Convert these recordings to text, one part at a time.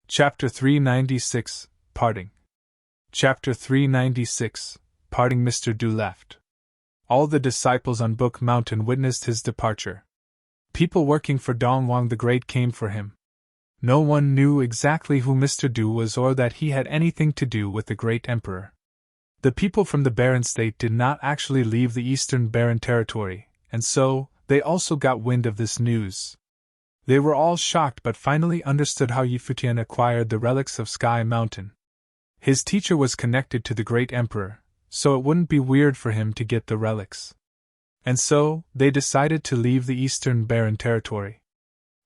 Chapter 396, Parting. Chapter 396, Parting. Mr. Du left. All the disciples on Book Mountain witnessed his departure. People working for Dong Wang the Great came for him. No one knew exactly who Mr. Du was or that he had anything to do with the great emperor. The people from the Baron state did not actually leave the Eastern Baron territory, and so, they also got wind of this news. They were all shocked but finally understood how Futian acquired the relics of Sky Mountain. His teacher was connected to the great emperor, so it wouldn't be weird for him to get the relics. And so, they decided to leave the Eastern Baron territory.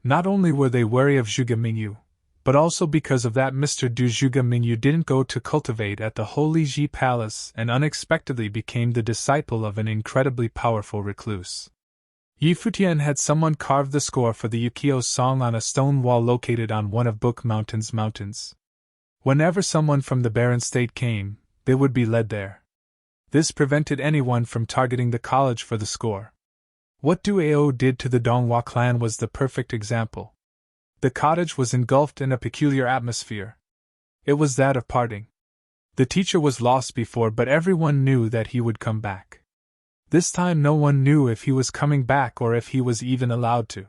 Not only were they wary of Zhuge Mingyu, but also because of that Mr. Du Zhuge Mingyu didn't go to cultivate at the Holy Ji Palace and unexpectedly became the disciple of an incredibly powerful recluse. Futian had someone carve the score for the Yukio song on a stone wall located on one of Book Mountain's mountains. Whenever someone from the Baron state came, they would be led there. This prevented anyone from targeting the college for the score. What Du Ao did to the Donghua clan was the perfect example. The cottage was engulfed in a peculiar atmosphere. It was that of parting. The teacher was lost before, but everyone knew that he would come back. This time no one knew if he was coming back or if he was even allowed to.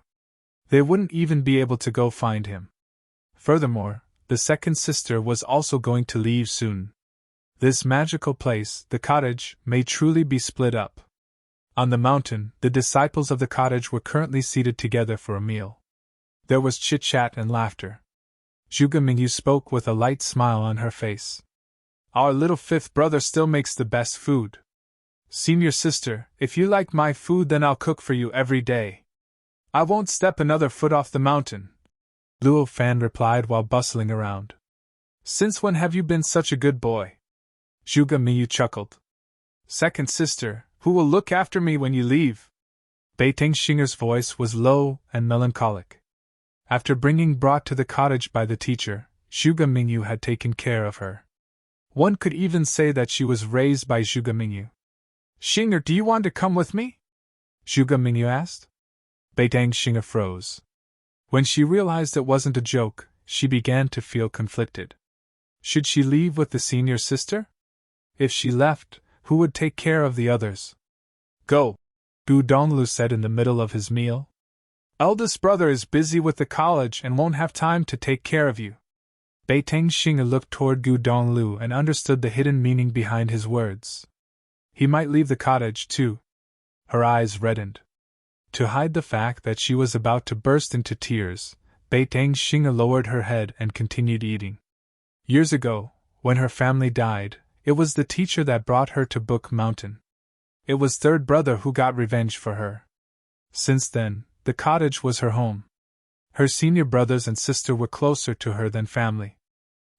They wouldn't even be able to go find him. Furthermore, the second sister was also going to leave soon. This magical place, the cottage, may truly be split up. On the mountain, the disciples of the cottage were currently seated together for a meal. There was chit-chat and laughter. Zhuge Mingyu spoke with a light smile on her face. Our little fifth brother still makes the best food. Senior sister, if you like my food then I'll cook for you every day. I won't step another foot off the mountain, Luo Fan replied while bustling around. Since when have you been such a good boy? Zhuge Mingyu chuckled. Second sister, who will look after me when you leave? Beiteng Xinger's voice was low and melancholic. After bringing brought to the cottage by the teacher, Zhuge Mingyu had taken care of her. One could even say that she was raised by Zhuge Mingyu. Xinger, do you want to come with me? Zhuge Mingyu asked. Beiteng Xinger froze. When she realized it wasn't a joke, she began to feel conflicted. Should she leave with the senior sister? If she left, who would take care of the others? Go, Gu Donglu said in the middle of his meal. Eldest brother is busy with the college and won't have time to take care of you. Beiteng Xinger looked toward Gu Donglu and understood the hidden meaning behind his words. He might leave the cottage, too. Her eyes reddened. To hide the fact that she was about to burst into tears, Beiteng Xinger lowered her head and continued eating. Years ago, when her family died, it was the teacher that brought her to Book Mountain. It was third brother who got revenge for her. Since then, the cottage was her home. Her senior brothers and sister were closer to her than family.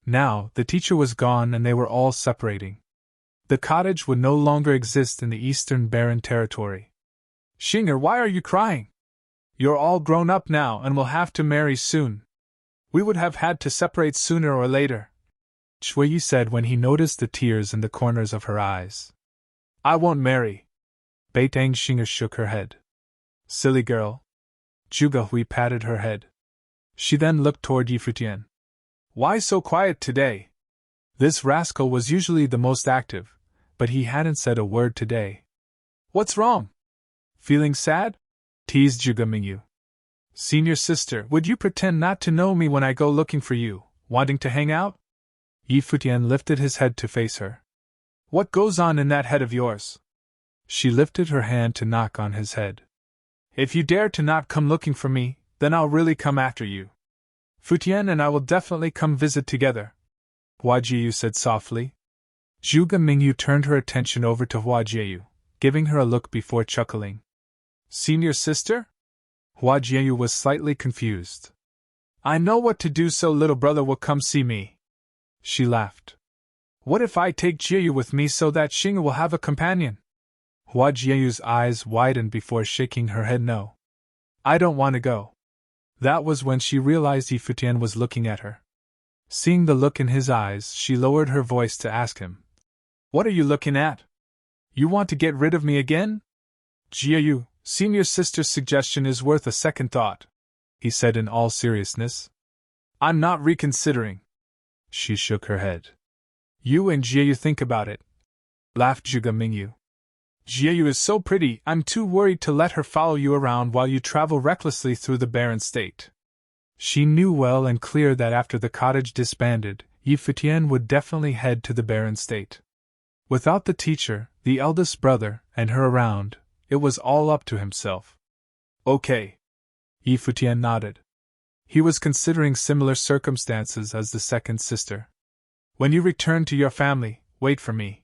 Now, the teacher was gone and they were all separating. The cottage would no longer exist in the Eastern Baron territory. Xinger, why are you crying? You're all grown up now and will have to marry soon. We would have had to separate sooner or later, Shuiyi said when he noticed the tears in the corners of her eyes. I won't marry. Beiteng Xinger shook her head. Silly girl. Zhuge Hui patted her head. She then looked toward Futian. Why so quiet today? This rascal was usually the most active, but he hadn't said a word today. What's wrong? Feeling sad? Teased Zhuge Mingyu. Senior sister, would you pretend not to know me when I go looking for you, wanting to hang out? Futian lifted his head to face her. What goes on in that head of yours? She lifted her hand to knock on his head. If you dare to not come looking for me, then I'll really come after you. Futian and I will definitely come visit together, Hua Jiu said softly. Zhuge Mingyu turned her attention over to Hua Jiu, giving her a look before chuckling. Senior sister? Hua Jiu was slightly confused. I know what to do so little brother will come see me. She laughed. What if I take Jiu with me so that Xinga will have a companion? Hua Jiu's eyes widened before shaking her head no. I don't want to go. That was when she realized Futian was looking at her. Seeing the look in his eyes, she lowered her voice to ask him. What are you looking at? You want to get rid of me again? Jiu, senior sister's suggestion is worth a second thought, he said in all seriousness. I'm not reconsidering. She shook her head. You and Jieyu think about it, laughed Zhuge Mingyu. Jieyu is so pretty, I'm too worried to let her follow you around while you travel recklessly through the barren state. She knew well and clear that after the cottage disbanded, Futian would definitely head to the barren state. Without the teacher, the eldest brother, and her around, it was all up to himself. Okay. Futian nodded. He was considering similar circumstances as the second sister. When you return to your family, wait for me.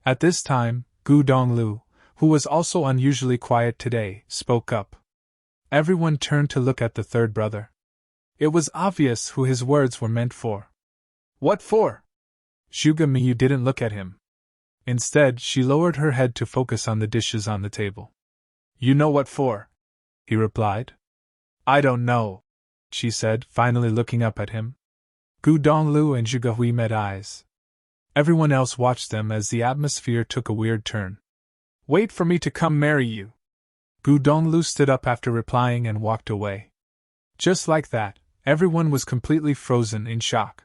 At this time, Gu Donglu, who was also unusually quiet today, spoke up. Everyone turned to look at the third brother. It was obvious who his words were meant for. What for? Zhuge Mingyu didn't look at him. Instead, she lowered her head to focus on the dishes on the table. You know what for, he replied. I don't know, she said, finally looking up at him. Gu Donglu and Zhuge Hui met eyes. Everyone else watched them as the atmosphere took a weird turn. Wait for me to come marry you. Gu Donglu stood up after replying and walked away. Just like that, everyone was completely frozen in shock.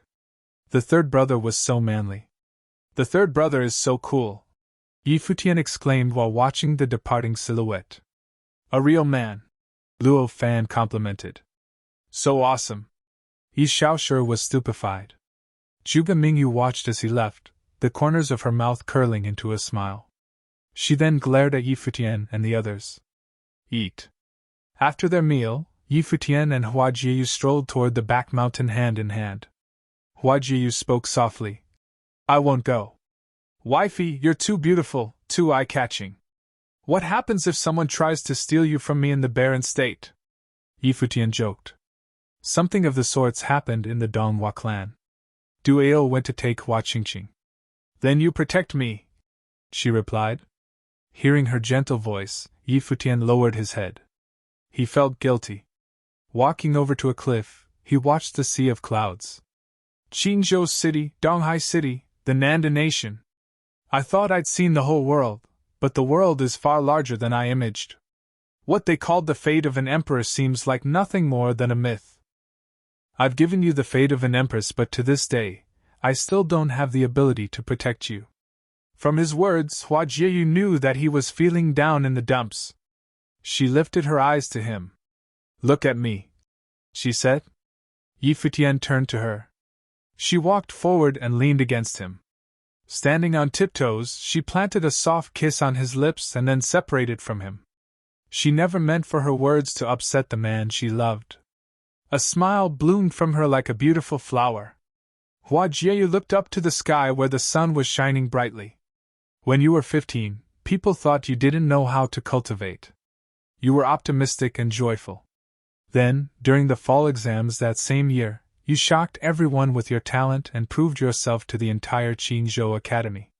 The third brother was so manly. The third brother is so cool, Futian exclaimed while watching the departing silhouette. A real man, Luo Fan complimented. So awesome. Yi Shaoshi was stupefied. Zhuge Mingyu watched as he left, the corners of her mouth curling into a smile. She then glared at Futian and the others. Eat. After their meal, Futian and Hua Jieyu strolled toward the back mountain hand in hand. Hua Jieyu spoke softly. I won't go. Wifey, you're too beautiful, too eye-catching. What happens if someone tries to steal you from me in the barren state? Futian joked. Something of the sorts happened in the Donghua clan. Duao went to take Hua Qingqing. Then you protect me, she replied. Hearing her gentle voice, Futian lowered his head. He felt guilty. Walking over to a cliff, he watched the sea of clouds. Qingzhou City, Donghai City, the Nanda Nation. I thought I'd seen the whole world, but the world is far larger than I imaged. What they called the fate of an emperor seems like nothing more than a myth. I've given you the fate of an empress, but to this day, I still don't have the ability to protect you. From his words, Hua Jieyu knew that he was feeling down in the dumps. She lifted her eyes to him. Look at me, she said. Futian turned to her. She walked forward and leaned against him. Standing on tiptoes, she planted a soft kiss on his lips and then separated from him. She never meant for her words to upset the man she loved. A smile bloomed from her like a beautiful flower. Hua Jieyu looked up to the sky where the sun was shining brightly. When you were 15, people thought you didn't know how to cultivate. You were optimistic and joyful. Then, during the fall exams that same year, you shocked everyone with your talent and proved yourself to the entire Qingzhou Academy.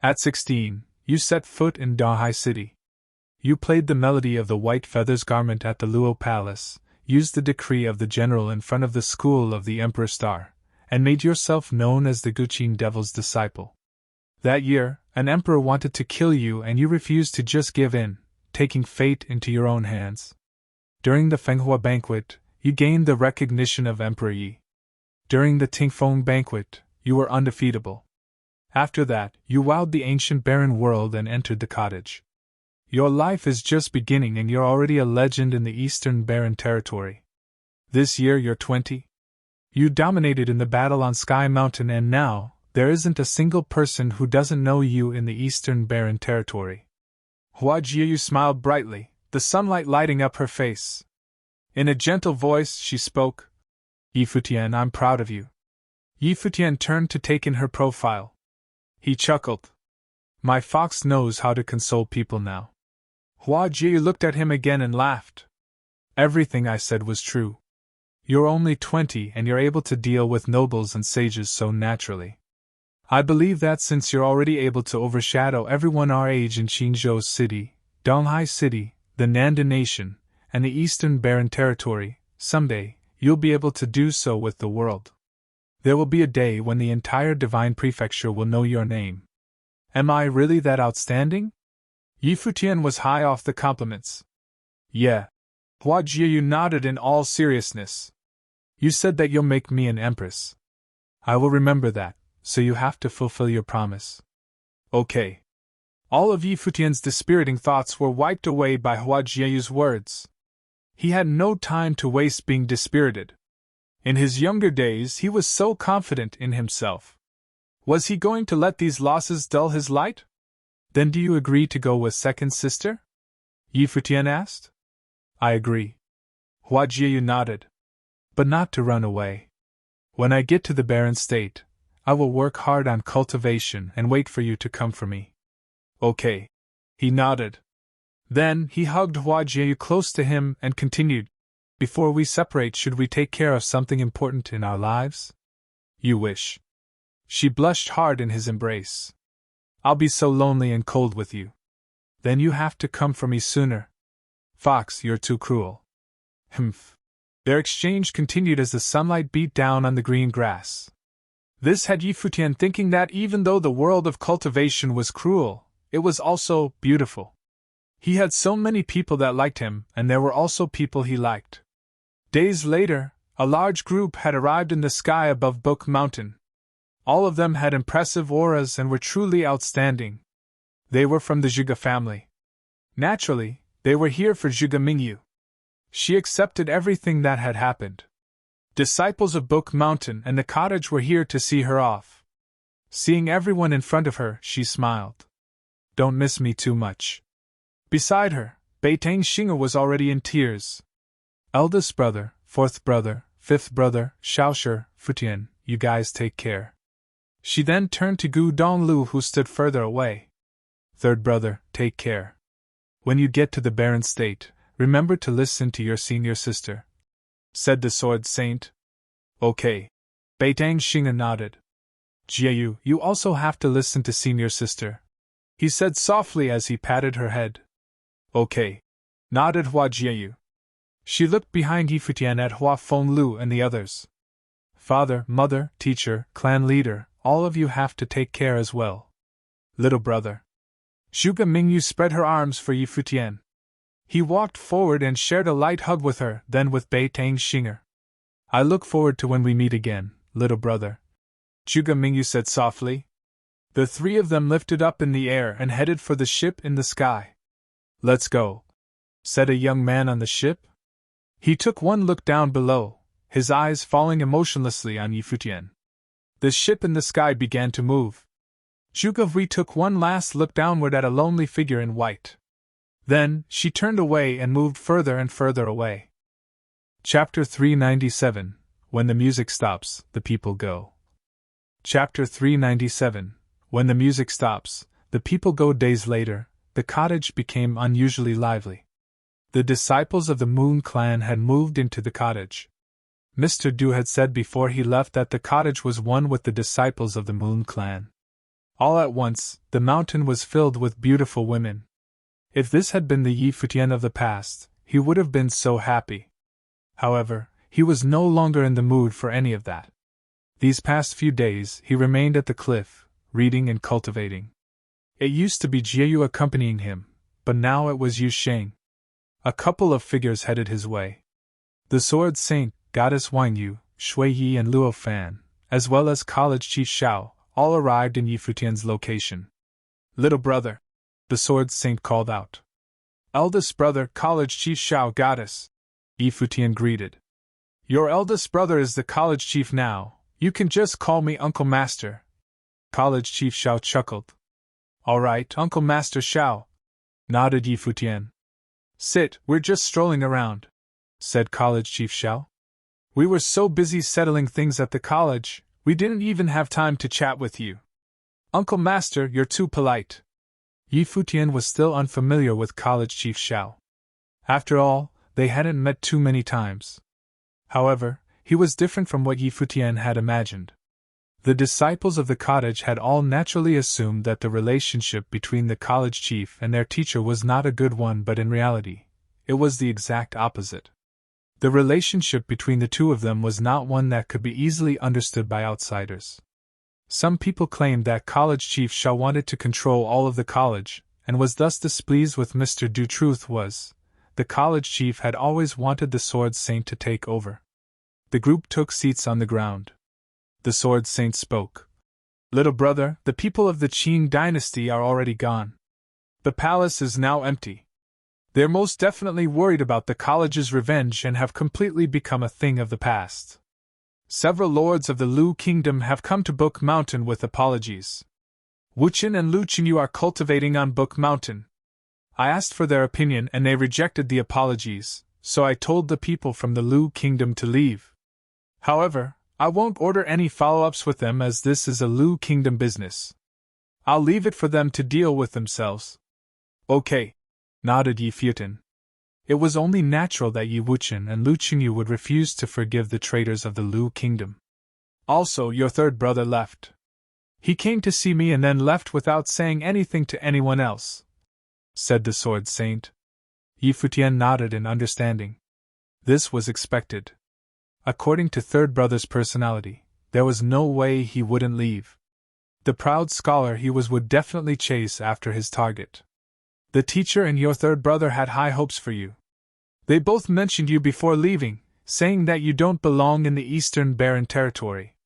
At 16, you set foot in Donghai City. You played the melody of the white feathers garment at the Luo Palace, used the decree of the general in front of the school of the Emperor Star, and made yourself known as the Guqin Devil's disciple. That year, an emperor wanted to kill you and you refused to just give in, taking fate into your own hands. During the Fenghua banquet, you gained the recognition of Emperor Yi. During the Tingfeng banquet, you were undefeatable. After that, you wowed the ancient barren world and entered the cottage. Your life is just beginning and you're already a legend in the Eastern Barren Territory. This year you're 20. You dominated in the battle on Sky Mountain and now, there isn't a single person who doesn't know you in the Eastern Barren Territory. Hua Jieyu smiled brightly, the sunlight lighting up her face. In a gentle voice, she spoke. Futian, I'm proud of you. Futian turned to take in her profile. He chuckled. My fox knows how to console people now. Hua Jieyu looked at him again and laughed. Everything I said was true. You're only 20 and you're able to deal with nobles and sages so naturally. I believe that since you're already able to overshadow everyone our age in Qingzhou City, Donghai City, the Nanda Nation, and the Eastern Barren Territory, someday, you'll be able to do so with the world. There will be a day when the entire Divine Prefecture will know your name. Am I really that outstanding? Futian was high off the compliments. Yeah. Hua Jieyu nodded in all seriousness. You said that you'll make me an empress. I will remember that, so you have to fulfill your promise. Okay. All of Yi Futian's dispiriting thoughts were wiped away by Hua Jieyu's words. He had no time to waste being dispirited. In his younger days he was so confident in himself. Was he going to let these losses dull his light? Then do you agree to go with second sister? Yi Futian asked. I agree. Hua Jieyu nodded. But not to run away. When I get to the barren state, I will work hard on cultivation and wait for you to come for me. Okay. He nodded. Then he hugged Hua Jieyu close to him and continued, Before we separate, should we take care of something important in our lives? You wish. She blushed hard in his embrace. I'll be so lonely and cold with you. Then you have to come for me sooner. Fox, you're too cruel. Humph. Their exchange continued as the sunlight beat down on the green grass. This had Yi Futian thinking that even though the world of cultivation was cruel, it was also beautiful. He had so many people that liked him, and there were also people he liked. Days later, a large group had arrived in the sky above Book Mountain. All of them had impressive auras and were truly outstanding. They were from the Zhuge family. Naturally, they were here for Zhuge Mingyu. She accepted everything that had happened. Disciples of Book Mountain and the cottage were here to see her off. Seeing everyone in front of her, she smiled. Don't miss me too much. Beside her, Beitang Xing'e was already in tears. Eldest brother, fourth brother, fifth brother, Shaoshi, Futian, you guys take care. She then turned to Gu Donglu, who stood further away. Third brother, take care. When you get to the barren state, remember to listen to your senior sister, said the Sword Saint. Okay. Beitang Xing'e nodded. Jieyu, you also have to listen to senior sister, he said softly as he patted her head. Okay. Nodded Hua Jieyu. She looked behind Yi Futian at Hua Fenglu and the others. Father, mother, teacher, clan leader, all of you have to take care as well. Little brother. Zhuge Mingyu spread her arms for Yi Futian. He walked forward and shared a light hug with her, then with Beitang Xing'e. I look forward to when we meet again, little brother, Zhuge Mingyu said softly. The three of them lifted up in the air and headed for the ship in the sky. Let's go, said a young man on the ship. He took one look down below, his eyes falling emotionlessly on Yi Futian. The ship in the sky began to move. Zhuge Hui took one last look downward at a lonely figure in white. Then, she turned away and moved further and further away. Chapter 397. When the music stops, the people go. Chapter 397. When the music stops, the people go. Days later, the cottage became unusually lively. The disciples of the Moon Clan had moved into the cottage. Mr. Du had said before he left that the cottage was one with the disciples of the Moon Clan. All at once, the mountain was filled with beautiful women. If this had been the Yi Futian of the past, he would have been so happy. However, he was no longer in the mood for any of that. These past few days, he remained at the cliff, reading and cultivating. It used to be Jieyu accompanying him, but now it was Yu Sheng. A couple of figures headed his way. The Sword Saint, Goddess Wang Yu, Shui Yi and Luo Fan, as well as College Chief Shao, all arrived in Yi Futian's location. Little brother, the Sword Saint called out. Eldest brother, College Chief Shao, Goddess, Yi Futian greeted. Your eldest brother is the College Chief now, you can just call me Uncle Master. College Chief Shao chuckled. All right, Uncle Master Shao, nodded Yi Futian. Sit, we're just strolling around, said College Chief Shao. We were so busy settling things at the college, we didn't even have time to chat with you. Uncle Master, you're too polite. Yi Futian was still unfamiliar with College Chief Shao. After all, they hadn't met too many times. However, he was different from what Yi Futian had imagined. The disciples of the cottage had all naturally assumed that the relationship between the college chief and their teacher was not a good one, but in reality, it was the exact opposite. The relationship between the two of them was not one that could be easily understood by outsiders. Some people claimed that College Chief Shao wanted to control all of the college, and was thus displeased with Mr. Du. Truth was, the college chief had always wanted the Sword Saint to take over. The group took seats on the ground. The Sword Saint spoke. Little brother, the people of the Qing dynasty are already gone. The palace is now empty. They're most definitely worried about the college's revenge and have completely become a thing of the past. Several lords of the Lu Kingdom have come to Book Mountain with apologies. Wuchen and Luchin you are cultivating on Book Mountain. I asked for their opinion and they rejected the apologies, so I told the people from the Lu Kingdom to leave. However, I won't order any follow-ups with them as this is a Lu Kingdom business. I'll leave it for them to deal with themselves. Okay, nodded Yi Futian. It was only natural that Yi Wuchen and Lu Qingyu would refuse to forgive the traitors of the Lu Kingdom. Also, your third brother left. He came to see me and then left without saying anything to anyone else, said the Sword Saint. Yi Futian nodded in understanding. This was expected. According to third brother's personality, there was no way he wouldn't leave. The proud scholar he was would definitely chase after his target. The teacher and your third brother had high hopes for you. They both mentioned you before leaving, saying that you don't belong in the Eastern Barren Territory.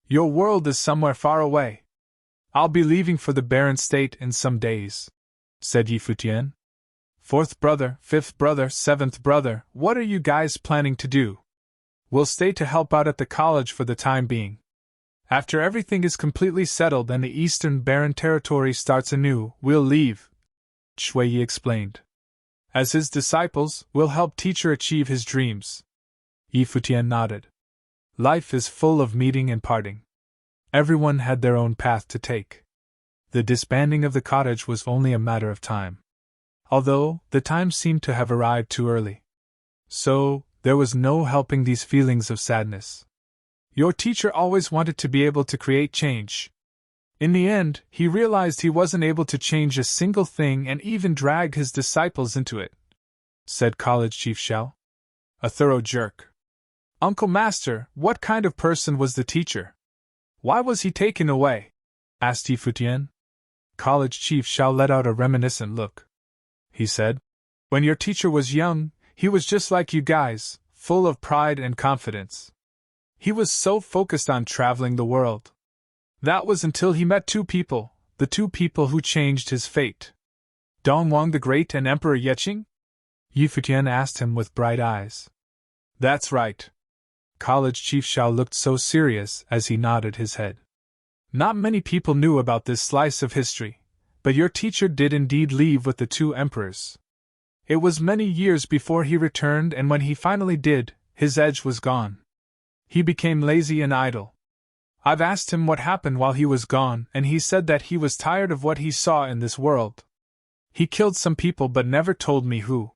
Your world is somewhere far away. I'll be leaving for the Barren State in some days, said Yi Futian. Fourth brother, fifth brother, seventh brother, what are you guys planning to do? We'll stay to help out at the college for the time being. After everything is completely settled and the Eastern Barren Territory starts anew, we'll leave, Shui Yi explained. As his disciples, we'll help teacher achieve his dreams. Yi Futian nodded. Life is full of meeting and parting. Everyone had their own path to take. The disbanding of the cottage was only a matter of time. Although, the time seemed to have arrived too early. So, there was no helping these feelings of sadness. Your teacher always wanted to be able to create change. In the end, he realized he wasn't able to change a single thing and even dragged his disciples into it, said College Chief Xiao. A thorough jerk. Uncle Master, what kind of person was the teacher? Why was he taken away? Asked Yi Futian. College Chief Xiao let out a reminiscent look. He said, when your teacher was young, he was just like you guys, full of pride and confidence. He was so focused on traveling the world. That was until he met two people, the two people who changed his fate. Dong Wang the Great and Emperor Yeqing? Yi Futian asked him with bright eyes. That's right. College Chief Xiao looked so serious as he nodded his head. Not many people knew about this slice of history, but your teacher did indeed leave with the two emperors. It was many years before he returned, and when he finally did, his edge was gone. He became lazy and idle. I've asked him what happened while he was gone, and he said that he was tired of what he saw in this world. He killed some people but never told me who.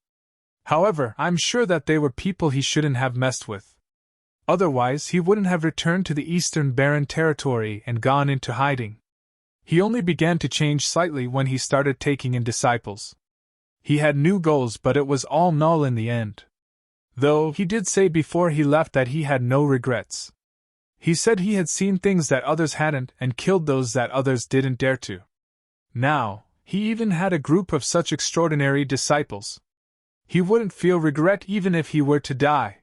However, I'm sure that they were people he shouldn't have messed with. Otherwise, he wouldn't have returned to the Eastern Barren Territory and gone into hiding. He only began to change slightly when he started taking in disciples. He had new goals, but it was all null in the end. Though he did say before he left that he had no regrets. He said he had seen things that others hadn't and killed those that others didn't dare to. Now, he even had a group of such extraordinary disciples. He wouldn't feel regret even if he were to die.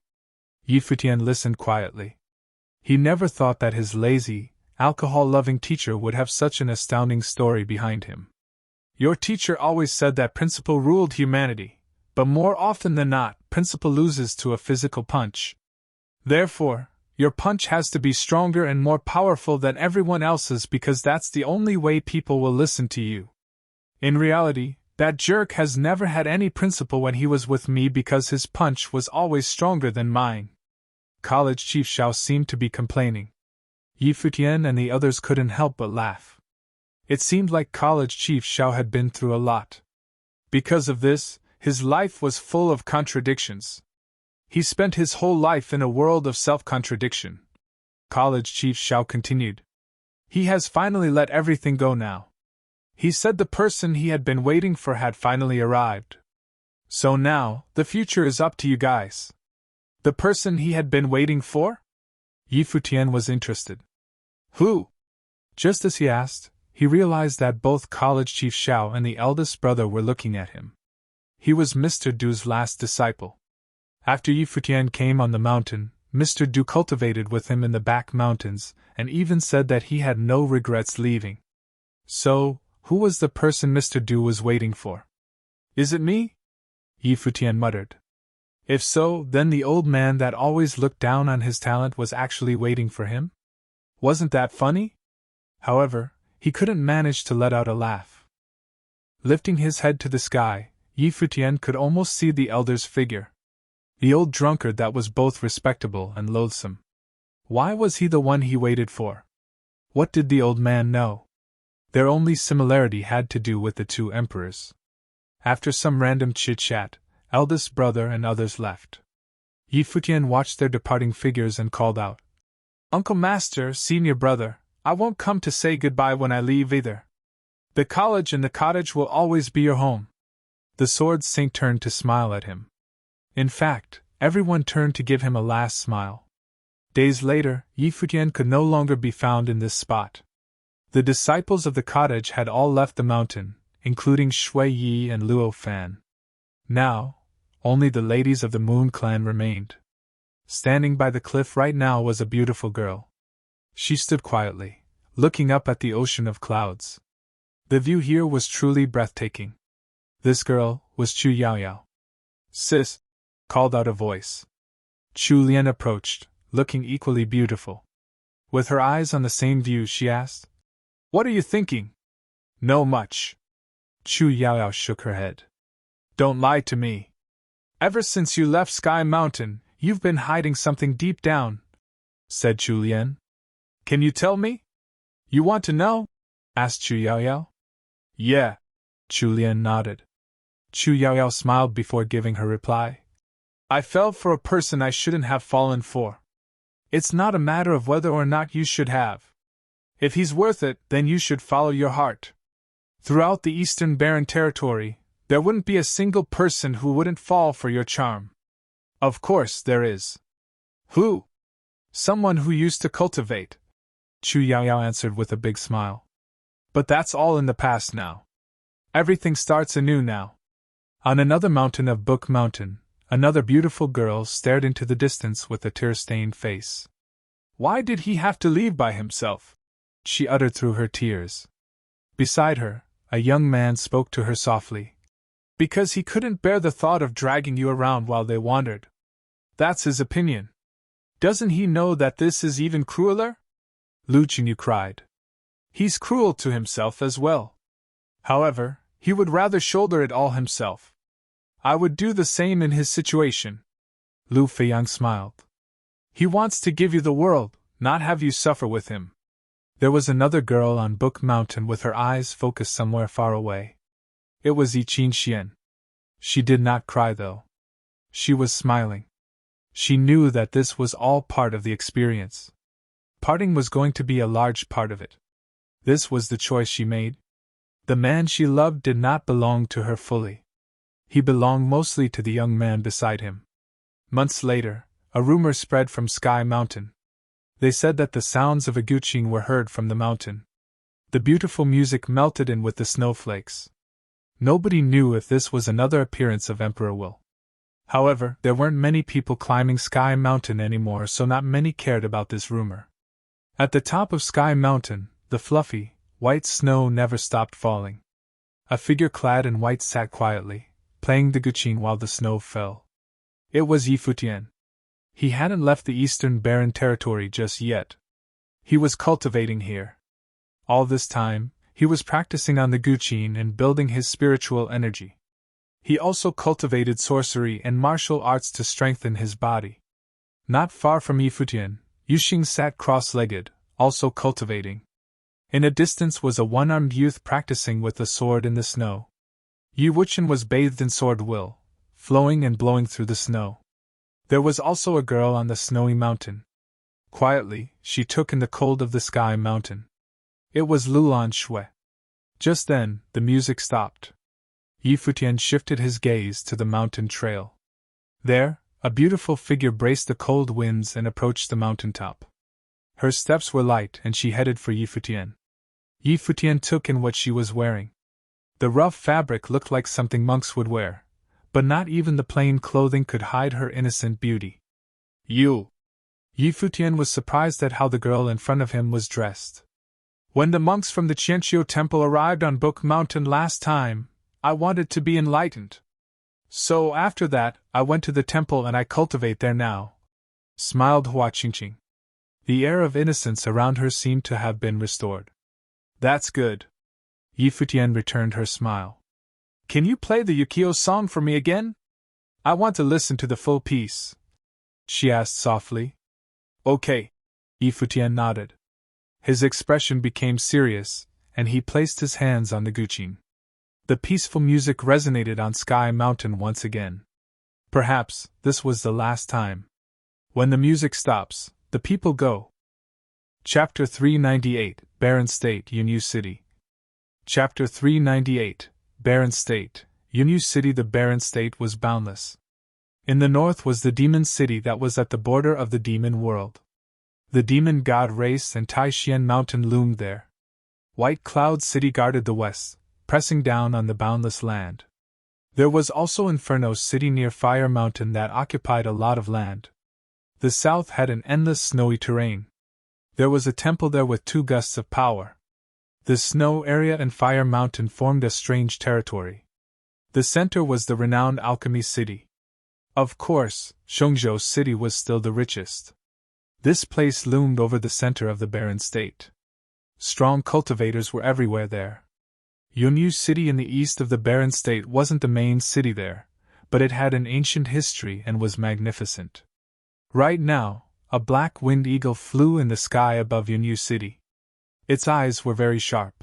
Yi Futian listened quietly. He never thought that his lazy, alcohol-loving teacher would have such an astounding story behind him. Your teacher always said that principle ruled humanity, but more often than not, principle loses to a physical punch. Therefore, your punch has to be stronger and more powerful than everyone else's because that's the only way people will listen to you. In reality, that jerk has never had any principle when he was with me because his punch was always stronger than mine. College Chief Xiao seemed to be complaining. Yi Futian and the others couldn't help but laugh. It seemed like College Chief Xiao had been through a lot. Because of this, his life was full of contradictions. He spent his whole life in a world of self-contradiction. College Chief Xiao continued. He has finally let everything go now. He said the person he had been waiting for had finally arrived. So now, the future is up to you guys. The person he had been waiting for? Yi Futian was interested. Who? Just as he asked, he realized that both College Chief Xiao and the eldest brother were looking at him. He was Mr. Du's last disciple. After Yi Futian came on the mountain, Mr. Du cultivated with him in the back mountains, and even said that he had no regrets leaving. So, who was the person Mr. Du was waiting for? Is it me? Futian muttered. If so, then the old man that always looked down on his talent was actually waiting for him? Wasn't that funny? However, he couldn't manage to let out a laugh. Lifting his head to the sky, Futian could almost see the elder's figure. The old drunkard that was both respectable and loathsome. Why was he the one he waited for? What did the old man know? Their only similarity had to do with the two emperors. After some random chit-chat, eldest brother and others left. Futian watched their departing figures and called out, "Uncle Master, senior brother, I won't come to say goodbye when I leave either. The college and the cottage will always be your home." The sword saint turned to smile at him. In fact, everyone turned to give him a last smile. Days later, Futian could no longer be found in this spot. The disciples of the cottage had all left the mountain, including Shui Yi and Luo Fan. Now, only the ladies of the Moon Clan remained. Standing by the cliff right now was a beautiful girl. She stood quietly, looking up at the ocean of clouds. The view here was truly breathtaking. This girl was Chu Yaoyao. "Sis," called out a voice. Chu Lian approached, looking equally beautiful. With her eyes on the same view, she asked, "What are you thinking?" "No much." Chu Yaoyao shook her head. "Don't lie to me. Ever since you left Sky Mountain, you've been hiding something deep down," said Chu Lian. "Can you tell me?" "You want to know?" asked Chu Yaoyao. "Yeah." Chu Lian nodded. Chu Yaoyao smiled before giving her reply. "I fell for a person I shouldn't have fallen for. It's not a matter of whether or not you should have. If he's worth it, then you should follow your heart. Throughout the Eastern Barren Territory, there wouldn't be a single person who wouldn't fall for your charm. Of course there is." "Who?" "Someone who used to cultivate," Chu Yaoyao answered with a big smile. "But that's all in the past now. Everything starts anew now." On another mountain of Book Mountain, another beautiful girl stared into the distance with a tear-stained face. "Why did he have to leave by himself?" she uttered through her tears. Beside her, a young man spoke to her softly. "Because he couldn't bear the thought of dragging you around while they wandered. That's his opinion. Doesn't he know that this is even crueler?" Lu Qingyu cried. "He's cruel to himself as well. However, he would rather shoulder it all himself. I would do the same in his situation." Lu Feiyang smiled. "He wants to give you the world, not have you suffer with him." There was another girl on Book Mountain with her eyes focused somewhere far away. It was Yiqin Xian. She did not cry though. She was smiling. She knew that this was all part of the experience. Parting was going to be a large part of it. This was the choice she made. The man she loved did not belong to her fully. He belonged mostly to the young man beside him. Months later, a rumor spread from Sky Mountain. They said that the sounds of a guqing were heard from the mountain. The beautiful music melted in with the snowflakes. Nobody knew if this was another appearance of Emperor Will. However, there weren't many people climbing Sky Mountain anymore, so not many cared about this rumor. At the top of Sky Mountain, the fluffy, white snow never stopped falling. A figure clad in white sat quietly, playing the guqing while the snow fell. It was Futian. He hadn't left the Eastern Barren Territory just yet. He was cultivating here. All this time, he was practicing on the guqing and building his spiritual energy. He also cultivated sorcery and martial arts to strengthen his body. Not far from Futian, Yuxing sat cross-legged, also cultivating. In a distance was a one-armed youth practicing with a sword in the snow. Yu Wuchen was bathed in sword will, flowing and blowing through the snow. There was also a girl on the snowy mountain. Quietly, she took in the cold of the Sky Mountain. It was Lulan Shui. Just then, the music stopped. Futian shifted his gaze to the mountain trail. There, a beautiful figure braced the cold winds and approached the mountaintop. Her steps were light and she headed for Futian. Futian took in what she was wearing. The rough fabric looked like something monks would wear, but not even the plain clothing could hide her innocent beauty. "You!" Yi Futian was surprised at how the girl in front of him was dressed. When the monks from the Qianqiu temple arrived on Book Mountain last time, I wanted to be enlightened. So after that, I went to the temple and I cultivate there now, smiled Hua Qingqing. The air of innocence around her seemed to have been restored. That's good. Yi Futian returned her smile. Can you play the Yukio song for me again? I want to listen to the full piece, she asked softly. Okay. Yi Futian nodded. His expression became serious, and he placed his hands on the guqin. The peaceful music resonated on Sky Mountain once again. Perhaps this was the last time. When the music stops, the people go. Chapter 398, Barren State, Yunyu City. Chapter 398, Barren State, Yunyu City. The Barren State was boundless. In the north was the demon city that was at the border of the demon world. The demon god race and Taishian Mountain loomed there. White Cloud City guarded the west, pressing down on the boundless land. There was also Inferno City near Fire Mountain that occupied a lot of land. The south had an endless snowy terrain. There was a temple there with 2 gusts of power. The snow area and Fire Mountain formed a strange territory. The center was the renowned Alchemy City. Of course, Shongzhou City was still the richest. This place loomed over the center of the barren state. Strong cultivators were everywhere there. Yunyu City in the east of the barren state wasn't the main city there, but it had an ancient history and was magnificent. Right now, a black winged eagle flew in the sky above Yunyu City. Its eyes were very sharp.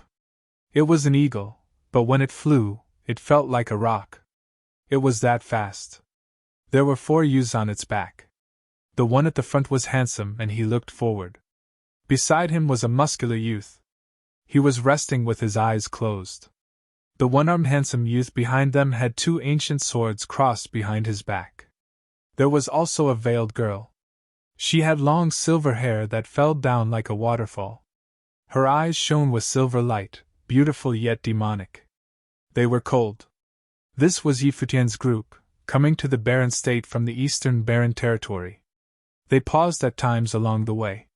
It was an eagle, but when it flew, it felt like a rock. It was that fast. There were 4 youths on its back. The one at the front was handsome and he looked forward. Beside him was a muscular youth. He was resting with his eyes closed. The one-armed handsome youth behind them had 2 ancient swords crossed behind his back. There was also a veiled girl. She had long silver hair that fell down like a waterfall. Her eyes shone with silver light, beautiful yet demonic. They were cold. This was Yi Futian's group, coming to the barren state from the eastern barren territory. They paused at times along the way.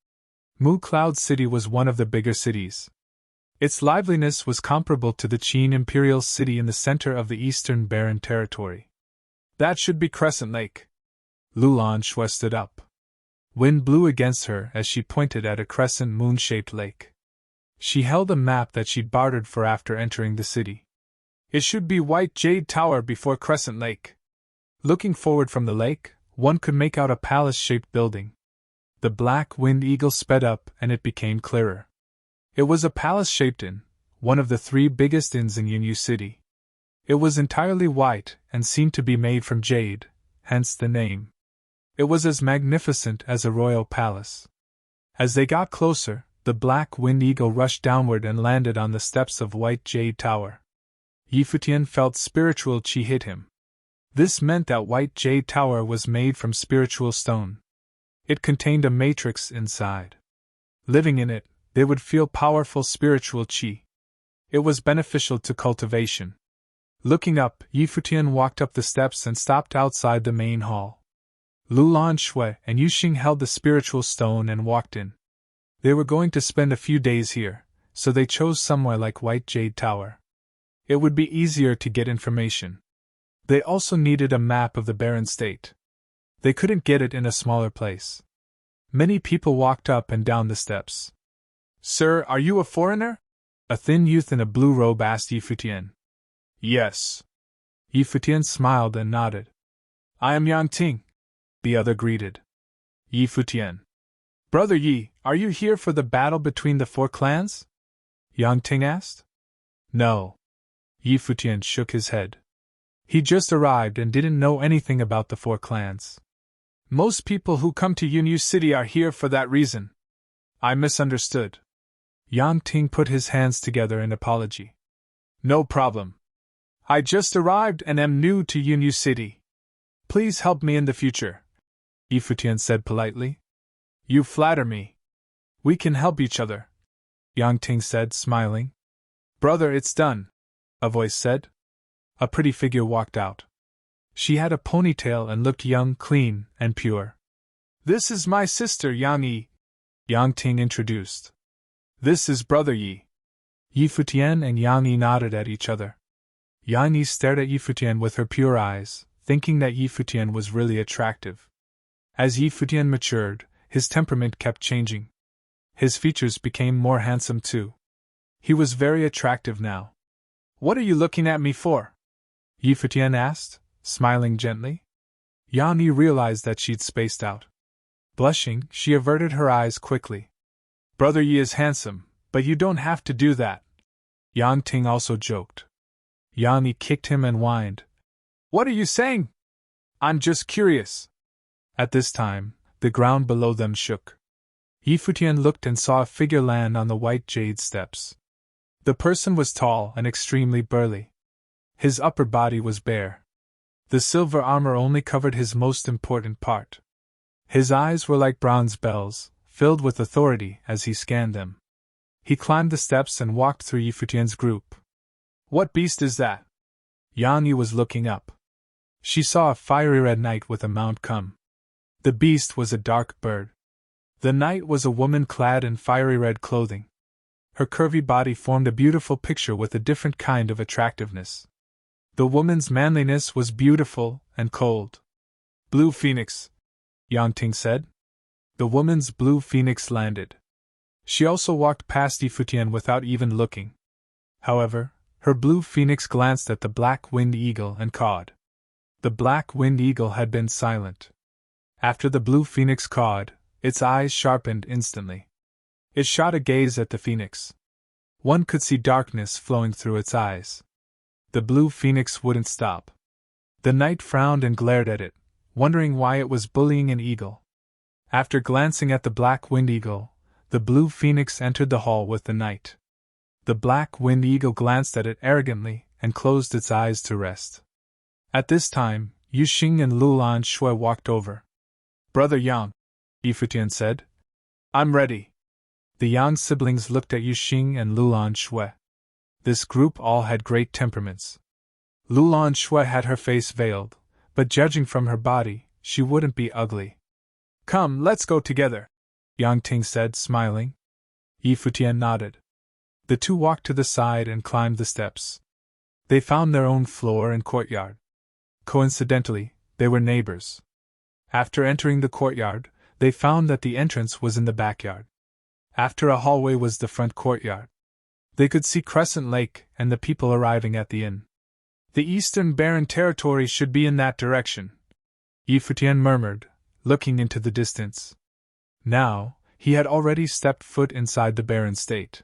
Mu Cloud City was one of the bigger cities. Its liveliness was comparable to the Qin Imperial City in the center of the eastern barren territory. That should be Crescent Lake. Lulan Shui stood up. Wind blew against her as she pointed at a crescent moon-shaped lake. She held a map that she'd bartered for after entering the city. It should be White Jade Tower before Crescent Lake. Looking forward from the lake, one could make out a palace-shaped building. The black winged eagle sped up and it became clearer. It was a palace-shaped inn, one of the 3 biggest inns in Yunyu City. It was entirely white and seemed to be made from jade, hence the name. It was as magnificent as a royal palace. As they got closer, the black winged eagle rushed downward and landed on the steps of White Jade Tower. Yi Futian felt spiritual chi hit him. This meant that White Jade Tower was made from spiritual stone. It contained a matrix inside. Living in it, they would feel powerful spiritual chi. It was beneficial to cultivation. Looking up, Yi Futian walked up the steps and stopped outside the main hall. Lulan Shui and Yuxing held the spiritual stone and walked in. They were going to spend a few days here, so they chose somewhere like White Jade Tower. It would be easier to get information. They also needed a map of the barren state. They couldn't get it in a smaller place. Many people walked up and down the steps. Sir, are you a foreigner? A thin youth in a blue robe asked Yi Futian. Yes. Yi Futian smiled and nodded. I am Yang Ting, the other greeted. Yi Futian. Brother Yi, are you here for the battle between the 4 clans? Yang Ting asked. No. Yi Futian shook his head. He just arrived and didn't know anything about the 4 clans. Most people who come to Yunyu City are here for that reason. I misunderstood. Yang Ting put his hands together in apology. No problem. I just arrived and am new to Yunyu City. Please help me in the future, Yi Futian said politely. You flatter me. We can help each other, Yang Ting said, smiling. Brother, it's done, a voice said. A pretty figure walked out. She had a ponytail and looked young, clean, and pure. This is my sister Yang Yi, Yang Ting introduced. This is Brother Yi. Yi Futian and Yang Yi nodded at each other. Yang Yi stared at Yi Futian with her pure eyes, thinking that Yi Futian was really attractive. As Yi Futian matured, his temperament kept changing. His features became more handsome too. He was very attractive now. What are you looking at me for? Yi Futian asked, smiling gently. Yang Yi realized that she'd spaced out. Blushing, she averted her eyes quickly. Brother Yi is handsome, but you don't have to do that. Yang Ting also joked. Yang Yi kicked him and whined. What are you saying? I'm just curious. At this time, the ground below them shook. Yi Futian looked and saw a figure land on the white jade steps. The person was tall and extremely burly. His upper body was bare. The silver armor only covered his most important part. His eyes were like bronze bells, filled with authority as he scanned them. He climbed the steps and walked through Yi Futian's group. What beast is that? Yang Yi was looking up. She saw a fiery red knight with a mount come. The beast was a dark bird. The knight was a woman clad in fiery red clothing. Her curvy body formed a beautiful picture with a different kind of attractiveness. The woman's manliness was beautiful and cold. Blue Phoenix, Yang Ting said. The woman's blue phoenix landed. She also walked past Yi Futian without even looking. However, her blue phoenix glanced at the black winged eagle and cawed. The black winged eagle had been silent. After the blue phoenix cawed, its eyes sharpened instantly. It shot a gaze at the phoenix. One could see darkness flowing through its eyes. The blue phoenix wouldn't stop. The knight frowned and glared at it, wondering why it was bullying an eagle. After glancing at the black-winged eagle, the blue phoenix entered the hall with the knight. The black-winged eagle glanced at it arrogantly and closed its eyes to rest. At this time, Yu Xing and Lulan Shui walked over. Brother Yang, Yi Futian said. I'm ready. The Yang siblings looked at Yu Xing and Lulan Shui. This group all had great temperaments. Lulan Shui had her face veiled, but judging from her body, she wouldn't be ugly. Come, let's go together, Yang Ting said, smiling. Yi Futian nodded. The two walked to the side and climbed the steps. They found their own floor and courtyard. Coincidentally, they were neighbors. After entering the courtyard, they found that the entrance was in the backyard. After a hallway was the front courtyard. They could see Crescent Lake and the people arriving at the inn. The Eastern Barren Territory should be in that direction, Yi Futian murmured, looking into the distance. Now, he had already stepped foot inside the Barren State.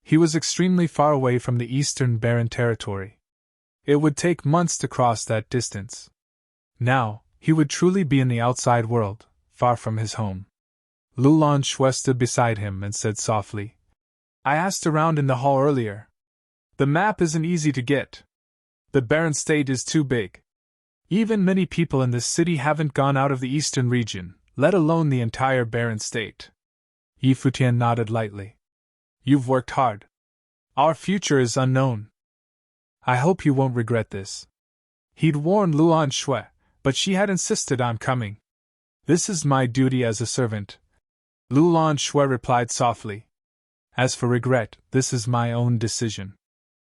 He was extremely far away from the Eastern Barren Territory. It would take months to cross that distance. Now, he would truly be in the outside world, far from his home. Lulan Shui stood beside him and said softly, I asked around in the hall earlier. The map isn't easy to get. The Barren State is too big. Even many people in this city haven't gone out of the eastern region, let alone the entire Barren State. Yi Futian nodded lightly. You've worked hard. Our future is unknown. I hope you won't regret this. He'd warned Lulan Shui, but she had insisted on coming. This is my duty as a servant. Lulan Shui replied softly. As for regret, this is my own decision.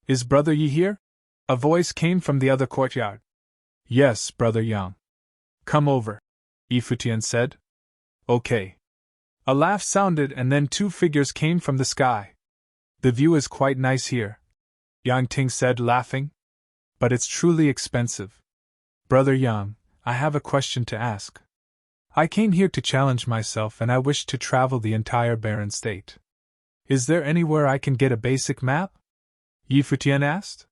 Is Brother Yi here? A voice came from the other courtyard. Yes, Brother Yang. Come over, Yi Futian said. Okay. A laugh sounded and then two figures came from the sky. The view is quite nice here, Yang Ting said, laughing. But it's truly expensive. Brother Yang, I have a question to ask. I came here to challenge myself and I wish to travel the entire Barren State. Is there anywhere I can get a basic map? Yi Futian asked.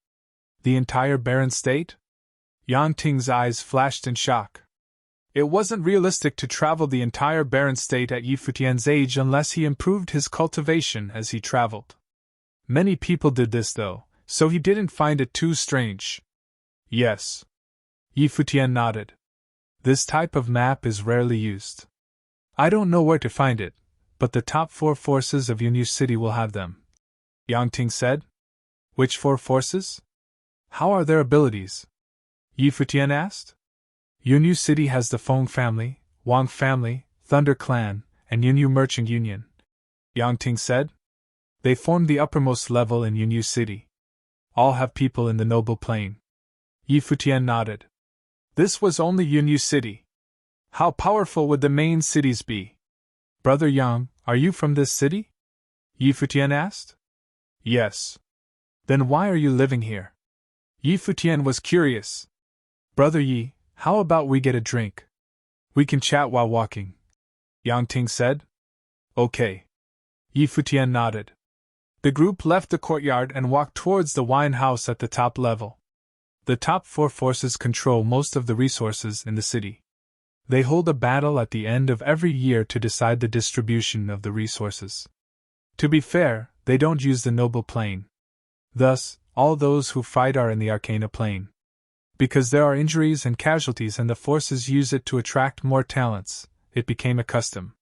The entire Barren State? Yang Ting's eyes flashed in shock. It wasn't realistic to travel the entire Barren State at Yi Futian's age unless he improved his cultivation as he traveled. Many people did this though, so he didn't find it too strange. Yes. Yi Futian nodded. This type of map is rarely used. I don't know where to find it, but the top 4 forces of Yunyu City will have them, Yang Ting said. Which 4 forces? How are their abilities? Yi Futian asked. Yunyu City has the Feng family, Wang family, Thunder Clan, and Yunyu Merchant Union, Yang Ting said. They form the uppermost level in Yunyu City. All have people in the noble plane. Yi Futian nodded. This was only Yunyu City. How powerful would the main cities be? Brother Yang, are you from this city? Yi Futian asked. Yes. Then why are you living here? Yi Futian was curious. Brother Yi, how about we get a drink? We can chat while walking, Yang Ting said. Okay. Yi Futian nodded. The group left the courtyard and walked towards the wine house at the top level. The top 4 forces control most of the resources in the city. They hold a battle at the end of every year to decide the distribution of the resources. To be fair, they don't use the noble plane. Thus, all those who fight are in the Arcana plane. Because there are injuries and casualties and the forces use it to attract more talents, it became a custom.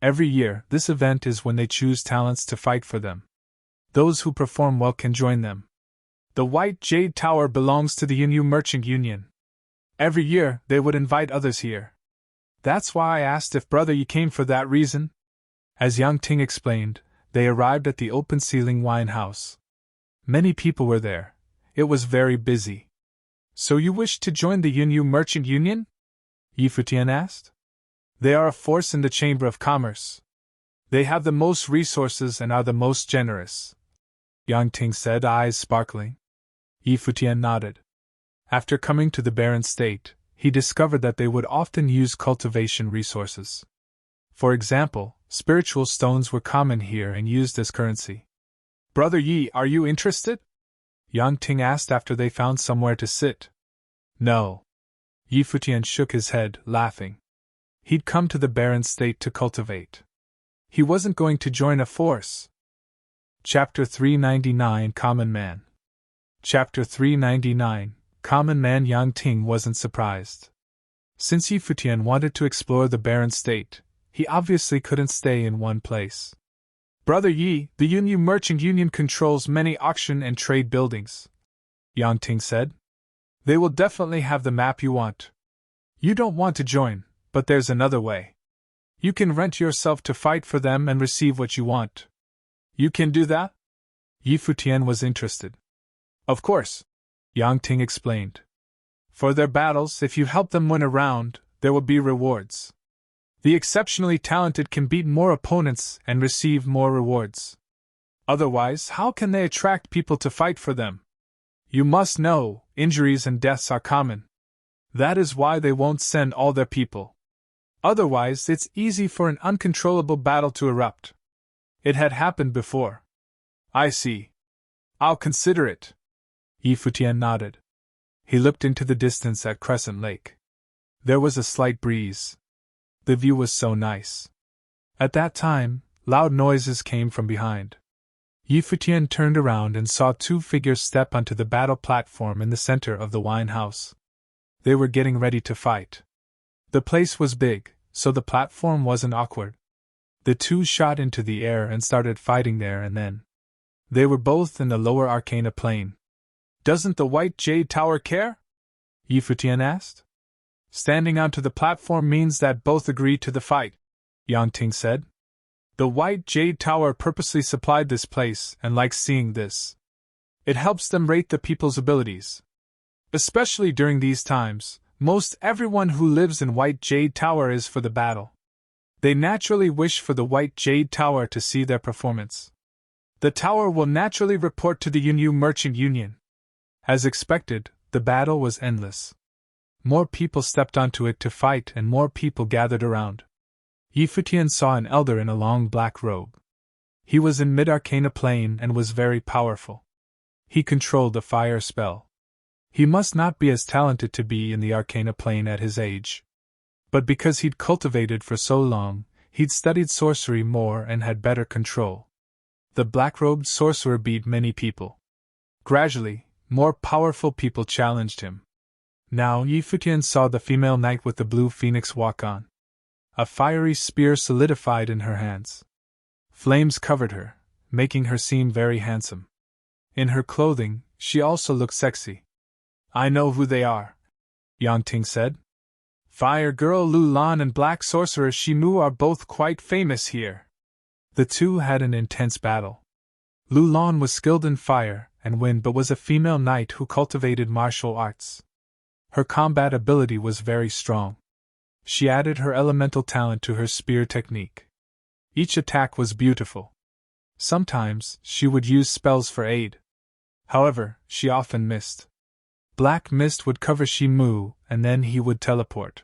Every year, this event is when they choose talents to fight for them. Those who perform well can join them. The White Jade Tower belongs to the Yunyu Merchant Union. Every year, they would invite others here. That's why I asked if Brother Yi came for that reason. As Yang Ting explained, they arrived at the open-ceiling wine house. Many people were there. It was very busy. So you wish to join the Yunyu Merchant Union? Yi Futian asked. They are a force in the Chamber of Commerce. They have the most resources and are the most generous, Yang Ting said, eyes sparkling. Yi Futian nodded. After coming to the barren state, he discovered that they would often use cultivation resources. For example, spiritual stones were common here and used as currency. Brother Yi, are you interested? Yang Ting asked after they found somewhere to sit. No. Yi Futian shook his head, laughing. He'd come to the barren state to cultivate. He wasn't going to join a force. Chapter 399 Common Man. Chapter 399 Common Man. Yang Ting wasn't surprised. Since Yi Futian wanted to explore the barren state, he obviously couldn't stay in one place. Brother Yi, the Yunyu Merchant Union controls many auction and trade buildings, Yang Ting said. They will definitely have the map you want. You don't want to join, but there's another way. You can rent yourself to fight for them and receive what you want. You can do that? Yi Futian was interested. Of course, Yang Ting explained. For their battles, if you help them win a round, there will be rewards. The exceptionally talented can beat more opponents and receive more rewards. Otherwise, how can they attract people to fight for them? You must know, injuries and deaths are common. That is why they won't send all their people. Otherwise, it's easy for an uncontrollable battle to erupt. It had happened before. I see. I'll consider it. Yi Futian nodded. He looked into the distance at Crescent Lake. There was a slight breeze. The view was so nice. At that time, loud noises came from behind. Yi Futian turned around and saw 2 figures step onto the battle platform in the center of the wine house. They were getting ready to fight. The place was big, so the platform wasn't awkward. The 2 shot into the air and started fighting there and then. They were both in the lower Arcana plane. Doesn't the White Jade Tower care? Yi Futian asked. Standing onto the platform means that both agree to the fight, Yang Ting said. The White Jade Tower purposely supplied this place and likes seeing this. It helps them rate the people's abilities. Especially during these times, most everyone who lives in White Jade Tower is for the battle. They naturally wish for the White Jade Tower to see their performance. The tower will naturally report to the Yunyu Merchant Union. As expected, the battle was endless. More people stepped onto it to fight and more people gathered around. Yi Futian saw an elder in a long black robe. He was in mid-Arcana plane and was very powerful. He controlled a fire spell. He must not be as talented to be in the Arcana plane at his age. But because he'd cultivated for so long, he'd studied sorcery more and had better control. The black-robed sorcerer beat many people. Gradually, more powerful people challenged him. Now Yi Futian saw the female knight with the blue phoenix walk on. A fiery spear solidified in her hands. Flames covered her, making her seem very handsome. In her clothing, she also looked sexy. I know who they are, Yang Ting said. Fire Girl Lu Lan and Black Sorcerer Shimu are both quite famous here. The two had an intense battle. Lu Lan was skilled in fire and wind but was a female knight who cultivated martial arts. Her combat ability was very strong. She added her elemental talent to her spear technique. Each attack was beautiful. Sometimes, she would use spells for aid. However, she often missed. Black mist would cover Shimu, and then he would teleport.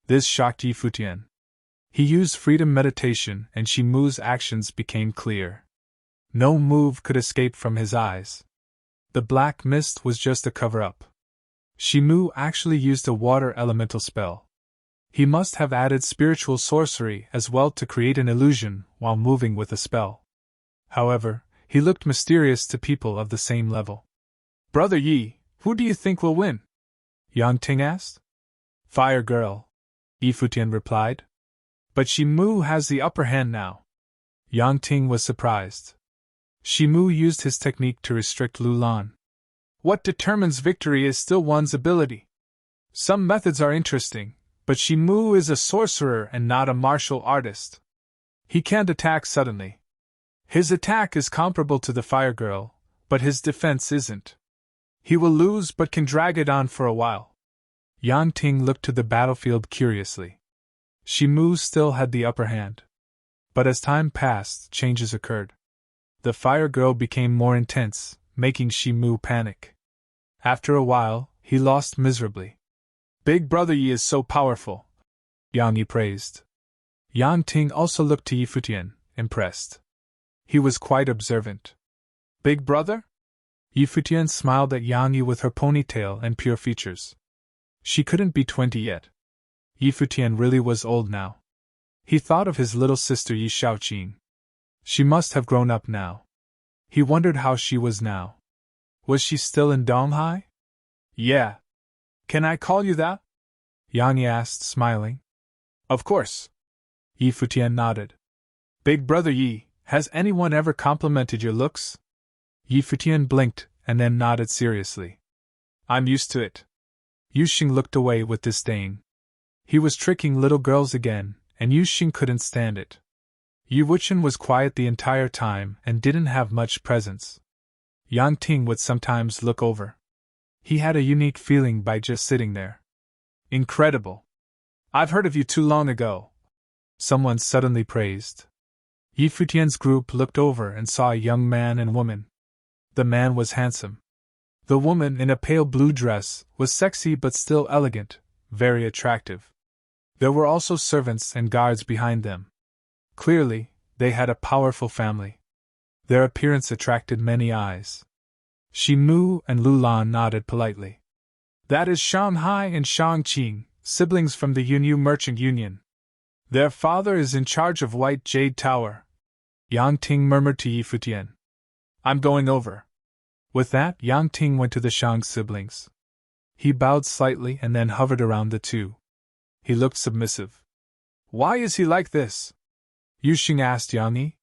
This shocked Futian. He used freedom meditation, and Shimu's actions became clear. No move could escape from his eyes. The black mist was just a cover-up. Shimu actually used a water elemental spell. He must have added spiritual sorcery as well to create an illusion while moving with a spell. However, he looked mysterious to people of the same level. Brother Yi, who do you think will win? Yang Ting asked. Fire Girl, Futian replied. But Shimu has the upper hand now. Yang Ting was surprised. Shimu used his technique to restrict Lu Lan. What determines victory is still one's ability. Some methods are interesting, but Shimu is a sorcerer and not a martial artist. He can't attack suddenly. His attack is comparable to the Fire Girl, but his defense isn't. He will lose but can drag it on for a while. Yang Ting looked to the battlefield curiously. Shimu still had the upper hand. But as time passed, changes occurred. The Fire Girl became more intense, making Shimu panic. After a while, he lost miserably. Big Brother Yi is so powerful, Yang Yi praised. Yang Ting also looked to Futian, impressed. He was quite observant. Big Brother? Futian smiled at Yang Yi with her ponytail and pure features. She couldn't be 20 yet. Futian really was old now. He thought of his little sister Yi Shaoqing. She must have grown up now. He wondered how she was now. Was she still in Donghai? Yeah. Can I call you that? Yang Yi asked, smiling. Of course. Futian nodded. Big Brother Yi, has anyone ever complimented your looks? Futian blinked, and then nodded seriously. I'm used to it. Yuxing looked away with disdain. He was tricking little girls again, and Yuxing couldn't stand it. Wuchen was quiet the entire time and didn't have much presence. Yang Ting would sometimes look over. He had a unique feeling by just sitting there. Incredible. I've heard of you too long ago. Someone suddenly praised. Futian's group looked over and saw a young man and woman. The man was handsome. The woman, in a pale blue dress, was sexy but still elegant, very attractive. There were also servants and guards behind them. Clearly, they had a powerful family. Their appearance attracted many eyes. Shimu and Lu Lan nodded politely. That is Shanghai and Shangqing, siblings from the Yunyu Merchant Union. Their father is in charge of White Jade Tower. Yang Ting murmured to Futian. I'm going over. With that, Yang Ting went to the Shang siblings. He bowed slightly and then hovered around the two. He looked submissive. Why is he like this? Yuxing asked Yang Yi.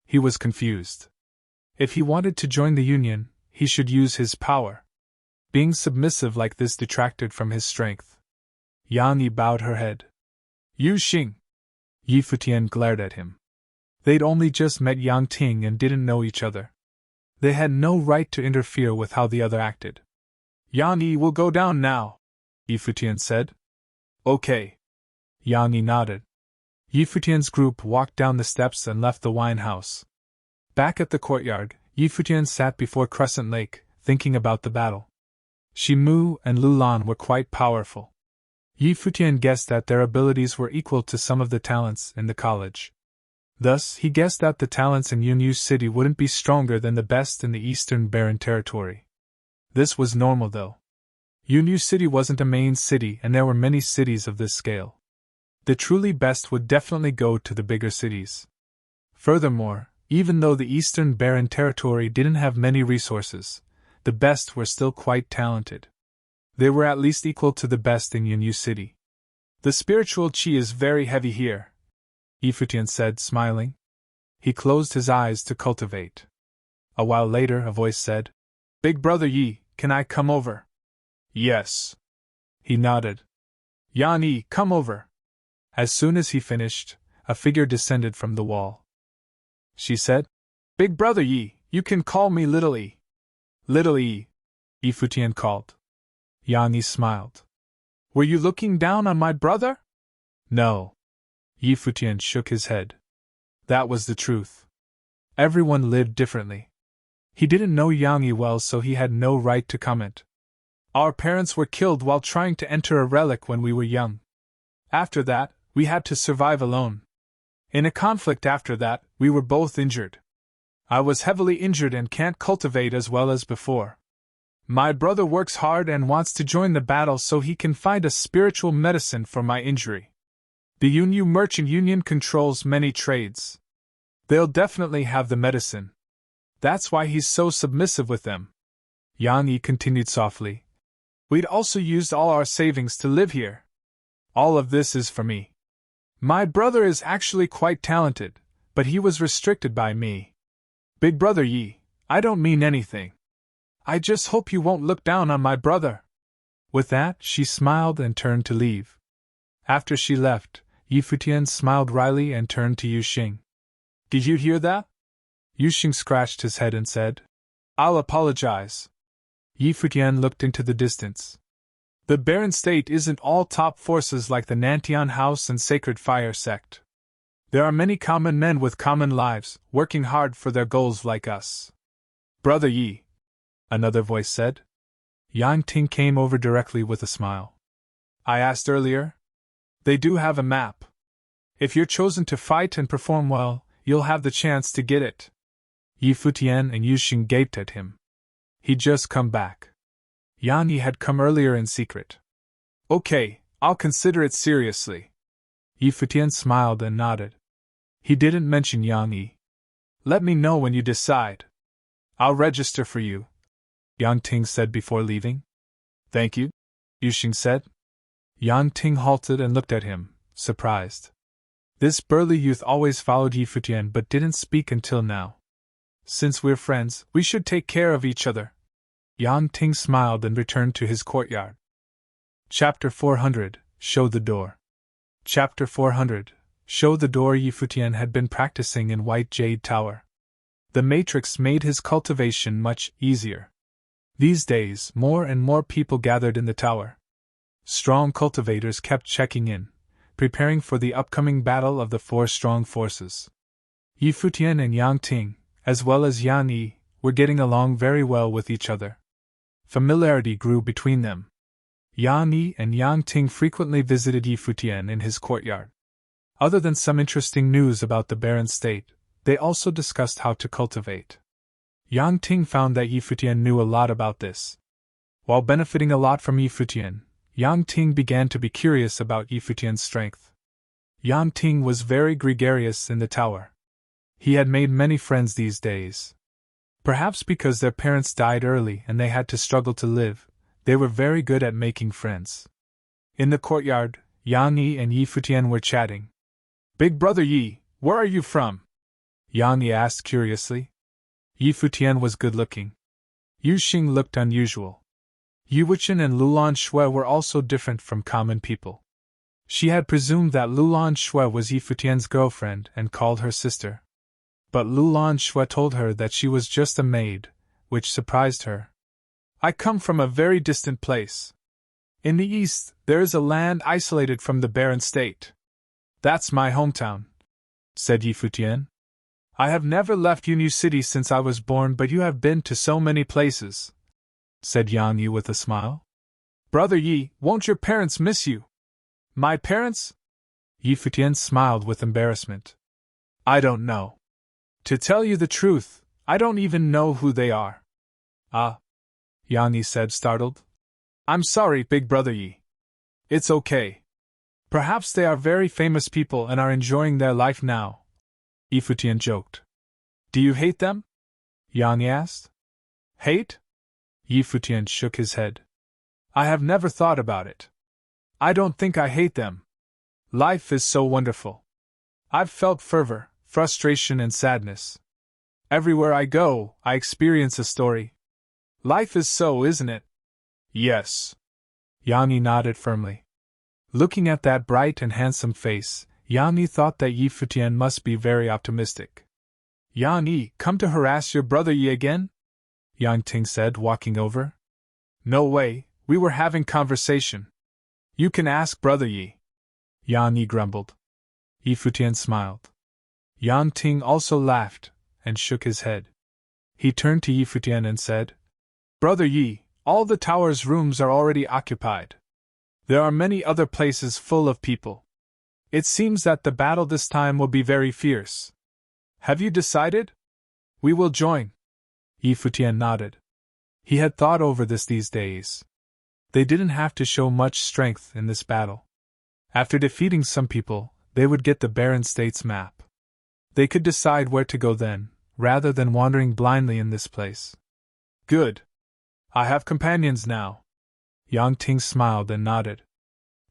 He was confused. If he wanted to join the union, he should use his power. Being submissive like this detracted from his strength. Yang Yi bowed her head. Yuxing! Futian glared at him. They'd only just met Yang Ting and didn't know each other. They had no right to interfere with how the other acted. Yang Yi will go down now, Futian said. Okay. Yang Yi nodded. Futian's group walked down the steps and left the wine house. Back at the courtyard, Futian sat before Crescent Lake, thinking about the battle. Shimu and Lu Lan were quite powerful. Futian guessed that their abilities were equal to some of the talents in the college. Thus, he guessed that the talents in Yunyu City wouldn't be stronger than the best in the Eastern Barren Territory. This was normal though. Yunyu City wasn't a main city and there were many cities of this scale. The truly best would definitely go to the bigger cities. Furthermore, even though the Eastern Barren Territory didn't have many resources, the best were still quite talented. They were at least equal to the best in Yunyu City. The spiritual qi is very heavy here, Futian said, smiling. He closed his eyes to cultivate. A while later, a voice said, Big Brother Yi, can I come over? Yes. He nodded. Yan Yi, come over. As soon as he finished, a figure descended from the wall. She said, Big brother Yi, you can call me Little Yi. Little Yi, Futian called. Yan Yi smiled. Were you looking down on my brother? No. Futian shook his head. That was the truth. Everyone lived differently. He didn't know Yang Yi well, so he had no right to comment. Our parents were killed while trying to enter a relic when we were young. After that, we had to survive alone. In a conflict after that, we were both injured. I was heavily injured and can't cultivate as well as before. My brother works hard and wants to join the battle so he can find a spiritual medicine for my injury. The Yunyu Merchant Union controls many trades. They'll definitely have the medicine. That's why he's so submissive with them. Yang Yi continued softly. We'd also used all our savings to live here. All of this is for me. My brother is actually quite talented, but he was restricted by me. Big brother Yi, I don't mean anything. I just hope you won't look down on my brother. With that, she smiled and turned to leave. After she left, Futian smiled wryly and turned to Yu Xing. Did you hear that? Yu Xing scratched his head and said, I'll apologize. Futian looked into the distance. The Barren State isn't all top forces like the Nantian House and Sacred Fire sect. There are many common men with common lives, working hard for their goals like us. Brother Yi, another voice said. Yang Ting came over directly with a smile. I asked earlier? They do have a map. If you're chosen to fight and perform well, you'll have the chance to get it. Futian and Yu Xing gaped at him. He'd just come back. Yan Yi had come earlier in secret. Okay, I'll consider it seriously. Futian smiled and nodded. He didn't mention Yang Yi. Let me know when you decide. I'll register for you, Yang Ting said before leaving. Thank you, Yu Xing said. Yang Ting halted and looked at him, surprised. This burly youth always followed Futian but didn't speak until now. Since we're friends, we should take care of each other. Yang Ting smiled and returned to his courtyard. Chapter 400, Show the Door. Chapter 400, Show the Door. Futian had been practicing in White Jade Tower. The matrix made his cultivation much easier. These days, more and more people gathered in the tower. Strong cultivators kept checking in, preparing for the upcoming battle of the four strong forces. Futian and Yang Ting, as well as Yan Yi, were getting along very well with each other. Familiarity grew between them. Yan Yi and Yang Ting frequently visited Futian in his courtyard. Other than some interesting news about the Barren State, they also discussed how to cultivate. Yang Ting found that Futian knew a lot about this. While benefiting a lot from Futian, Yang Ting began to be curious about Futian's strength. Yang Ting was very gregarious in the tower. He had made many friends these days. Perhaps because their parents died early and they had to struggle to live, they were very good at making friends. In the courtyard, Yang Yi and Futian were chatting. Big brother Yi, where are you from? Yang Yi asked curiously. Futian was good-looking. Yu Xing looked unusual. Wuchen and Lulan Shui were also different from common people. She had presumed that Lulan Shui was Futian's girlfriend and called her sister. But Lulan Shui told her that she was just a maid, which surprised her. I come from a very distant place. In the east, there is a land isolated from the Barren State. That's my hometown, said Futian. I have never left Yunyu City since I was born, but you have been to so many places, said Yang Yi with a smile. Brother Yi, won't your parents miss you? My parents? Futian smiled with embarrassment. I don't know. To tell you the truth, I don't even know who they are. Ah, Yang Yi said, startled. I'm sorry, big brother Yi. It's okay. Perhaps they are very famous people and are enjoying their life now. Futian joked. Do you hate them? Yang Yi asked. Hate? Futian shook his head. I have never thought about it. I don't think I hate them. Life is so wonderful. I've felt fervor, frustration and sadness. Everywhere I go, I experience a story. Life is so, isn't it? Yes. Yang Yi nodded firmly. Looking at that bright and handsome face, Yang Yi thought that Yi Futian must be very optimistic. Yang Yi, come to harass your brother Yi again? Yang Ting said, walking over. No way, we were having conversation. You can ask brother Yi. Yang Yi grumbled. Yi Futian smiled. Yang Ting also laughed, and shook his head. He turned to Yi Futian and said, Brother Yi, all the tower's rooms are already occupied. There are many other places full of people. It seems that the battle this time will be very fierce. Have you decided? We will join. Yi Futian nodded. He had thought over this these days. They didn't have to show much strength in this battle. After defeating some people, they would get the Barren States map. They could decide where to go then, rather than wandering blindly in this place. Good. I have companions now. Yang Ting smiled and nodded.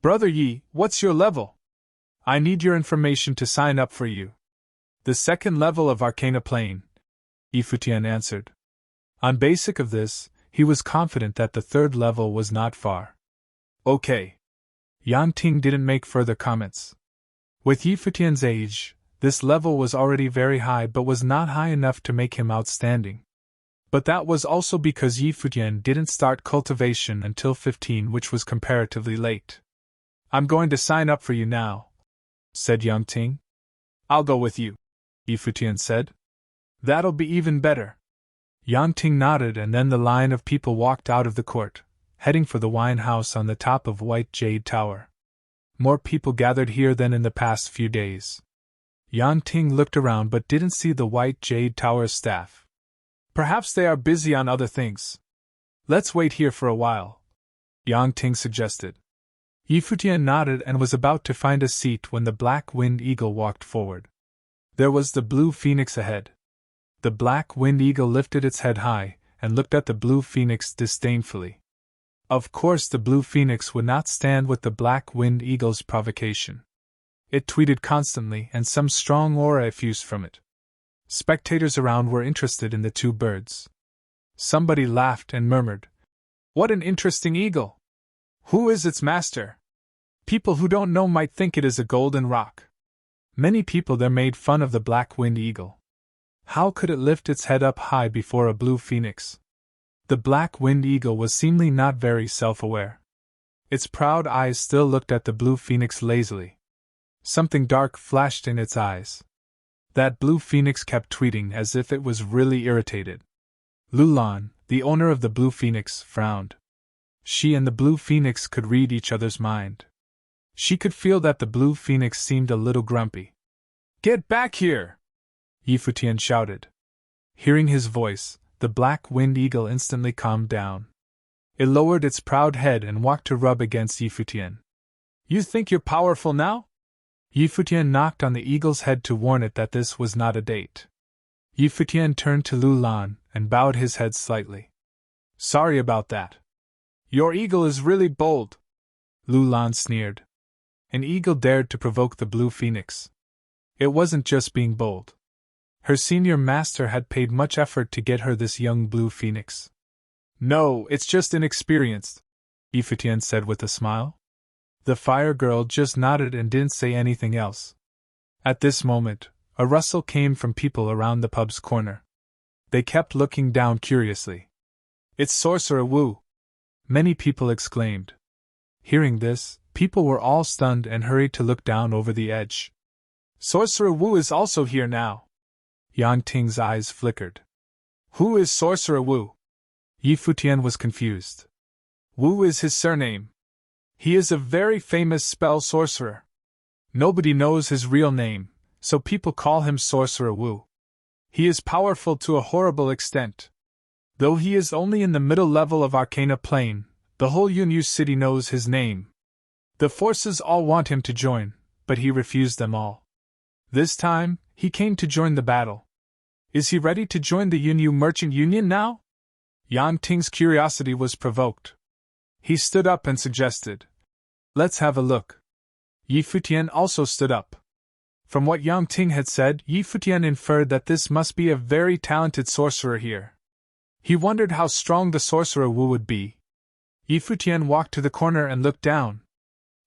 Brother Yi, what's your level? I need your information to sign up for you. The second level of Arcana Plane, Yi Futian answered. On basic of this, he was confident that the third level was not far. Okay. Yang Ting didn't make further comments. With Yi Futian's age, this level was already very high but was not high enough to make him outstanding. But that was also because Yi Futian didn't start cultivation until 15, which was comparatively late. I'm going to sign up for you now, said Yang Ting. I'll go with you, Yi Futian said. That'll be even better. Yang Ting nodded, and then the line of people walked out of the court, heading for the wine house on the top of White Jade Tower. More people gathered here than in the past few days. Yang Ting looked around but didn't see the White Jade Tower's staff. Perhaps they are busy on other things. Let's wait here for a while, Yang Ting suggested. Yi Futian nodded and was about to find a seat when the Black Wind Eagle walked forward. There was the Blue Phoenix ahead. The Black Wind Eagle lifted its head high and looked at the Blue Phoenix disdainfully. Of course, the Blue Phoenix would not stand with the Black Wind Eagle's provocation. It tweeted constantly, and some strong aura effused from it. Spectators around were interested in the two birds. Somebody laughed and murmured, What an interesting eagle! Who is its master? People who don't know might think it is a golden rock. Many people there made fun of the Black Wind Eagle. How could it lift its head up high before a blue phoenix? The Black Wind Eagle was seemingly not very self-aware. Its proud eyes still looked at the blue phoenix lazily. Something dark flashed in its eyes. That blue phoenix kept tweeting as if it was really irritated. Lulan, the owner of the blue phoenix, frowned. She and the blue phoenix could read each other's mind. She could feel that the blue phoenix seemed a little grumpy. Get back here! Yi Futian shouted. Hearing his voice, the Black Wind Eagle instantly calmed down. It lowered its proud head and walked to rub against Yi Futian. You think you're powerful now? Yi Futian knocked on the eagle's head to warn it that this was not a date. Yi Futian turned to Lulan and bowed his head slightly. Sorry about that. Your eagle is really bold, Lulan sneered. An eagle dared to provoke the blue phoenix. It wasn't just being bold. Her senior master had paid much effort to get her this young blue phoenix. No, it's just inexperienced, Yi Futian said with a smile. The fire girl just nodded and didn't say anything else. At this moment, a rustle came from people around the pub's corner. They kept looking down curiously. It's Sorcerer Wu! Many people exclaimed. Hearing this, people were all stunned and hurried to look down over the edge. Sorcerer Wu is also here now. Yang Ting's eyes flickered. Who is Sorcerer Wu? Yi Futian was confused. Wu is his surname. He is a very famous spell sorcerer. Nobody knows his real name, so people call him Sorcerer Wu. He is powerful to a horrible extent. Though he is only in the middle level of Arcana Plane, the whole Yunyu city knows his name. The forces all want him to join, but he refused them all. This time, he came to join the battle. Is he ready to join the Yunyu Merchant Union now? Yang Ting's curiosity was provoked. He stood up and suggested, Let's have a look. Yi Futian also stood up. From what Yang Ting had said, Yi Futian inferred that this must be a very talented sorcerer here. He wondered how strong the Sorcerer Wu would be. Yi Futian walked to the corner and looked down.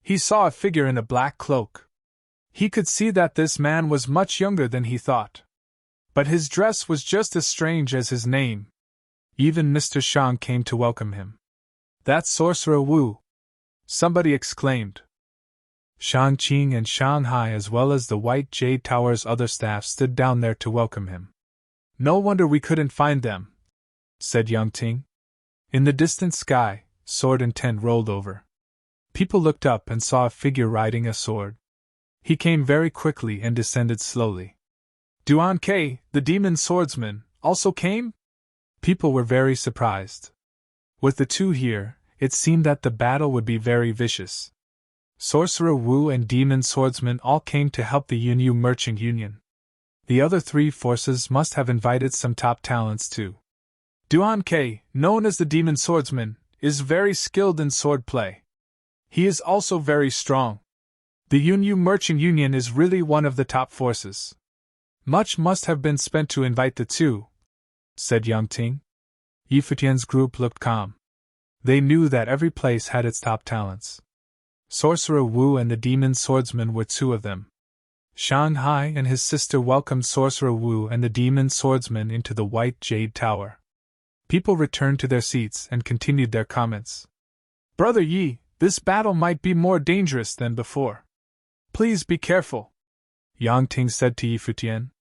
He saw a figure in a black cloak. He could see that this man was much younger than he thought. But his dress was just as strange as his name. Even Mr. Shang came to welcome him. "That's Sorcerer Wu!" somebody exclaimed. Shang Qing and Shanghai, as well as the White Jade Tower's other staff, stood down there to welcome him. "No wonder we couldn't find them," said Yang Ting. In the distant sky, sword and tent rolled over. People looked up and saw a figure riding a sword. He came very quickly and descended slowly. Duan Ke, the demon swordsman, also came? People were very surprised. With the two here, it seemed that the battle would be very vicious. Sorcerer Wu and demon swordsman all came to help the Yunyu Merchant Union. The other three forces must have invited some top talents too. Duan Ke, known as the demon swordsman, is very skilled in sword play. He is also very strong. The Yunyu Merchant Union is really one of the top forces. Much must have been spent to invite the two, said Yang Ting. Yi Futian's group looked calm. They knew that every place had its top talents. Sorcerer Wu and the demon swordsman were two of them. Shanghai and his sister welcomed Sorcerer Wu and the demon swordsman into the White Jade Tower. People returned to their seats and continued their comments. "Brother Yi, this battle might be more dangerous than before. Please be careful," Yang Ting said to Yi Futian.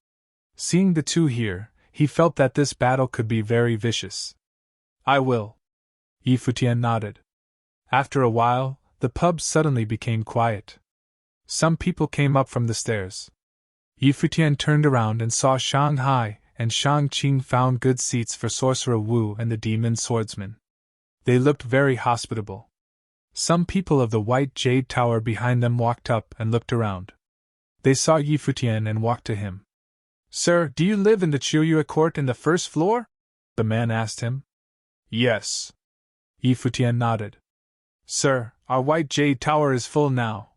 Seeing the two here, he felt that this battle could be very vicious. "I will." Yi Futian nodded. After a while, the pub suddenly became quiet. Some people came up from the stairs. Yi Futian turned around and saw Shanghai and Shang Qing found good seats for Sorcerer Wu and the demon swordsman. They looked very hospitable. Some people of the White Jade Tower behind them walked up and looked around. They saw Yi Futian and walked to him. "Sir, do you live in the Chiuyue court in the first floor?" the man asked him. "Yes." Yi Futian nodded. "Sir, our White Jade Tower is full now,"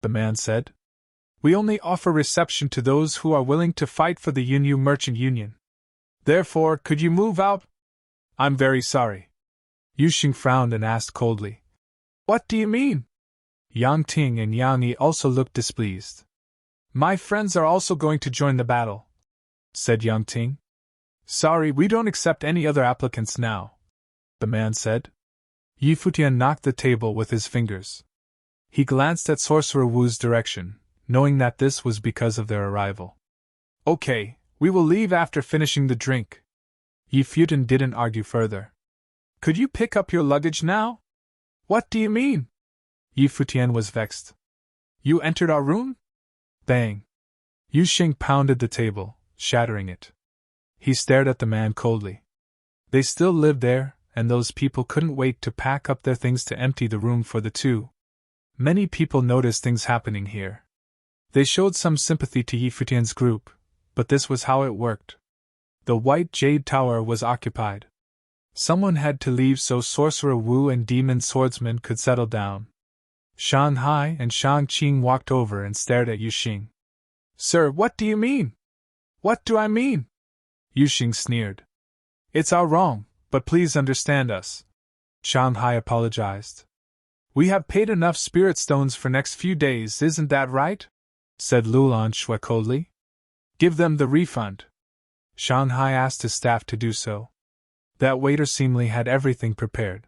the man said. "We only offer reception to those who are willing to fight for the Yunyu Merchant Union. Therefore, could you move out?" "I'm very sorry." Yu Xing frowned and asked coldly. "What do you mean?" Yang Ting and Yang Yi also looked displeased. "My friends are also going to join the battle," said Yang Ting. "Sorry, we don't accept any other applicants now," the man said. Yi Futian knocked the table with his fingers. He glanced at Sorcerer Wu's direction, knowing that this was because of their arrival. "Okay, we will leave after finishing the drink." Yi Futian didn't argue further. "Could you pick up your luggage now?" "What do you mean?" Yi Futian was vexed. "You entered our room?" Bang! Yu Xing pounded the table, shattering it. He stared at the man coldly. They still lived there, and those people couldn't wait to pack up their things to empty the room for the two. Many people noticed things happening here. They showed some sympathy to Yi Futian's group, but this was how it worked. The White Jade Tower was occupied. Someone had to leave so Sorcerer Wu and Demon Swordsman could settle down. Shanghai and Shang Qing walked over and stared at Yu Xing. "Sir, what do you mean?" "What do I mean?" Yu Xing sneered. "It's our wrong, but please understand us." Shanghai apologized. "We have paid enough spirit stones for next few days, isn't that right?" said Lulan Shui coldly. "Give them the refund." Shanghai asked his staff to do so. That waiter seemingly had everything prepared.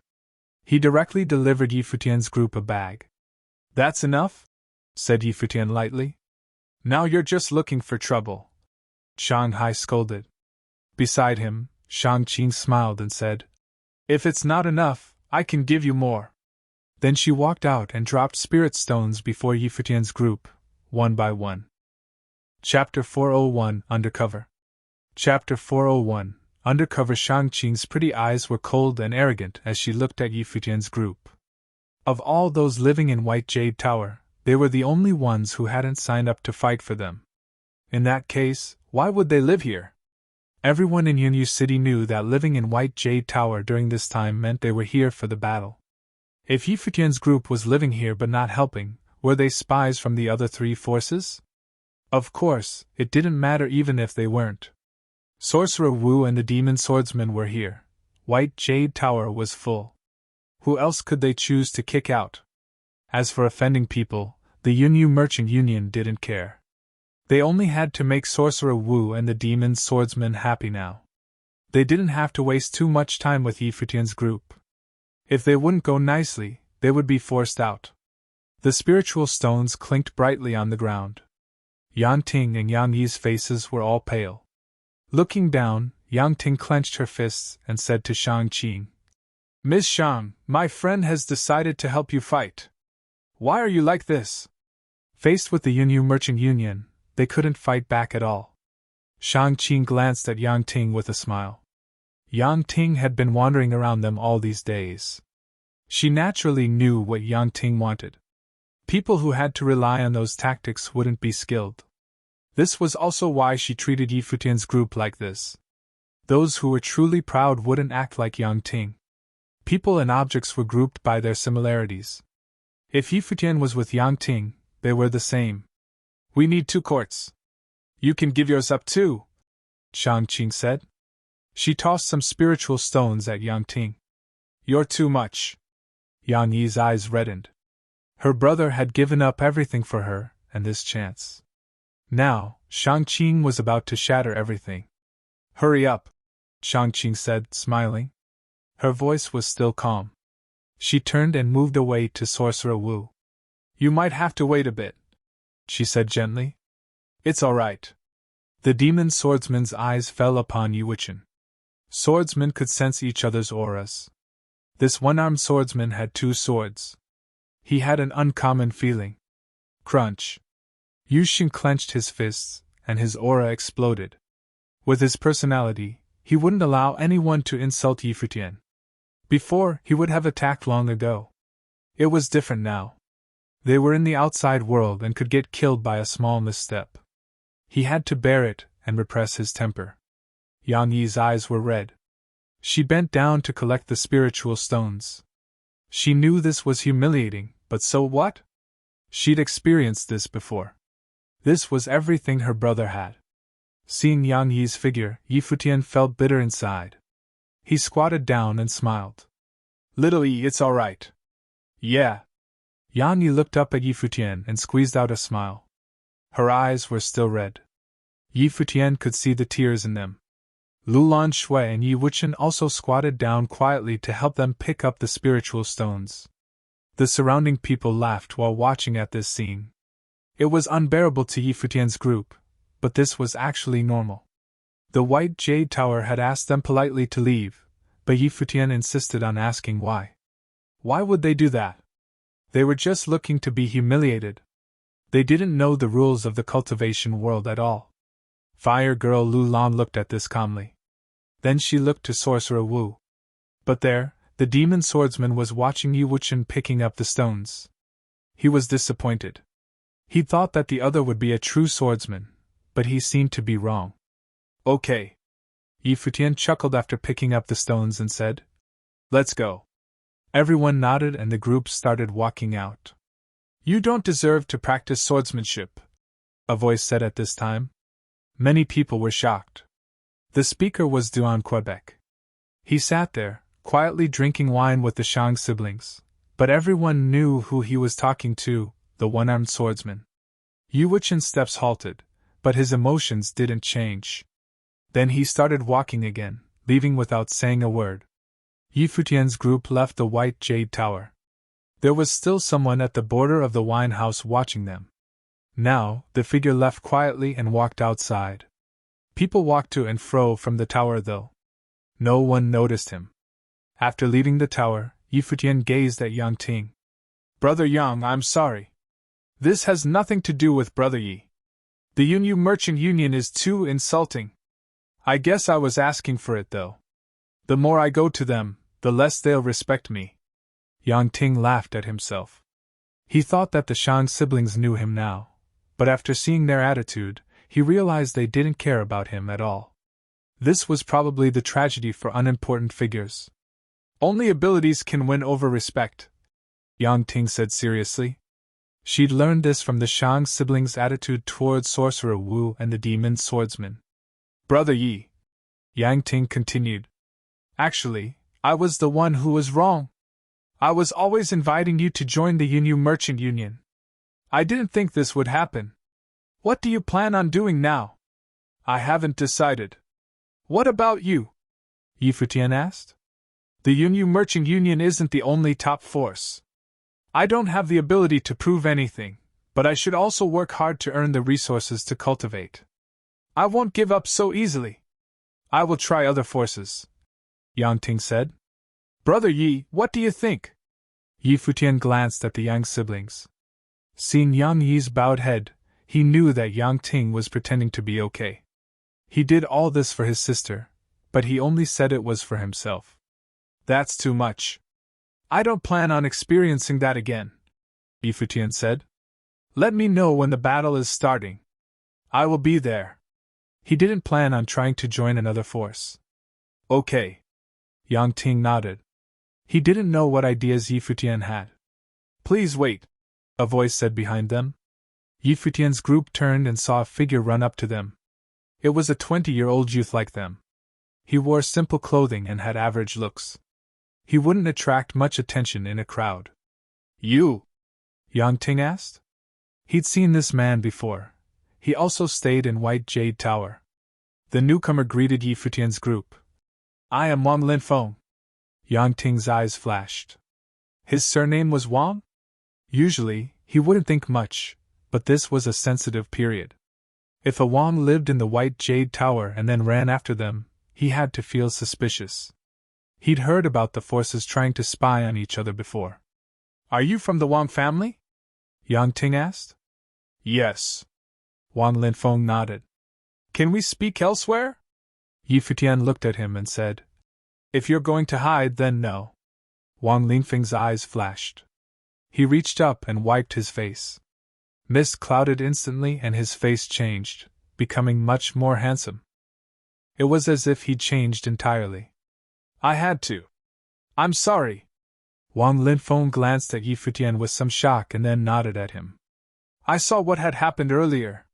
He directly delivered Yi Futian's group a bag. "That's enough?" said Yi Futian lightly. "Now you're just looking for trouble," Shanghai scolded. Beside him, Shang Qing smiled and said, "If it's not enough, I can give you more." Then she walked out and dropped spirit stones before Yi Futian's group, one by one. Chapter 401 Undercover. Chapter 401 Undercover. Shang Qing's pretty eyes were cold and arrogant as she looked at Yi Futian's group. Of all those living in White Jade Tower, they were the only ones who hadn't signed up to fight for them. In that case, why would they live here? Everyone in Yunyu City knew that living in White Jade Tower during this time meant they were here for the battle. If Yi Futian's group was living here but not helping, were they spies from the other three forces? Of course, it didn't matter even if they weren't. Sorcerer Wu and the Demon Swordsman were here. White Jade Tower was full. Who else could they choose to kick out? As for offending people, the Yunyu Merchant Union didn't care. They only had to make Sorcerer Wu and the Demon Swordsman happy now. They didn't have to waste too much time with Yi Futian's group. If they wouldn't go nicely, they would be forced out. The spiritual stones clinked brightly on the ground. Yang Ting and Yang Yi's faces were all pale. Looking down, Yang Ting clenched her fists and said to Shang Qing, "Miss Shang, my friend has decided to help you fight. Why are you like this?" Faced with the Yunyu Merchant Union, they couldn't fight back at all. Shang Qing glanced at Yang Ting with a smile. Yang Ting had been wandering around them all these days. She naturally knew what Yang Ting wanted. People who had to rely on those tactics wouldn't be skilled. This was also why she treated Yi Futian's group like this. Those who were truly proud wouldn't act like Yang Ting. People and objects were grouped by their similarities. If Yi Futian was with Yang Ting, they were the same. "We need 2 quartz. You can give yours up too," Shang Qing said. She tossed some spiritual stones at Yang Ting. "You're too much." Yang Yi's eyes reddened. Her brother had given up everything for her, and this chance. Now, Shang Qing was about to shatter everything. "Hurry up," Shang Qing said, smiling. Her voice was still calm. She turned and moved away to Sorcerer Wu. "You might have to wait a bit," she said gently. "It's all right." The demon swordsman's eyes fell upon Yi Wuchen. Swordsmen could sense each other's auras. This one-armed swordsman had 2 swords. He had an uncommon feeling. Crunch. Yu Xin clenched his fists, and his aura exploded. With his personality, he wouldn't allow anyone to insult Yi Futian. Before, he would have attacked long ago. It was different now. They were in the outside world and could get killed by a small misstep. He had to bear it and repress his temper. Yang Yi's eyes were red. She bent down to collect the spiritual stones. She knew this was humiliating, but so what? She'd experienced this before. This was everything her brother had. Seeing Yang Yi's figure, Yi Futian felt bitter inside. He squatted down and smiled. "Little Yi, it's all right." "Yeah." Yang Yi looked up at Yi Futian and squeezed out a smile. Her eyes were still red. Yi Futian could see the tears in them. Lulan Shui and Yi Wuchen also squatted down quietly to help them pick up the spiritual stones. The surrounding people laughed while watching at this scene. It was unbearable to Yi Futian's group, but this was actually normal. The White Jade Tower had asked them politely to leave, but Yi Futian insisted on asking why. Why would they do that? They were just looking to be humiliated. They didn't know the rules of the cultivation world at all. Fire Girl Lu Lan looked at this calmly. Then she looked to Sorcerer Wu. But there, the demon swordsman was watching Yi Wuchen picking up the stones. He was disappointed. He thought that the other would be a true swordsman, but he seemed to be wrong. "Okay." Yi Futian chuckled after picking up the stones and said, "Let's go." Everyone nodded and the group started walking out. "You don't deserve to practice swordsmanship," a voice said at this time. Many people were shocked. The speaker was Duan Quebec. He sat there, quietly drinking wine with the Shang siblings, but everyone knew who he was talking to, the one-armed swordsman. Yu Wuchen's steps halted, but his emotions didn't change. Then he started walking again, leaving without saying a word. Yi Futian's group left the White Jade Tower. There was still someone at the border of the wine house watching them. Now, the figure left quietly and walked outside. People walked to and fro from the tower though. No one noticed him. After leaving the tower, Yi Futian gazed at Yang Ting. "Brother Yang, I'm sorry. This has nothing to do with Brother Yi. The Yunyu Merchant Union is too insulting. I guess I was asking for it though. The more I go to them, the less they'll respect me." Yang Ting laughed at himself. He thought that the Shang siblings knew him now, but after seeing their attitude, he realized they didn't care about him at all. This was probably the tragedy for unimportant figures. "Only abilities can win over respect," Yang Ting said seriously. She'd learned this from the Shang siblings' attitude towards Sorcerer Wu and the Demon Swordsman. "Brother Yi," Yang Ting continued. "Actually, I was the one who was wrong. I was always inviting you to join the Yunyu Merchant Union. I didn't think this would happen. What do you plan on doing now? I haven't decided. What about you? Futian asked. The Yunyu Merchant Union isn't the only top force. I don't have the ability to prove anything, but I should also work hard to earn the resources to cultivate. I won't give up so easily. I will try other forces, Yang Ting said. Brother Yi, what do you think? Futian glanced at the Yang siblings. Seeing Yang Yi's bowed head, he knew that Yang Ting was pretending to be okay. He did all this for his sister, but he only said it was for himself. That's too much. I don't plan on experiencing that again, Futian said. Let me know when the battle is starting. I will be there. He didn't plan on trying to join another force. Okay. Yang Ting nodded. He didn't know what ideas Futian had. Please wait, a voice said behind them. Futian's group turned and saw a figure run up to them. It was a 20-year-old youth like them. He wore simple clothing and had average looks. He wouldn't attract much attention in a crowd. You? Yang Ting asked. He'd seen this man before. He also stayed in White Jade Tower. The newcomer greeted Futian's group. I am Wang Linfeng. Yang Ting's eyes flashed. His surname was Wang? Usually, he wouldn't think much, but this was a sensitive period. If a Wang lived in the White Jade Tower and then ran after them, he had to feel suspicious. He'd heard about the forces trying to spy on each other before. Are you from the Wang family? Yang Ting asked. Yes. Wang Linfeng nodded. Can we speak elsewhere? Futian looked at him and said, If you're going to hide, then no. Wang Linfeng's eyes flashed. He reached up and wiped his face. Mist clouded instantly and his face changed, becoming much more handsome. It was as if he'd changed entirely. I had to. I'm sorry. Wang Linfeng glanced at Futian with some shock and then nodded at him. I saw what had happened earlier.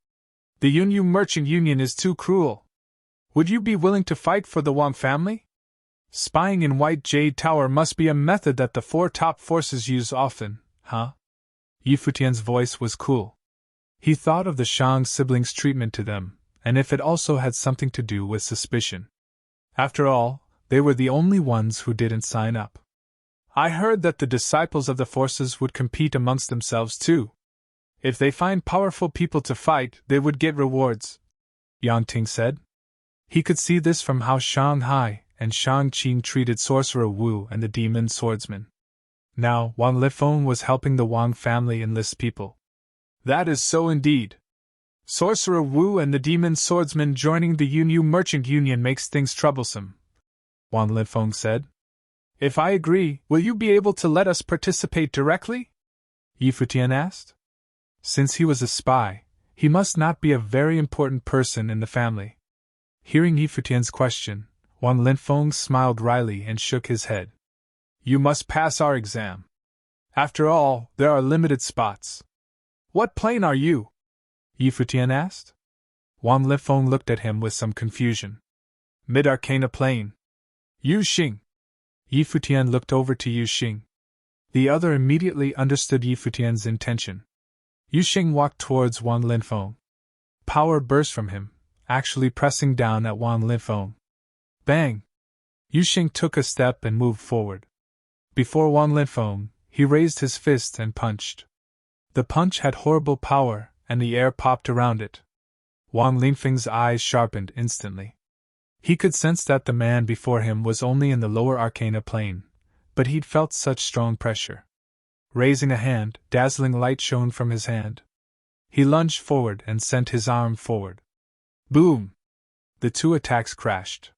The Yunyu Merchant Union is too cruel. Would you be willing to fight for the Wang family? Spying in White Jade Tower must be a method that the 4 top forces use often, huh? Futian's voice was cool. He thought of the Shang siblings' treatment to them, and if it also had something to do with suspicion. After all, they were the only ones who didn't sign up. I heard that the disciples of the forces would compete amongst themselves too. If they find powerful people to fight, they would get rewards, Yang Ting said. He could see this from how Shanghai and Shangqing treated Sorcerer Wu and the demon swordsman. Now, Wang Linfeng was helping the Wang family enlist people. That is so indeed. Sorcerer Wu and the demon swordsman joining the Yunyu Merchant Union makes things troublesome, Wang Linfeng said. If I agree, will you be able to let us participate directly? Futian asked. Since he was a spy, he must not be a very important person in the family. Hearing Futian's question, Wang Linfeng smiled wryly and shook his head. You must pass our exam. After all, there are limited spots. What plane are you? Futian asked. Wang Linfeng looked at him with some confusion. Mid-Arcana plane. Yu Xing. Futian looked over to Yu Xing. The other immediately understood Futian's intention. Yu Xing walked towards Wang Linfeng. Power burst from him, actually pressing down at Wang Linfeng. Bang! Yu Xing took a step and moved forward. Before Wang Linfeng, he raised his fist and punched. The punch had horrible power, and the air popped around it. Wang Linfeng's eyes sharpened instantly. He could sense that the man before him was only in the lower arcana plane, but he'd felt such strong pressure. Raising a hand, dazzling light shone from his hand. He lunged forward and sent his arm forward. Boom! The 2 attacks crashed.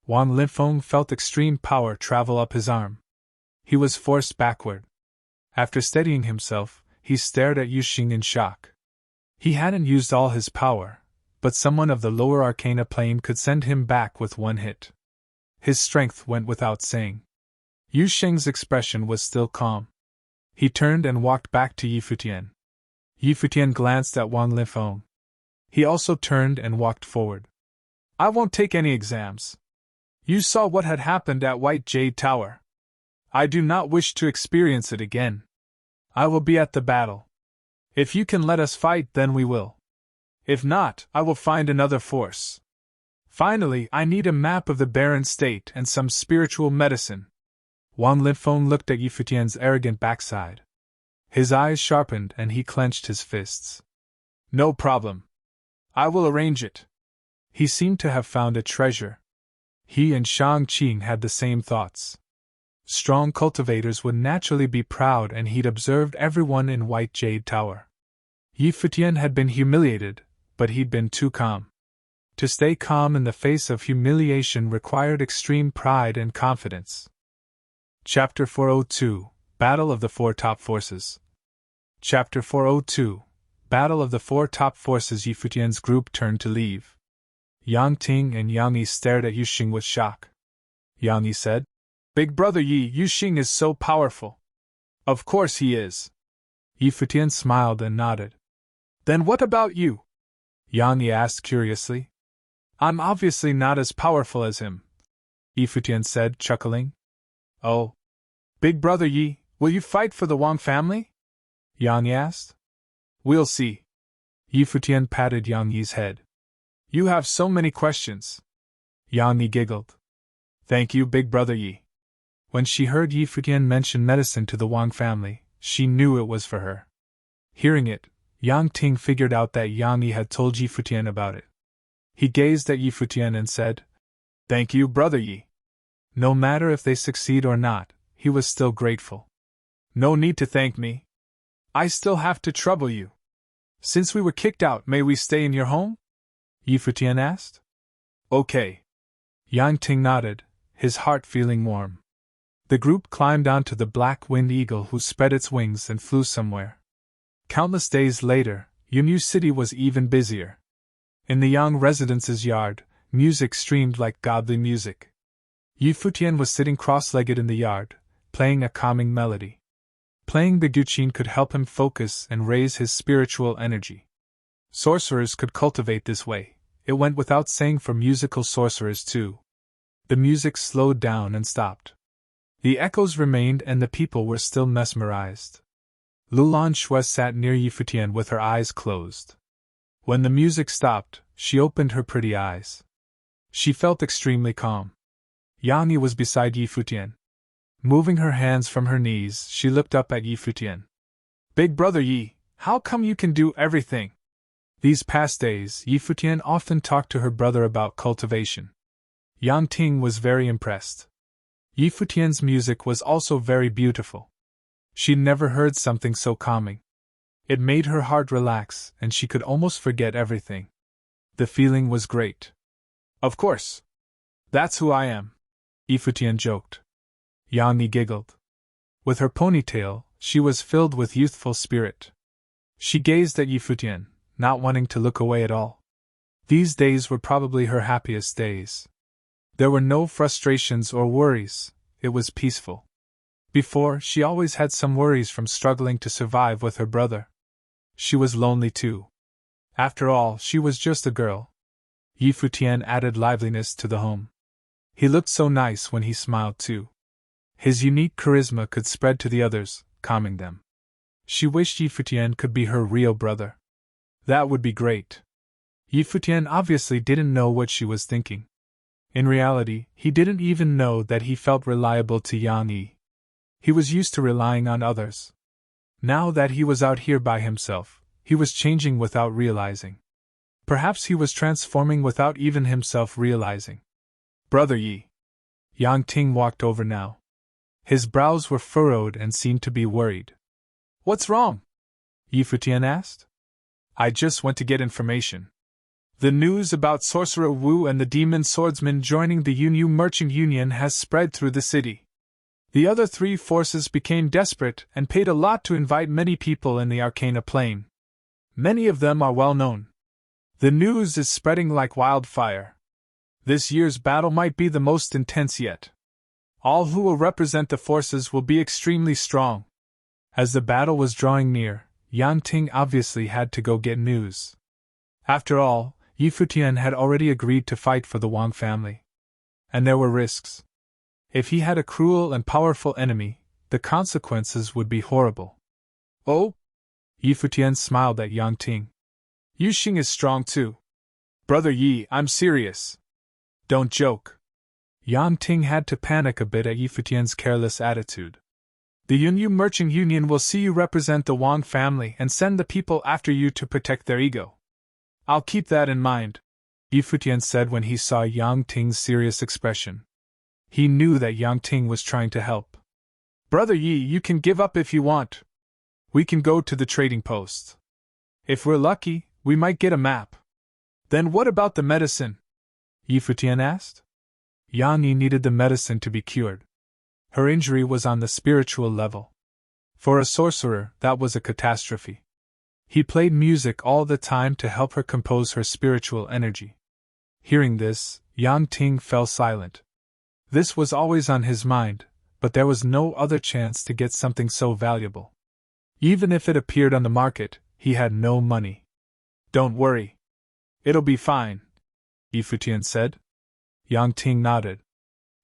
Wang Linfeng felt extreme power travel up his arm. He was forced backward. After steadying himself, he stared at Yu Xing in shock. He hadn't used all his power, but someone of the lower arcana plane could send him back with 1 hit. His strength went without saying. Yu Xing's expression was still calm. He turned and walked back to Futian. Futian glanced at Wang Linfeng. He also turned and walked forward. I won't take any exams. You saw what had happened at White Jade Tower. I do not wish to experience it again. I will be at the battle. If you can let us fight, then we will. If not, I will find another force. Finally, I need a map of the barren state and some spiritual medicine. Wang Linfeng looked at Yi Futian's arrogant backside. His eyes sharpened and he clenched his fists. No problem. I will arrange it. He seemed to have found a treasure. He and Shang Qing had the same thoughts. Strong cultivators would naturally be proud, and he'd observed everyone in White Jade Tower. Yi Futian had been humiliated, but he'd been too calm. To stay calm in the face of humiliation required extreme pride and confidence. Chapter 402 Battle of the Four Top Forces. Chapter 402 Battle of the Four Top Forces. Yi Futian's group turned to leave. Yang Ting and Yang Yi stared at Yu Xing with shock. Yang Yi said, "Big brother Yi, Yu Xing is so powerful." "Of course he is." Yi Futian smiled and nodded. "Then what about you?" Yang Yi asked curiously. "I'm obviously not as powerful as him," Yi Futian said, chuckling. "Oh. Big brother Yi, will you fight for the Wang family?" Yang Yi asked. "We'll see." Yi Futian patted Yang Yi's head. "You have so many questions." Yang Yi giggled. "Thank you, big brother Yi." When she heard Yi Futian mention medicine to the Wang family, she knew it was for her. Hearing it, Yang Ting figured out that Yang Yi had told Yi Futian about it. He gazed at Yi Futian and said, "Thank you, brother Yi." No matter if they succeed or not, he was still grateful. "No need to thank me. I still have to trouble you. Since we were kicked out, may we stay in your home?" Yi Futian asked. "Okay." Yang Ting nodded, his heart feeling warm. The group climbed onto the black-winged eagle, who spread its wings and flew somewhere. Countless days later, Yunyu City was even busier. In the Yang residence's yard, music streamed like godly music. Yi Futian was sitting cross-legged in the yard, playing a calming melody. Playing the guqin could help him focus and raise his spiritual energy. Sorcerers could cultivate this way. It went without saying for musical sorcerers too. The music slowed down and stopped. The echoes remained and the people were still mesmerized. Lulan Shui sat near Yi Futian with her eyes closed. When the music stopped, she opened her pretty eyes. She felt extremely calm. Yang Yi was beside Yi Futian. Moving her hands from her knees, she looked up at Yi Futian. "Big brother Yi, how come you can do everything?" These past days, Yi Futian often talked to her brother about cultivation. Yang Ting was very impressed. Yi Futian's music was also very beautiful. She'd never heard something so calming. It made her heart relax, and she could almost forget everything. The feeling was great. "Of course. That's who I am," Yi Futian joked. Yang Yi giggled. With her ponytail, she was filled with youthful spirit. She gazed at Yi Futian, not wanting to look away at all. These days were probably her happiest days. There were no frustrations or worries, it was peaceful. Before, she always had some worries from struggling to survive with her brother. She was lonely too. After all, she was just a girl. Yi Futian added liveliness to the home. He looked so nice when he smiled too. His unique charisma could spread to the others, calming them. She wished Yi Futian could be her real brother. That would be great. Yi Futian obviously didn't know what she was thinking. In reality, he didn't even know that he felt reliable to Yang Yi. He was used to relying on others. Now that he was out here by himself, he was changing without realizing. Perhaps he was transforming without even himself realizing. "Brother Yi." Yang Ting walked over now. His brows were furrowed and seemed to be worried. "What's wrong?" Yi Futian asked. "I just went to get information. The news about Sorcerer Wu and the Demon Swordsman joining the Yunyu Merchant Union has spread through the city. The other three forces became desperate and paid a lot to invite many people in the Arcana Plain. Many of them are well known. The news is spreading like wildfire. This year's battle might be the most intense yet. All who will represent the forces will be extremely strong." As the battle was drawing near, Yang Ting obviously had to go get news. After all, Yi Futian had already agreed to fight for the Wang family. And there were risks. If he had a cruel and powerful enemy, the consequences would be horrible. Oh? Yi Futian smiled at Yang Ting. Yu Xing is strong too. Brother Yi, I'm serious. Don't joke. Yang Ting had to panic a bit at Yi Futian's careless attitude. The Yunyu Merchant Union will see you represent the Wang family and send the people after you to protect their ego. I'll keep that in mind, Yi Futian said when he saw Yang Ting's serious expression. He knew that Yang Ting was trying to help. Brother Yi, you can give up if you want. We can go to the trading post. If we're lucky, we might get a map. Then what about the medicine? Yi Futian asked. Yang Yi needed the medicine to be cured. Her injury was on the spiritual level. For a sorcerer, that was a catastrophe. He played music all the time to help her compose her spiritual energy. Hearing this, Yang Ting fell silent. This was always on his mind, but there was no other chance to get something so valuable. Even if it appeared on the market, he had no money. Don't worry. It'll be fine, Yi Futian said. Yang Ting nodded.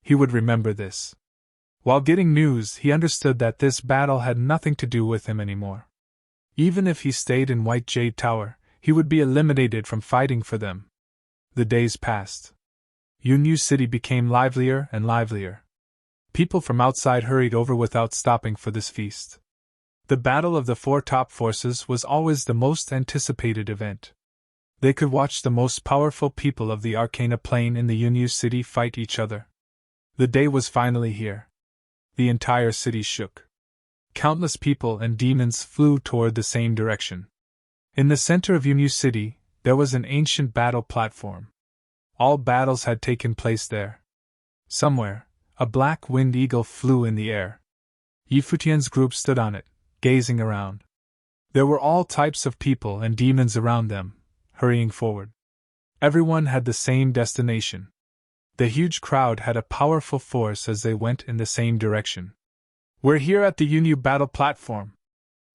He would remember this. While getting news, he understood that this battle had nothing to do with him anymore. Even if he stayed in White Jade Tower, he would be eliminated from fighting for them. The days passed. Yunyu City became livelier and livelier. People from outside hurried over without stopping for this feast. The Battle of the Four Top Forces was always the most anticipated event. They could watch the most powerful people of the Arcana Plane in the Yunyu City fight each other. The day was finally here. The entire city shook. Countless people and demons flew toward the same direction. In the center of Yunyu City, there was an ancient battle platform. All battles had taken place there. Somewhere, a black winged eagle flew in the air. Yi Futian's group stood on it, gazing around. There were all types of people and demons around them, hurrying forward. Everyone had the same destination. The huge crowd had a powerful force as they went in the same direction. We're here at the Yunyu battle platform.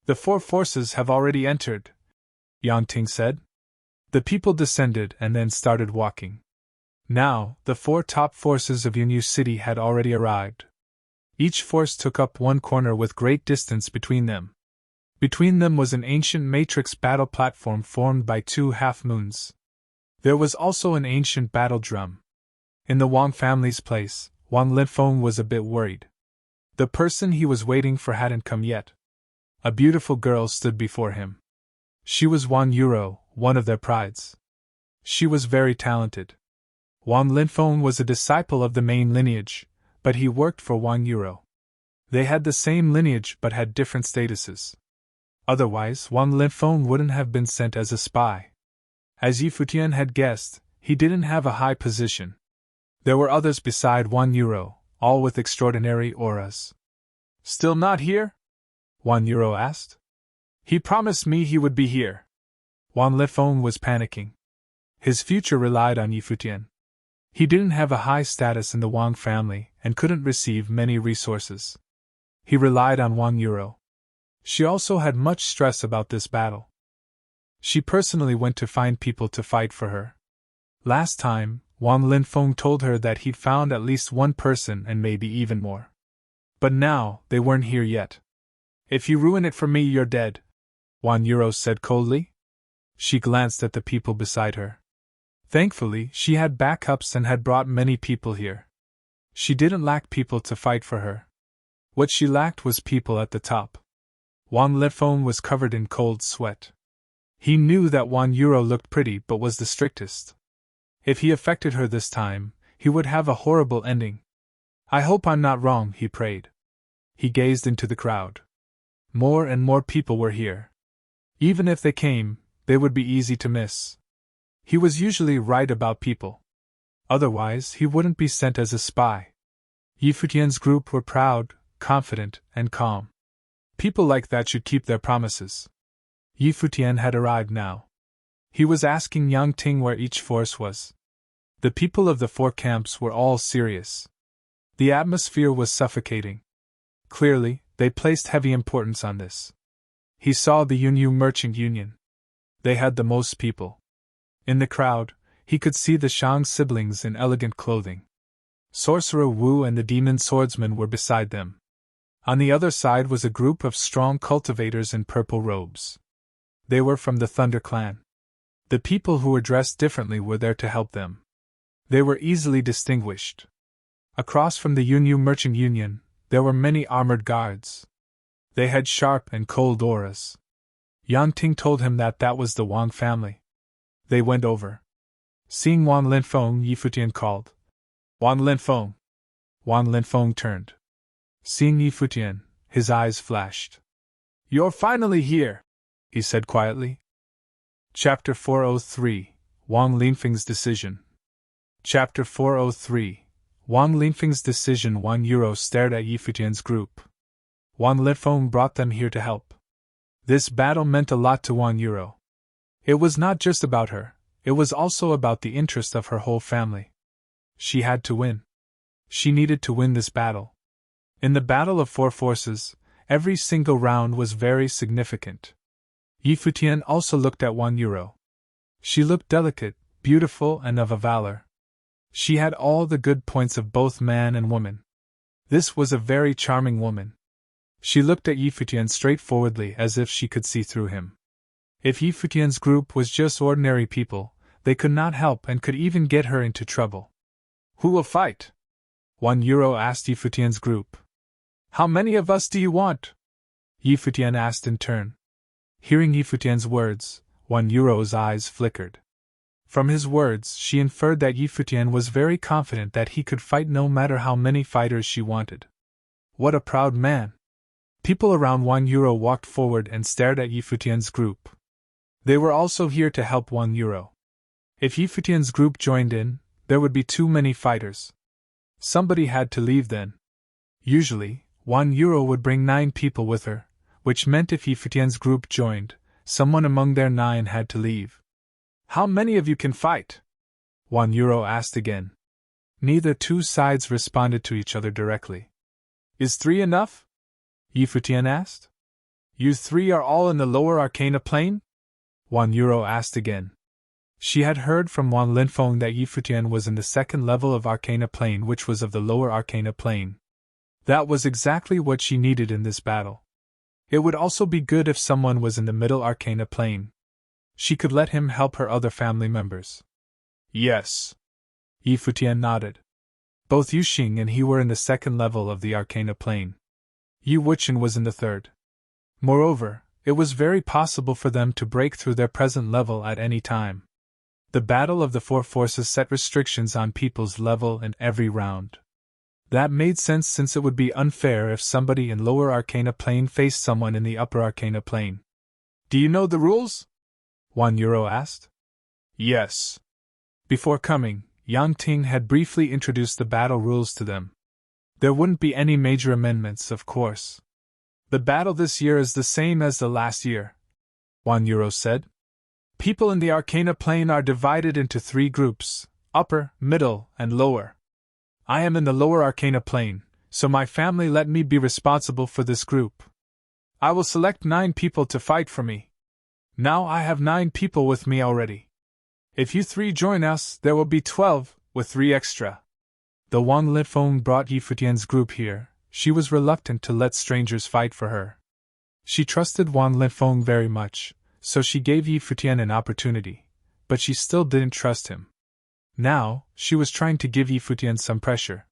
The four forces have already entered, Yang Ting said. The people descended and then started walking. Now, the four top forces of Yunyu City had already arrived. Each force took up one corner with great distance between them. Between them was an ancient matrix battle platform formed by two half-moons. There was also an ancient battle drum. In the Wang family's place, Wang Linfeng was a bit worried. The person he was waiting for hadn't come yet. A beautiful girl stood before him. She was Wang Yuro, one of their prides. She was very talented. Wang Linfeng was a disciple of the main lineage, but he worked for Wang Yuro. They had the same lineage but had different statuses. Otherwise, Wang Linfeng wouldn't have been sent as a spy. As Yi Futian had guessed, he didn't have a high position. There were others beside Wang Yuro, all with extraordinary auras. Still not here? Wang Yuro asked. He promised me he would be here. Wang Linfeng was panicking. His future relied on Yi Futian. He didn't have a high status in the Wang family and couldn't receive many resources. He relied on Wang Yuro. She also had much stress about this battle. She personally went to find people to fight for her. Last time, Wang Linfeng told her that he'd found at least one person and maybe even more. But now, they weren't here yet. If you ruin it for me, you're dead, Wang Yuro said coldly. She glanced at the people beside her. Thankfully, she had backups and had brought many people here. She didn't lack people to fight for her. What she lacked was people at the top. Wang Linfeng was covered in cold sweat. He knew that Wang Yuro looked pretty but was the strictest. If he affected her this time, he would have a horrible ending. I hope I'm not wrong, he prayed. He gazed into the crowd. More and more people were here. Even if they came, they would be easy to miss. He was usually right about people. Otherwise, he wouldn't be sent as a spy. Yi Futian's group were proud, confident, and calm. People like that should keep their promises. Yi Futian had arrived now. He was asking Yang Ting where each force was. The people of the four camps were all serious. The atmosphere was suffocating. Clearly, they placed heavy importance on this. He saw the Yunyu Merchant Union. They had the most people. In the crowd, he could see the Shang siblings in elegant clothing. Sorcerer Wu and the demon swordsman were beside them. On the other side was a group of strong cultivators in purple robes. They were from the Thunder Clan. The people who were dressed differently were there to help them. They were easily distinguished. Across from the Yunyu Merchant Union, there were many armored guards. They had sharp and cold auras. Yang Ting told him that was the Wang family. They went over. Seeing Wan Linfeng, Yi Futian called, "Wan Linfeng!" Wan Linfeng turned. Seeing Yi Futian, his eyes flashed. "You're finally here," he said quietly. Chapter 403, Wang Linfeng's Decision. Chapter 403, Wang Linfeng's Decision. 1 euro stared at Yi Futian's group. Wan Linfeng brought them here to help. This battle meant a lot to 1 euro. It was not just about her, it was also about the interest of her whole family. She had to win. She needed to win this battle. In the battle of 4 forces, every single round was very significant. Yi Futian also looked at 1 euro. She looked delicate, beautiful, and of a valor. She had all the good points of both man and woman. This was a very charming woman. She looked at Yi Futian straightforwardly as if she could see through him. If Yi Futian's group was just ordinary people, they could not help and could even get her into trouble. "Who will fight?" 1 euro asked Yi Futian's group. "How many of us do you want?" Yi Futian asked in turn. Hearing Yi Futian's words, 1 euro's eyes flickered. From his words, she inferred that Yi Futian was very confident that he could fight no matter how many fighters she wanted. What a proud man! People around 1 euro walked forward and stared at Yi Futian's group. They were also here to help 1 euro. If Yi Futian's group joined in, there would be too many fighters. Somebody had to leave then. Usually, 1 euro would bring 9 people with her, which meant if Yi Futian's group joined, someone among their 9 had to leave. "How many of you can fight?" 1 euro asked again. Neither two sides responded to each other directly. "Is 3 enough?" Yi Futian asked. "You 3 are all in the lower Arcana plane?" 1 euro asked again. She had heard from Wan Linfeng that Yi Futian was in the 2nd level of Arcana plane, which was of the lower Arcana plane. That was exactly what she needed in this battle. It would also be good if someone was in the middle Arcana plane. She could let him help her other family members. "Yes." Yi Futian nodded. Both Yu Xing and he were in the 2nd level of the Arcana plane. Yu Wuchen was in the 3rd. Moreover, it was very possible for them to break through their present level at any time. The battle of the 4 forces set restrictions on people's level in every round. That made sense since it would be unfair if somebody in lower Arcana plane faced someone in the upper Arcana plane. "Do you know the rules?" 1 euro asked. "Yes." Before coming, Yang Ting had briefly introduced the battle rules to them. There wouldn't be any major amendments, of course. "The battle this year is the same as the last year," 1 euro said. "People in the Arcana plane are divided into 3 groups, upper, middle, and lower. I am in the lower Arcana plane, so my family let me be responsible for this group. I will select 9 people to fight for me. Now I have 9 people with me already. If you 3 join us, there will be 12, with 3 extra." Though Wang Linfeng brought Yi Futian's group here, she was reluctant to let strangers fight for her. She trusted Wang Linfeng very much, so she gave Yi Futian an opportunity, but she still didn't trust him. Now, she was trying to give Yi Futian some pressure.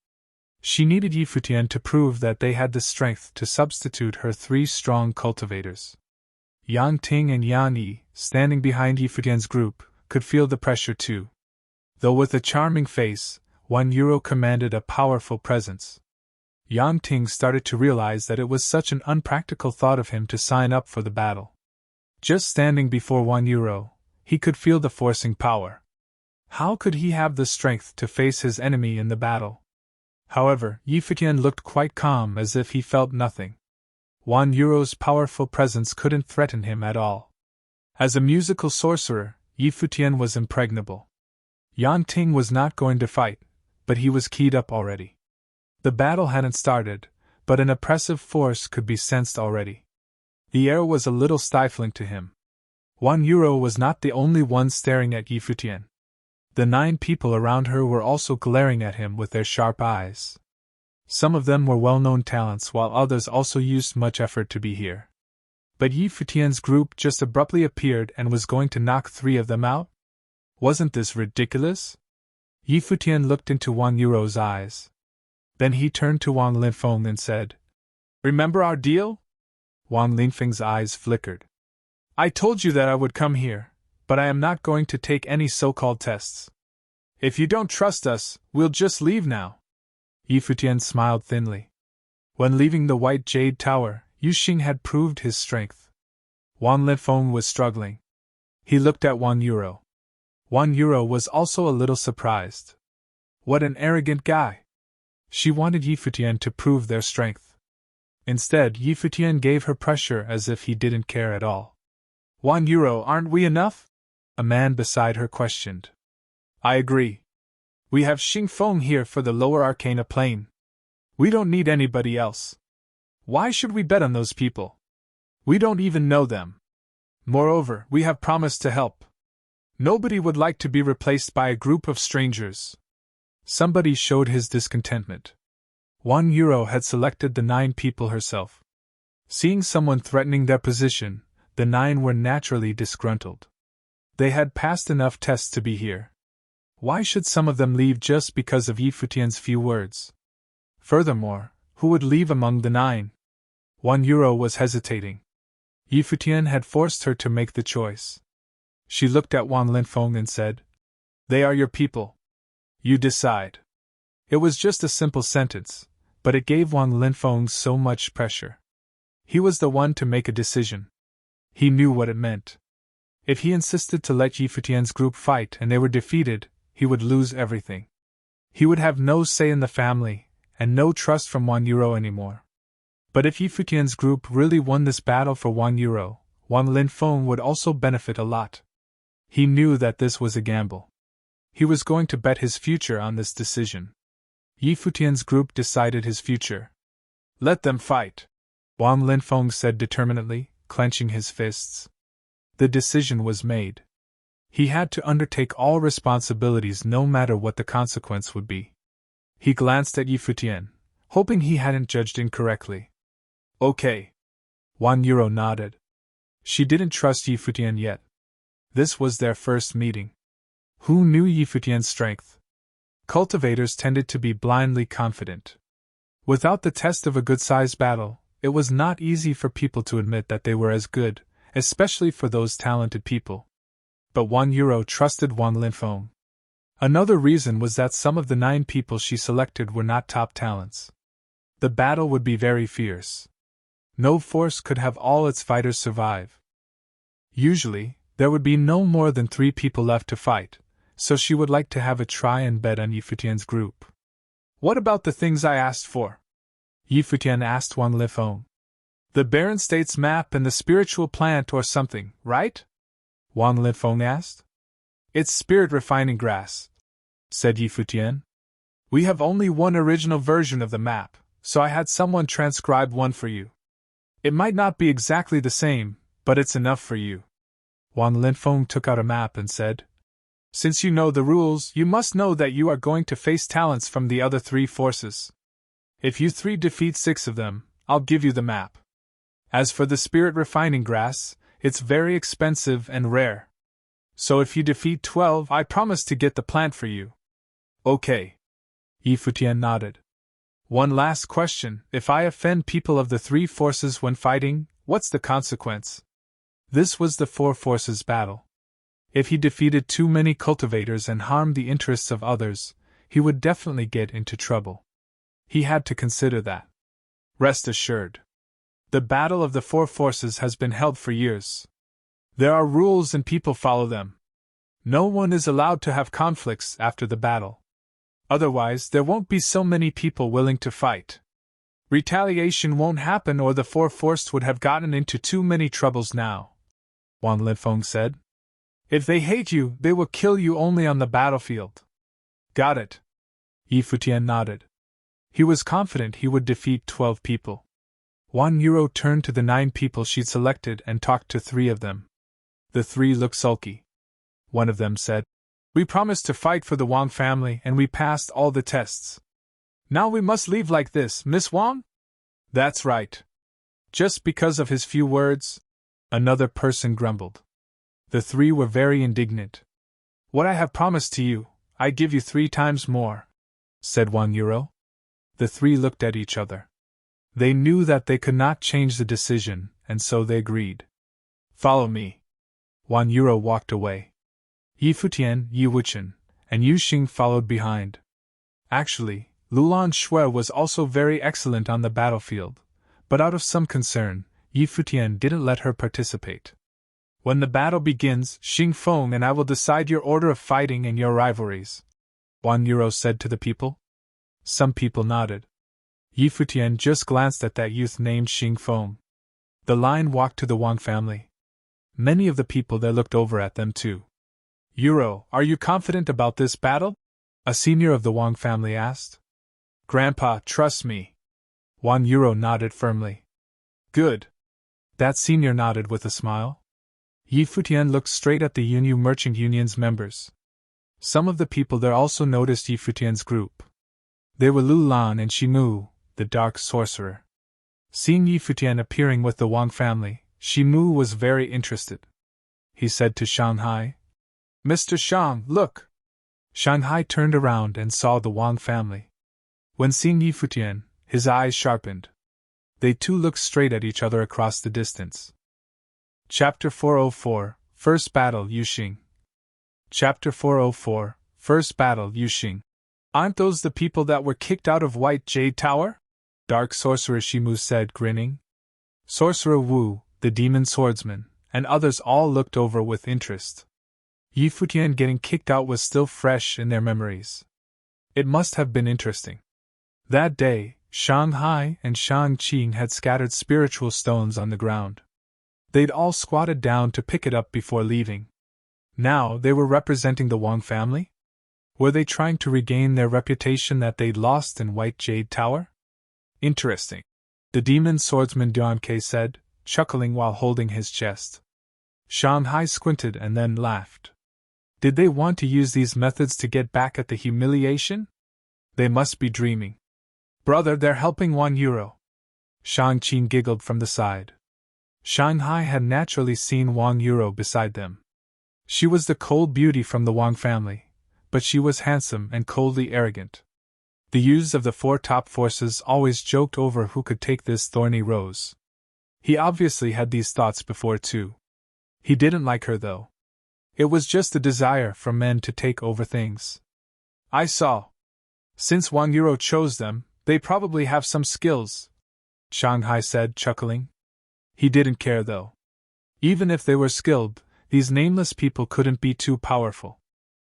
She needed Yi Futian to prove that they had the strength to substitute her 3 strong cultivators. Yang Ting and Yan Yi, standing behind Yi Futian's group, could feel the pressure too. Though with a charming face, 1 euro commanded a powerful presence. Yang Ting started to realize that it was such an unpractical thought of him to sign up for the battle. Just standing before 1 euro, he could feel the forcing power. How could he have the strength to face his enemy in the battle? However, Yi Futian looked quite calm, as if he felt nothing. 1 euro's powerful presence couldn't threaten him at all. As a musical sorcerer, Yi Futian was impregnable. Yang Ting was not going to fight, but he was keyed up already. The battle hadn't started, but an oppressive force could be sensed already. The air was a little stifling to him. 1 euro was not the only one staring at Yi Futian. The 9 people around her were also glaring at him with their sharp eyes. Some of them were well-known talents while others also used much effort to be here. But Yi Futian's group just abruptly appeared and was going to knock 3 of them out? Wasn't this ridiculous? Yi Futian looked into Wang Yuro's eyes. Then he turned to Wang Linfeng and said, "Remember our deal?" Wang Linfeng's eyes flickered. "I told you that I would come here, but I am not going to take any so-called tests. If you don't trust us, we'll just leave now." Yi Futian smiled thinly. When leaving the White Jade Tower, Yu Xing had proved his strength. Wang Linfeng was struggling. He looked at Wang Yuro. Wang Yuro was also a little surprised. What an arrogant guy! She wanted Yi Futian to prove their strength. Instead, Yi Futian gave her pressure as if he didn't care at all. "Wang Yuro, aren't we enough?" a man beside her questioned. "I agree. We have Xing Feng here for the lower arcana plane. We don't need anybody else. Why should we bet on those people? We don't even know them. Moreover, we have promised to help. Nobody would like to be replaced by a group of strangers." Somebody showed his discontentment. Wang Yuro had selected the 9 people herself. Seeing someone threatening their position, the 9 were naturally disgruntled. They had passed enough tests to be here. Why should some of them leave just because of Yi Futian's few words? Furthermore, who would leave among the 9? Wang Yuro was hesitating. Yi Futian had forced her to make the choice. She looked at Wang Linfeng and said, "They are your people. You decide." It was just a simple sentence, but it gave Wang Linfeng so much pressure. He was the one to make a decision. He knew what it meant. If he insisted to let Yi Futian's group fight and they were defeated, he would lose everything. He would have no say in the family, and no trust from Wang Yuro anymore. But if Yi Futian's group really won this battle for Wang Yuro, Wang Linfeng would also benefit a lot. He knew that this was a gamble. He was going to bet his future on this decision. Yi Futian's group decided his future. "Let them fight," Wang Linfeng said determinedly, clenching his fists. The decision was made. He had to undertake all responsibilities no matter what the consequence would be. He glanced at Yi Futian, hoping he hadn't judged incorrectly. "Okay." Wang Yuro nodded. She didn't trust Yi Futian yet. This was their first meeting. Who knew Yi Futian's strength? Cultivators tended to be blindly confident. Without the test of a good-sized battle, it was not easy for people to admit that they were as good, especially for those talented people. But Wang Yuro trusted Wang Linfeng. Another reason was that some of the 9 people she selected were not top talents. The battle would be very fierce. No force could have all its fighters survive. Usually, there would be no more than 3 people left to fight, so she would like to have a try and bet on Yi Futian's group. "What about the things I asked for?" Yi Futian asked Wang Linfeng. "The Barren States map and the spiritual plant or something, right?" Wang Linfeng asked. "It's spirit refining grass," said Yi Futian. "We have only one original version of the map, so I had someone transcribe one for you. It might not be exactly the same, but it's enough for you." Wang Linfeng took out a map and said, "Since you know the rules, you must know that you are going to face talents from the other 3 forces. If you 3 defeat 6 of them, I'll give you the map. As for the spirit refining grass, it's very expensive and rare. So if you defeat 12, I promise to get the plant for you." "Okay." Yi Futian nodded. "One last question, if I offend people of the 3 forces when fighting, what's the consequence?" This was the 4 forces battle. If he defeated too many cultivators and harmed the interests of others, he would definitely get into trouble. He had to consider that. Rest assured. The battle of the 4 forces has been held for years. There are rules and people follow them. No one is allowed to have conflicts after the battle. Otherwise, there won't be so many people willing to fight. Retaliation won't happen or the 4 forces would have gotten into too many troubles now," Wang Linfeng said. "If they hate you, they will kill you only on the battlefield." "Got it." Yi Futian nodded. He was confident he would defeat 12 people. Wang Yuro turned to the 9 people she'd selected and talked to 3 of them. The 3 looked sulky. One of them said, We promised to fight for the Wang family and we passed all the tests. Now we must leave like this, Miss Wang? That's right. Just because of his few words? Another person grumbled. The three were very indignant. What I have promised to you, I give you 3 times more, said €1. The three looked at each other. They knew that they could not change the decision, and so they agreed. Follow me. €1 walked away. Yi Futian, Yi Wuchen, and Yu Xing followed behind. Actually, Lulan Shui was also very excellent on the battlefield, but out of some concern, Yi Futian didn't let her participate. When the battle begins, Xing Feng and I will decide your order of fighting and your rivalries, €1 said to the people. Some people nodded. Yi Futian just glanced at that youth named Xing Feng. The line walked to the Wang family. Many of the people there looked over at them too. Are you confident about this battle? A senior of the Wang family asked. Grandpa, trust me. €1 nodded firmly. Good. That senior nodded with a smile. Yi Futian looked straight at the Yunyu Merchant Union's members. Some of the people there also noticed Yi Futian's group. They were Lu Lan and Shimu, the dark sorcerer. Seeing Yi Futian appearing with the Wang family, Shimu was very interested. He said to Shanghai, Mr. Shang, look! Shanghai turned around and saw the Wang family. When seeing Yi Futian, his eyes sharpened. They too looked straight at each other across the distance. Chapter 404, First Battle, Yuxing. Chapter 404, First Battle, Yuxing. Aren't those the people that were kicked out of White Jade Tower? Dark Sorcerer Shimu said, grinning. Sorcerer Wu, the demon swordsman, and others all looked over with interest. Yi Futian getting kicked out was still fresh in their memories. It must have been interesting. That day, Shanghai and Shangqing had scattered spiritual stones on the ground. They'd all squatted down to pick it up before leaving. Now they were representing the Wang family? Were they trying to regain their reputation that they'd lost in White Jade Tower? Interesting. The demon swordsman Duanke said, chuckling while holding his chest. Shanghai squinted and then laughed. Did they want to use these methods to get back at the humiliation? They must be dreaming. Brother, they're helping €1. Shangqing giggled from the side. Shanghai had naturally seen €1 beside them. She was the cold beauty from the Wang family, but she was handsome and coldly arrogant. The youths of the 4 top forces always joked over who could take this thorny rose. He obviously had these thoughts before too. He didn't like her though. It was just a desire for men to take over things. I saw. Since €1 chose them, they probably have some skills, Shanghai said, chuckling. He didn't care though. Even if they were skilled, these nameless people couldn't be too powerful.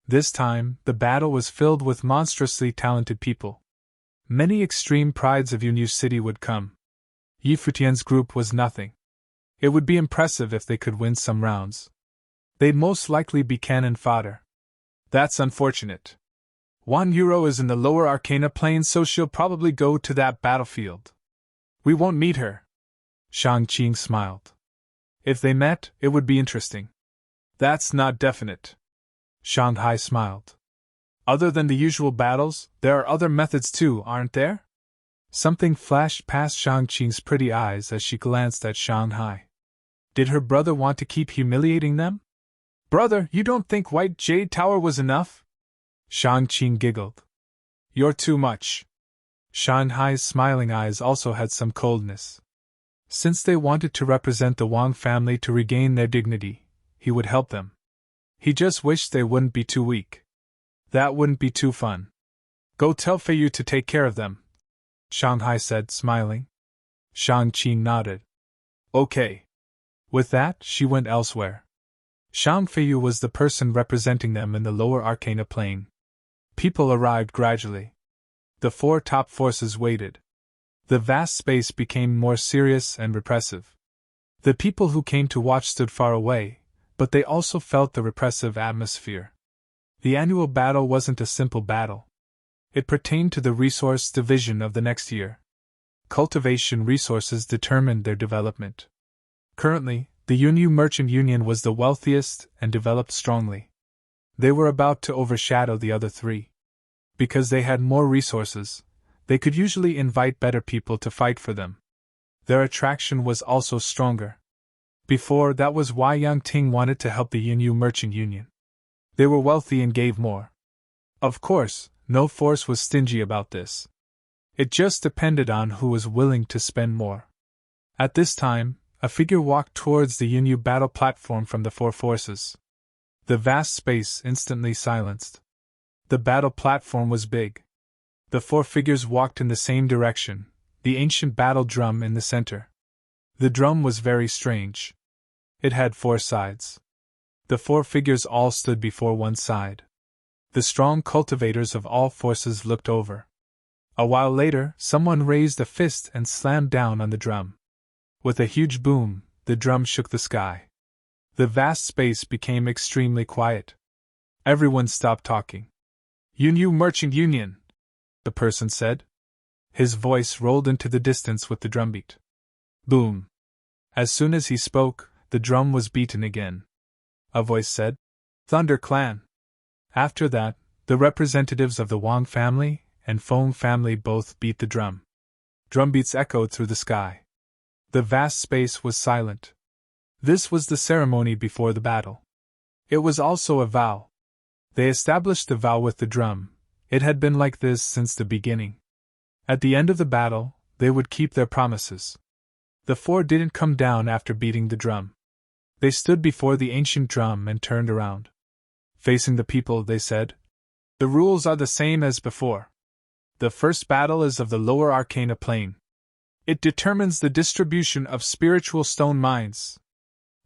This time, the battle was filled with monstrously talented people. Many extreme prides of Yunyu City would come. Yi Futian's group was nothing. It would be impressive if they could win some rounds. They'd most likely be cannon fodder. That's unfortunate. €1 is in the lower Arcana plane, so she'll probably go to that battlefield. We won't meet her. Shangqing smiled. If they met, it would be interesting. That's not definite. Shanghai smiled. Other than the usual battles, there are other methods too, aren't there? Something flashed past Shangqing's pretty eyes as she glanced at Shanghai. Did her brother want to keep humiliating them? Brother, you don't think White Jade Tower was enough? Shangqing giggled. You're too much. Shanghai's smiling eyes also had some coldness. Since they wanted to represent the Wang family to regain their dignity, he would help them. He just wished they wouldn't be too weak. That wouldn't be too fun. Go tell Feiyu to take care of them, Shanghai said, smiling. Shangqing nodded. Okay. With that, she went elsewhere. Shang Feiyu was the person representing them in the lower Arcana plane. People arrived gradually. The 4 top forces waited. The vast space became more serious and repressive. The people who came to watch stood far away, but they also felt the repressive atmosphere. The annual battle wasn't a simple battle. It pertained to the resource division of the next year. Cultivation resources determined their development. Currently, the Yunyu Merchant Union was the wealthiest and developed strongly. They were about to overshadow the other three. Because they had more resources, they could usually invite better people to fight for them. Their attraction was also stronger. Before, that was why Yang Ting wanted to help the Yunyu Merchant Union. They were wealthy and gave more. Of course, no force was stingy about this. It just depended on who was willing to spend more. At this time, a figure walked towards the Yunyu battle platform from the four forces. The vast space instantly silenced. The battle platform was big. The four figures walked in the same direction, the ancient battle drum in the center. The drum was very strange. It had four sides. The four figures all stood before one side. The strong cultivators of all forces looked over. A while later, someone raised a fist and slammed down on the drum. With a huge boom, the drum shook the sky. The vast space became extremely quiet. Everyone stopped talking. Yunyu Merchant Union, the person said. His voice rolled into the distance with the drumbeat. Boom. As soon as he spoke, the drum was beaten again. A voice said, Thunder Clan. After that, the representatives of the Wang family and Feng family both beat the drum. Drumbeats echoed through the sky. The vast space was silent. This was the ceremony before the battle. It was also a vow. They established the vow with the drum. It had been like this since the beginning. At the end of the battle, they would keep their promises. The four didn't come down after beating the drum. They stood before the ancient drum and turned around. Facing the people, they said, The rules are the same as before. The first battle is of the lower arcana plane. It determines the distribution of spiritual stone mines.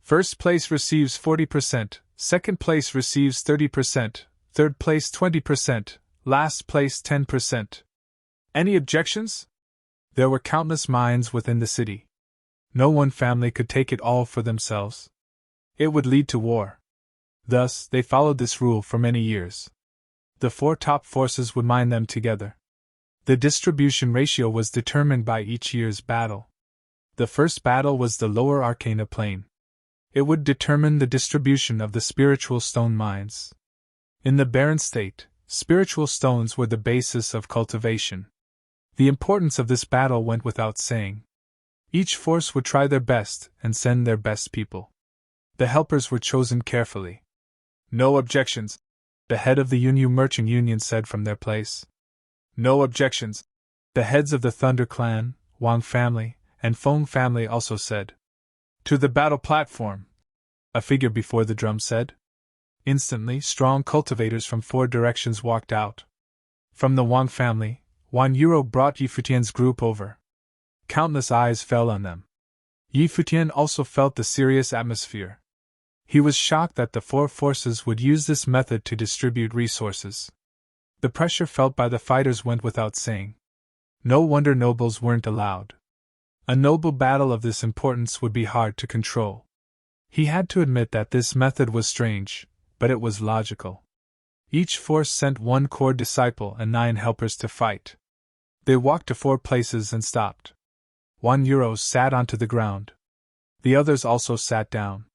First place receives 40%, second place receives 30%, third place 20%, last place 10%. Any objections? There were countless mines within the city. No one family could take it all for themselves. It would lead to war. Thus, they followed this rule for many years. The four top forces would mine them together. The distribution ratio was determined by each year's battle. The first battle was the lower arcana plane. It would determine the distribution of the spiritual stone mines. In the barren state, spiritual stones were the basis of cultivation. The importance of this battle went without saying. Each force would try their best and send their best people. The helpers were chosen carefully. No objections, the head of the Yunyu Merchant Union said from their place. No objections, the heads of the Thunder Clan, Wang family, and Feng family also said. To the battle platform, a figure before the drum said. Instantly, strong cultivators from four directions walked out. From the Wang family, Wan Euro brought Yi Futian's group over. Countless eyes fell on them. Yi Futian also felt the serious atmosphere. He was shocked that the four forces would use this method to distribute resources. The pressure felt by the fighters went without saying. No wonder nobles weren't allowed. A noble battle of this importance would be hard to control. He had to admit that this method was strange, but it was logical. Each force sent one core disciple and 9 helpers to fight. They walked to 4 places and stopped. 1 euro sat onto the ground. The others also sat down.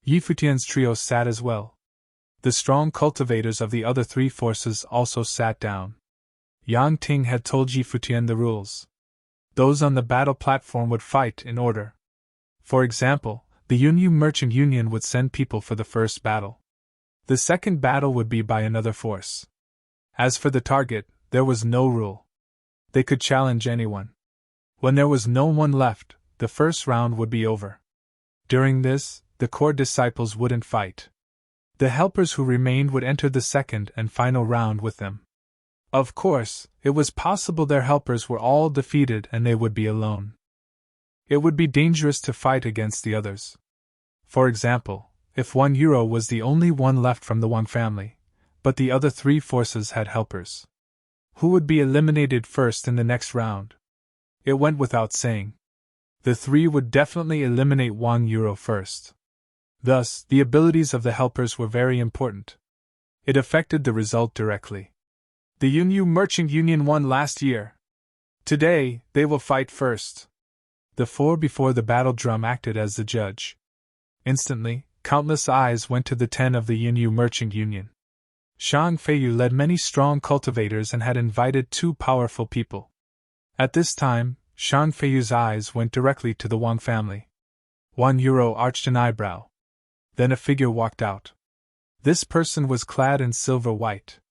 Yi Futian's trio sat as well. The strong cultivators of the other 3 forces also sat down. Yang Ting had told Yi Futian the rules. Those on the battle platform would fight in order. For example, the Yunyu Merchant Union would send people for the first battle. The second battle would be by another force. As for the target, there was no rule. They could challenge anyone. When there was no one left, the first round would be over. During this, the core disciples wouldn't fight. The helpers who remained would enter the second and final round with them. Of course, it was possible their helpers were all defeated and they would be alone. It would be dangerous to fight against the others. For example, if 1 euro was the only one left from the Wang family, but the other 3 forces had helpers, who would be eliminated first in the next round? It went without saying. The 3 would definitely eliminate 1 euro first. Thus, the abilities of the helpers were very important. It affected the result directly. The Yunyu Merchant Union won last year. Today, they will fight first. The 4 before the battle drum acted as the judge. Instantly, countless eyes went to the 10 of the Yunyu Merchant Union. Shang Feiyu led many strong cultivators and had invited 2 powerful people. At this time, Shang Feiyu's eyes went directly to the Wang family. 1 euro arched an eyebrow. Then a figure walked out. This person was clad in silver white.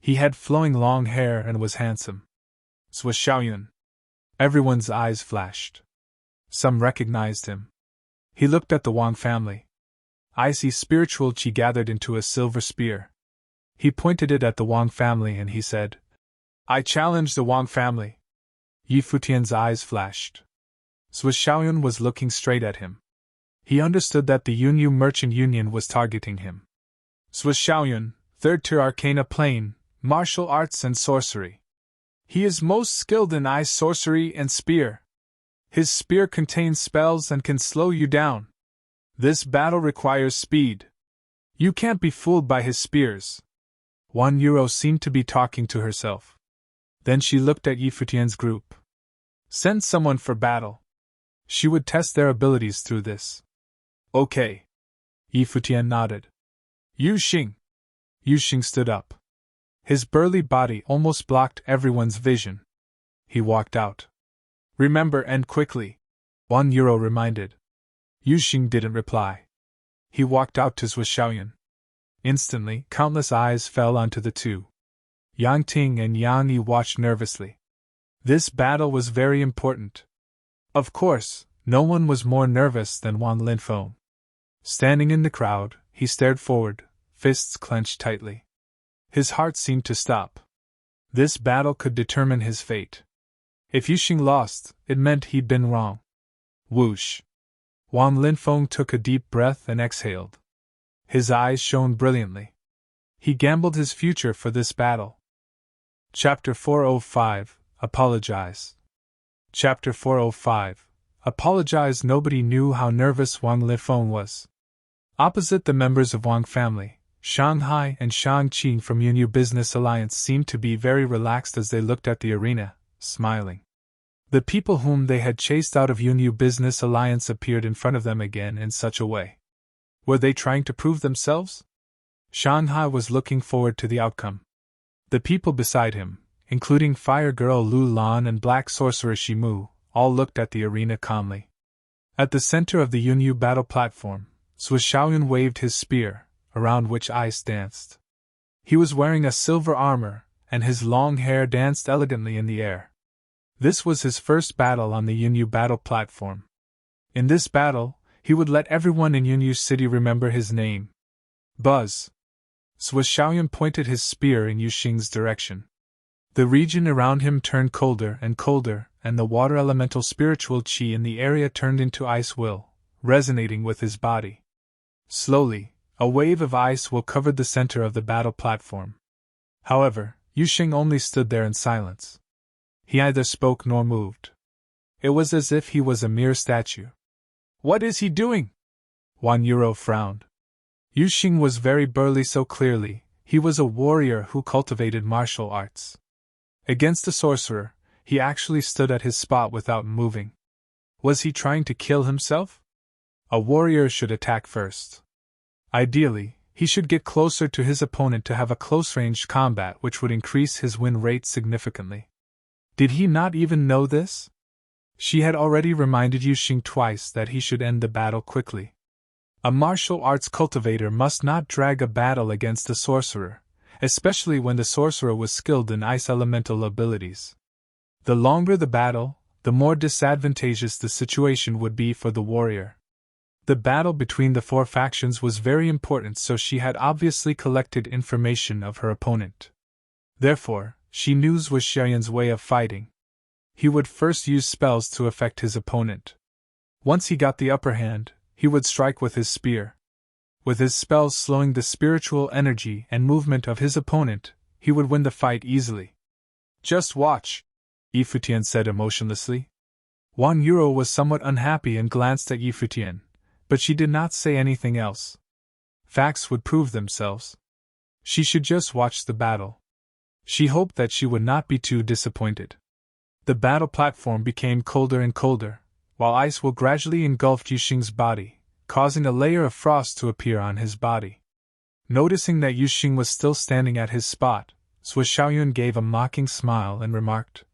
He had flowing long hair and was handsome. It was Xiaoyun. Everyone's eyes flashed. Some recognized him. He looked at the Wang family. Icy spiritual qi gathered into a silver spear. He pointed it at the Wang family and he said, "I challenge the Wang family." Yi Futian's eyes flashed. Swiss Xiaoyun was looking straight at him. He understood that the Yunyu Merchant Union was targeting him. Swiss Xiaoyun, 3rd tier Arcana Plane, Martial Arts and Sorcery. He is most skilled in ice sorcery and spear. His spear contains spells and can slow you down. This battle requires speed. You can't be fooled by his spears. 1 euro seemed to be talking to herself. Then she looked at Yi Futian's group. Send someone for battle. She would test their abilities through this. Okay. Yi Futian nodded. Yu Xing. Yu Xing stood up. His burly body almost blocked everyone's vision. He walked out. Remember and quickly. 1 euro reminded. Yu Xing didn't reply. He walked out to Swiss Xiaoyun. Instantly, countless eyes fell onto the 2. Yang Ting and Yang Yi watched nervously. This battle was very important. Of course, no one was more nervous than Wang Linfeng. Standing in the crowd, he stared forward, fists clenched tightly. His heart seemed to stop. This battle could determine his fate. If Yu Xing lost, it meant he'd been wrong. Whoosh! Wang Linfeng took a deep breath and exhaled. His eyes shone brilliantly. He gambled his future for this battle. Chapter 405, Apologize. Chapter 405, Apologize. Nobody knew how nervous Wang Linfeng was. Opposite the members of Wang family, Shanghai and Shangqing from Yunyu Business Alliance seemed to be very relaxed as they looked at the arena, smiling. The people whom they had chased out of Yunyu Business Alliance appeared in front of them again in such a way. Were they trying to prove themselves? Shanghai was looking forward to the outcome. The people beside him, including Fire Girl Lu Lan and Black Sorcerer Shimu, all looked at the arena calmly. At the center of the Yunyu battle platform, Swiss Xiaoyun waved his spear, around which ice danced. He was wearing a silver armor, and his long hair danced elegantly in the air. This was his first battle on the Yunyu battle platform. In this battle, he would let everyone in Yunyu City remember his name. Buzz! Swiss Xiaoyun pointed his spear in Yu Xing's direction. The region around him turned colder, and the water elemental spiritual qi in the area turned into ice will, resonating with his body. Slowly, a wave of ice will covered the center of the battle platform. However, Yu Xing only stood there in silence. He neither spoke nor moved. It was as if he was a mere statue. What is he doing? 1 euro frowned. Yu Xing was very burly, so clearly, he was a warrior who cultivated martial arts. Against a sorcerer, he actually stood at his spot without moving. Was he trying to kill himself? A warrior should attack first. Ideally, he should get closer to his opponent to have a close-range combat which would increase his win rate significantly. Did he not even know this? She had already reminded Yu Xing twice that he should end the battle quickly. A martial arts cultivator must not drag a battle against a sorcerer, especially when the sorcerer was skilled in ice elemental abilities. The longer the battle, the more disadvantageous the situation would be for the warrior. The battle between the 4 factions was very important, so she had obviously collected information of her opponent. Therefore, she knew Swiss Xiaoyun's way of fighting. He would first use spells to affect his opponent. Once he got the upper hand, he would strike with his spear. With his spells slowing the spiritual energy and movement of his opponent, he would win the fight easily. Just watch, Yi Futian said emotionlessly. 1 euro was somewhat unhappy and glanced at Yi Futian, but she did not say anything else. Facts would prove themselves. She should just watch the battle. She hoped that she would not be too disappointed. The battle platform became colder and colder, while ice will gradually engulf Yu Xing's body, causing a layer of frost to appear on his body. Noticing that Yu Xing was still standing at his spot, Zhuo Xiaoyun gave a mocking smile and remarked,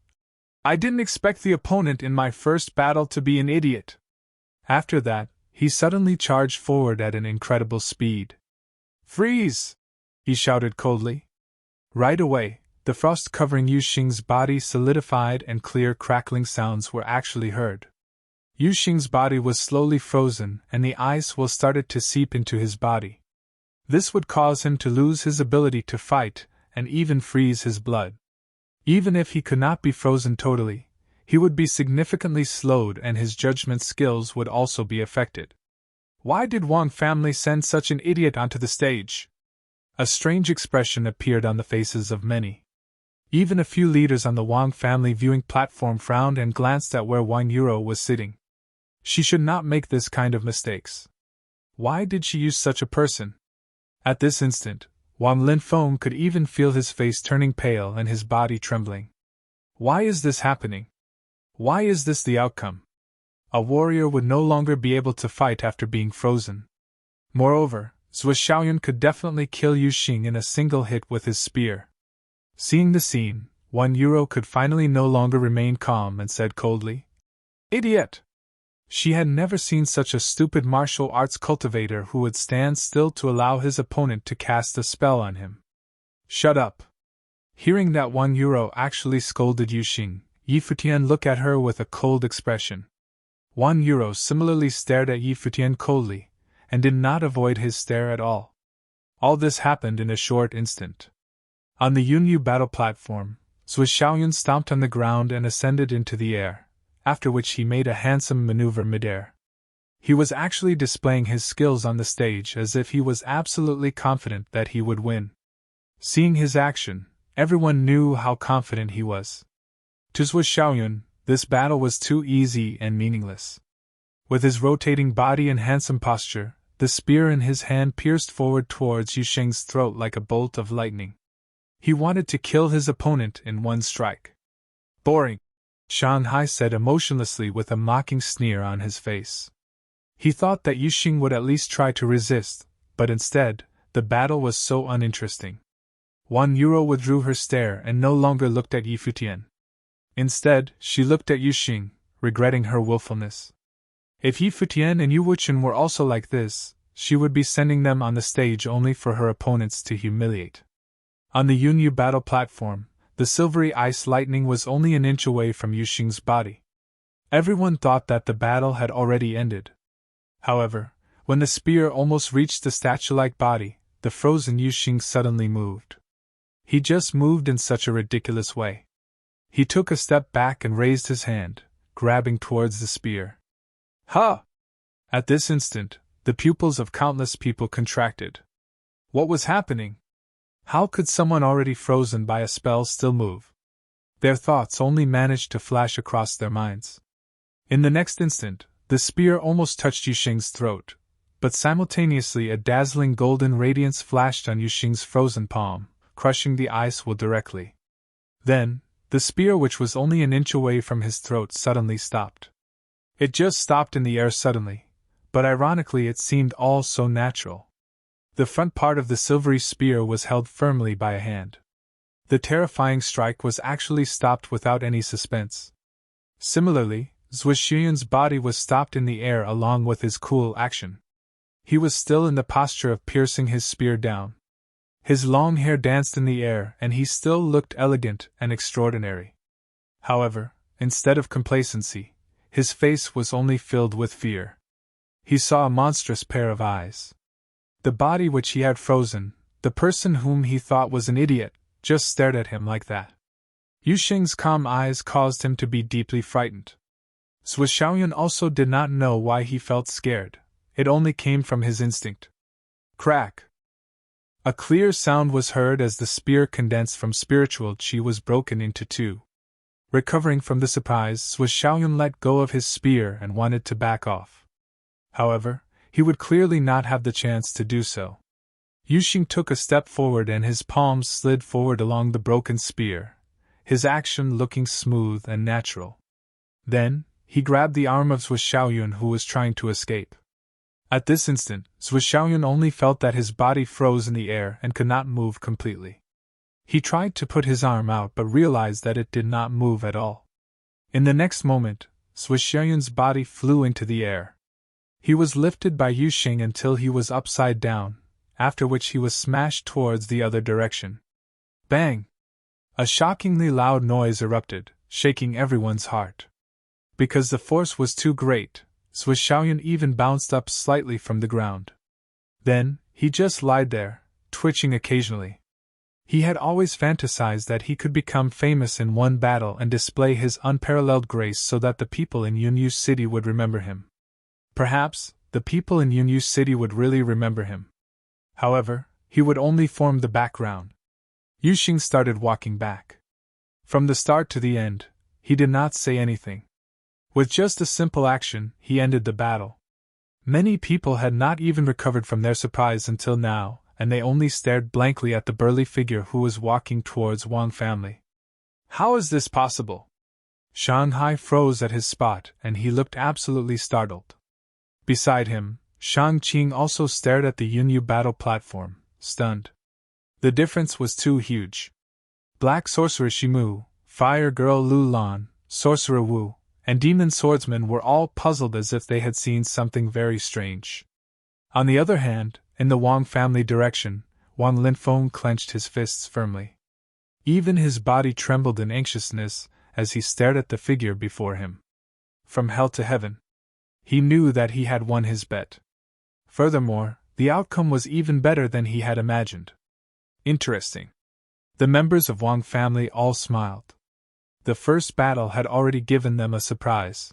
"I didn't expect the opponent in my first battle to be an idiot." After that, he suddenly charged forward at an incredible speed. "Freeze!" he shouted coldly. Right away, the frost covering Yu Xing's body solidified and clear crackling sounds were actually heard. Yu Xing's body was slowly frozen and the ice will started to seep into his body. This would cause him to lose his ability to fight and even freeze his blood. Even if he could not be frozen totally, he would be significantly slowed and his judgment skills would also be affected. Why did Wang family send such an idiot onto the stage? A strange expression appeared on the faces of many. Even a few leaders on the Wang family viewing platform frowned and glanced at where Wang Yuro was sitting. She should not make this kind of mistakes. Why did she use such a person? At this instant, Wang Linfeng could even feel his face turning pale and his body trembling. Why is this happening? Why is this the outcome? A warrior would no longer be able to fight after being frozen. Moreover, Zhuo Xiaoyun could definitely kill Yu Xing in a single hit with his spear. Seeing the scene, Wang Yuro could finally no longer remain calm and said coldly, "Idiot!" She had never seen such a stupid martial arts cultivator who would stand still to allow his opponent to cast a spell on him. "Shut up!" Hearing that Wang Yuro actually scolded Yu Xing, Yi Futian looked at her with a cold expression. Wang Yuro similarly stared at Yi Futian coldly, and did not avoid his stare at all. All this happened in a short instant. On the Yunyu battle platform, Zhuo Xiaoyun stomped on the ground and ascended into the air, after which he made a handsome maneuver midair. He was actually displaying his skills on the stage as if he was absolutely confident that he would win. Seeing his action, everyone knew how confident he was. To Zhuo Xiaoyun, this battle was too easy and meaningless. With his rotating body and handsome posture, the spear in his hand pierced forward towards Yu Xing's throat like a bolt of lightning. He wanted to kill his opponent in one strike. "Boring," Shanghai said emotionlessly with a mocking sneer on his face. He thought that Yu Xing would at least try to resist, but instead, the battle was so uninteresting. Wang Yuro withdrew her stare and no longer looked at Yi Futian. Instead, she looked at Yu Xing, regretting her willfulness. If Yi Futian and Yu Wuchen were also like this, she would be sending them on the stage only for her opponents to humiliate. On the Yunyu battle platform, the silvery ice lightning was only an inch away from Yu Xing's body. Everyone thought that the battle had already ended. However, when the spear almost reached the statue-like body, the frozen Yu Xing suddenly moved. He just moved in such a ridiculous way. He took a step back and raised his hand, grabbing towards the spear. "Ha!" At this instant, the pupils of countless people contracted. What was happening? How could someone already frozen by a spell still move? Their thoughts only managed to flash across their minds. In the next instant, the spear almost touched Yu Xing's throat, but simultaneously a dazzling golden radiance flashed on Yu Xing's frozen palm, crushing the ice wool directly. Then, the spear which was only an inch away from his throat suddenly stopped. It just stopped in the air suddenly, but ironically it seemed all so natural. The front part of the silvery spear was held firmly by a hand. The terrifying strike was actually stopped without any suspense. Similarly, Zhuo Xiaoyun's body was stopped in the air along with his cool action. He was still in the posture of piercing his spear down. His long hair danced in the air and he still looked elegant and extraordinary. However, instead of complacency, his face was only filled with fear. He saw a monstrous pair of eyes. The body which he had frozen, the person whom he thought was an idiot, just stared at him like that. Yu Xing's calm eyes caused him to be deeply frightened. Zhuo Xiaoyun also did not know why he felt scared, it only came from his instinct. Crack! A clear sound was heard as the spear condensed from spiritual chi was broken into two. Recovering from the surprise, Zhuo Xiaoyun let go of his spear and wanted to back off. However, he would clearly not have the chance to do so. Yu Xing took a step forward and his palms slid forward along the broken spear, his action looking smooth and natural. Then, he grabbed the arm of Zhuo Xiaoyun who was trying to escape. At this instant, Zhuxiaoyun only felt that his body froze in the air and could not move completely. He tried to put his arm out but realized that it did not move at all. In the next moment, Zhuxiaoyun's body flew into the air. He was lifted by Yuxing until he was upside down, after which he was smashed towards the other direction. Bang! A shockingly loud noise erupted, shaking everyone's heart. Because the force was too great, Zhuxiaoyun even bounced up slightly from the ground. Then, he just lied there, twitching occasionally. He had always fantasized that he could become famous in one battle and display his unparalleled grace so that the people in Yunyu City would remember him. Perhaps, the people in Yunyu City would really remember him. However, he would only form the background. Yuxing started walking back. From the start to the end, he did not say anything. With just a simple action, he ended the battle. Many people had not even recovered from their surprise until now, and they only stared blankly at the burly figure who was walking towards Wang family. How is this possible? Shanghai froze at his spot, and he looked absolutely startled. Beside him, Shangqing also stared at the Yunyu battle platform, stunned. The difference was too huge. Black Sorcerer Shimu, Fire Girl Lu Lan, Sorcerer Wu, and Demon Swordsman were all puzzled as if they had seen something very strange. On the other hand, in the Wang family direction, Wang Linfeng clenched his fists firmly. Even his body trembled in anxiousness as he stared at the figure before him. From hell to heaven. He knew that he had won his bet. Furthermore, the outcome was even better than he had imagined. Interesting. The members of Wang family all smiled. The first battle had already given them a surprise.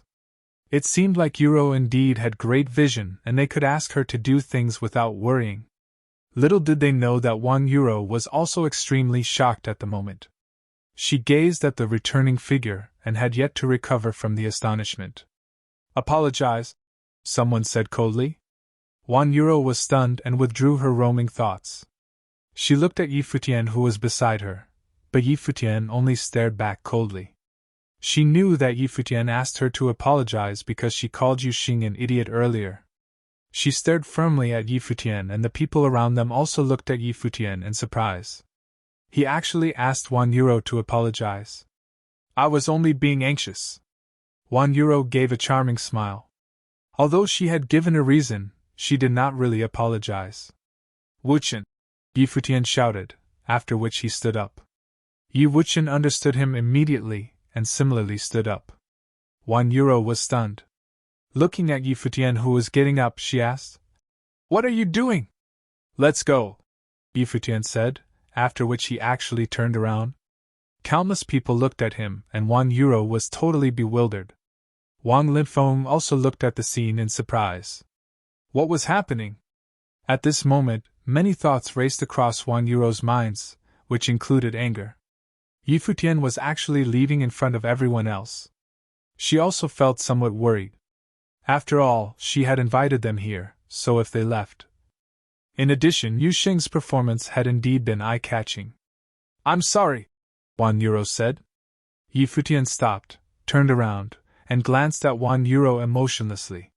It seemed like Yuro indeed had great vision and they could ask her to do things without worrying. Little did they know that Wang Yuro was also extremely shocked at the moment. She gazed at the returning figure and had yet to recover from the astonishment. Apologize, someone said coldly. Wang Yuro was stunned and withdrew her roaming thoughts. She looked at Yi Futian who was beside her, but Yi Futian only stared back coldly. She knew that Yi Futian asked her to apologize because she called Yuxing an idiot earlier. She stared firmly at Yi Futian and the people around them also looked at Yi Futian in surprise. He actually asked Wang Yuro to apologize. I was only being anxious. Wang Yuro gave a charming smile. Although she had given a reason, she did not really apologize. Wuchen! Yi Futian shouted, after which he stood up. Yi Wuchen understood him immediately, and similarly stood up. Wang Yuro was stunned. Looking at Yi Futian who was getting up, she asked, What are you doing? Let's go, Yi Futian said, after which he actually turned around. Countless people looked at him, and Wang Yuro was totally bewildered. Wang Linfeng also looked at the scene in surprise. What was happening? At this moment, many thoughts raced across Wang Yuro's minds, which included anger. Yi Futian was actually leaving in front of everyone else. She also felt somewhat worried. After all, she had invited them here, so if they left. In addition, Yuxing's performance had indeed been eye-catching. I'm sorry, Wang Yuro said. Yi Futian stopped, turned around, and glanced at Wang Yuro emotionlessly.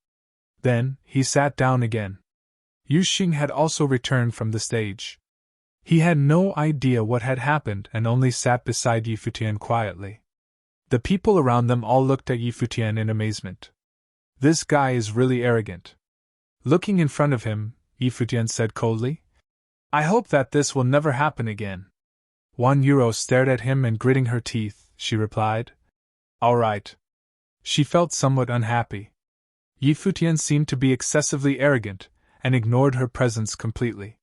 Then, he sat down again. Yuxing had also returned from the stage. He had no idea what had happened and only sat beside Yi Futian quietly. The people around them all looked at Yi Futian in amazement. This guy is really arrogant. Looking in front of him, Yi Futian said coldly, I hope that this will never happen again. Wang Yuro stared at him and gritting her teeth, she replied, All right. She felt somewhat unhappy. Yi Futian seemed to be excessively arrogant, and ignored her presence completely.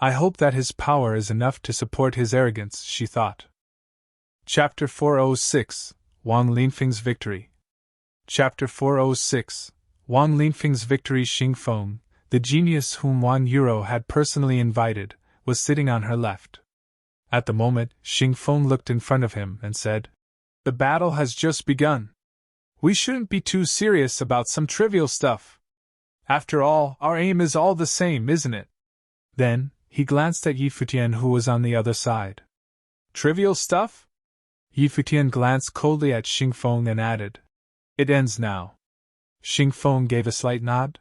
I hope that his power is enough to support his arrogance, she thought. Chapter 406, Wang Linfeng's Victory. Chapter 406, Wang Linfeng's Victory. Xingfeng, the genius whom Wang Yuro had personally invited, was sitting on her left. At the moment, Xingfeng looked in front of him and said, The battle has just begun. We shouldn't be too serious about some trivial stuff. After all, our aim is all the same, isn't it? Then, he glanced at Yi Futian who was on the other side. Trivial stuff? Yi Futian glanced coldly at Xingfeng and added, It ends now. Xingfeng gave a slight nod.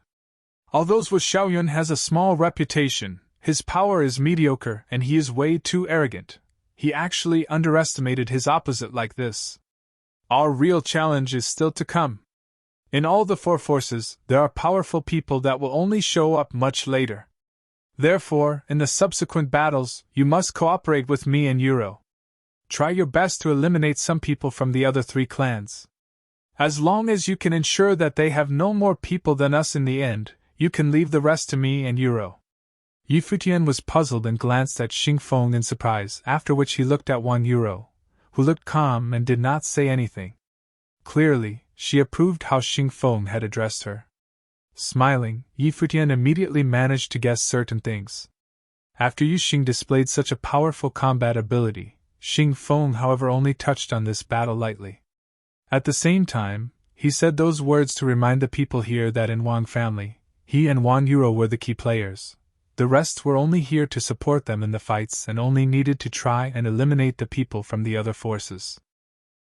Although Wu Xiaoyun has a small reputation, his power is mediocre and he is way too arrogant. He actually underestimated his opposite like this. Our real challenge is still to come. In all the four forces, there are powerful people that will only show up much later. Therefore, in the subsequent battles, you must cooperate with me and Euro. Try your best to eliminate some people from the other three clans. As long as you can ensure that they have no more people than us in the end, you can leave the rest to me and Euro. Futian was puzzled and glanced at Xing Feng in surprise, after which he looked at Euro, who looked calm and did not say anything. Clearly, she approved how Xing Feng had addressed her. Smiling, Futian immediately managed to guess certain things. After Xing displayed such a powerful combat ability, Xing Feng however only touched on this battle lightly. At the same time, he said those words to remind the people here that in Wang family, he and Euro were the key players. The rest were only here to support them in the fights and only needed to try and eliminate the people from the other forces.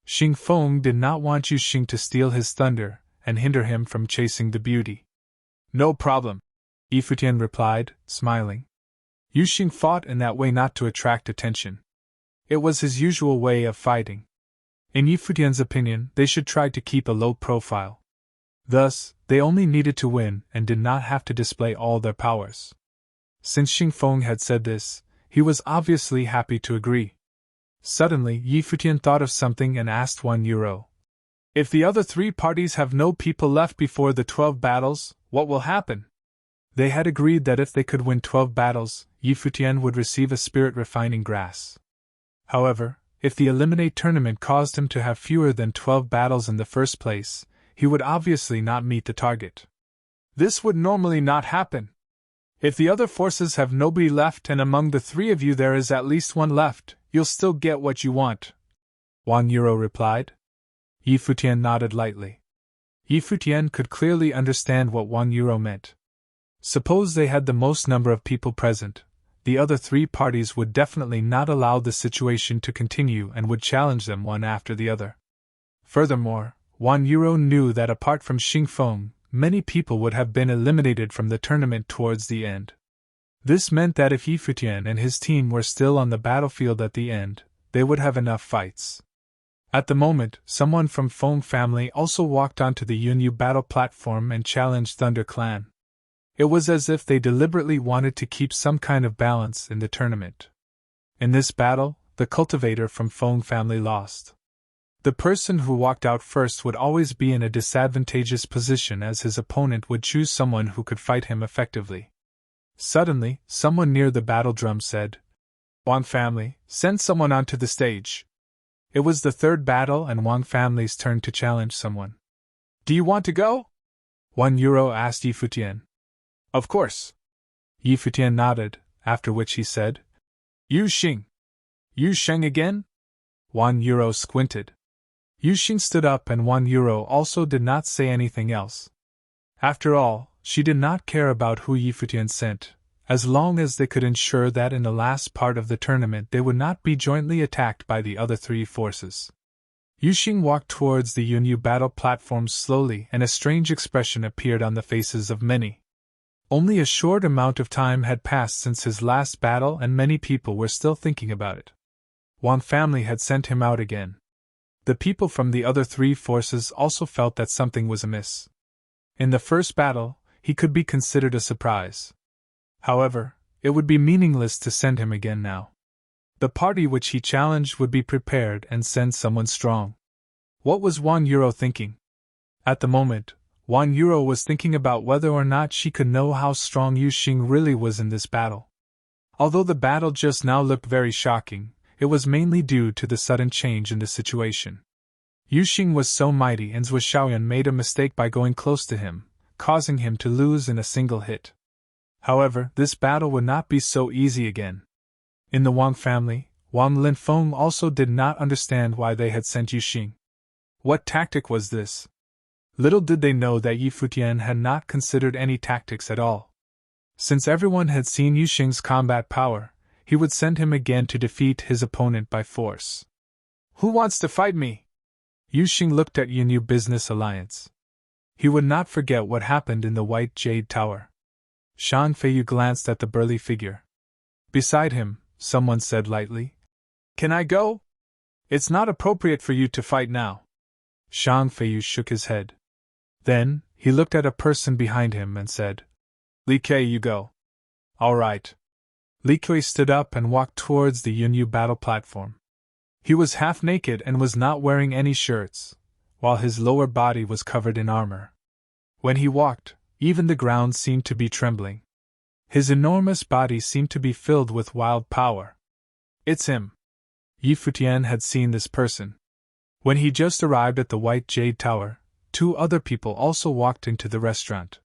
Xing Feng did not want Xing to steal his thunder and hinder him from chasing the beauty. No problem, Futian replied, smiling. Xing fought in that way not to attract attention. It was his usual way of fighting. In Futian's opinion, they should try to keep a low profile. Thus, they only needed to win and did not have to display all their powers. Since Xing Feng had said this, he was obviously happy to agree. Suddenly, Futian thought of something and asked Euro. If the other three parties have no people left before the 12 battles, what will happen? They had agreed that if they could win 12 battles, Futian would receive a spirit refining grass. However, if the Eliminate tournament caused him to have fewer than 12 battles in the first place, he would obviously not meet the target. This would normally not happen. If the other forces have nobody left and among the three of you there is at least one left, you'll still get what you want, Euro replied. Futian nodded lightly. Futian could clearly understand what Euro meant. Suppose they had the most number of people present, the other three parties would definitely not allow the situation to continue and would challenge them one after the other. Furthermore, Euro knew that apart from Xing Feng, many people would have been eliminated from the tournament towards the end. This meant that if Futian and his team were still on the battlefield at the end, they would have enough fights. At the moment, someone from Feng family also walked onto the Yunyu battle platform and challenged Thunder Clan. It was as if they deliberately wanted to keep some kind of balance in the tournament. In this battle, the cultivator from Feng family lost. The person who walked out first would always be in a disadvantageous position as his opponent would choose someone who could fight him effectively. Suddenly, someone near the battle drum said, Wang family, send someone onto the stage. It was the third battle and Wang family's turn to challenge someone. Do you want to go? Euro asked Futian. Of course. Futian nodded, after which he said, Xing. Sheng again? Euro squinted. Xing stood up and Euro also did not say anything else. After all, she did not care about who Futian sent, as long as they could ensure that in the last part of the tournament they would not be jointly attacked by the other three forces. Xing walked towards the Yunyu battle platform slowly and a strange expression appeared on the faces of many. Only a short amount of time had passed since his last battle and many people were still thinking about it. Wang family had sent him out again. The people from the other three forces also felt that something was amiss. In the first battle, he could be considered a surprise. However, it would be meaningless to send him again now. The party which he challenged would be prepared and send someone strong. What was Euro thinking? At the moment, Euro was thinking about whether or not she could know how strong Xing really was in this battle. Although the battle just now looked very shocking, it was mainly due to the sudden change in the situation. Xing was so mighty and Zhou Xiaoyan made a mistake by going close to him, causing him to lose in a single hit. However, this battle would not be so easy again. In the Wang family, Wang Linfeng also did not understand why they had sent Xing. What tactic was this? Little did they know that Futian had not considered any tactics at all. Since everyone had seen Xing's combat power, he would send him again to defeat his opponent by force. Who wants to fight me? Xing looked at Yunyu Business Alliance. He would not forget what happened in the White Jade Tower. Shang Feiyu glanced at the burly figure. Beside him, someone said lightly, "Can I go? It's not appropriate for you to fight now." Shang Feiyu shook his head. Then, he looked at a person behind him and said, "Li Kuei, you go." "All right." Li Kuei stood up and walked towards the Yunyu battle platform. He was half naked and was not wearing any shirts, while his lower body was covered in armor. When he walked, even the ground seemed to be trembling. His enormous body seemed to be filled with wild power. "It's him." Yi Futian had seen this person. When he just arrived at the White Jade Tower, 2 other people also walked into the restaurant.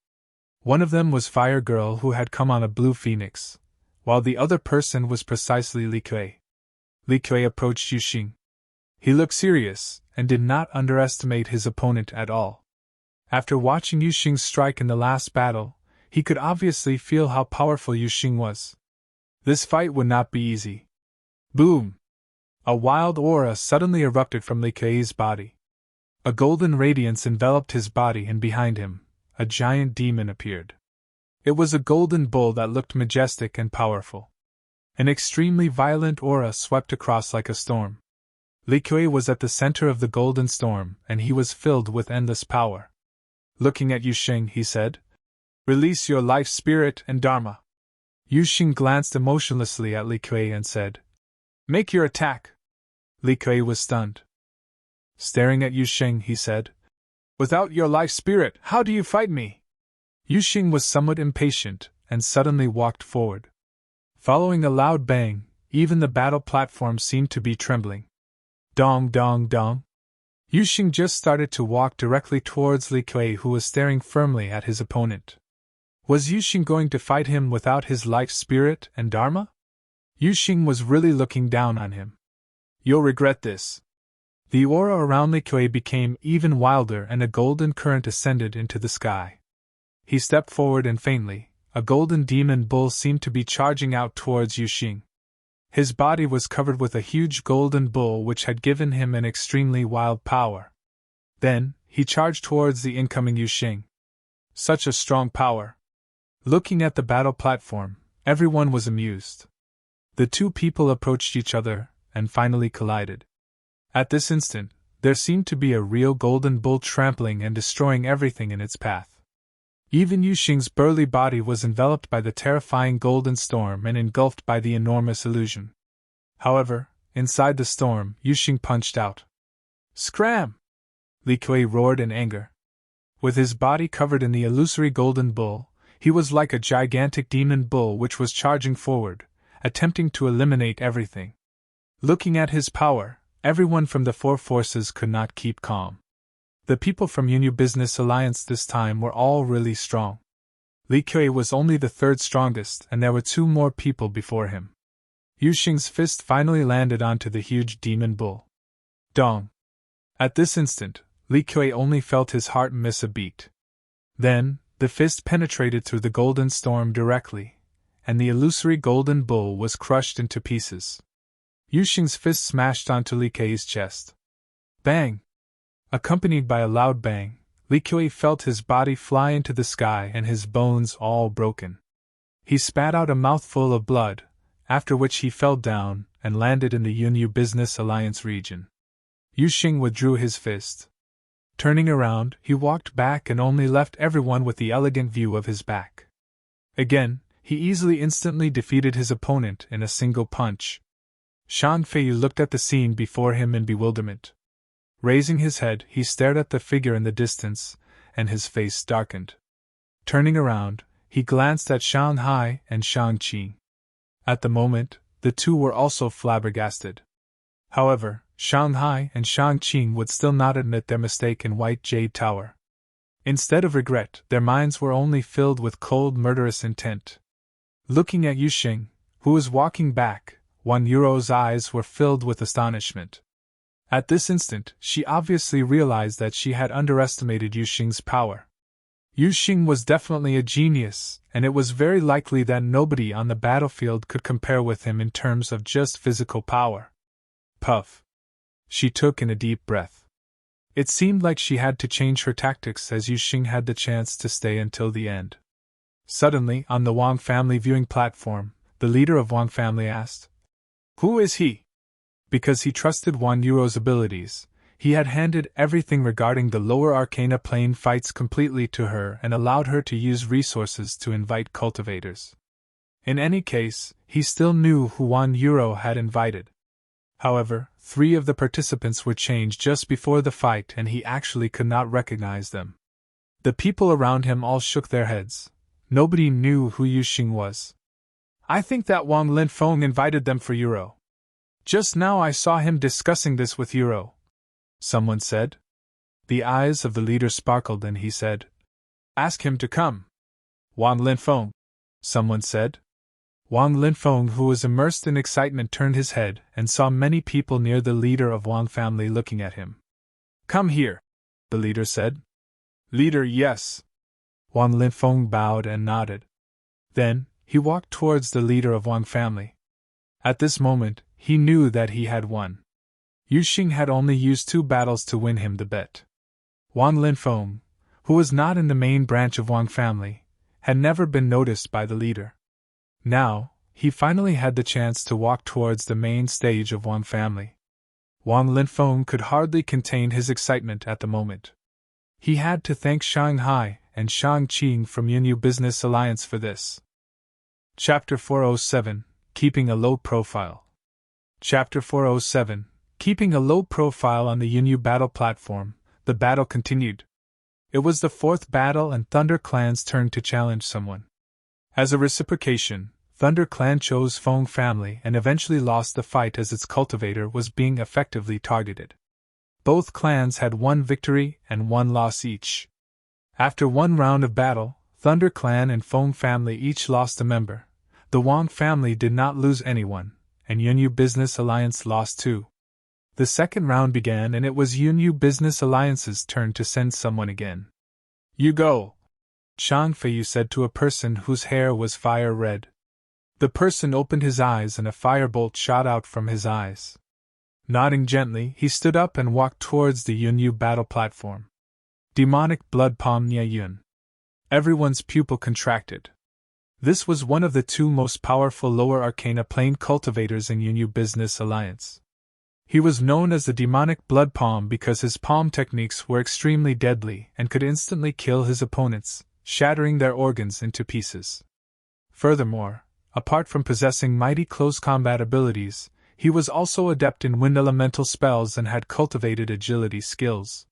One of them was Fire Girl, who had come on a blue phoenix, while the other person was precisely Li Kuei. Li Kuei approached Yu Xing. He looked serious, and did not underestimate his opponent at all. After watching Yu Xing strike in the last battle, he could obviously feel how powerful Yu Xing was. This fight would not be easy. Boom! A wild aura suddenly erupted from Li Kuei's body. A golden radiance enveloped his body, and behind him, a giant demon appeared. It was a golden bull that looked majestic and powerful. An extremely violent aura swept across like a storm. Li Kuei was at the center of the golden storm, and he was filled with endless power. Looking at Yu Xing, he said, "Release your life spirit and dharma." Yu Xing glanced emotionlessly at Li Kuei and said, "Make your attack." Li Kuei was stunned. Staring at Yu Xing, he said, "Without your life spirit, how do you fight me?" Yu Xing was somewhat impatient, and suddenly walked forward. Following a loud bang, even the battle platform seemed to be trembling. Dong dong dong. Yu Xing just started to walk directly towards Li Kuei, who was staring firmly at his opponent. Was Yu Xing going to fight him without his life spirit and dharma? Yu Xing was really looking down on him. "You'll regret this." The aura around Li Kuei became even wilder, and a golden current ascended into the sky. He stepped forward, and faintly, a golden demon bull seemed to be charging out towards Yu Xing. His body was covered with a huge golden bull which had given him an extremely wild power. Then, he charged towards the incoming Yu Xing. Such a strong power! Looking at the battle platform, everyone was amused. The 2 people approached each other, and finally collided. At this instant, there seemed to be a real golden bull trampling and destroying everything in its path. Even Yu Xing's burly body was enveloped by the terrifying golden storm and engulfed by the enormous illusion. However, inside the storm, Yu Xing punched out. "Scram!" Li Kuei roared in anger. With his body covered in the illusory golden bull, he was like a gigantic demon bull which was charging forward, attempting to eliminate everything. Looking at his power, everyone from the 4 forces could not keep calm. The people from Yunyu Business Alliance this time were all really strong. Li Kuei was only the 3rd strongest, and there were 2 more people before him. Yu Xing's fist finally landed onto the huge demon bull. Dong! At this instant, Li Kuei only felt his heart miss a beat. Then, the fist penetrated through the golden storm directly, and the illusory golden bull was crushed into pieces. Yu Xing's fist smashed onto Li Kuei's chest. Bang! Accompanied by a loud bang, Li Kuei felt his body fly into the sky and his bones all broken. He spat out a mouthful of blood, after which he fell down and landed in the Yunyu Business Alliance region. Yu Xing withdrew his fist. Turning around, he walked back and only left everyone with the elegant view of his back. Again, he instantly defeated his opponent in a single punch. Shang Feiyu looked at the scene before him in bewilderment. Raising his head, he stared at the figure in the distance, and his face darkened. Turning around, he glanced at Shang Hai and Shang Qing. At the moment, the 2 were also flabbergasted. However, Shang Hai and Shang Qing would still not admit their mistake in White Jade Tower. Instead of regret, their minds were only filled with cold, murderous intent. Looking at Yu Xing, who was walking back, 1 Euro's eyes were filled with astonishment. At this instant, she obviously realized that she had underestimated Yu Xing's power. Yu Xing was definitely a genius, and it was very likely that nobody on the battlefield could compare with him in terms of just physical power. Puff! She took in a deep breath. It seemed like she had to change her tactics as Yu Xing had the chance to stay until the end. Suddenly, on the Wang family viewing platform, the leader of Wang family asked, "Who is he?" Because he trusted Wan Yuro's abilities, he had handed everything regarding the lower arcana plane fights completely to her and allowed her to use resources to invite cultivators. In any case, he still knew who Wan Yuro had invited. However, 3 of the participants were changed just before the fight and he actually could not recognize them. The people around him all shook their heads. Nobody knew who Yuxing was. "I think that Wang Linfeng invited them for Yuro. Just now I saw him discussing this with Yuro," someone said. The eyes of the leader sparkled and he said, "Ask him to come." "Wang Linfeng," someone said. Wang Linfeng, who was immersed in excitement, turned his head and saw many people near the leader of Wang family looking at him. "Come here," the leader said. "Leader, yes." Wang Linfeng bowed and nodded. Then, he walked towards the leader of Wang family. At this moment, he knew that he had won. Yuxing had only used 2 battles to win him the bet. Wang Linfeng, who was not in the main branch of Wang family, had never been noticed by the leader. Now, he finally had the chance to walk towards the main stage of Wang family. Wang Linfeng could hardly contain his excitement at the moment. He had to thank Shanghai and Shang Qing from Yunyu Business Alliance for this. Chapter 407, Keeping a Low Profile. Chapter 407, Keeping a Low Profile on the Yunyu battle platform. The battle continued. It was the 4th battle and Thunder Clan's turn to challenge someone. As a reciprocation, Thunder Clan chose Feng family and eventually lost the fight as its cultivator was being effectively targeted. Both clans had 1 victory and 1 loss each. After 1 round of battle, Thunder Clan and Feng family each lost a member. The Wang family did not lose anyone, and Yunyu Business Alliance lost 2. The second round began and it was Yunyu Business Alliance's turn to send someone again. "You go," Shang Feiyu said to a person whose hair was fire red. The person opened his eyes and a firebolt shot out from his eyes. Nodding gently, he stood up and walked towards the Yunyu battle platform. Demonic Blood Palm Nye Yun. Everyone's pupil contracted. This was one of the 2 most powerful lower arcana plane cultivators in Yunyu Business Alliance. He was known as the Demonic Blood Palm because his palm techniques were extremely deadly and could instantly kill his opponents, shattering their organs into pieces. Furthermore, apart from possessing mighty close combat abilities, he was also adept in wind elemental spells and had cultivated agility skills.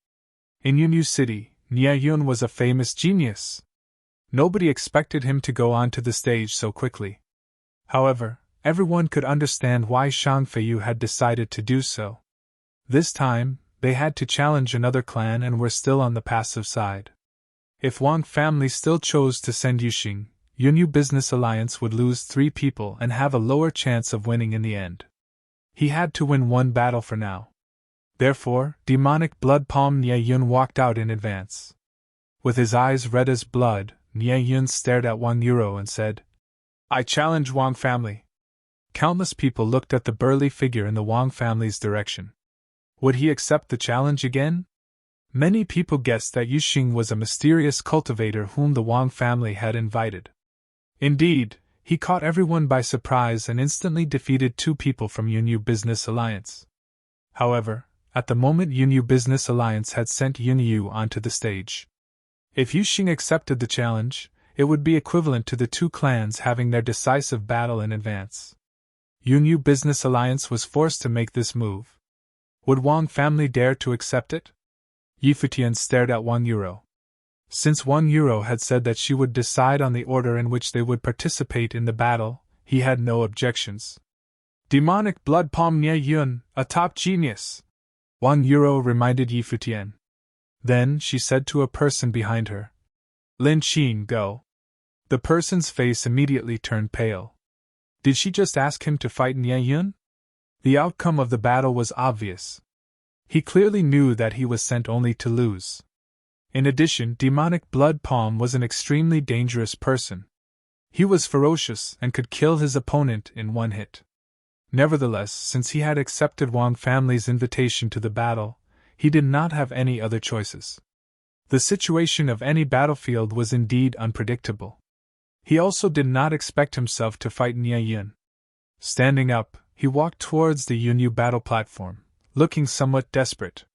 In Yunyu City, Nye Yun was a famous genius. Nobody expected him to go onto the stage so quickly. However, everyone could understand why Shang Feiyu had decided to do so. This time, they had to challenge another clan and were still on the passive side. If Wang family still chose to send Yuxing, Yunyu Business Alliance would lose 3 people and have a lower chance of winning in the end. He had to win 1 battle for now. Therefore, Demonic Blood Palm Nye Yun walked out in advance. With his eyes red as blood, Nye Yun stared at Wang Yuro and said, "I challenge Wang family." Countless people looked at the burly figure in the Wang family's direction. Would he accept the challenge again? Many people guessed that Yuxing was a mysterious cultivator whom the Wang family had invited. Indeed, he caught everyone by surprise and instantly defeated 2 people from Yunyu Business Alliance. However, at the moment Yunyu Business Alliance had sent Yunyu onto the stage. If Yuxing accepted the challenge, it would be equivalent to the 2 clans having their decisive battle in advance. Yunyu Business Alliance was forced to make this move. Would Wang family dare to accept it? Futian stared at Wang Yuro. Since Wang Yuro had said that she would decide on the order in which they would participate in the battle, he had no objections. "Demonic Blood Palm Nye Yun, a top genius," Wang Yuro reminded Futian. Then she said to a person behind her, "Lin Qin, go." The person's face immediately turned pale. Did she just ask him to fight Nye Yun? The outcome of the battle was obvious. He clearly knew that he was sent only to lose. In addition, Demonic Blood Palm was an extremely dangerous person. He was ferocious and could kill his opponent in 1 hit. Nevertheless, since he had accepted Wang family's invitation to the battle, he did not have any other choices. The situation of any battlefield was indeed unpredictable. He also did not expect himself to fight Nie Yun. Standing up, he walked towards the Yunyu battle platform, looking somewhat desperate.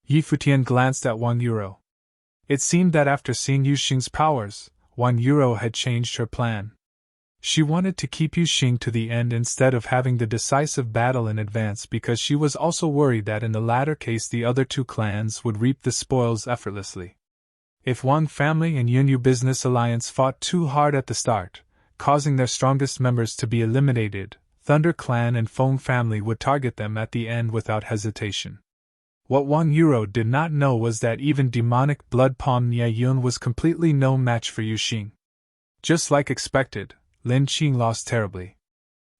Yi Futian glanced at Wang Yuro. It seemed that after seeing Yu Xing's powers, Wang Yuro had changed her plan. She wanted to keep Yu Xing to the end instead of having the decisive battle in advance because she was also worried that in the latter case the other two clans would reap the spoils effortlessly. If Wang family and Yunyu business alliance fought too hard at the start, causing their strongest members to be eliminated, Thunder Clan and Feng family would target them at the end without hesitation. What Wang Yuro did not know was that even demonic blood palm Nie Yun was completely no match for Yu Xing. Just like expected, Lin Qing lost terribly.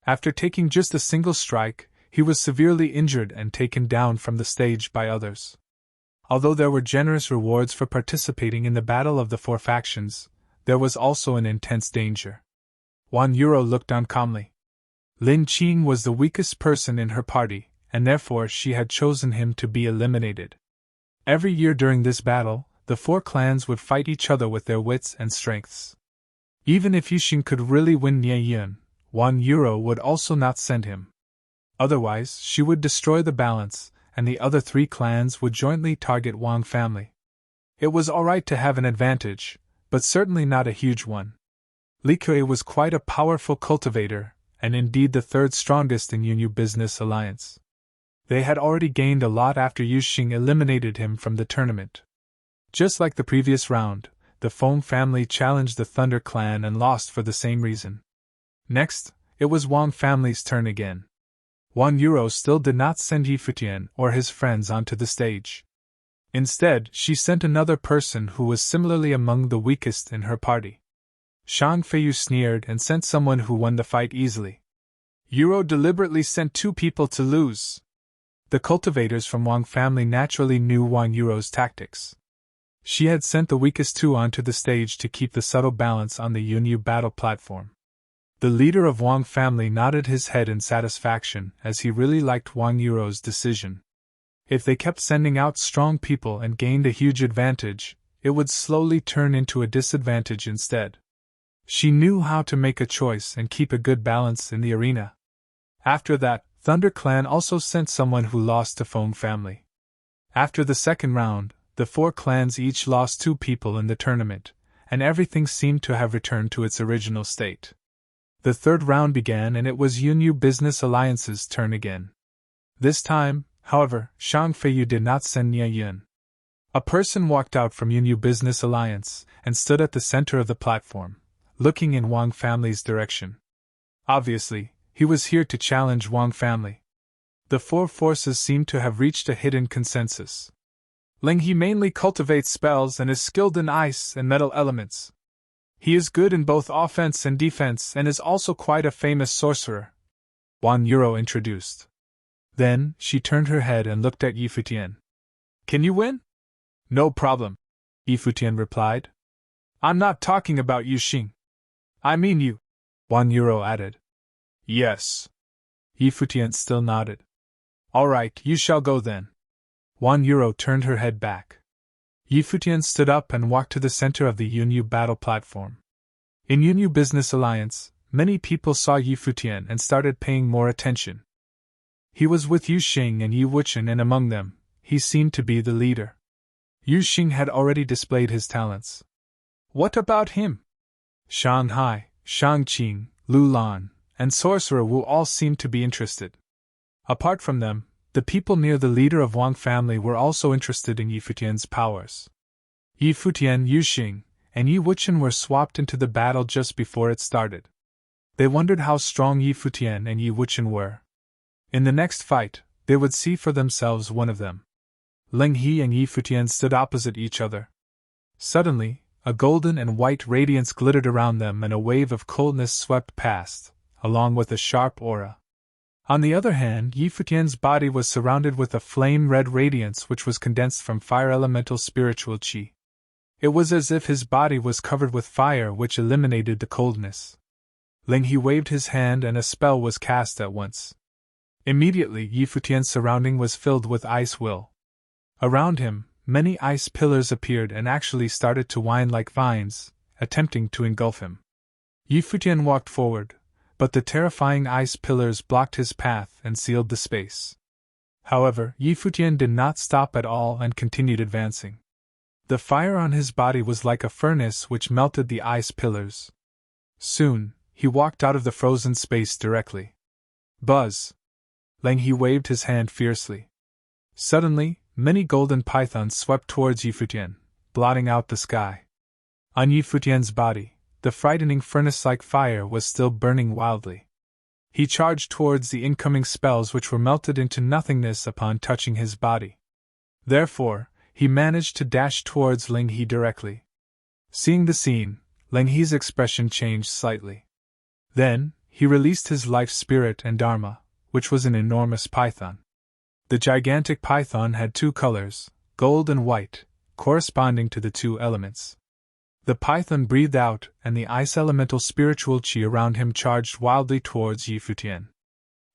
After taking just a single strike, he was severely injured and taken down from the stage by others. Although there were generous rewards for participating in the battle of the four factions, there was also an intense danger. Wang Yuro looked on calmly. Lin Qing was the weakest person in her party, and therefore she had chosen him to be eliminated. Every year during this battle, the four clans would fight each other with their wits and strengths. Even if Yu Xing could really win Nie Yun, Wang Yuro would also not send him. Otherwise, she would destroy the balance, and the other three clans would jointly target Wang family. It was alright to have an advantage, but certainly not a huge one. Li Kui was quite a powerful cultivator, and indeed the third strongest in Yunyu business alliance. They had already gained a lot after Yu Xing eliminated him from the tournament. Just like the previous round, the Feng family challenged the Thunder Clan and lost for the same reason. Next, it was Wang family's turn again. Wang Yuro still did not send Yi Futian or his friends onto the stage. Instead, she sent another person who was similarly among the weakest in her party. Shang Feiyu sneered and sent someone who won the fight easily. Yuro deliberately sent two people to lose. The cultivators from Wang family naturally knew Wang Yuro's tactics. She had sent the weakest two onto the stage to keep the subtle balance on the Yunyu battle platform. The leader of Wang family nodded his head in satisfaction as he really liked Wang Yuro's decision. If they kept sending out strong people and gained a huge advantage, it would slowly turn into a disadvantage instead. She knew how to make a choice and keep a good balance in the arena. After that, Thunder Clan also sent someone who lost to Feng family. After the second round, the four clans each lost two people in the tournament, and everything seemed to have returned to its original state. The third round began and it was Yunyu Business Alliance's turn again. This time, however, Shang Feiyu did not send Nie Yun. A person walked out from Yunyu Business Alliance and stood at the center of the platform, looking in Wang family's direction. Obviously, he was here to challenge Wang family. The four forces seemed to have reached a hidden consensus. Ling He mainly cultivates spells and is skilled in ice and metal elements. He is good in both offense and defense and is also quite a famous sorcerer, Wang Yuro introduced. Then, she turned her head and looked at Yi Futian. Can you win? No problem, Yi Futian replied. I'm not talking about Yu Xing. I mean you, Wang Yuro added. Yes. Yi Futian still nodded. All right, you shall go then. Wang Yuro turned her head back. Yi Futian stood up and walked to the center of the Yunyu battle platform. In Yunyu Business Alliance, many people saw Yi Futian and started paying more attention. He was with Yu Xing and Yi Wuchen, and among them, he seemed to be the leader. Yu Xing had already displayed his talents. What about him? Shang Hai, Shang Qing, Lu Lan, and Sorcerer Wu all seemed to be interested. Apart from them, the people near the leader of Wang family were also interested in Yi Futian's powers. Yi Futian, Yu Xing, and Yi Wuchen were swapped into the battle just before it started. They wondered how strong Yi Futian and Yi Wuchen were. In the next fight, they would see for themselves one of them. Ling He and Yi Futian stood opposite each other. Suddenly, a golden and white radiance glittered around them and a wave of coldness swept past, along with a sharp aura. On the other hand, Yi Futian's body was surrounded with a flame-red radiance which was condensed from fire elemental spiritual qi. It was as if his body was covered with fire which eliminated the coldness. Ling He waved his hand and a spell was cast at once. Immediately, Yi Futian's surrounding was filled with ice will. Around him, many ice pillars appeared and actually started to wind like vines, attempting to engulf him. Futian walked forward, but the terrifying ice pillars blocked his path and sealed the space. However, Futian did not stop at all and continued advancing. The fire on his body was like a furnace which melted the ice pillars. Soon, he walked out of the frozen space directly. Buzz! Lang He waved his hand fiercely. Suddenly, many golden pythons swept towards Futian, blotting out the sky. On Futian's body, the frightening furnace-like fire was still burning wildly. He charged towards the incoming spells which were melted into nothingness upon touching his body. Therefore, he managed to dash towards Ling He directly. Seeing the scene, Ling He's expression changed slightly. Then, he released his life spirit and dharma, which was an enormous python. The gigantic python had two colors, gold and white, corresponding to the two elements. The python breathed out, and the ice elemental spiritual chi around him charged wildly towards Futian.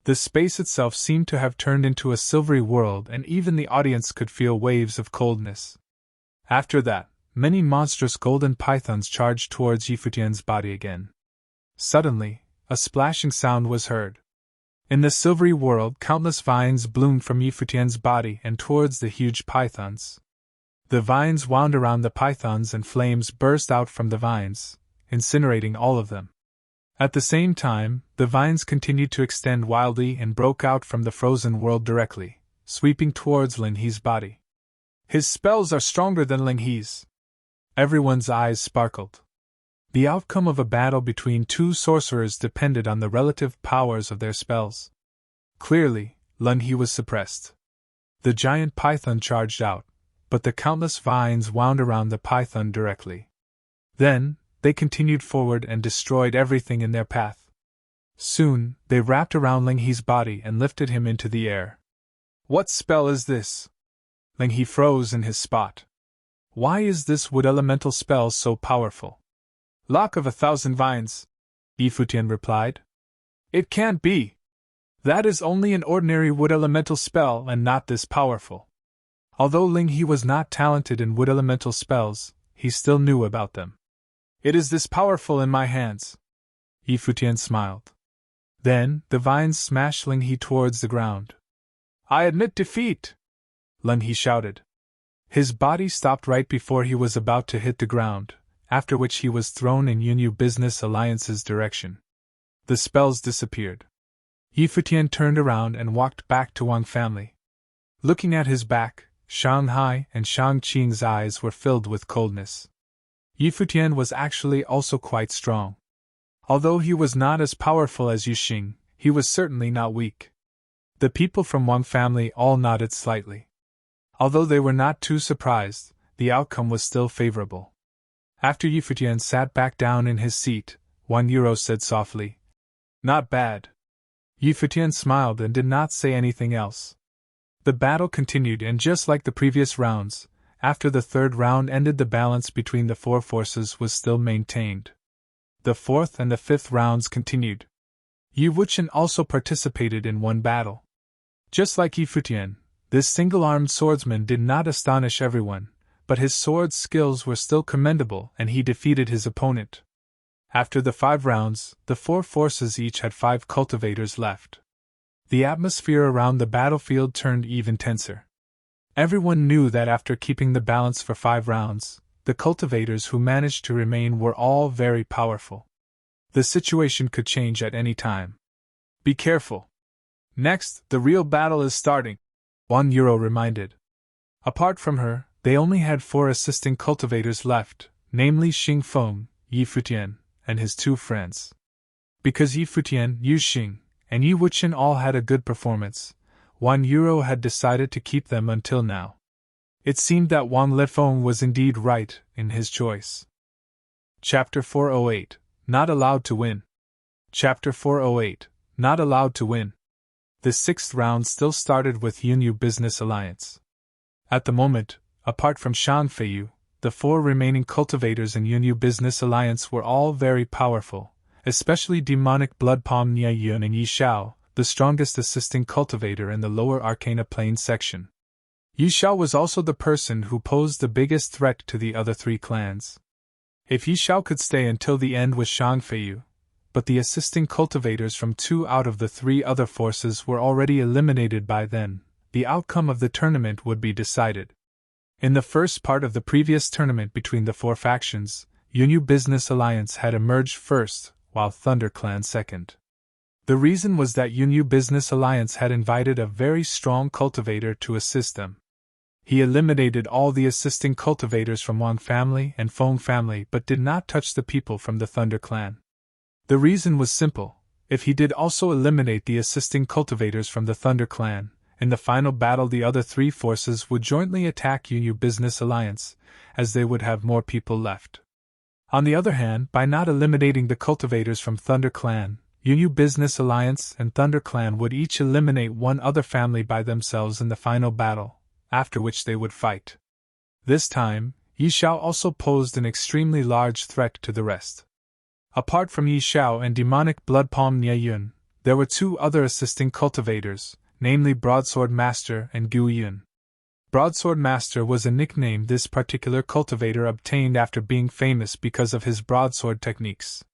The space itself seemed to have turned into a silvery world, and even the audience could feel waves of coldness. After that, many monstrous golden pythons charged towards Futian's body again. Suddenly, a splashing sound was heard. In the silvery world, countless vines bloomed from Futian's body and towards the huge pythons. The vines wound around the pythons and flames burst out from the vines, incinerating all of them. At the same time, the vines continued to extend wildly and broke out from the frozen world directly, sweeping towards Ling He's body. His spells are stronger than Ling He's. Everyone's eyes sparkled. The outcome of a battle between two sorcerers depended on the relative powers of their spells. Clearly, Ling He was suppressed. The giant python charged out, but the countless vines wound around the python directly. Then, they continued forward and destroyed everything in their path. Soon, they wrapped around Ling He's body and lifted him into the air. What spell is this? Ling He froze in his spot. Why is this wood elemental spell so powerful? Lock of 1,000 vines, Futian replied. It can't be. That is only an ordinary wood elemental spell and not this powerful. Although Ling He was not talented in wood elemental spells, he still knew about them. It is this powerful in my hands. Futian smiled. Then, the vines smashed Ling He towards the ground. I admit defeat! Ling He shouted. His body stopped right before he was about to hit the ground, after which he was thrown in Yunyu Business Alliance's direction. The spells disappeared. Futian turned around and walked back to Wang family. Looking at his back, Shanghai and Shang-Qing's eyes were filled with coldness. Futian was actually also quite strong. Although he was not as powerful as Yuxing, he was certainly not weak. The people from Wang family all nodded slightly. Although they were not too surprised, the outcome was still favorable. After Futian sat back down in his seat, 1 euro said softly, "Not bad." Futian smiled and did not say anything else. The battle continued, and just like the previous rounds, after the third round ended, the balance between the four forces was still maintained. The fourth and the fifth rounds continued. Wuchen also participated in one battle. Just like Futian, this single-armed swordsman did not astonish everyone, but his sword skills were still commendable and he defeated his opponent. After the 5 rounds, the 4 forces each had 5 cultivators left. The atmosphere around the battlefield turned even tenser. Everyone knew that after keeping the balance for 5 rounds, the cultivators who managed to remain were all very powerful. The situation could change at any time. Be careful. Next, the real battle is starting, 1 euro reminded. Apart from her, they only had 4 assisting cultivators left, namely Xing Feng, Futian, and his 2 friends. Because Futian, Xing, and Wuchen all had a good performance, 1 euro had decided to keep them until now. It seemed that Wang Lefeng was indeed right in his choice. Chapter 408, Not Allowed to Win. Chapter 408, Not Allowed to Win. The 6th round still started with Yunyu Business Alliance. At the moment, apart from Shan Feiyu, the 4 remaining cultivators in Yunyu Business Alliance were all very powerful, especially demonic blood palm Nia Yun and Yi Xiao, the strongest assisting cultivator in the lower Arcana Plane section. Yi Xiao was also the person who posed the biggest threat to the other 3 clans. If Yi Xiao could stay until the end with Shang Feiyu, but the assisting cultivators from 2 out of the 3 other forces were already eliminated by then. The outcome of the tournament would be decided. In the first part of the previous tournament between the 4 factions, Yunyu Business Alliance had emerged first, while ThunderClan second. The reason was that Yunyu Business Alliance had invited a very strong cultivator to assist them. He eliminated all the assisting cultivators from Wang family and Feng family but did not touch the people from the Thunder Clan. The reason was simple: if he did also eliminate the assisting cultivators from the Thunder Clan, in the final battle the other 3 forces would jointly attack Yunyu Business Alliance, as they would have more people left. On the other hand, by not eliminating the cultivators from Thunder Clan, Yunyu Business Alliance and Thunder Clan would each eliminate one other family by themselves in the final battle, after which they would fight. This time, Yi Xiao also posed an extremely large threat to the rest. Apart from Yi Xiao and demonic blood palm Nie Yun, there were 2 other assisting cultivators, namely Broadsword Master and Gu Yun. Broadsword Master was a nickname this particular cultivator obtained after being famous because of his broadsword techniques.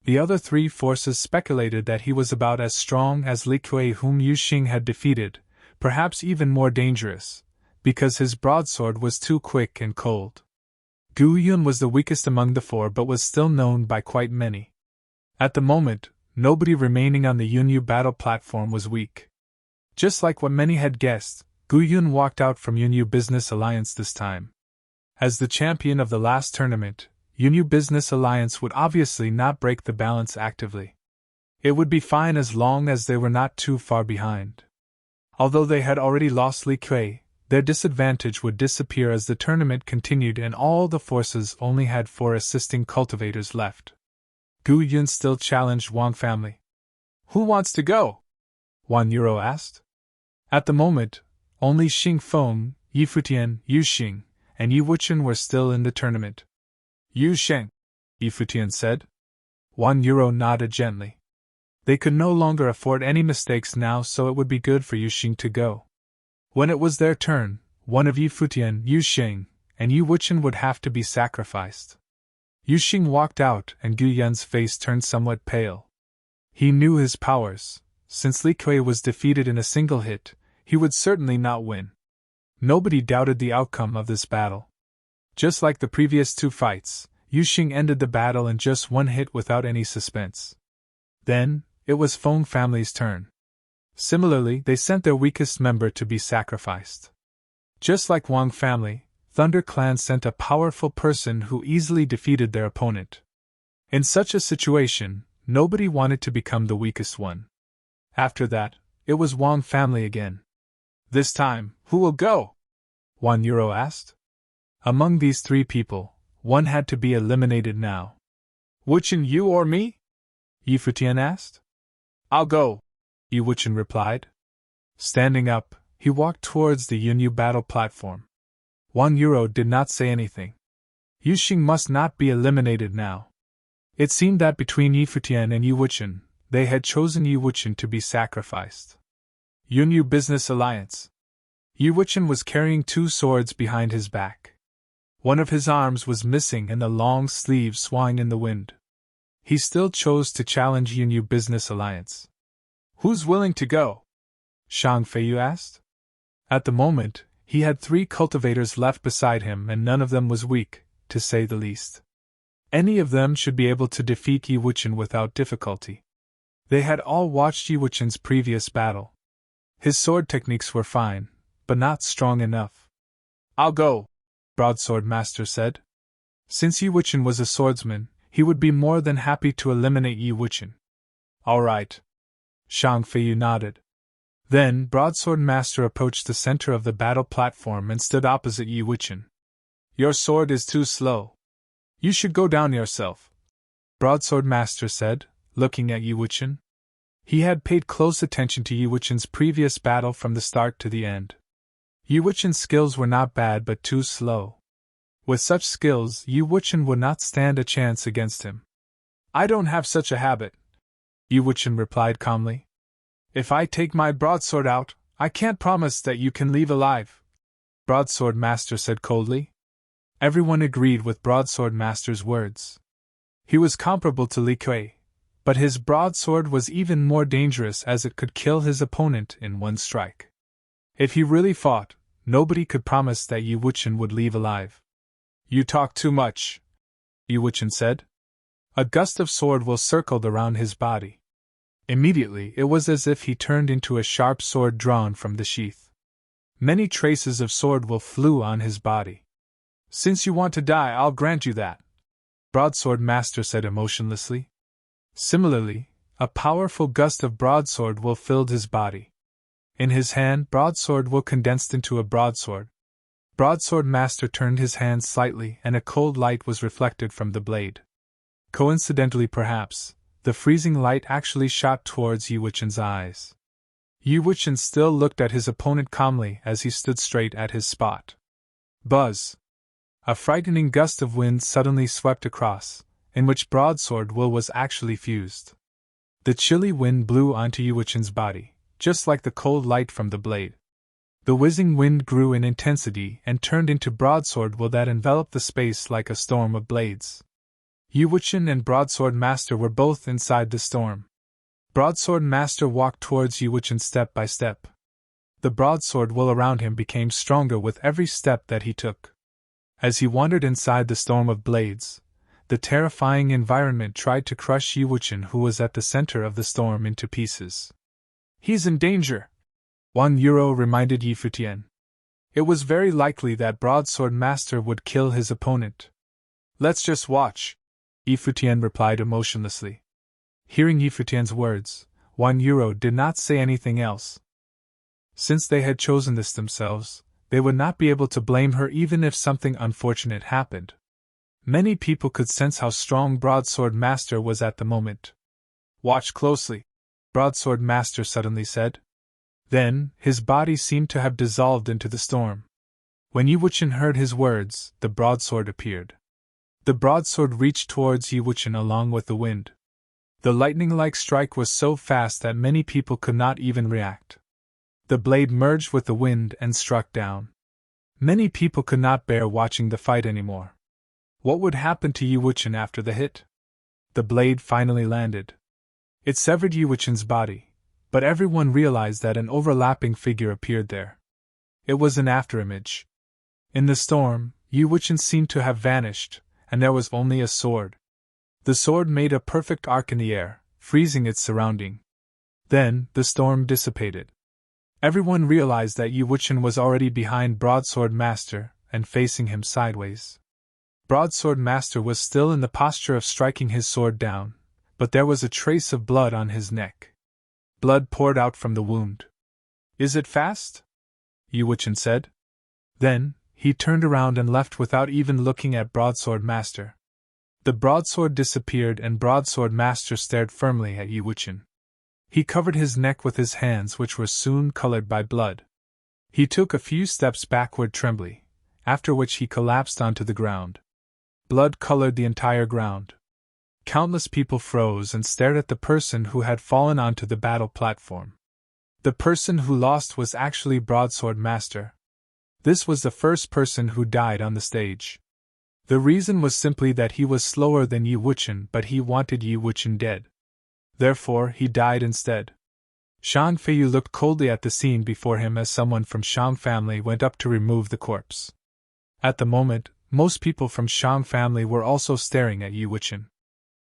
The other 3 forces speculated that he was about as strong as Li Kui, whom Yu Xing had defeated, perhaps even more dangerous, because his broadsword was too quick and cold. Gu Yun was the weakest among the 4 but was still known by quite many. At the moment, nobody remaining on the Yunyu battle platform was weak. Just like what many had guessed, Gu Yun walked out from Yunyu Business Alliance this time. As the champion of the last tournament, Yunyu Business Alliance would obviously not break the balance actively. It would be fine as long as they were not too far behind. Although they had already lost Li Kui, their disadvantage would disappear as the tournament continued and all the forces only had 4 assisting cultivators left. Gu Yun still challenged Wang family. "Who wants to go?" Wan Yuro asked. At the moment, only Xing Feng, Yi Futian, Yu Xing, and Yi Wuchen were still in the tournament. "Yu Sheng," Yi Futian said. Wan Yuro nodded gently. They could no longer afford any mistakes now, so it would be good for Yu Xing to go. When it was their turn, one of Yi Futian, Yu Xing, and Yi Wuchen would have to be sacrificed. Yu Xing walked out and Gu Yun's face turned somewhat pale. He knew his powers. Since Li Kui was defeated in a single hit, he would certainly not win. Nobody doubted the outcome of this battle. Just like the previous 2 fights, Yu Xing ended the battle in just 1 hit without any suspense. Then, it was Feng family's turn. Similarly, they sent their weakest member to be sacrificed. Just like Wang family, Thunder Clan sent a powerful person who easily defeated their opponent. In such a situation, nobody wanted to become the weakest one. After that, it was Wang family again. "This time, who will go?" Wan Yuro asked. Among these 3 people, one had to be eliminated now. "Wuchen, you or me?" Yi Futian asked. "I'll go," Yi Wuchen replied. Standing up, he walked towards the Yunyu battle platform. Wan Yuro did not say anything. Yu Xing must not be eliminated now. It seemed that between Yi Futian and Yi Wuchen, they had chosen Yi Wuchen to be sacrificed. Yunyu Business Alliance. Yi Wuchen was carrying 2 swords behind his back. One of his arms was missing and the long sleeves swung in the wind. He still chose to challenge Yunyu Business Alliance. "Who's willing to go?" Shang Feiyu asked. At the moment, he had 3 cultivators left beside him and none of them was weak, to say the least. Any of them should be able to defeat Yi Wuchen without difficulty. They had all watched Yi Wuchen's previous battle. His sword techniques were fine, but not strong enough. "I'll go," Broadsword Master said. Since Yi Wuchen was a swordsman, he would be more than happy to eliminate Yi Wuchen. "All right." Shang Feiyu nodded. Then Broadsword Master approached the center of the battle platform and stood opposite Yi Wuchen. "Your sword is too slow. You should go down yourself," Broadsword Master said, looking at Yi Wuchen. He had paid close attention to Yi Wuchen's previous battle from the start to the end. Yi Wuchen's skills were not bad but too slow. With such skills, Yi Wuchen would not stand a chance against him. "I don't have such a habit," Yi Wuchen replied calmly. "If I take my broadsword out, I can't promise that you can leave alive," Broadsword Master said coldly. Everyone agreed with Broadsword Master's words. He was comparable to Li Kui, But his broadsword was even more dangerous as it could kill his opponent in one strike. If he really fought, nobody could promise that Yi Wuchen would leave alive. "You talk too much," Yi Wuchen said. A gust of sword will circled around his body. Immediately it was as if he turned into a sharp sword drawn from the sheath. Many traces of sword will flew on his body. "Since you want to die, I'll grant you that," Broadsword Master said emotionlessly. Similarly, a powerful gust of broadsword will filled his body. In his hand, broadsword will condensed into a broadsword. Broadsword Master turned his hand slightly and a cold light was reflected from the blade. Coincidentally perhaps, the freezing light actually shot towards Yi Wuchen's eyes. Yi Wuchen still looked at his opponent calmly as he stood straight at his spot. Buzz! A frightening gust of wind suddenly swept across, in which broadsword will was actually fused. The chilly wind blew onto Yi Wuchen's body, just like the cold light from the blade. The whizzing wind grew in intensity and turned into broadsword will that enveloped the space like a storm of blades. Yi Wuchen and Broadsword Master were both inside the storm. Broadsword Master walked towards Yi Wuchen step by step. The broadsword will around him became stronger with every step that he took. As he wandered inside the storm of blades, the terrifying environment tried to crush Yi Wuchen, who was at the center of the storm, into pieces. "He's in danger," €1 reminded Yi Futian. It was very likely that Broadsword Master would kill his opponent. "Let's just watch," Yi Futian replied emotionlessly. Hearing Yi Futian's words, €1 did not say anything else. Since they had chosen this themselves, they would not be able to blame her even if something unfortunate happened. Many people could sense how strong Broadsword Master was at the moment. "Watch closely," Broadsword Master suddenly said. Then, his body seemed to have dissolved into the storm. When Yi Wuchen heard his words, the broadsword appeared. The broadsword reached towards Yi Wuchen along with the wind. The lightning-like strike was so fast that many people could not even react. The blade merged with the wind and struck down. Many people could not bear watching the fight anymore. What would happen to Yi Wuchen after the hit? The blade finally landed. It severed Yi Wuchen's body, but everyone realized that an overlapping figure appeared there. It was an afterimage. In the storm, Yi Wuchen seemed to have vanished, and there was only a sword. The sword made a perfect arc in the air, freezing its surrounding. Then, the storm dissipated. Everyone realized that Yi Wuchen was already behind Broadsword Master, and facing him sideways. Broadsword Master was still in the posture of striking his sword down, but there was a trace of blood on his neck. Blood poured out from the wound. "Is it fast?" Yi Wuchen said. Then, he turned around and left without even looking at Broadsword Master. The broadsword disappeared and Broadsword Master stared firmly at Yi Wuchen. He covered his neck with his hands, which were soon colored by blood. He took a few steps backward trembly, after which he collapsed onto the ground. Blood colored the entire ground. Countless people froze and stared at the person who had fallen onto the battle platform. The person who lost was actually Broadsword Master. This was the first person who died on the stage. The reason was simply that he was slower than Yi Wuchen, but he wanted Yi Wuchen dead. Therefore, he died instead. Shang Feiyu looked coldly at the scene before him as someone from Shang family went up to remove the corpse. At the moment, most people from Shang family were also staring at Yi Wuchen.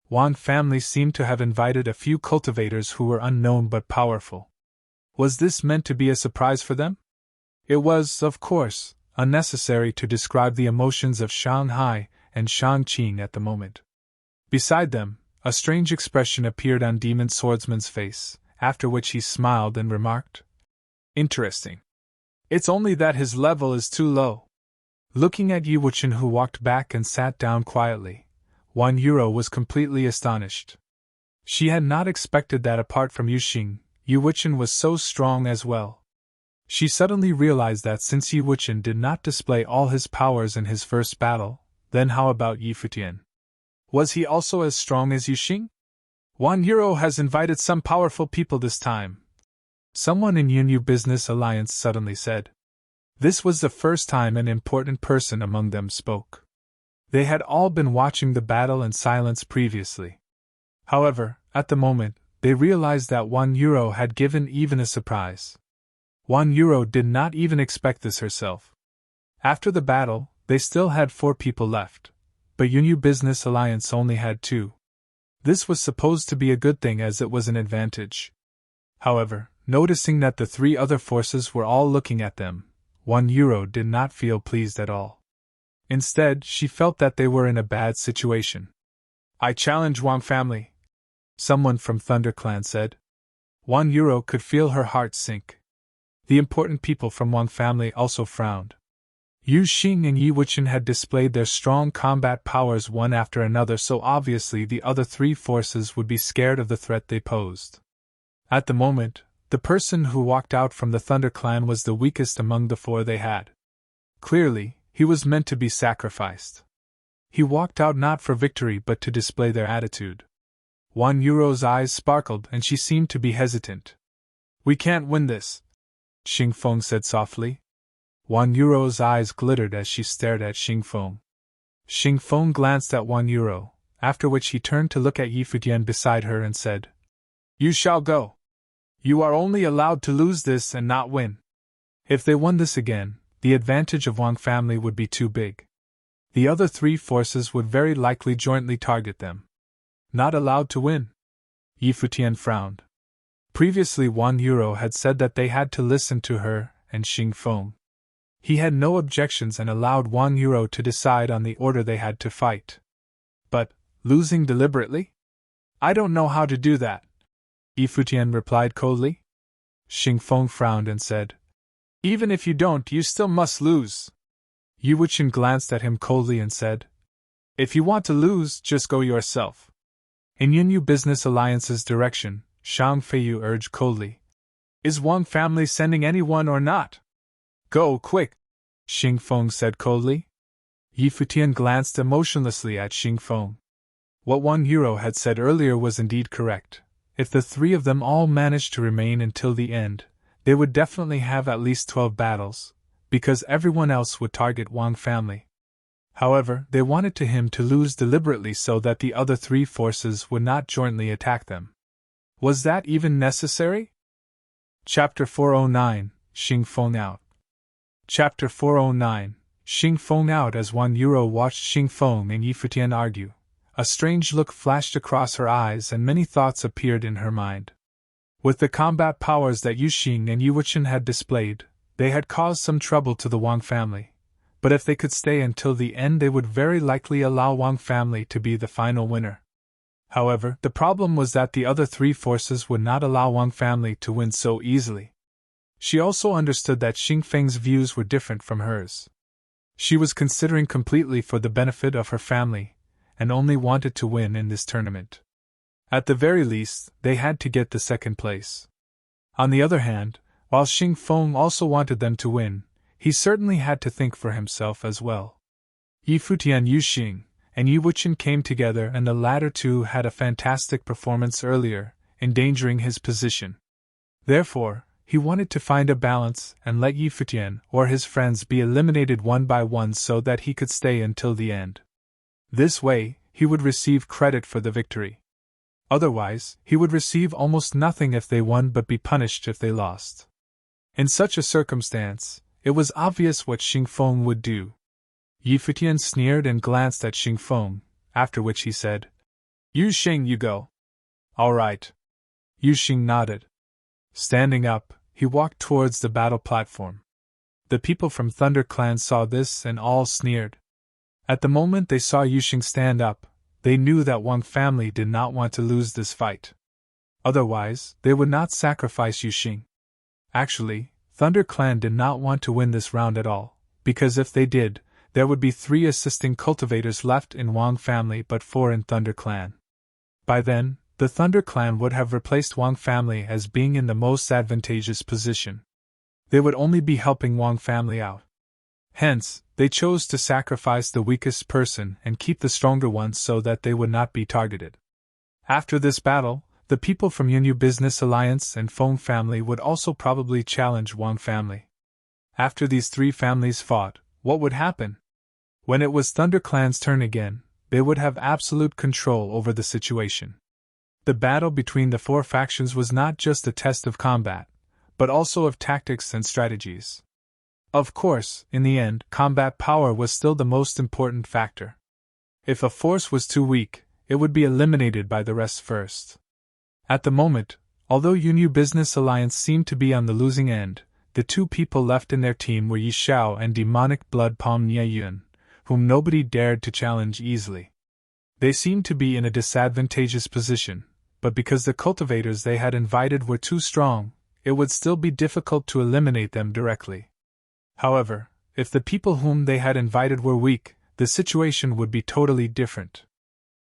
Wan family seemed to have invited a few cultivators who were unknown but powerful. Was this meant to be a surprise for them? It was, of course, unnecessary to describe the emotions of Shanghai and Shangqing at the moment. Beside them, a strange expression appeared on Demon Swordsman's face, after which he smiled and remarked, "Interesting. It's only that his level is too low." Looking at Yi Wuchen, who walked back and sat down quietly, €1 was completely astonished. She had not expected that apart from Yuxing, Yi Wuchen was so strong as well. She suddenly realized that since Yi Wuchen did not display all his powers in his first battle, then how about Yi Futian? Was he also as strong as Yuxing? €1 has invited some powerful people this time, someone in Yunyu Business Alliance suddenly said. This was the first time an important person among them spoke. They had all been watching the battle in silence previously. However, At the moment, they realized that €1 had given even a surprise. €1 did not even expect this herself. After the battle, they still had 4 people left, but Union Business Alliance only had 2. This was supposed to be a good thing as it was an advantage. However, noticing that the 3 other forces were all looking at them, €1 did not feel pleased at all. Instead, she felt that they were in a bad situation. "I challenge Wang family," someone from ThunderClan said. €1 could feel her heart sink. The important people from Wang family also frowned. Yu Xing and Yi Wuchen had displayed their strong combat powers one after another, so obviously the other 3 forces would be scared of the threat they posed. At the moment, the person who walked out from the Thunder Clan was the weakest among the 4 they had. Clearly, he was meant to be sacrificed. He walked out not for victory but to display their attitude. €1's eyes sparkled and she seemed to be hesitant. "We can't win this," Xing Feng said softly. €1's eyes glittered as she stared at Xing Feng. Xing Feng glanced at €1, after which he turned to look at Yi Futian beside her and said, "You shall go. You are only allowed to lose this and not win." If they won this again, the advantage of Wang family would be too big. The other 3 forces would very likely jointly target them. Not allowed to win? Yi Futian frowned. Previously €1 had said that they had to listen to her and Xing Feng. He had no objections and allowed €1 to decide on the order they had to fight. But, losing deliberately? "I don't know how to do that," Yi Futian replied coldly. Xing Feng frowned and said, "Even if you don't, you still must lose." Yi Wuchen glanced at him coldly and said, "If you want to lose, just go yourself." In Yunyu Business Alliance's direction, Shang Feiyu urged coldly, "Is Wang family sending anyone or not?" "Go, quick," Xing Feng said coldly. Yi Futian glanced emotionlessly at Xing Feng. What €1 had said earlier was indeed correct. If the 3 of them all managed to remain until the end, they would definitely have at least 12 battles, because everyone else would target Wang family. However, they wanted him to lose deliberately so that the other 3 forces would not jointly attack them. Was that even necessary? Chapter 409, Xing Feng out. Chapter 409, Xing Feng out. As €1 watched Xing Feng and Yi Futian argue, a strange look flashed across her eyes and many thoughts appeared in her mind. With the combat powers that Yu Xing and Yi Wuchen had displayed, they had caused some trouble to the Wang family, but if they could stay until the end they would very likely allow Wang family to be the final winner. However, the problem was that the other 3 forces would not allow Wang family to win so easily. She also understood that Xing Feng's views were different from hers. She was considering completely for the benefit of her family, and only wanted to win in this tournament. At the very least, they had to get the 2nd place. On the other hand, while Xing Feng also wanted them to win, he certainly had to think for himself as well. Yi Futian, Yu Xing, and Yi Wuchen came together, and the latter 2 had a fantastic performance earlier, endangering his position. Therefore, he wanted to find a balance and let Yi Futian or his friends be eliminated one by one so that he could stay until the end. This way, he would receive credit for the victory. Otherwise, he would receive almost nothing if they won but be punished if they lost. In such a circumstance, it was obvious what Xing Feng would do. Yi Futian sneered and glanced at Xing Feng, after which he said, "Yu Xing, you go." "All right." Yu Xing nodded. Standing up, he walked towards the battle platform. The people from Thunder Clan saw this and all sneered. At the moment they saw Yu Xing stand up, they knew that Wang family did not want to lose this fight. Otherwise, they would not sacrifice Yu Xing. Actually, Thunder Clan did not want to win this round at all, because if they did, there would be 3 assisting cultivators left in Wang family but 4 in Thunder Clan. By then, the Thunder Clan would have replaced Wang family as being in the most advantageous position. They would only be helping Wang family out. Hence, they chose to sacrifice the weakest person and keep the stronger ones so that they would not be targeted. After this battle, the people from Yunyu Business Alliance and Feng family would also probably challenge Wang family. After these 3 families fought, what would happen? When it was Thunder Clan's turn again, they would have absolute control over the situation. The battle between the four factions was not just a test of combat, but also of tactics and strategies. Of course, in the end, combat power was still the most important factor. If a force was too weak, it would be eliminated by the rest first. At the moment, although Yu Business Alliance seemed to be on the losing end, the two people left in their team were Yi Xiao and demonic blood palm Nie Yun, whom nobody dared to challenge easily. They seemed to be in a disadvantageous position, but because the cultivators they had invited were too strong, it would still be difficult to eliminate them directly. However, if the people whom they had invited were weak, the situation would be totally different.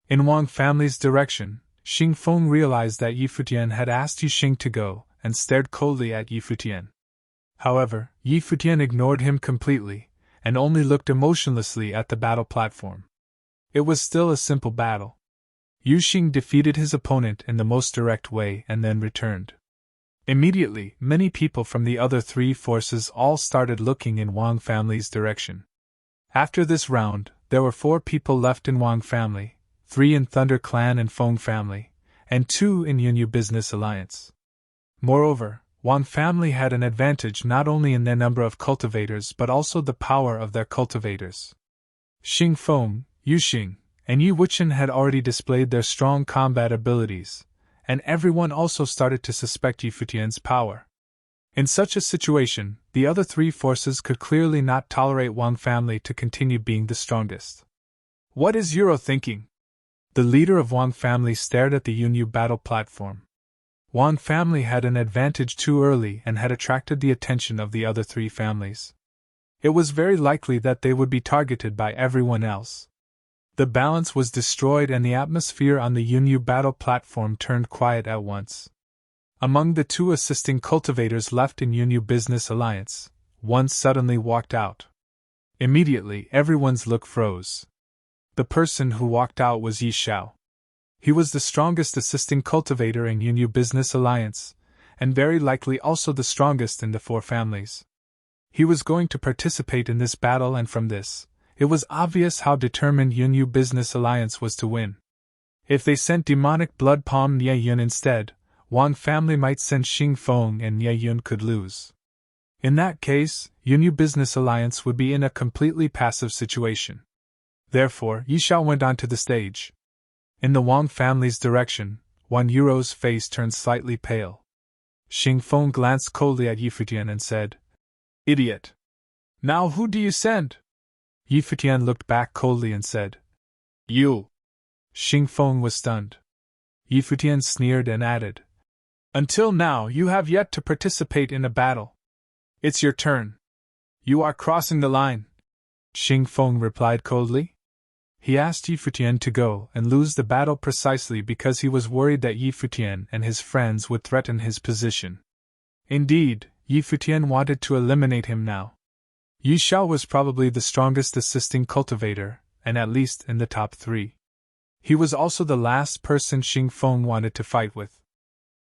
In Wang family's direction, Xing Feng realized that Yi Futian had asked Yi Xing to go, and stared coldly at Yi Futian. However, Yi Futian ignored him completely, and only looked emotionlessly at the battle platform. It was still a simple battle. Yu Xing defeated his opponent in the most direct way and then returned. Immediately, many people from the other three forces all started looking in Wang family's direction. After this round, there were 4 people left in Wang family, 3 in Thunder Clan and Feng family, and 2 in Yunyu Business Alliance. Moreover, Wang family had an advantage not only in their number of cultivators but also the power of their cultivators. Xing Feng, Yu Xing, and Yi Wuchen had already displayed their strong combat abilities, and everyone also started to suspect Yi Futian's power. In such a situation, the other 3 forces could clearly not tolerate Wang family to continue being the strongest. What is Euro thinking? The leader of Wang family stared at the Yunyu battle platform. Wang family had an advantage too early and had attracted the attention of the other 3 families. It was very likely that they would be targeted by everyone else. The balance was destroyed and the atmosphere on the Yunyu battle platform turned quiet at once. Among the 2 assisting cultivators left in Yunyu Business Alliance, one suddenly walked out. Immediately, everyone's look froze. The person who walked out was Yi Xiao. He was the strongest assisting cultivator in Yunyu Business Alliance, and very likely also the strongest in the 4 families. He was going to participate in this battle, and from this, it was obvious how determined Yunyu Business Alliance was to win. If they sent demonic blood palm Nie Yun instead, Wang family might send Xing Feng and Nie Yun could lose. In that case, Yunyu Business Alliance would be in a completely passive situation. Therefore, Yi Xiao went onto the stage. In the Wang family's direction, Wan Yuro's face turned slightly pale. Xing Feng glanced coldly at Yi Futian and said, "Idiot! Now who do you send?" Yi Futian looked back coldly and said, "You." Xing Feng was stunned. Yi Futian sneered and added, "Until now you have yet to participate in a battle. It's your turn. You are crossing the line." Xing Feng replied coldly. He asked Yi Futian to go and lose the battle precisely because he was worried that Yi Futian and his friends would threaten his position. Indeed, Yi Futian wanted to eliminate him now. Yi Xiao was probably the strongest assisting cultivator, and at least in the top 3. He was also the last person Xing Feng wanted to fight with.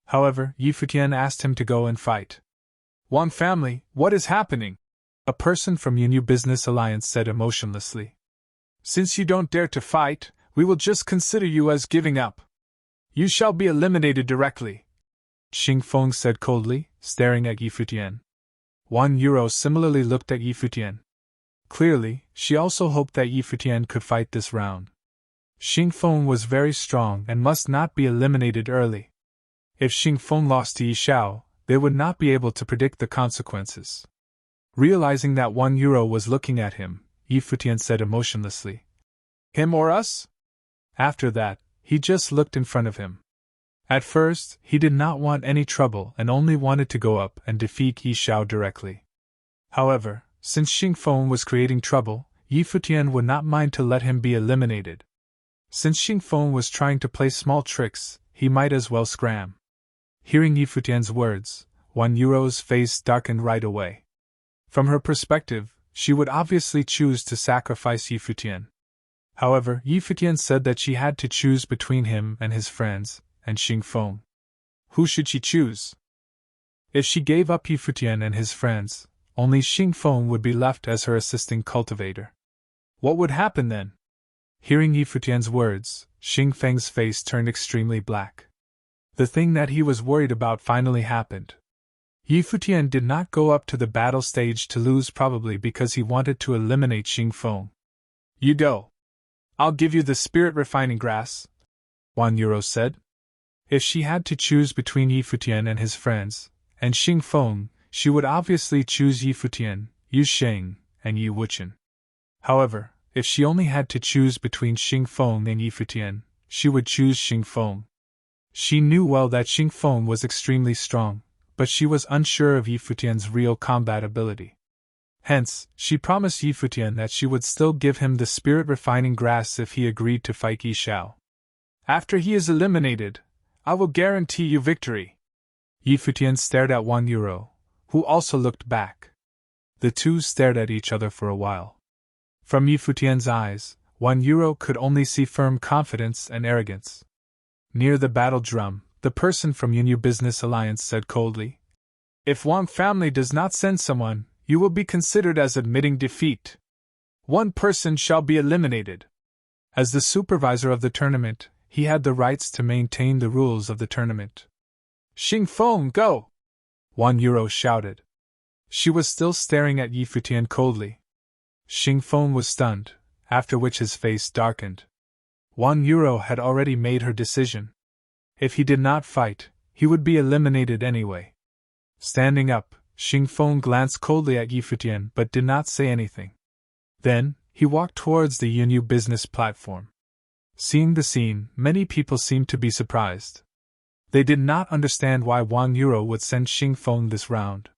However, Yi Futian asked him to go and fight. "Wang family, what is happening?" a person from Yunyu Business Alliance said emotionlessly. "Since you don't dare to fight, we will just consider you as giving up. You shall be eliminated directly," Xing Feng said coldly, staring at Yi Futian. Wan Yuro similarly looked at Yi Futian. Clearly, she also hoped that Yi Futian could fight this round. Xing Feng was very strong and must not be eliminated early. If Xing Feng lost to Yi Xiao, they would not be able to predict the consequences. Realizing that Wan Yuro was looking at him, Yi Futian said emotionlessly, "Him or us?" After that, he just looked in front of him. At first, he did not want any trouble and only wanted to go up and defeat Yi Xiao directly. However, since Xing Feng was creating trouble, Yi Futian would not mind to let him be eliminated. Since Xing Feng was trying to play small tricks, he might as well scram. Hearing Yi Futian's words, Wan Yuro's face darkened right away. From her perspective, she would obviously choose to sacrifice Yi Futian. However, Yi Futian said that she had to choose between him and his friends, and Xing Feng. Who should she choose? If she gave up Yi Futian and his friends, only Xing Feng would be left as her assisting cultivator. What would happen then? Hearing Yi Futian's words, Xing Feng's face turned extremely black. The thing that he was worried about finally happened. Futian did not go up to the battle stage to lose, probably because he wanted to eliminate Xingfeng. You go. I'll give you the spirit refining grass, €1 said. If she had to choose between Futian and his friends, and Xingfeng, she would obviously choose Futian, Yu Sheng, and Yi Wuchen. However, if she only had to choose between Xingfeng and Futian, she would choose Xingfeng. She knew well that Xingfeng was extremely strong, but she was unsure of Futian's real combat ability. Hence, she promised Futian that she would still give him the spirit-refining grass if he agreed to fight Yi Xiao. After he is eliminated, I will guarantee you victory. Futian stared at €1, who also looked back. The two stared at each other for a while. From Futian's eyes, €1 could only see firm confidence and arrogance. Near the battle drum, the person from Yunyu Business Alliance said coldly, If Wang family does not send someone, you will be considered as admitting defeat. One person shall be eliminated. As the supervisor of the tournament, he had the rights to maintain the rules of the tournament. Xingfeng, go! €1 shouted. She was still staring at Futian coldly. Xingfeng was stunned, after which his face darkened. €1 had already made her decision. If he did not fight, he would be eliminated anyway. Standing up, Xingfeng glanced coldly at Futian but did not say anything. Then, he walked towards the Yunyu business platform. Seeing the scene, many people seemed to be surprised. They did not understand why €1 would send Xingfeng this round.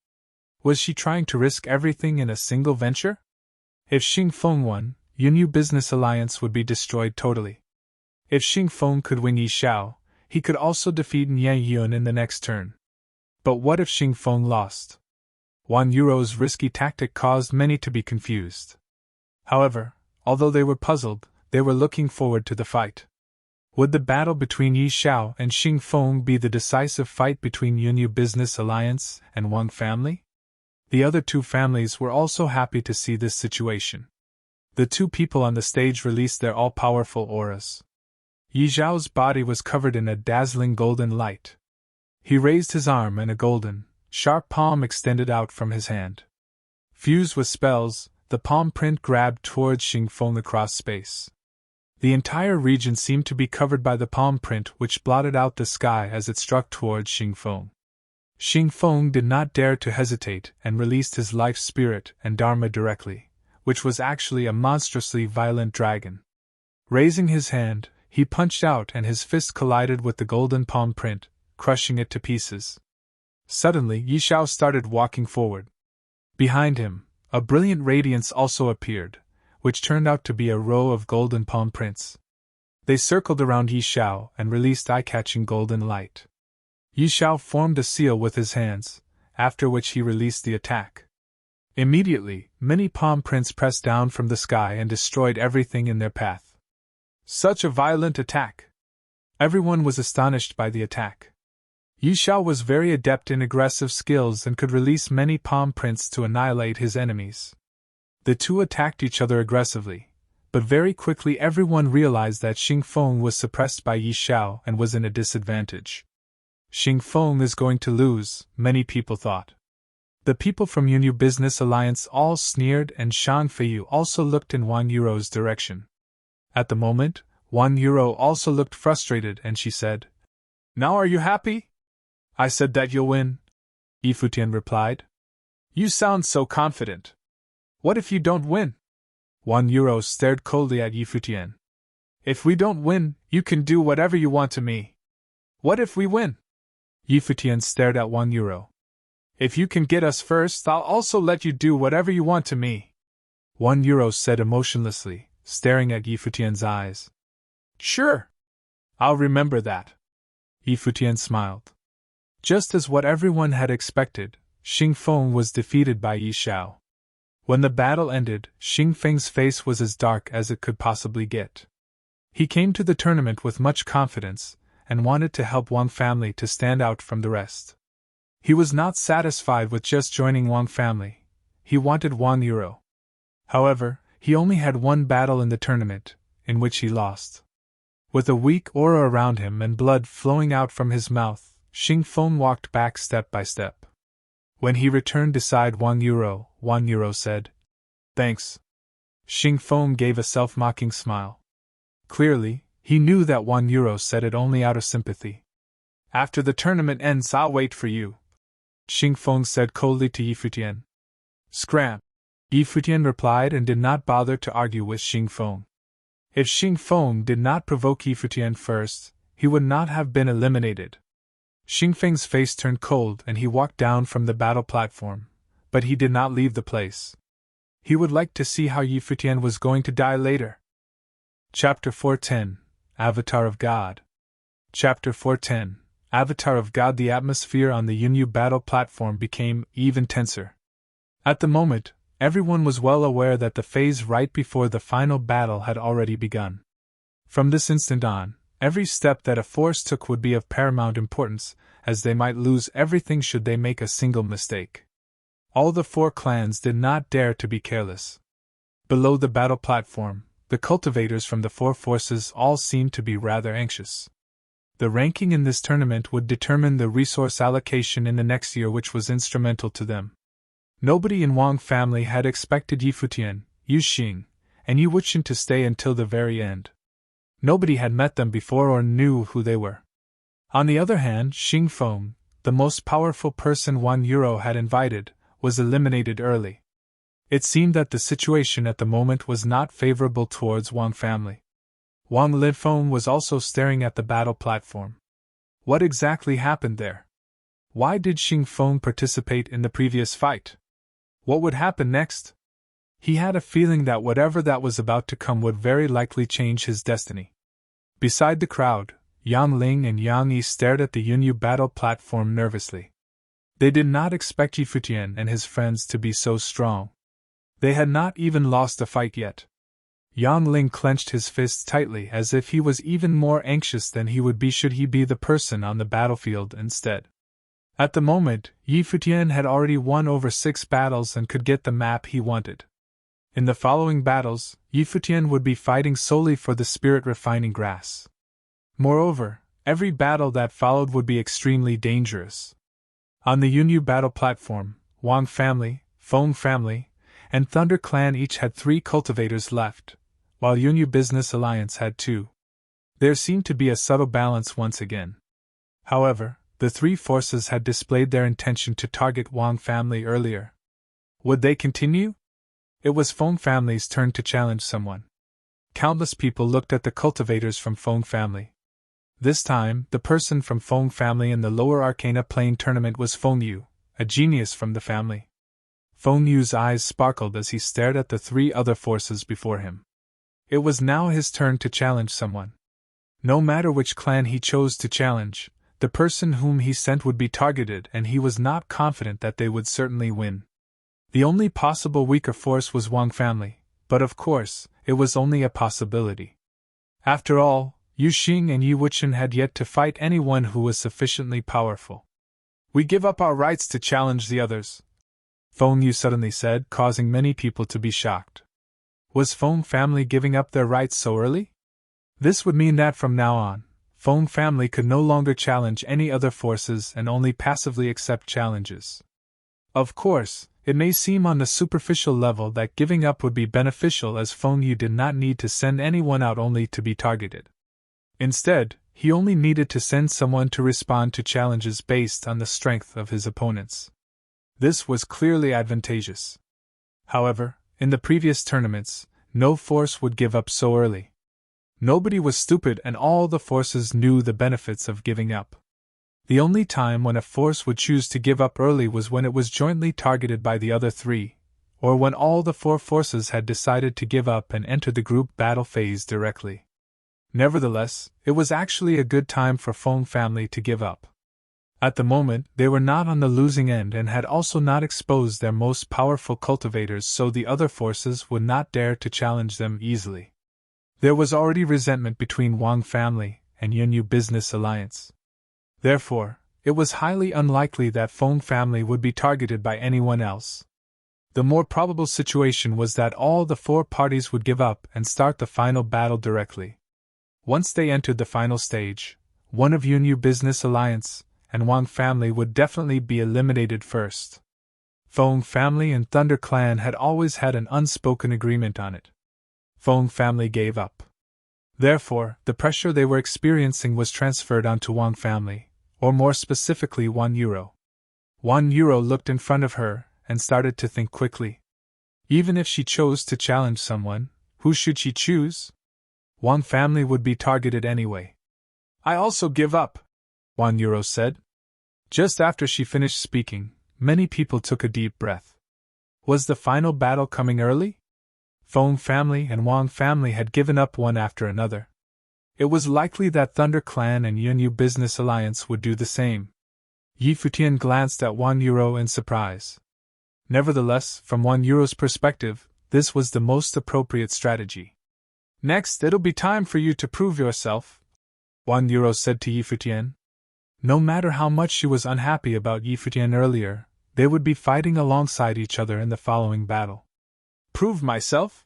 Was she trying to risk everything in a single venture? If Xingfeng won, Yunyu Business Alliance would be destroyed totally. If Xingfeng could win Yi Xiao, he could also defeat Nye Yun in the next turn. But what if Xingfeng lost? €1's risky tactic caused many to be confused. However, although they were puzzled, they were looking forward to the fight. Would the battle between Yi Xiao and Xingfeng be the decisive fight between Yunyu Business Alliance and Wang family? The other two families were also happy to see this situation. The two people on the stage released their all-powerful auras. Yi Xiao's body was covered in a dazzling golden light. He raised his arm and a golden, sharp palm extended out from his hand. Fused with spells, the palm print grabbed towards Xingfeng across space. The entire region seemed to be covered by the palm print, which blotted out the sky as it struck towards Xingfeng. Xingfeng did not dare to hesitate and released his life spirit and dharma directly, which was actually a monstrously violent dragon. Raising his hand, he punched out and his fist collided with the golden palm print, crushing it to pieces. Suddenly, Yi Xiao started walking forward. Behind him, a brilliant radiance also appeared, which turned out to be a row of golden palm prints. They circled around Yi Xiao and released eye-catching golden light. Yi Xiao formed a seal with his hands, after which he released the attack. Immediately, many palm prints pressed down from the sky and destroyed everything in their path. Such a violent attack! Everyone was astonished by the attack. Yi Xiao was very adept in aggressive skills and could release many palm prints to annihilate his enemies. The two attacked each other aggressively, but very quickly everyone realized that Xingfeng was suppressed by Yi Xiao and was in a disadvantage. Xingfeng is going to lose, many people thought. The people from Yunyu Business Alliance all sneered and Shang Feiyu also looked in €1's direction. At the moment, €1 also looked frustrated and she said, Now are you happy? I said that you'll win, Futian replied. You sound so confident. What if you don't win? €1 stared coldly at Futian. If we don't win, you can do whatever you want to me. What if we win? Futian stared at €1. If you can get us first, I'll also let you do whatever you want to me. €1 said emotionlessly, staring at Futian's eyes. Sure. I'll remember that. Futian smiled. Just as what everyone had expected, Xingfeng was defeated by Yi Xiao. When the battle ended, Xingfeng's face was as dark as it could possibly get. He came to the tournament with much confidence, and wanted to help Wang family to stand out from the rest. He was not satisfied with just joining Wang family, he wanted €1. However, he only had one battle in the tournament, in which he lost. With a weak aura around him and blood flowing out from his mouth, Xing Feng walked back step by step. When he returned beside Wang Yuro said, "Thanks." Xing Feng gave a self-mocking smile. Clearly, he knew that Wang Yuro said it only out of sympathy. "After the tournament ends, I'll wait for you," Xing Feng said coldly to Futian. "Scram!" Futian replied and did not bother to argue with Xing Feng. If Xing Feng did not provoke Futian first, he would not have been eliminated. Xing Feng's face turned cold and he walked down from the battle platform, but he did not leave the place. He would like to see how Futian was going to die later. Chapter 410, Avatar of God. Chapter 410, Avatar of God. The atmosphere on the Yunyu battle platform became even tenser. At the moment, everyone was well aware that the phase right before the final battle had already begun. From this instant on, every step that a force took would be of paramount importance, as they might lose everything should they make a single mistake. All the four clans did not dare to be careless. Below the battle platform, the cultivators from the four forces all seemed to be rather anxious. The ranking in this tournament would determine the resource allocation in the next year, which was instrumental to them. Nobody in Wang family had expected Futian, Yu Xing, and Yu Wuchen to stay until the very end. Nobody had met them before or knew who they were. On the other hand, Xing Feng, the most powerful person Wang Yuro had invited, was eliminated early. It seemed that the situation at the moment was not favorable towards Wang family. Wang Linfeng was also staring at the battle platform. What exactly happened there? Why did Xing Feng participate in the previous fight? What would happen next? He had a feeling that whatever that was about to come would very likely change his destiny. Beside the crowd, Yang Ling and Yang Yi stared at the Yunyu battle platform nervously. They did not expect Futian and his friends to be so strong. They had not even lost a fight yet. Yang Ling clenched his fists tightly as if he was even more anxious than he would be should he be the person on the battlefield instead. At the moment, Futian had already won over 6 battles and could get the map he wanted. In the following battles, Futian would be fighting solely for the spirit-refining grass. Moreover, every battle that followed would be extremely dangerous. On the Yunyu battle platform, Wang family, Feng family, and Thunder clan each had 3 cultivators left, while Yunyu Business Alliance had 2. There seemed to be a subtle balance once again. However, the 3 forces had displayed their intention to target Wang family earlier. Would they continue? It was Feng family's turn to challenge someone. Countless people looked at the cultivators from Feng family. This time, the person from Feng family in the lower Arcana Plane tournament was Feng Yu, a genius from the family. Feng Yu's eyes sparkled as he stared at the 3 other forces before him. It was now his turn to challenge someone. No matter which clan he chose to challenge, the person whom he sent would be targeted, and he was not confident that they would certainly win. The only possible weaker force was Wang family, but of course, it was only a possibility. After all, Yu Xing and Yu Wuchen had yet to fight anyone who was sufficiently powerful. "We give up our rights to challenge the others," Feng Yu suddenly said, causing many people to be shocked. Was Feng family giving up their rights so early? This would mean that from now on, Feng family could no longer challenge any other forces and only passively accept challenges. Of course, it may seem on the superficial level that giving up would be beneficial, as Feng Yu did not need to send anyone out only to be targeted. Instead, he only needed to send someone to respond to challenges based on the strength of his opponents. This was clearly advantageous. However, in the previous tournaments, no force would give up so early. Nobody was stupid, and all the forces knew the benefits of giving up. The only time when a force would choose to give up early was when it was jointly targeted by the other 3, or when all the 4 forces had decided to give up and enter the group battle phase directly. Nevertheless, it was actually a good time for Feng family to give up. At the moment, they were not on the losing end and had also not exposed their most powerful cultivators, so the other forces would not dare to challenge them easily. There was already resentment between Wang family and Yunyu Business Alliance. Therefore, it was highly unlikely that Feng family would be targeted by anyone else. The more probable situation was that all the 4 parties would give up and start the final battle directly. Once they entered the final stage, one of Yunyu Business Alliance and Wang family would definitely be eliminated first. Feng family and Thunder Clan had always had an unspoken agreement on it. Feng family gave up. Therefore, the pressure they were experiencing was transferred onto Wang family, or more specifically 1 euro. 1 euro looked in front of her and started to think quickly. Even if she chose to challenge someone, who should she choose? Wang family would be targeted anyway. I also give up, 1 euro said. Just after she finished speaking, many people took a deep breath. Was the final battle coming early? Feng family and Wang family had given up one after another. It was likely that Thunder Clan and Yunyu Business Alliance would do the same. Futian glanced at 1 euro in surprise. Nevertheless, from 1 euro's perspective, this was the most appropriate strategy. Next, it'll be time for you to prove yourself, 1 euro said to Futian. No matter how much she was unhappy about Futian earlier, they would be fighting alongside each other in the following battle. Prove myself?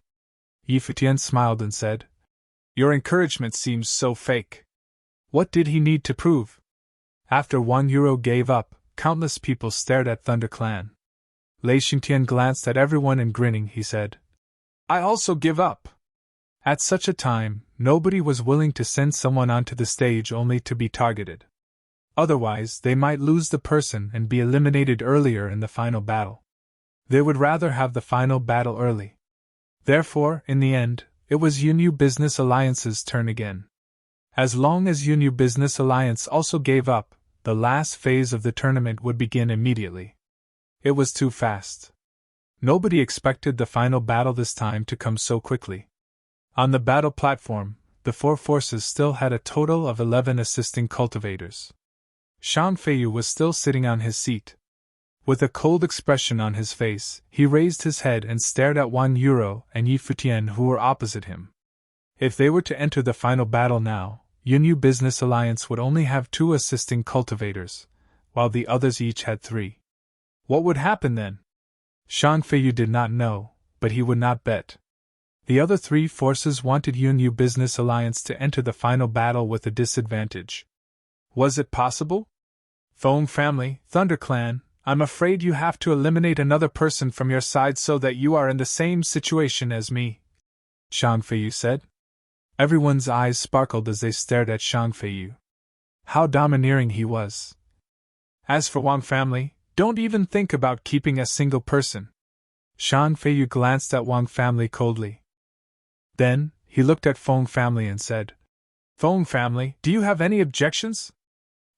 Futian smiled and said, Your encouragement seems so fake. What did he need to prove? After 1 euro gave up, countless people stared at Thunder Clan. Lei Xingtian glanced at everyone and grinning, he said, I also give up. At such a time, nobody was willing to send someone onto the stage only to be targeted. Otherwise, they might lose the person and be eliminated earlier in the final battle. They would rather have the final battle early. Therefore, in the end, it was Yunyu Business Alliance's turn again. As long as Yunyu Business Alliance also gave up, the last phase of the tournament would begin immediately. It was too fast. Nobody expected the final battle this time to come so quickly. On the battle platform, the four forces still had a total of 11 assisting cultivators. Shan Feiyu was still sitting on his seat. With a cold expression on his face, he raised his head and stared at 1 euro and Futian who were opposite him. If they were to enter the final battle now, Yunyu Business Alliance would only have 2 assisting cultivators, while the others each had 3. What would happen then? Shan Feiyu did not know, but he would not bet. The other 3 forces wanted Yunyu Business Alliance to enter the final battle with a disadvantage. Was it possible? Feng family, Thunder Clan, I'm afraid you have to eliminate another person from your side so that you are in the same situation as me, Shan Feiyu said. Everyone's eyes sparkled as they stared at Shan Feiyu. How domineering he was. As for Wang family, don't even think about keeping a single person. Shan Feiyu glanced at Wang family coldly. Then, he looked at Feng family and said, Feng family, do you have any objections?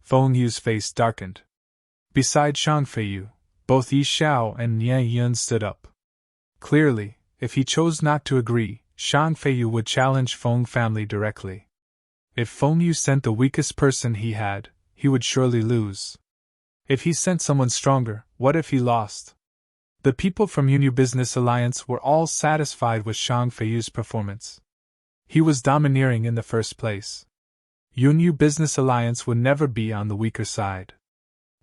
Feng Yu's face darkened. Beside Shan Feiyu, both Yi Xiao and Nie Yun stood up. Clearly, if he chose not to agree, Shan Feiyu would challenge Feng family directly. If Feng Yu sent the weakest person he had, he would surely lose. If he sent someone stronger, what if he lost? The people from Yunyu Business Alliance were all satisfied with Shan Feiyu's performance. He was domineering in the first place. Yunyu Business Alliance would never be on the weaker side.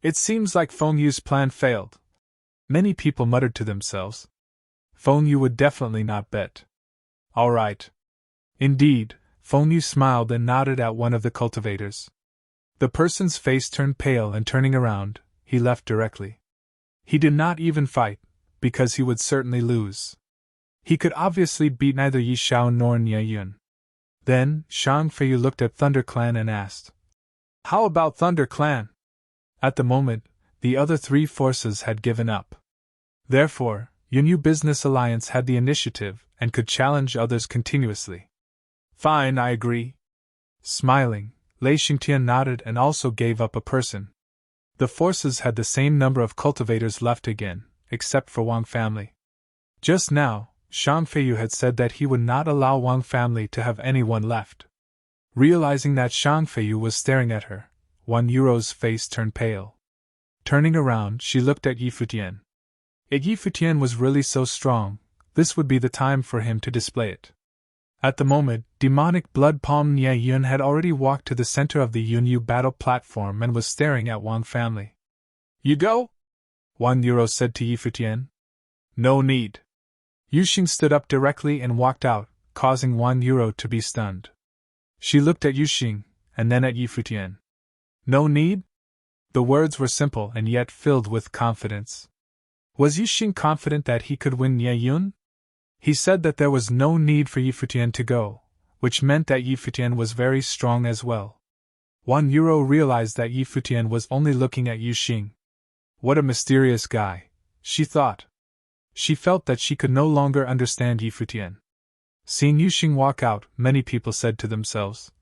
It seems like Feng Yu's plan failed. Many people muttered to themselves. Feng Yu would definitely not bet. All right. Indeed, Feng Yu smiled and nodded at one of the cultivators. The person's face turned pale and turning around, he left directly. He did not even fight, because he would certainly lose. He could obviously beat neither Yi Xiao nor Nie Yun. Then, Shan Feiyu looked at Thunder Clan and asked, How about Thunder Clan? At the moment, the other 3 forces had given up. Therefore, Yunyu Business Alliance had the initiative and could challenge others continuously. Fine, I agree. Smiling, Lei Xingtian nodded and also gave up a person. The forces had the same number of cultivators left again, except for Wang family. Just now, Shan Feiyu had said that he would not allow Wang family to have anyone left. Realizing that Shan Feiyu was staring at her, 1 euro's face turned pale. Turning around, she looked at Futian. If Futian was really so strong, this would be the time for him to display it. At the moment, demonic blood palm Nie Yun had already walked to the center of the Yunyu battle platform and was staring at Wang family. You go? 1 euro said to Futian. No need. Yuxing stood up directly and walked out, causing 1 euro to be stunned. She looked at Yuxing, and then at Futian. No need? The words were simple and yet filled with confidence. Was Yuxing confident that he could win Ye Yun? He said that there was no need for Futian to go, which meant that Futian was very strong as well. €1 realized that Futian was only looking at Yuxing. What a mysterious guy, she thought. She felt that she could no longer understand Futian. Seeing Yuxing walk out, many people said to themselves,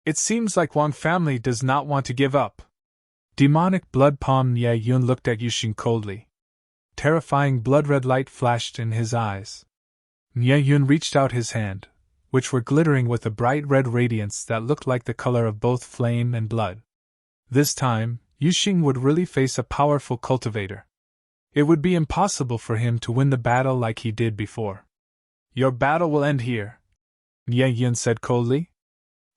"It seems like Wang family does not want to give up." Demonic blood palm Ye Yun looked at Yuxing coldly. Terrifying blood-red light flashed in his eyes. Ye Yun reached out his hand, which were glittering with a bright red radiance that looked like the color of both flame and blood. This time, Yuxing would really face a powerful cultivator. It would be impossible for him to win the battle like he did before. "Your battle will end here," Ye Yun said coldly.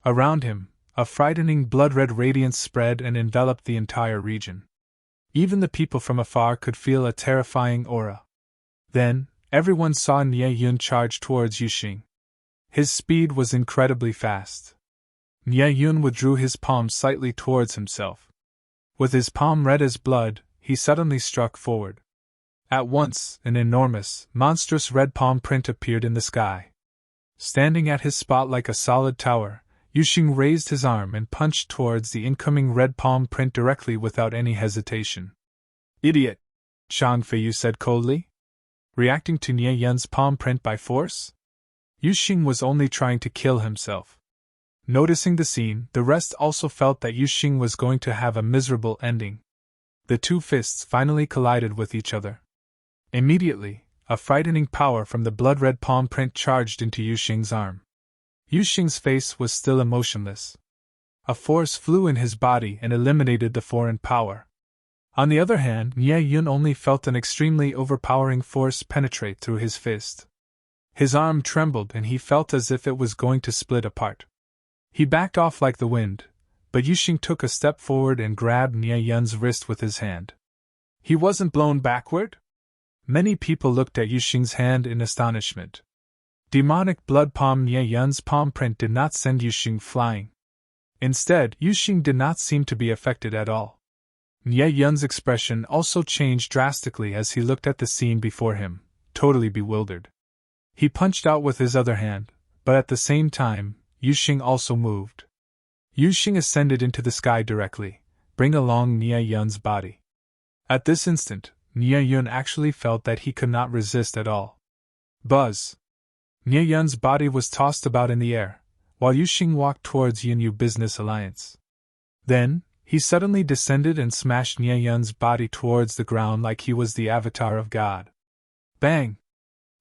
Around him, a frightening blood-red radiance spread and enveloped the entire region. Even the people from afar could feel a terrifying aura. Then, everyone saw Ye Yun charge towards Yuxing. His speed was incredibly fast. Ye Yun withdrew his palm slightly towards himself. With his palm red as blood, he suddenly struck forward. At once, an enormous, monstrous red palm print appeared in the sky. Standing at his spot like a solid tower, Yuxing raised his arm and punched towards the incoming red palm print directly without any hesitation. "Idiot!" Shang Feiyu said coldly. Reacting to Ye Yun's palm print by force? Yuxing was only trying to kill himself. Noticing the scene, the rest also felt that Yuxing was going to have a miserable ending. The two fists finally collided with each other. Immediately, a frightening power from the blood-red palm print charged into Yuxing's arm. Yuxing's face was still emotionless. A force flew in his body and eliminated the foreign power. On the other hand, Ye Yun only felt an extremely overpowering force penetrate through his fist. His arm trembled and he felt as if it was going to split apart. He backed off like the wind, but Yuxing took a step forward and grabbed Ye Yun's wrist with his hand. He wasn't blown backward? Many people looked at Yuxing's hand in astonishment. Demonic blood palm Ye Yun's palm print did not send Yuxing flying. Instead, Yuxing did not seem to be affected at all. Ye Yun's expression also changed drastically as he looked at the scene before him, totally bewildered. He punched out with his other hand, but at the same time, Yuxing also moved. Yuxing ascended into the sky directly, bringing along Ye Yun's body. At this instant, Ye Yun actually felt that he could not resist at all. Buzz! Ye Yun's body was tossed about in the air, while Yuxing walked towards Yunyu Business Alliance. Then, he suddenly descended and smashed Ye Yun's body towards the ground like he was the avatar of God. Bang!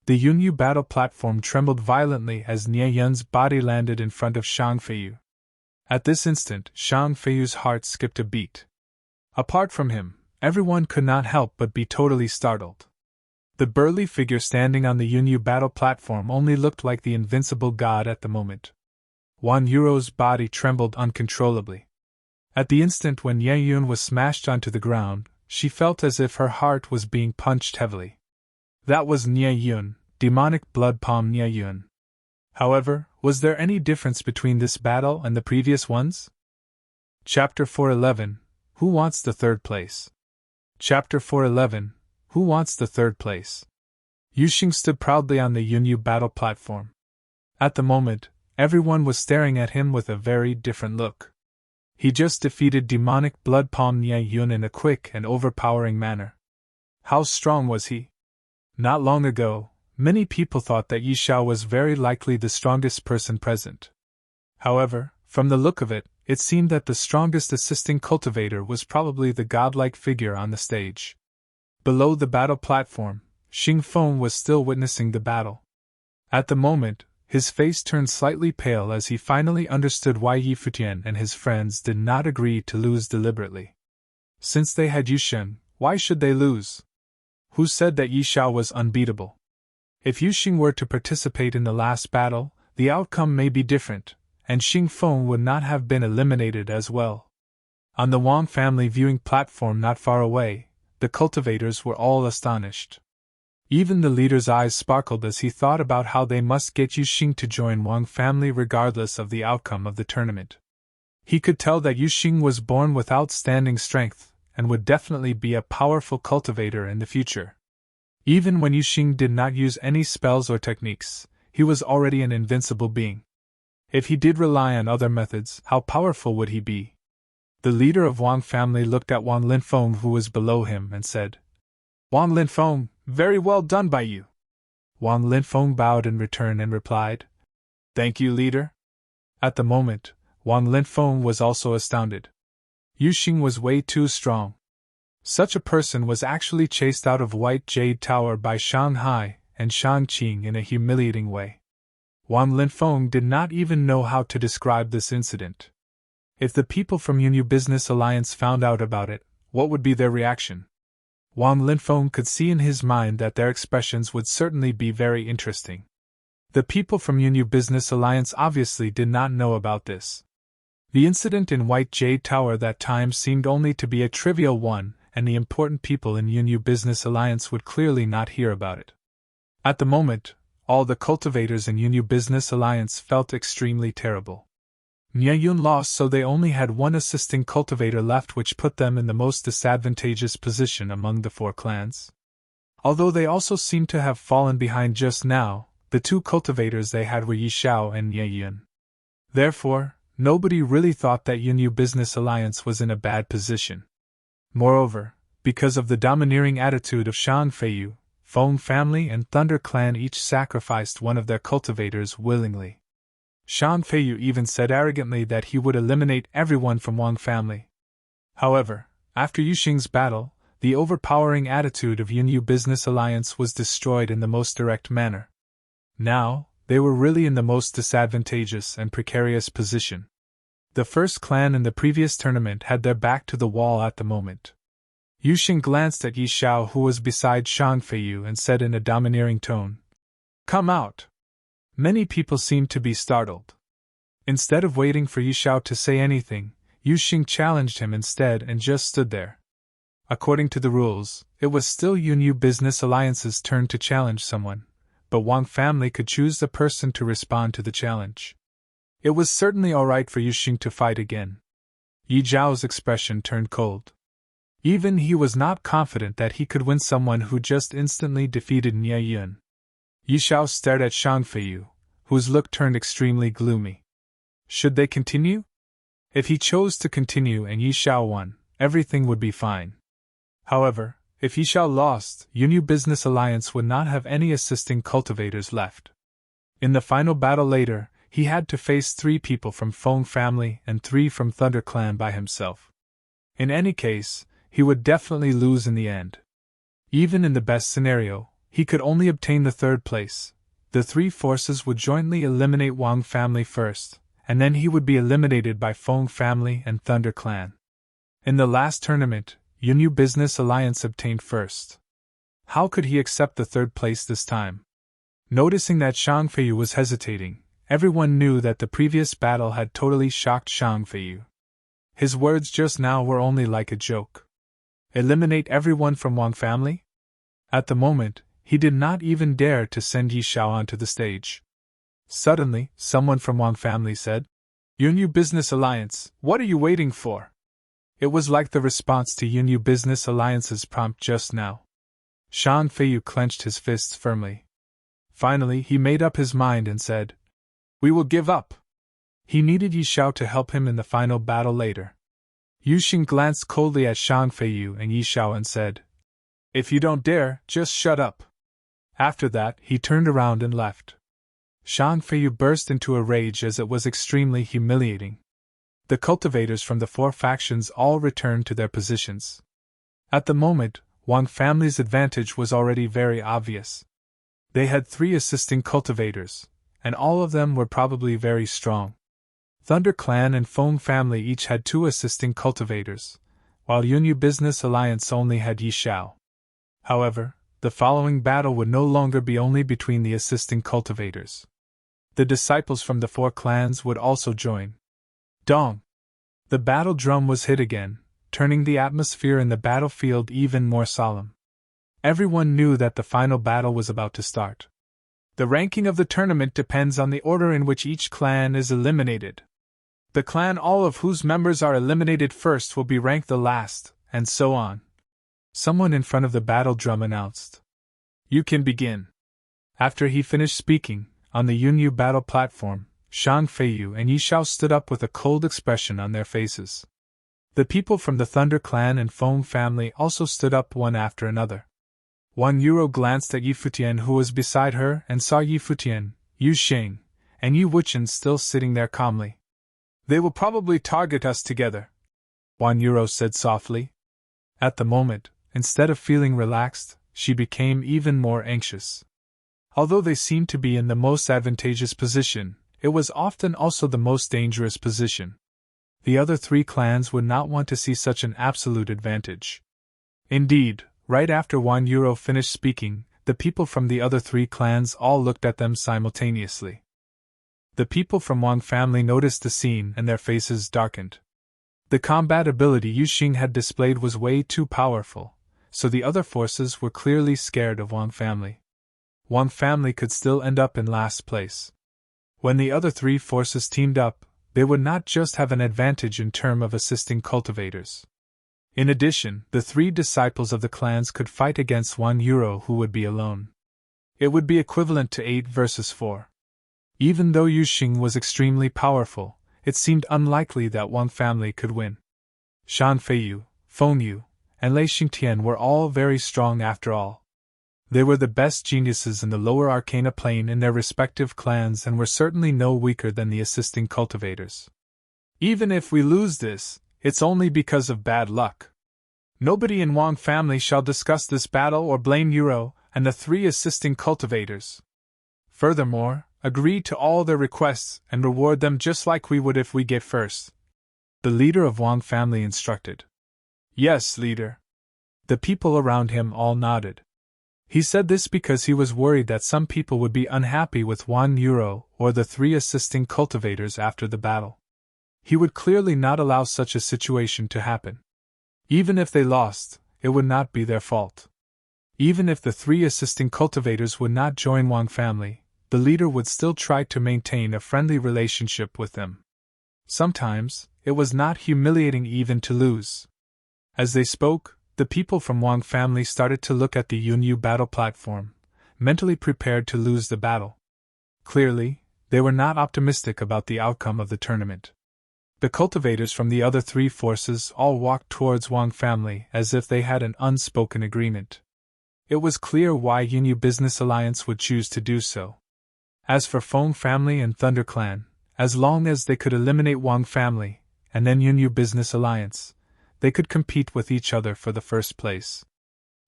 The Yunyu battle platform trembled violently as Ye Yun's body landed in front of Shang Feiyu. At this instant, Shang Feiyu's heart skipped a beat. Apart from him, everyone could not help but be totally startled. The burly figure standing on the Yunyu battle platform only looked like the invincible god at the moment. €1's body trembled uncontrollably. At the instant when Ye Yun was smashed onto the ground, she felt as if her heart was being punched heavily. That was Ye Yun, demonic blood palm Ye Yun. However, was there any difference between this battle and the previous ones? Chapter 411 Who Wants the Third Place? Chapter 411 Who Wants the Third Place? Yuxing stood proudly on the Yunyu battle platform. At the moment, everyone was staring at him with a very different look. He just defeated demonic blood palm Ye Yun in a quick and overpowering manner. How strong was he? Not long ago, many people thought that Yi Xiao was very likely the strongest person present. However, from the look of it, it seemed that the strongest assisting cultivator was probably the godlike figure on the stage. Below the battle platform, Xing Feng was still witnessing the battle. At the moment, his face turned slightly pale as he finally understood why Yi Futian and his friends did not agree to lose deliberately. Since they had Yuxing, why should they lose? Who said that Yi Xiao was unbeatable? If Yuxing were to participate in the last battle, the outcome may be different, and Xing Feng would not have been eliminated as well. On the Wang family viewing platform not far away, the cultivators were all astonished. Even the leader's eyes sparkled as he thought about how they must get Yu Xing to join Wang family regardless of the outcome of the tournament. He could tell that Yu Xing was born with outstanding strength, and would definitely be a powerful cultivator in the future. Even when Yu Xing did not use any spells or techniques, he was already an invincible being. If he did rely on other methods, how powerful would he be? The leader of Wang family looked at Wang Linfeng, who was below him, and said, "Wang Linfeng, very well done by you." Wang Linfeng bowed in return and replied, "Thank you, leader." At the moment, Wang Linfeng was also astounded. Yu Xing was way too strong. Such a person was actually chased out of White Jade Tower by Shanghai and Shangqing in a humiliating way. Wang Linfeng did not even know how to describe this incident. If the people from Yunyu Business Alliance found out about it, what would be their reaction? Wang Linfeng could see in his mind that their expressions would certainly be very interesting. The people from Yunyu Business Alliance obviously did not know about this. The incident in White Jade Tower that time seemed only to be a trivial one, and the important people in Yunyu Business Alliance would clearly not hear about it. At the moment, all the cultivators in Yunyu Business Alliance felt extremely terrible. Nye Yun lost, so they only had one assisting cultivator left, which put them in the most disadvantageous position among the 4 clans. Although they also seemed to have fallen behind just now, the 2 cultivators they had were Yi Xiao and Nye Yun. Therefore, nobody really thought that Yunyu Business Alliance was in a bad position. Moreover, because of the domineering attitude of Shang Feiyu, Feng family and Thunder clan each sacrificed one of their cultivators willingly. Shang Feiyu even said arrogantly that he would eliminate everyone from Wang family. However, after Yu Xing's battle, the overpowering attitude of Yunyu Business Alliance was destroyed in the most direct manner. Now, they were really in the most disadvantageous and precarious position. The first clan in the previous tournament had their back to the wall at the moment. Yu Xing glanced at Yi Xiao, who was beside Shang Feiyu, and said in a domineering tone, "Come out." Many people seemed to be startled. Instead of waiting for Yi Xiao to say anything, Yu Xing challenged him instead and just stood there. According to the rules, it was still Yunyu Business Alliance's turn to challenge someone, but Wang family could choose the person to respond to the challenge. It was certainly alright for Yu Xing to fight again. Yi Zhao's expression turned cold. Even he was not confident that he could win someone who just instantly defeated Nye Yun. Yi Xiao stared at Shang Feiyu, whose look turned extremely gloomy. Should they continue? If he chose to continue and Yi Xiao won, everything would be fine. However, if Yi Xiao lost, Yunyu Business Alliance would not have any assisting cultivators left. In the final battle later, he had to face 3 people from Feng family and 3 from Thunder clan by himself. In any case, he would definitely lose in the end. Even in the best scenario, he could only obtain the 3rd place. The 3 forces would jointly eliminate Wang family first, and then he would be eliminated by Feng family and Thunder clan. In the last tournament, Yunyu Business Alliance obtained first. How could he accept the 3rd place this time? Noticing that Shang Feiyu was hesitating, everyone knew that the previous battle had totally shocked Shang Feiyu. His words just now were only like a joke. Eliminate everyone from Wang family? At the moment, he did not even dare to send Yi Xiao onto the stage. Suddenly, someone from Wang family said, "Yunyu Business Alliance, what are you waiting for?" It was like the response to Yunyu Business Alliance's prompt just now. Shang Feiyu clenched his fists firmly. Finally, he made up his mind and said, "We will give up." He needed Yi Xiao to help him in the final battle later. Yu Xing glanced coldly at Shang Feiyu and Yi Xiao and said, "If you don't dare, just shut up." After that, he turned around and left. Shang Feiyu burst into a rage as it was extremely humiliating. The cultivators from the 4 factions all returned to their positions. At the moment, Wang family's advantage was already very obvious. They had 3 assisting cultivators, and all of them were probably very strong. Thunder clan and Feng family each had 2 assisting cultivators, while Yunyu Business Alliance only had Yi Xiao. However, the following battle would no longer be only between the assisting cultivators. The disciples from the 4 clans would also join. Dong! The battle drum was hit again, turning the atmosphere in the battlefield even more solemn. Everyone knew that the final battle was about to start. The ranking of the tournament depends on the order in which each clan is eliminated. The clan all of whose members are eliminated first will be ranked the last, and so on. Someone in front of the battle drum announced, "You can begin." After he finished speaking, on the Yunyu battle platform, Shan Feiyu and Yi Xiao stood up with a cold expression on their faces. The people from the Thunder clan and Feng family also stood up one after another. 1 Euro glanced at Yi Futian, who was beside her, and saw Yi Futian, Yu Xing, and Yu Wuchen still sitting there calmly. "They will probably target us together," 1 Euro said softly. At the moment, instead of feeling relaxed, she became even more anxious. Although they seemed to be in the most advantageous position, it was often also the most dangerous position. The other three clans would not want to see such an absolute advantage. Indeed, right after 1 Euro finished speaking, the people from the other three clans all looked at them simultaneously. The people from Wang family noticed the scene and their faces darkened. The combat ability Yu Xing had displayed was way too powerful, so the other forces were clearly scared of Wang family. Wang family could still end up in last place. When the other three forces teamed up, they would not just have an advantage in terms of assisting cultivators. In addition, the three disciples of the clans could fight against 1 Euro who would be alone. It would be equivalent to 8 versus 4. Even though Yu Xing was extremely powerful, it seemed unlikely that Wang family could win. Shan Feiyu, Feng Yu, and Lei Xingtian were all very strong after all. They were the best geniuses in the lower arcana plane in their respective clans and were certainly no weaker than the assisting cultivators. "Even if we lose this, it's only because of bad luck. Nobody in Wang family shall discuss this battle or blame Euro and the three assisting cultivators. Furthermore, agree to all their requests and reward them just like we would if we get first," the leader of Wang family instructed. "Yes, leader." The people around him all nodded. He said this because he was worried that some people would be unhappy with 1 Euro or the three assisting cultivators after the battle. He would clearly not allow such a situation to happen. Even if they lost, it would not be their fault. Even if the three assisting cultivators would not join Wang family, the leader would still try to maintain a friendly relationship with them. Sometimes, it was not humiliating even to lose. As they spoke, the people from Wang family started to look at the Yunyu battle platform, mentally prepared to lose the battle. Clearly, they were not optimistic about the outcome of the tournament. The cultivators from the other three forces all walked towards Wang family as if they had an unspoken agreement. It was clear why Yunyu Business Alliance would choose to do so. As for Feng family and Thunder Clan, as long as they could eliminate Wang family, and then Yunyu Business Alliance, they could compete with each other for the first place.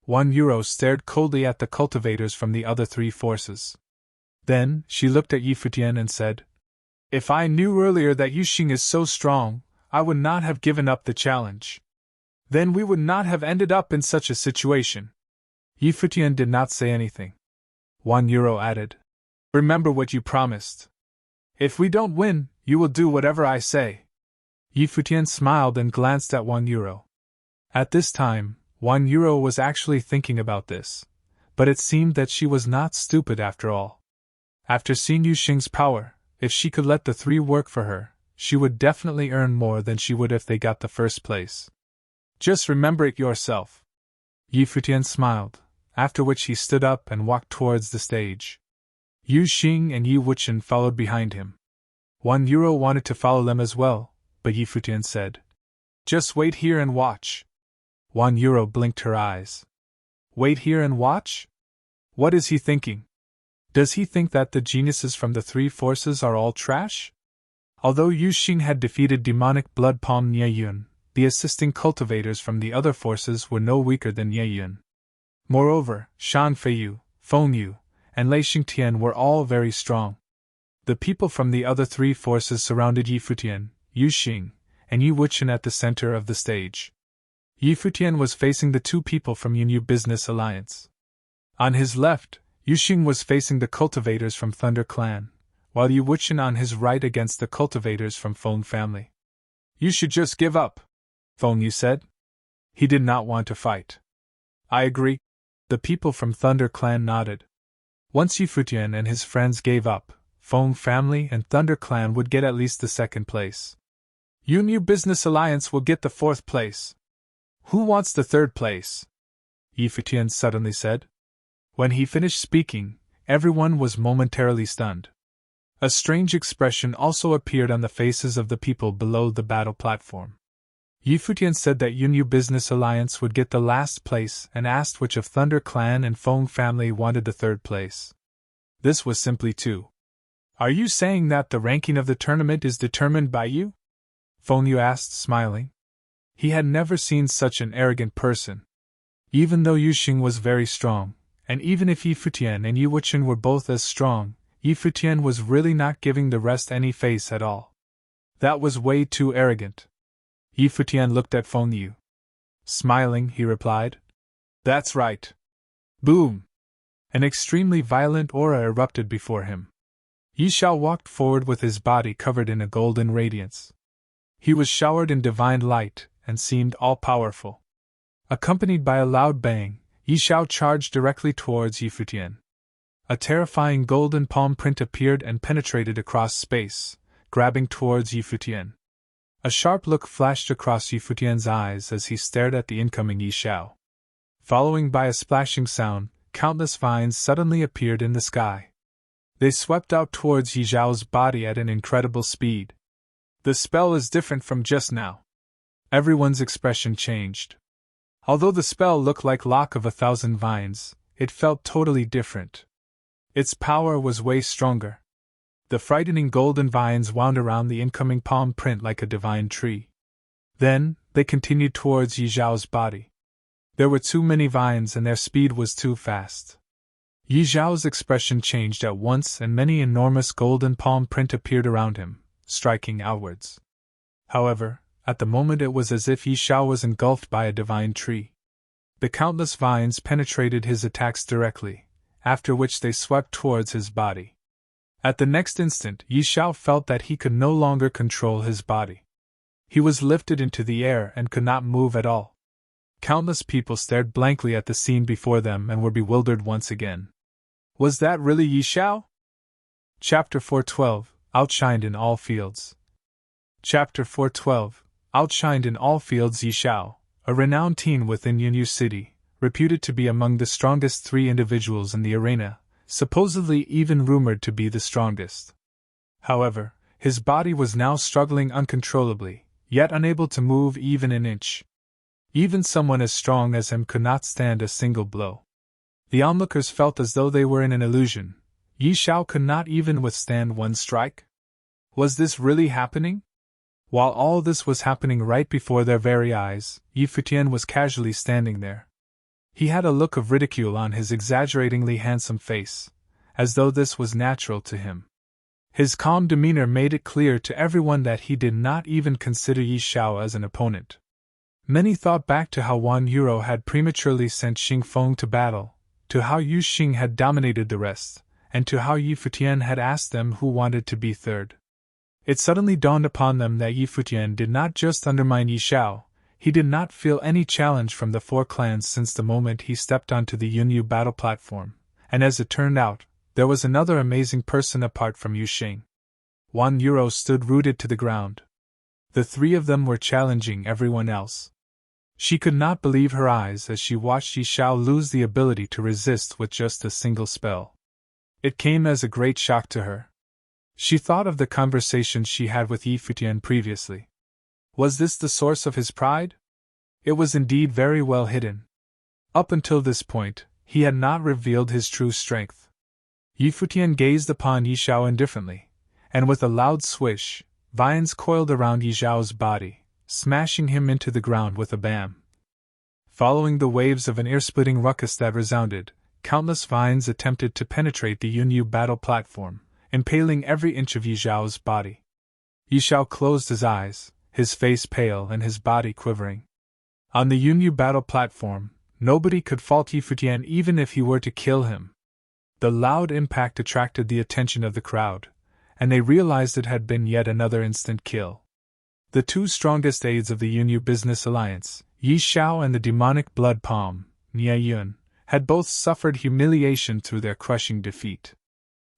1 Euro stared coldly at the cultivators from the other three forces. Then, she looked at Yi Futian and said, "If I knew earlier that Yu Xing is so strong, I would not have given up the challenge. Then we would not have ended up in such a situation." Yi Futian did not say anything. 1 Euro added, "Remember what you promised. If we don't win, you will do whatever I say." Yi Futian smiled and glanced at 1 Euro. At this time, 1 Euro was actually thinking about this, but it seemed that she was not stupid after all. After seeing Yu Xing's power, if she could let the three work for her, she would definitely earn more than she would if they got the first place. "Just remember it yourself." Yi Futian smiled, after which he stood up and walked towards the stage. Yu Xing and Yi Wuchen followed behind him. 1 Euro wanted to follow them as well, but Yi Futian said, "Just wait here and watch." 1 Euro blinked her eyes. Wait here and watch? What is he thinking? Does he think that the geniuses from the three forces are all trash? Although Yu Xing had defeated demonic blood palm Nye Yun, the assisting cultivators from the other forces were no weaker than Nye Yun. Moreover, Shan Feiyu, Feng Yu, and Lei Xingtian were all very strong. The people from the other three forces surrounded Yi Futian, Yu Xing, and Yu Wuchen at the center of the stage. Yi Futian was facing the two people from Yunyu Business Alliance. On his left, Yu Xing was facing the cultivators from Thunder Clan, while Yu Wuchen on his right against the cultivators from Feng family. "You should just give up," Feng Yu said. He did not want to fight. "I agree." The people from Thunder Clan nodded. Once Futian and his friends gave up, Feng family and Thunder Clan would get at least the second place. New Business Alliance will get the fourth place. Who wants the third place? Futian suddenly said. When he finished speaking, everyone was momentarily stunned. A strange expression also appeared on the faces of the people below the battle platform. Futian said that New Business Alliance would get the last place and asked which of Thunder Clan and Feng family wanted the third place. This was simply too. Are you saying that the ranking of the tournament is determined by you? Feng Yu asked, smiling. He had never seen such an arrogant person. Even though Yu Xing was very strong, and even if Futian and Yu Wuchen were both as strong, Futian was really not giving the rest any face at all. That was way too arrogant. Futian looked at Feng Yu. Smiling, he replied. That's right. Boom! An extremely violent aura erupted before him. Yi Xiao walked forward with his body covered in a golden radiance. He was showered in divine light and seemed all-powerful. Accompanied by a loud bang, Yi Xiao charged directly towards Futian. A terrifying golden palm print appeared and penetrated across space, grabbing towards Futian. A sharp look flashed across Futian's eyes as he stared at the incoming Yi Xiao. Following by a splashing sound, countless vines suddenly appeared in the sky. They swept out towards Yi Xiao's body at an incredible speed. The spell is different from just now. Everyone's expression changed. Although the spell looked like Lock of 1,000 Vines, it felt totally different. Its power was way stronger. The frightening golden vines wound around the incoming palm print like a divine tree. Then, they continued towards Yi Xiao's body. There were too many vines and their speed was too fast. Yi Xiao's expression changed at once and many enormous golden palm print appeared around him, striking outwards. However, at the moment it was as if Yi Xiao was engulfed by a divine tree. The countless vines penetrated his attacks directly, after which they swept towards his body. At the next instant, Yi Xiao felt that he could no longer control his body. He was lifted into the air and could not move at all. Countless people stared blankly at the scene before them and were bewildered once again. Was that really Yi Xiao? Chapter 412, Outshined in All Fields. Chapter 412, Outshined in All Fields. Yi Xiao, a renowned teen within Yunyu City, reputed to be among the strongest 3 individuals in the arena, supposedly even rumored to be the strongest. However, his body was now struggling uncontrollably, yet unable to move even an inch. Even someone as strong as him could not stand a single blow. The onlookers felt as though they were in an illusion. Yi Xiao could not even withstand one strike? Was this really happening? While all this was happening right before their very eyes, Futian was casually standing there. He had a look of ridicule on his exaggeratingly handsome face, as though this was natural to him. His calm demeanor made it clear to everyone that he did not even consider Yi Xiao as an opponent. Many thought back to how Wan Yuro had prematurely sent Xing Feng to battle, to how Yu Xing had dominated the rest, and to how Yi Futian had asked them who wanted to be third. It suddenly dawned upon them that Yi Futian did not just undermine Yi Xiao, he did not feel any challenge from the 4 clans since the moment he stepped onto the Yunyu battle platform, and as it turned out, there was another amazing person apart from Yu Xing. Wan Yuro stood rooted to the ground. The 3 of them were challenging everyone else. She could not believe her eyes as she watched Yi Xiao lose the ability to resist with just a single spell. It came as a great shock to her. She thought of the conversations she had with Yi Futian previously. Was this the source of his pride? It was indeed very well hidden. Up until this point, he had not revealed his true strength. Yi Futian gazed upon Yi Xiao indifferently, and with a loud swish, vines coiled around Yi Xiao's body, smashing him into the ground with a bam. Following the waves of an ear-splitting ruckus that resounded, countless vines attempted to penetrate the Yunyu battle platform, impaling every inch of Yi Xiao's body. Yi Xiao closed his eyes, his face pale and his body quivering. On the Yunyu battle platform, nobody could fault Yi Futian even if he were to kill him. The loud impact attracted the attention of the crowd, and they realized it had been yet another instant kill. The 2 strongest aides of the Yunyu Business Alliance, Yi Xiao and the demonic blood palm, Nie Yun, had both suffered humiliation through their crushing defeat.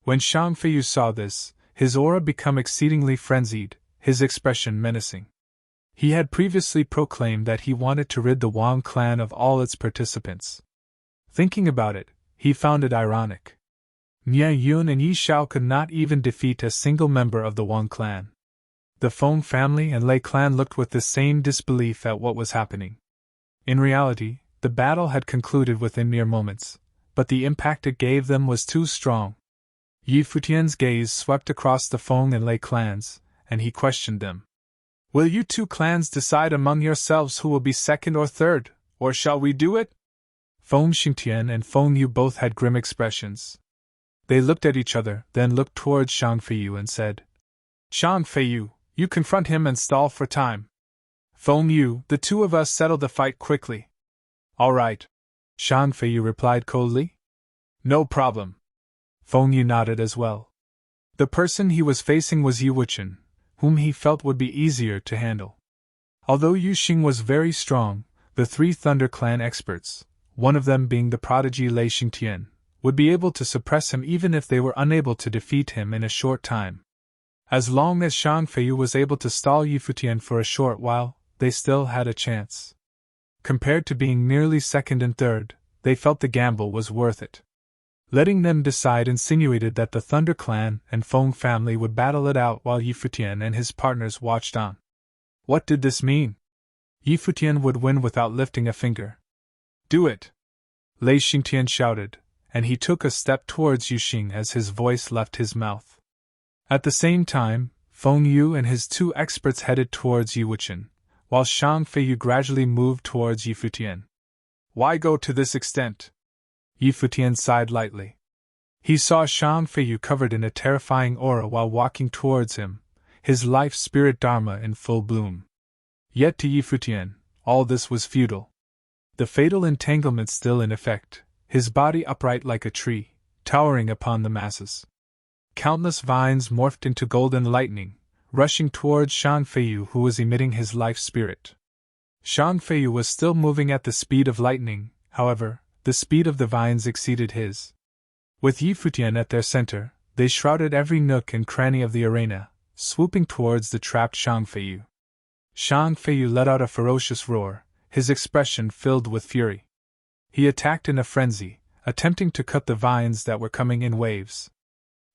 When Shang Feiyu saw this, his aura became exceedingly frenzied, his expression menacing. He had previously proclaimed that he wanted to rid the Wang clan of all its participants. Thinking about it, he found it ironic. Nye Yun and Yi Xiao could not even defeat a single member of the Wang clan. The Feng family and Lei clan looked with the same disbelief at what was happening. In reality, the battle had concluded within mere moments, but the impact it gave them was too strong. Yi Futian's gaze swept across the Feng and Lei clans, and he questioned them. Will you two clans decide among yourselves who will be second or third, or shall we do it? Feng Xingtian and Feng Yu both had grim expressions. They looked at each other, then looked towards Shang Feiyu and said, Shang Feiyu, you confront him and stall for time. Feng Yu, the two of us settle the fight quickly. All right, Shang Feiyu replied coldly. No problem. Feng Yu nodded as well. The person he was facing was Yu Wuchen, whom he felt would be easier to handle. Although Yu Xing was very strong, the three Thunder Clan experts, one of them being the prodigy Lei Xingtian, would be able to suppress him even if they were unable to defeat him in a short time. As long as Shang Feiyu was able to stall Yi Futian for a short while, they still had a chance. Compared to being merely second and third, they felt the gamble was worth it. Letting them decide insinuated that the Thunder Clan and Feng family would battle it out while Yi Futian and his partners watched on. What did this mean? Yi Futian would win without lifting a finger. Do it! Lei Xingtian shouted, and he took a step towards Yu Xing as his voice left his mouth. At the same time, Feng Yu and his two experts headed towards Yu Wuchen, while Shang Feiyu gradually moved towards Yi Futian. Why go to this extent? Yi Futian sighed lightly. He saw Shang Feiyu covered in a terrifying aura while walking towards him, his life spirit dharma in full bloom. Yet to Yi Futian, all this was futile. The fatal entanglement still in effect, his body upright like a tree, towering upon the masses. Countless vines morphed into golden lightning, rushing towards Shang Feiyu who was emitting his life spirit. Shang Feiyu was still moving at the speed of lightning, however, the speed of the vines exceeded his. With Yi Futian at their center, they shrouded every nook and cranny of the arena, swooping towards the trapped Shang Feiyu. Shang Feiyu let out a ferocious roar, his expression filled with fury. He attacked in a frenzy, attempting to cut the vines that were coming in waves.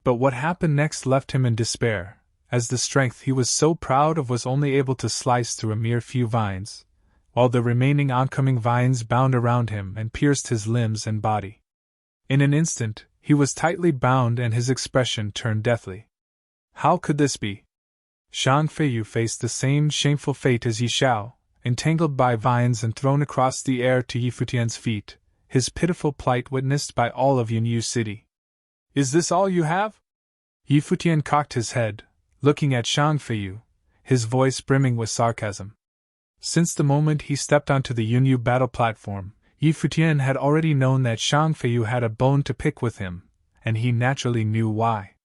But what happened next left him in despair, as the strength he was so proud of was only able to slice through a mere few vines, while the remaining oncoming vines bound around him and pierced his limbs and body. In an instant, he was tightly bound and his expression turned deathly. How could this be? Shang Feiyu faced the same shameful fate as Yi Xiao, entangled by vines and thrown across the air to Yi Futian's feet, his pitiful plight witnessed by all of Yunyu City. Is this all you have? Yi Futian cocked his head, looking at Shang Feiyu, his voice brimming with sarcasm. Since the moment he stepped onto the Yunyu battle platform, Yi Futian had already known that Shang Feiyu had a bone to pick with him, and he naturally knew why.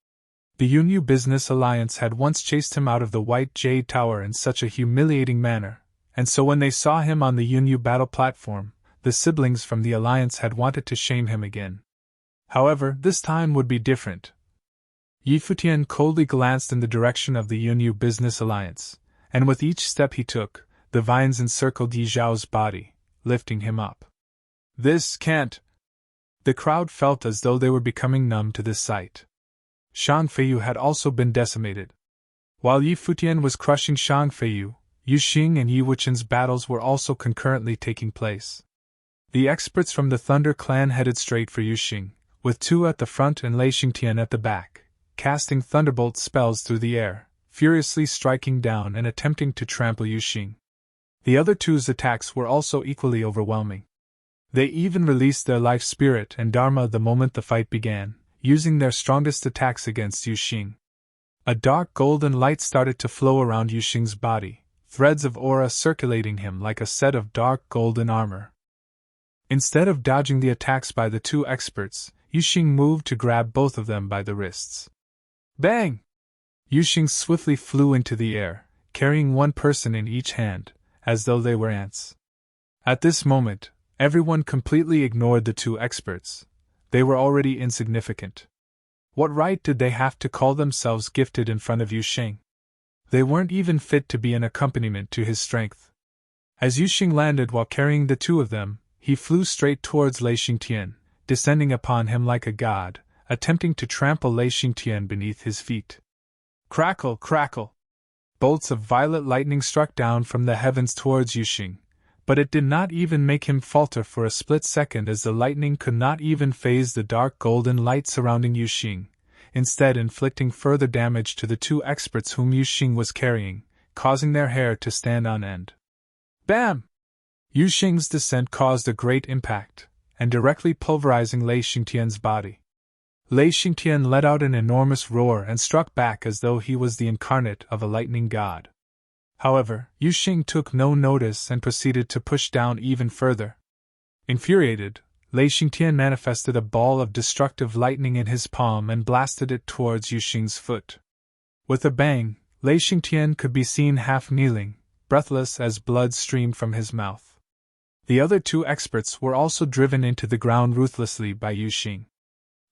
The Yunyu Business Alliance had once chased him out of the White Jade Tower in such a humiliating manner, and so when they saw him on the Yunyu battle platform, the siblings from the Alliance had wanted to shame him again. However, this time would be different. Yi Futian coldly glanced in the direction of the Yunyu Business Alliance, and with each step he took, the vines encircled Yi Zhao's body, lifting him up. This can't. The crowd felt as though they were becoming numb to this sight. Shang Feiyu had also been decimated. While Yi Futian was crushing Shang Feiyu, Yu Xing and Yi Wuchen's battles were also concurrently taking place. The experts from the Thunder Clan headed straight for Yu Xing, with two at the front and Lei Xingtian at the back, casting thunderbolt spells through the air, furiously striking down and attempting to trample Yu Xing. The other two's attacks were also equally overwhelming. They even released their life spirit and dharma the moment the fight began, using their strongest attacks against Yu Xing. A dark golden light started to flow around Yu Xing's body, threads of aura circulating him like a set of dark golden armor. Instead of dodging the attacks by the two experts, Yu Xing moved to grab both of them by the wrists. Bang! Yu Xing swiftly flew into the air, carrying one person in each hand, as though they were ants. At this moment, Everyone completely ignored the two experts. They were already insignificant. What right did they have to call themselves gifted in front of Yu Xing? They weren't even fit to be an accompaniment to his strength. As Yu Xing landed while carrying the two of them, he flew straight towards Lei Xingtian, descending upon him like a god, attempting to trample Lei Xingtian beneath his feet. Crackle, crackle! Bolts of violet lightning struck down from the heavens towards Yu Xing, but it did not even make him falter for a split second, as the lightning could not even phase the dark golden light surrounding Yu Xing, instead inflicting further damage to the two experts whom Yu Xing was carrying, causing their hair to stand on end. Bam! Yu Xing's descent caused a great impact, and directly pulverizing Lei Xingtian's body. Lei Xingtian let out an enormous roar and struck back as though he was the incarnate of a lightning god. However, Yu Xing took no notice and proceeded to push down even further. Infuriated, Lei Xingtian manifested a ball of destructive lightning in his palm and blasted it towards Yu Xing's foot. With a bang, Lei Xingtian could be seen half kneeling, breathless as blood streamed from his mouth. The other two experts were also driven into the ground ruthlessly by Yu Xing.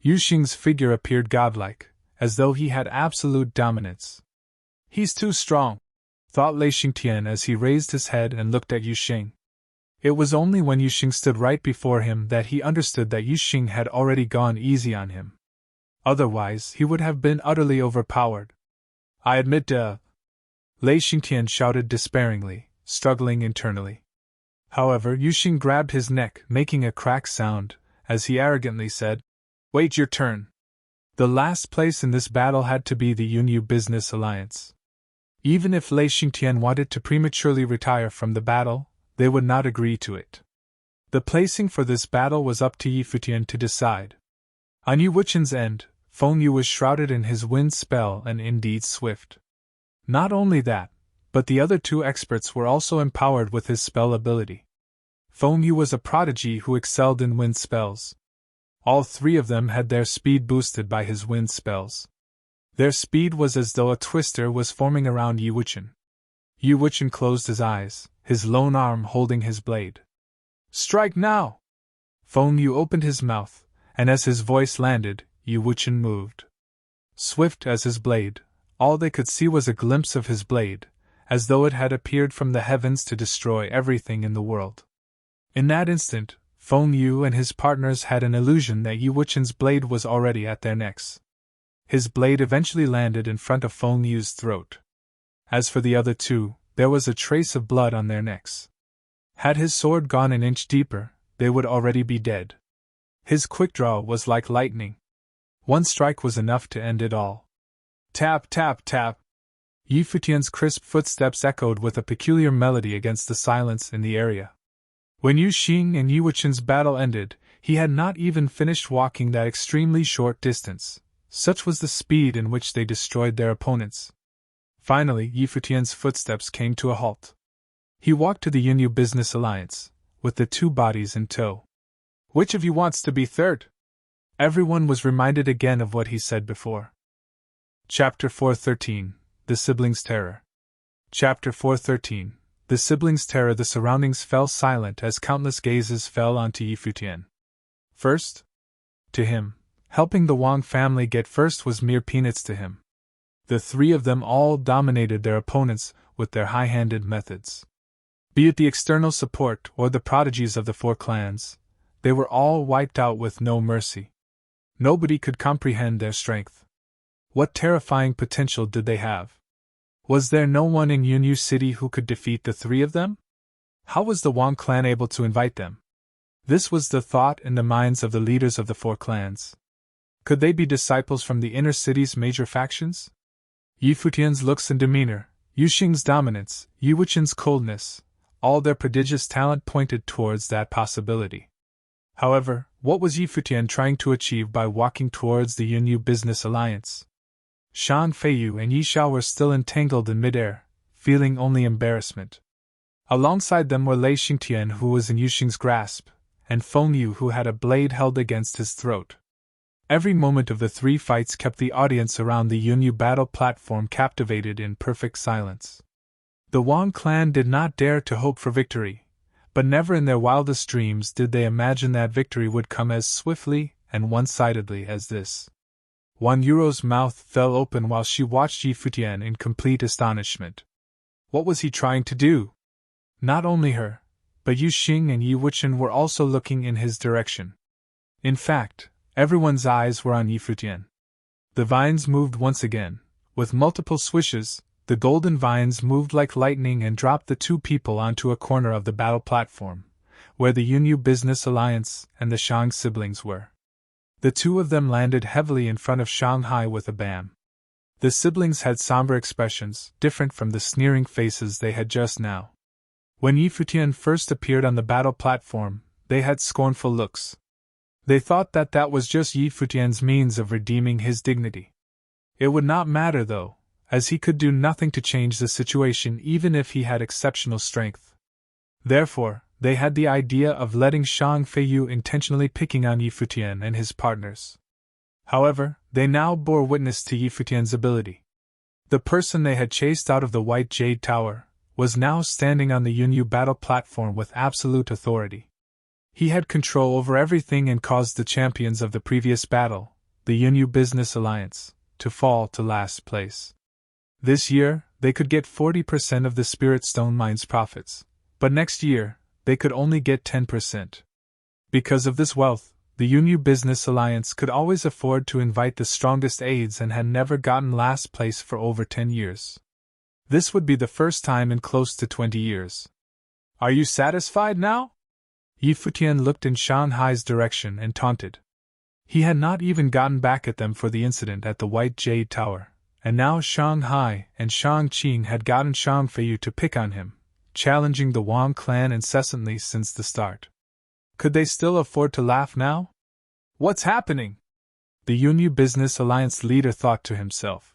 Yu Xing's figure appeared godlike, as though he had absolute dominance. "He's too strong," thought Lei Xingtian as he raised his head and looked at Yu Xing. It was only when Yu Xing stood right before him that he understood that Yu Xing had already gone easy on him. Otherwise, he would have been utterly overpowered. "I admit Lei Xingtian shouted despairingly, struggling internally. However, Yu Xing grabbed his neck, making a crack sound, as he arrogantly said, "Wait your turn." The last place in this battle had to be the Yunyu Business Alliance. Even if Lei Xingtian wanted to prematurely retire from the battle, they would not agree to it. The placing for this battle was up to Yi Futian to decide. On Yu Wuchen's end, Feng Yu was shrouded in his wind spell and indeed swift. Not only that, but the other two experts were also empowered with his spell ability. Feng Yu was a prodigy who excelled in wind spells. All three of them had their speed boosted by his wind spells. Their speed was as though a twister was forming around Yi Wuchen. Yi Wuchen closed his eyes, his lone arm holding his blade. "Strike now!" Feng Yu opened his mouth, and as his voice landed, Yi Wuchen moved. Swift as his blade, all they could see was a glimpse of his blade, as though it had appeared from the heavens to destroy everything in the world. In that instant, Feng Yu and his partners had an illusion that Yi Wuchen's blade was already at their necks. His blade eventually landed in front of Feng Yu's throat. As for the other two, there was a trace of blood on their necks. Had his sword gone an inch deeper, they would already be dead. His quick draw was like lightning. One strike was enough to end it all. Tap, tap, tap. Yi Futian's crisp footsteps echoed with a peculiar melody against the silence in the area. When Yu Xing and Yi Wuchen's battle ended, he had not even finished walking that extremely short distance. Such was the speed in which they destroyed their opponents. Finally, Yi Futian's footsteps came to a halt. He walked to the Yunyu Business Alliance, with the two bodies in tow. "Which of you wants to be third?" Everyone was reminded again of what he said before. Chapter 413, The Siblings' Terror. Chapter 413, The Siblings' Terror. The surroundings fell silent as countless gazes fell onto Yi Futian. First? To him, helping the Wang family get first was mere peanuts to him. The three of them all dominated their opponents with their high-handed methods. Be it the external support or the prodigies of the four clans, they were all wiped out with no mercy. Nobody could comprehend their strength. What terrifying potential did they have? Was there no one in Yunyu City who could defeat the three of them? How was the Wang clan able to invite them? This was the thought in the minds of the leaders of the four clans. Could they be disciples from the inner city's major factions? Yi Futian's looks and demeanor, Yu Xing's dominance, Yi Wuchen's coldness, all their prodigious talent pointed towards that possibility. However, what was Yi Futian trying to achieve by walking towards the Yunyu Business Alliance? Shan Feiyu and Yi Xiao were still entangled in midair, feeling only embarrassment. Alongside them were Lei Xingtian, who was in Yu Xing's grasp, and Feng Yu, who had a blade held against his throat. Every moment of the three fights kept the audience around the Yunyu battle platform captivated in perfect silence. The Wang clan did not dare to hope for victory, but never in their wildest dreams did they imagine that victory would come as swiftly and one-sidedly as this. €1's mouth fell open while she watched Yi Futian in complete astonishment. What was he trying to do? Not only her, but Yu Xing and Yi Wuchen were also looking in his direction. In fact, everyone's eyes were on Yi Futian. The vines moved once again. With multiple swishes, the golden vines moved like lightning and dropped the two people onto a corner of the battle platform, where the Yunyu Business Alliance and the Shang siblings were. The two of them landed heavily in front of Shanghai with a bam. The siblings had somber expressions, different from the sneering faces they had just now. When Yi Futian first appeared on the battle platform, they had scornful looks. They thought that that was just Yi Futian's means of redeeming his dignity. It would not matter though, as he could do nothing to change the situation even if he had exceptional strength. Therefore, they had the idea of letting Shang Feiyu intentionally picking on Yi Futian and his partners. However, they now bore witness to Yi Futian's ability. The person they had chased out of the White Jade Tower was now standing on the Yunyu battle platform with absolute authority. He had control over everything and caused the champions of the previous battle, the Yunyu Business Alliance, to fall to last place. This year, they could get 40% of the Spirit Stone Mine's profits, but next year, they could only get 10%. Because of this wealth, the Yunyu Business Alliance could always afford to invite the strongest aides and had never gotten last place for over 10 years. This would be the first time in close to 20 years. Are you satisfied now? Yi Futian looked in Shanghai's direction and taunted. He had not even gotten back at them for the incident at the White Jade Tower, and now Shanghai and Shang Qing had gotten Shang Feiyu to pick on him, challenging the Wang clan incessantly since the start. Could they still afford to laugh now? What's happening? The Yunyu Business Alliance leader thought to himself.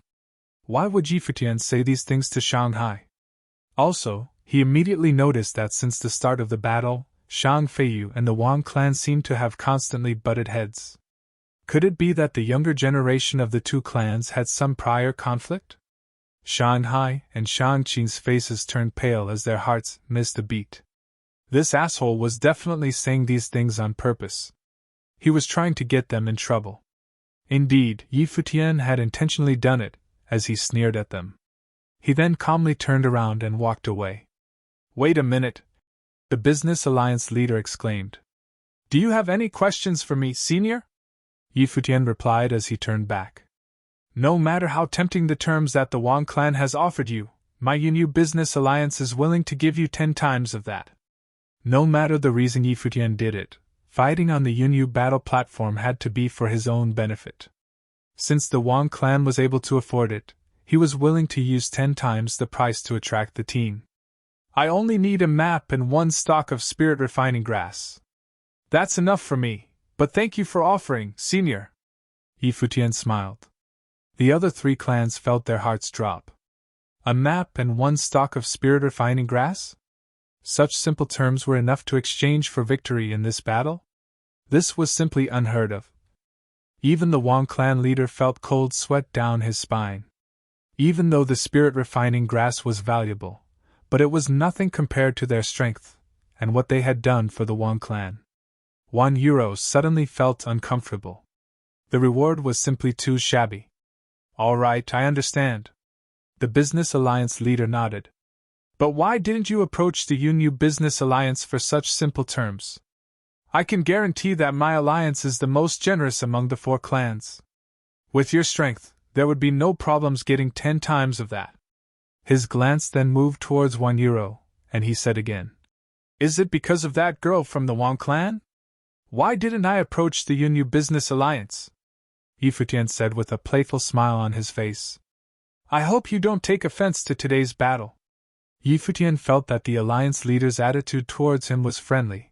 Why would Yi Futian say these things to Shanghai? Also, he immediately noticed that since the start of the battle, Shang Feiyu and the Wang clan seemed to have constantly butted heads. Could it be that the younger generation of the two clans had some prior conflict? Shanghai and Shang Qing's faces turned pale as their hearts missed a beat. This asshole was definitely saying these things on purpose. He was trying to get them in trouble. Indeed, Yi Futian had intentionally done it, as he sneered at them. He then calmly turned around and walked away. Wait a minute, the Business Alliance leader exclaimed. Do you have any questions for me, senior? Yi Futian replied as he turned back. No matter how tempting the terms that the Wang clan has offered you, my Yunyu Business Alliance is willing to give you 10 times of that. No matter the reason Yi Futian did it, fighting on the Yunyu battle platform had to be for his own benefit. Since the Wang clan was able to afford it, he was willing to use 10 times the price to attract the team. I only need a map and 1 stalk of spirit refining grass. That's enough for me, but thank you for offering, senior. Yi Futian smiled. The other 3 clans felt their hearts drop. A map and 1 stalk of spirit refining grass? Such simple terms were enough to exchange for victory in this battle? This was simply unheard of. Even the Wang clan leader felt cold sweat down his spine. Even though the spirit refining grass was valuable, but it was nothing compared to their strength, and what they had done for the Wang clan. €1 suddenly felt uncomfortable. The reward was simply too shabby. All right, I understand. The Business Alliance leader nodded. But why didn't you approach the Yunyu Business Alliance for such simple terms? I can guarantee that my alliance is the most generous among the 4 clans. With your strength, there would be no problems getting 10 times of that. His glance then moved towards €1, and he said again. Is it because of that girl from the Wang clan? Why didn't I approach the Yunyu Business Alliance? Yi Futian said with a playful smile on his face. I hope you don't take offense to today's battle. Yi Futian felt that the alliance leader's attitude towards him was friendly,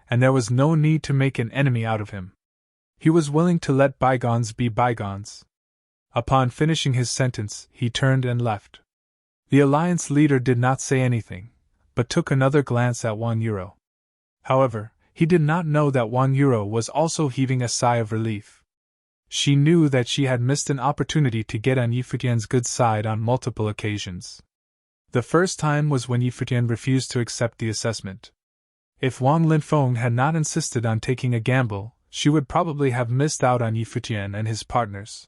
and there was no need to make an enemy out of him. He was willing to let bygones be bygones. Upon finishing his sentence, he turned and left. The alliance leader did not say anything, but took another glance at €1. However, he did not know that €1 was also heaving a sigh of relief. She knew that she had missed an opportunity to get on Yi Futian's good side on multiple occasions. The first time was when Yi Futian refused to accept the assessment. If Wang Linfeng had not insisted on taking a gamble, she would probably have missed out on Yi Futian and his partners.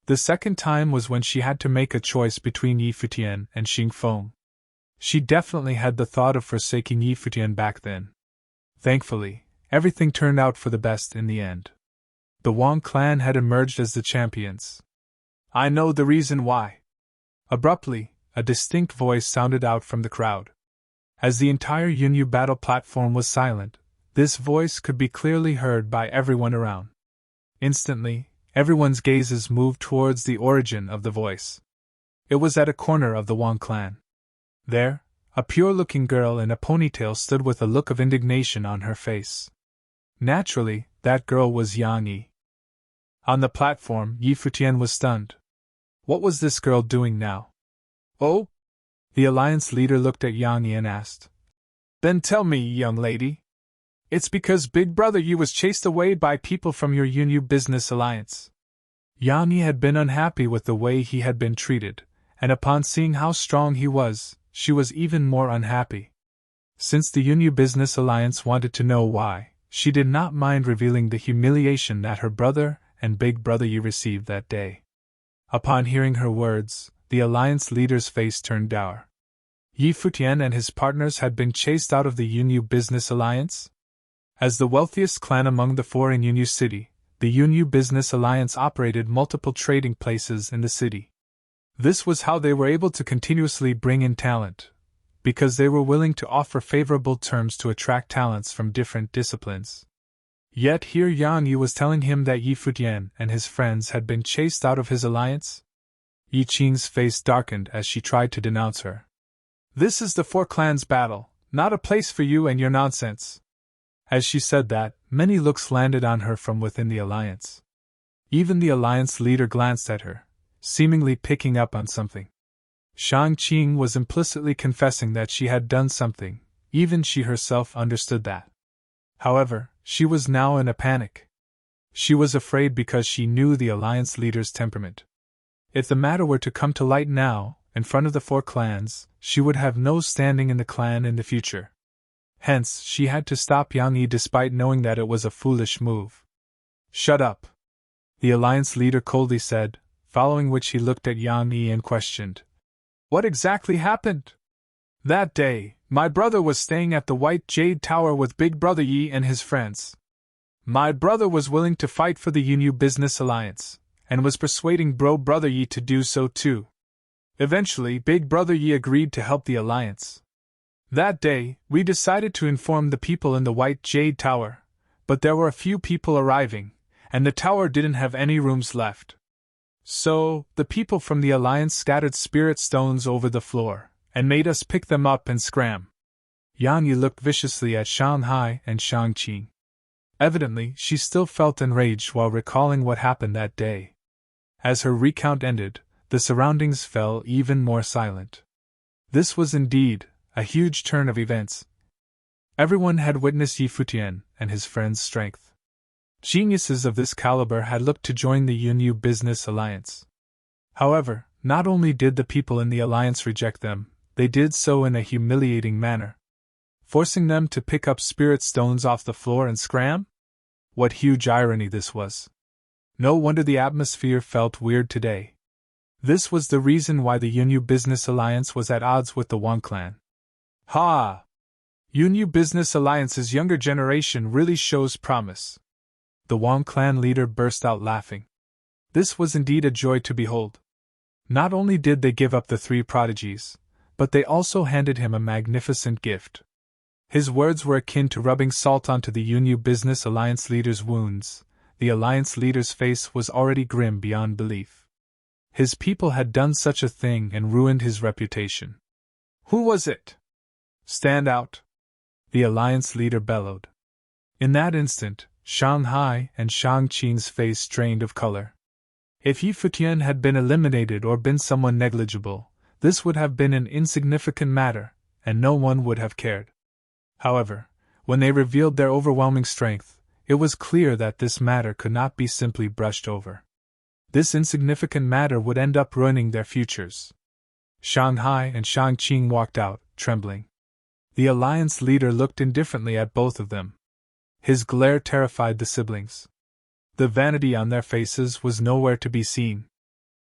The second time was when she had to make a choice between Yi Futian and Xing Feng. She definitely had the thought of forsaking Yi Futian back then. Thankfully, everything turned out for the best in the end. The Wang clan had emerged as the champions. "I know the reason why." Abruptly, a distinct voice sounded out from the crowd. As the entire Yunyu battle platform was silent, this voice could be clearly heard by everyone around. Instantly, everyone's gazes moved towards the origin of the voice. It was at a corner of the Wang clan. There, a pure-looking girl in a ponytail stood with a look of indignation on her face. Naturally, that girl was Yang Yi. On the platform, Yi Futian was stunned. What was this girl doing now? "Oh?" The alliance leader looked at Yang Yi and asked. "Then tell me, young lady." "It's because Big Brother Yi was chased away by people from your Yunyu business alliance." Yang Yi had been unhappy with the way he had been treated, and upon seeing how strong he was, she was even more unhappy. Since the Yunyu business alliance wanted to know why, she did not mind revealing the humiliation that her brother and Big Brother Yi received that day. Upon hearing her words, the alliance leader's face turned dour. Yi Futian and his partners had been chased out of the Yunyu business alliance? As the wealthiest clan among the four in Yunyu City, the Yunyu business alliance operated multiple trading places in the city. This was how they were able to continuously bring in talent, because they were willing to offer favorable terms to attract talents from different disciplines. Yet here Yang Yi was telling him that Yi Futian and his friends had been chased out of his alliance? Yi Qing's face darkened as she tried to denounce her. "This is the Four Clans battle, not a place for you and your nonsense." As she said that, many looks landed on her from within the alliance. Even the alliance leader glanced at her, seemingly picking up on something. Shang Qing was implicitly confessing that she had done something, even she herself understood that. However, she was now in a panic. She was afraid because she knew the alliance leader's temperament. If the matter were to come to light now, in front of the four clans, she would have no standing in the clan in the future. Hence, she had to stop Yang Yi despite knowing that it was a foolish move. "Shut up," the alliance leader coldly said, following which he looked at Yang Yi and questioned. "What exactly happened?" "That day, my brother was staying at the White Jade Tower with Big Brother Yi and his friends. My brother was willing to fight for the Yunyu Business Alliance, and was persuading Brother Yi to do so too. Eventually, Big Brother Yi agreed to help the alliance. That day, we decided to inform the people in the White Jade Tower, but there were a few people arriving, and the tower didn't have any rooms left. So, the people from the alliance scattered spirit stones over the floor, and made us pick them up and scram." Yang Yi looked viciously at Shanghai and Shang Qing. Evidently, she still felt enraged while recalling what happened that day. As her recount ended, the surroundings fell even more silent. This was indeed a huge turn of events. Everyone had witnessed Yi Futian and his friend's strength. Geniuses of this caliber had looked to join the Yunyu Business Alliance. However, not only did the people in the alliance reject them, they did so in a humiliating manner. Forcing them to pick up spirit stones off the floor and scram? What huge irony this was. No wonder the atmosphere felt weird today. This was the reason why the Yunyu Business Alliance was at odds with the Wang clan. Ha! Yunyu Business Alliance's younger generation really shows promise. The Wang clan leader burst out laughing. This was indeed a joy to behold. Not only did they give up the three prodigies, but they also handed him a magnificent gift. His words were akin to rubbing salt onto the Yunyu Business Alliance leader's wounds. The alliance leader's face was already grim beyond belief. His people had done such a thing and ruined his reputation. "Who was it? Stand out!" the alliance leader bellowed. In that instant, Shanghai and Shang Qing's face drained of color. If Yi Futian had been eliminated or been someone negligible, this would have been an insignificant matter, and no one would have cared. However, when they revealed their overwhelming strength, it was clear that this matter could not be simply brushed over. This insignificant matter would end up ruining their futures. Shanghai and Shang Qing walked out, trembling. The alliance leader looked indifferently at both of them. His glare terrified the siblings. The vanity on their faces was nowhere to be seen.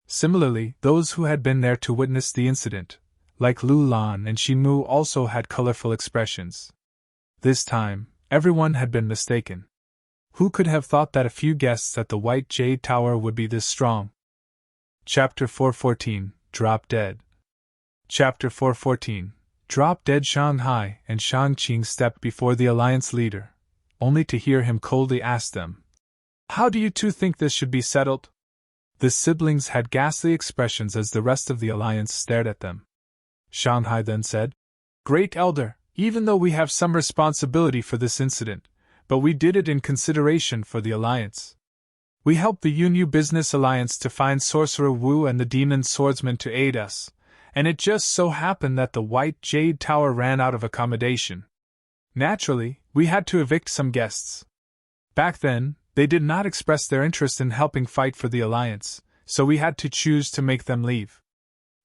Similarly, those who had been there to witness the incident, like Lu Lan and Shi Mu, also had colorful expressions. This time, everyone had been mistaken. Who could have thought that a few guests at the White Jade Tower would be this strong? Chapter 414, Drop Dead. Chapter 414, Drop Dead. Shanghai and Shangqing stepped before the alliance leader, only to hear him coldly ask them, "How do you two think this should be settled?" The siblings had ghastly expressions as the rest of the alliance stared at them. Shanghai then said, "Great Elder, even though we have some responsibility for this incident, but we did it in consideration for the alliance. We helped the Yunyu Business Alliance to find Sorcerer Wu and the Demon Swordsman to aid us, and it just so happened that the White Jade Tower ran out of accommodation. Naturally, we had to evict some guests. Back then, they did not express their interest in helping fight for the alliance, so we had to choose to make them leave."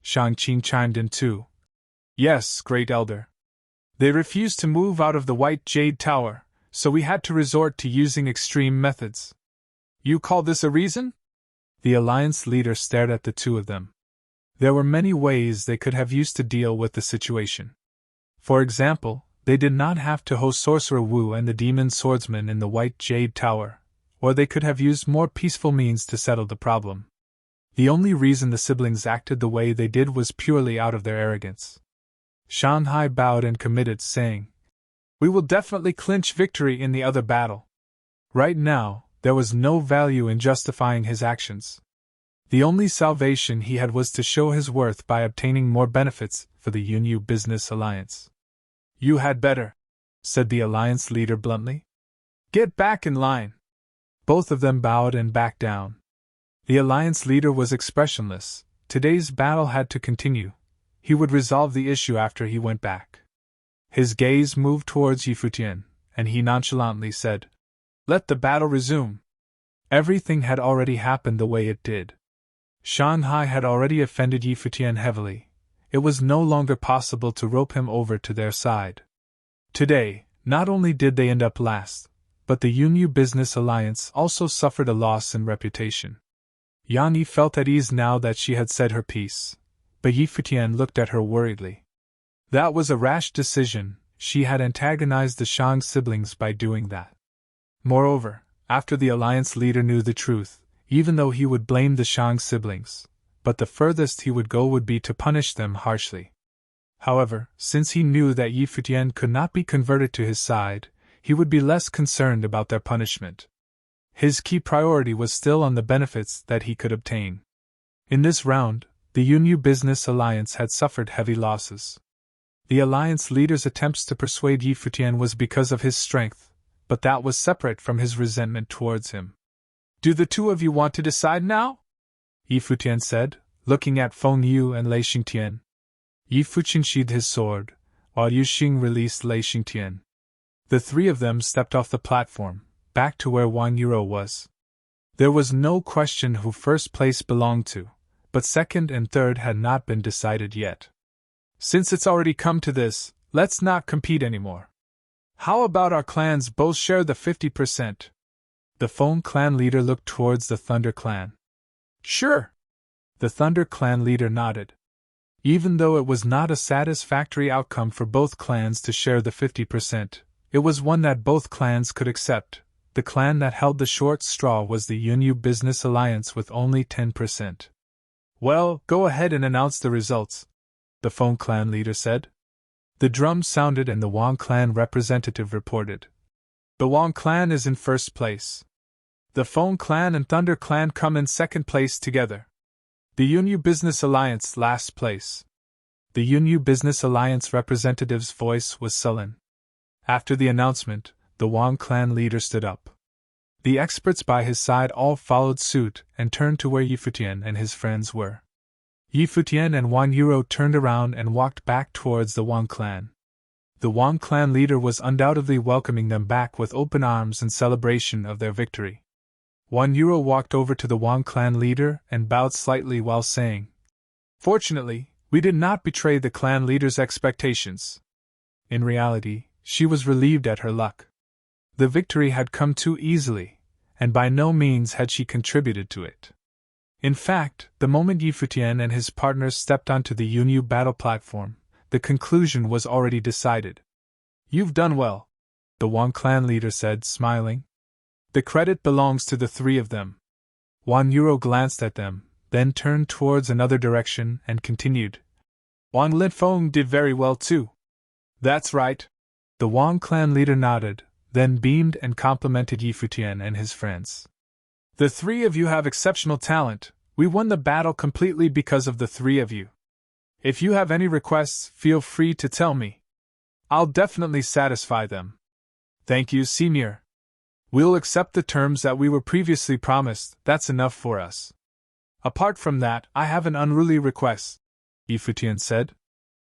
Shangqing chimed in too. "Yes, Great Elder. They refused to move out of the White Jade Tower, so we had to resort to using extreme methods." "You call this a reason?" The alliance leader stared at the two of them. There were many ways they could have used to deal with the situation. For example, they did not have to host Sorcerer Wu and the Demon Swordsman in the White Jade Tower, or they could have used more peaceful means to settle the problem. The only reason the siblings acted the way they did was purely out of their arrogance. Shanghai bowed and committed, saying, "We will definitely clinch victory in the other battle." Right now, there was no value in justifying his actions. The only salvation he had was to show his worth by obtaining more benefits for the Yunyu Business Alliance. "You had better," said the alliance leader bluntly. "Get back in line." Both of them bowed and backed down. The alliance leader was expressionless. Today's battle had to continue. He would resolve the issue after he went back. His gaze moved towards Futian, and he nonchalantly said, "Let the battle resume." Everything had already happened the way it did. Shanghai had already offended Futian heavily. It was no longer possible to rope him over to their side. Today, not only did they end up last, but the Yunyu Business Alliance also suffered a loss in reputation. Yanyi felt at ease now that she had said her piece, but Futian looked at her worriedly. That was a rash decision. She had antagonized the Shang siblings by doing that. Moreover, after the alliance leader knew the truth, even though he would blame the Shang siblings, but the furthest he would go would be to punish them harshly. However, since he knew that Futian could not be converted to his side, he would be less concerned about their punishment. His key priority was still on the benefits that he could obtain. In this round, the Yunyu Business Alliance had suffered heavy losses. The alliance leader's attempts to persuade Futian was because of his strength, but that was separate from his resentment towards him. "Do the two of you want to decide now?" Futian said, looking at Feng Yu and Lei Xingtian. Futian sheathed his sword, while Yu Xing released Lei Xingtian. The three of them stepped off the platform, back to where Wang Yuro was. There was no question who first place belonged to, but second and third had not been decided yet. "Since it's already come to this, let's not compete anymore. How about our clans both share the 50%? The Feng clan leader looked towards the Thunder clan. "Sure." The Thunder clan leader nodded. Even though it was not a satisfactory outcome for both clans to share the 50%, it was one that both clans could accept. The clan that held the short straw was the Yunyu Business Alliance with only 10%. "Well, go ahead and announce the results," the Feng clan leader said. The drum sounded and the Wang clan representative reported. "The Wang clan is in first place. The Feng clan and Thunder clan come in second place together. The Yunyu Business Alliance last place." The Yunyu Business Alliance representative's voice was sullen. After the announcement, the Wang clan leader stood up. The experts by his side all followed suit and turned to where Futian and his friends were. Futian and Wang Yuro turned around and walked back towards the Wang clan. The Wang clan leader was undoubtedly welcoming them back with open arms in celebration of their victory. Wang Yuro walked over to the Wang clan leader and bowed slightly while saying, "Fortunately, we did not betray the clan leader's expectations." In reality, she was relieved at her luck. The victory had come too easily, and by no means had she contributed to it. In fact, the moment Futian and his partners stepped onto the Yunyu battle platform, the conclusion was already decided. "You've done well," the Wang clan leader said, smiling. "The credit belongs to the three of them." Wang Yuro glanced at them, then turned towards another direction and continued. "Wang Linfeng did very well too." "That's right." The Wang clan leader nodded, then beamed and complimented Futian and his friends. "The three of you have exceptional talent. We won the battle completely because of the three of you. If you have any requests, feel free to tell me. I'll definitely satisfy them." "Thank you, Senior. We'll accept the terms that we were previously promised, that's enough for us. Apart from that, I have an unruly request," Futian said.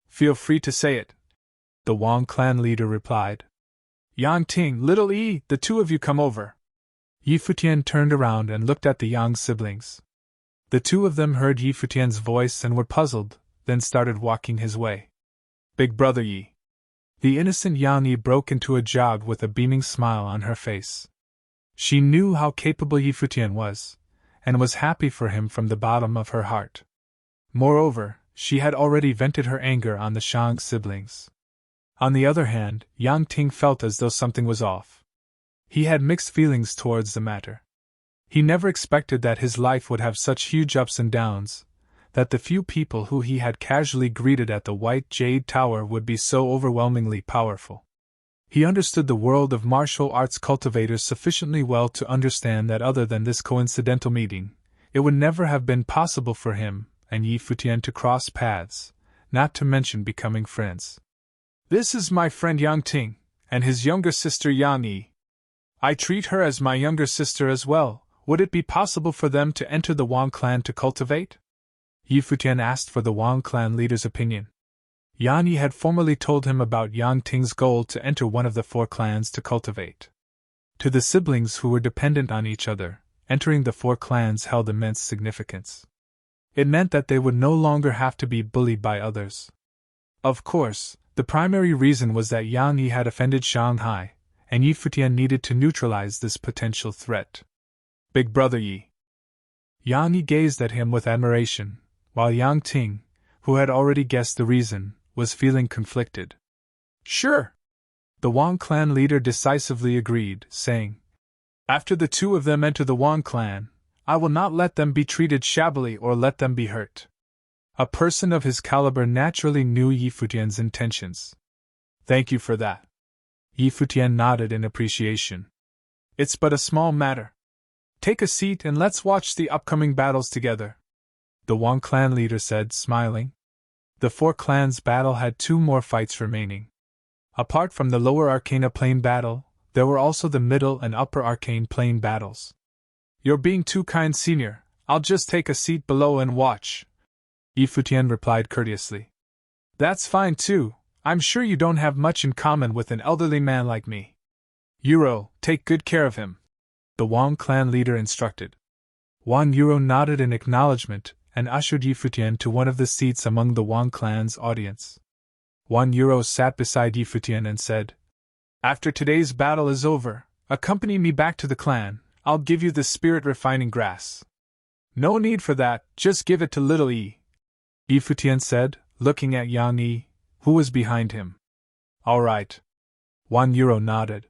"Feel free to say it," the Wang clan leader replied. "Yang Ting, Little E, the two of you come over." Futian turned around and looked at the Yang siblings. The two of them heard Futian's voice and were puzzled, then started walking his way. "Big brother Yi." The innocent Yang Yi broke into a jog with a beaming smile on her face. She knew how capable Futian was, and was happy for him from the bottom of her heart. Moreover, she had already vented her anger on the Shang siblings. On the other hand, Yang Ting felt as though something was off. He had mixed feelings towards the matter. He never expected that his life would have such huge ups and downs, that the few people who he had casually greeted at the White Jade Tower would be so overwhelmingly powerful. He understood the world of martial arts cultivators sufficiently well to understand that other than this coincidental meeting, it would never have been possible for him and Futian to cross paths, not to mention becoming friends. "This is my friend Yang Ting, and his younger sister Yang Yi. I treat her as my younger sister as well. Would it be possible for them to enter the Wang clan to cultivate?" Futian asked for the Wang clan leader's opinion. Yang Yi had formerly told him about Yang Ting's goal to enter one of the four clans to cultivate. To the siblings who were dependent on each other, entering the four clans held immense significance. It meant that they would no longer have to be bullied by others. Of course, the primary reason was that Yang Yi had offended Shanghai, and Futian needed to neutralize this potential threat. "Big brother Yi." Yang Yi gazed at him with admiration, while Yang Ting, who had already guessed the reason, was feeling conflicted. "Sure," the Wang clan leader decisively agreed, saying, "After the two of them enter the Wang clan, I will not let them be treated shabbily or let them be hurt." A person of his caliber naturally knew Futian's intentions. "Thank you for that." Futian nodded in appreciation. "It's but a small matter. Take a seat and let's watch the upcoming battles together," the Wang clan leader said, smiling. The four clans' battle had two more fights remaining. Apart from the lower Arcana Plane battle, there were also the middle and upper Arcane Plane battles. "You're being too kind, Senior. I'll just take a seat below and watch," Futian replied courteously. "That's fine too. I'm sure you don't have much in common with an elderly man like me. Yuro, take good care of him," the Wang clan leader instructed. Wang Yuro nodded in acknowledgement and ushered Futian to one of the seats among the Wang clan's audience. Wang Yuro sat beside Futian and said, "After today's battle is over, accompany me back to the clan. I'll give you the spirit-refining grass." "No need for that, just give it to Little E," Futian said, looking at Yang Yi, who was behind him. "All right." Wang Yuro nodded.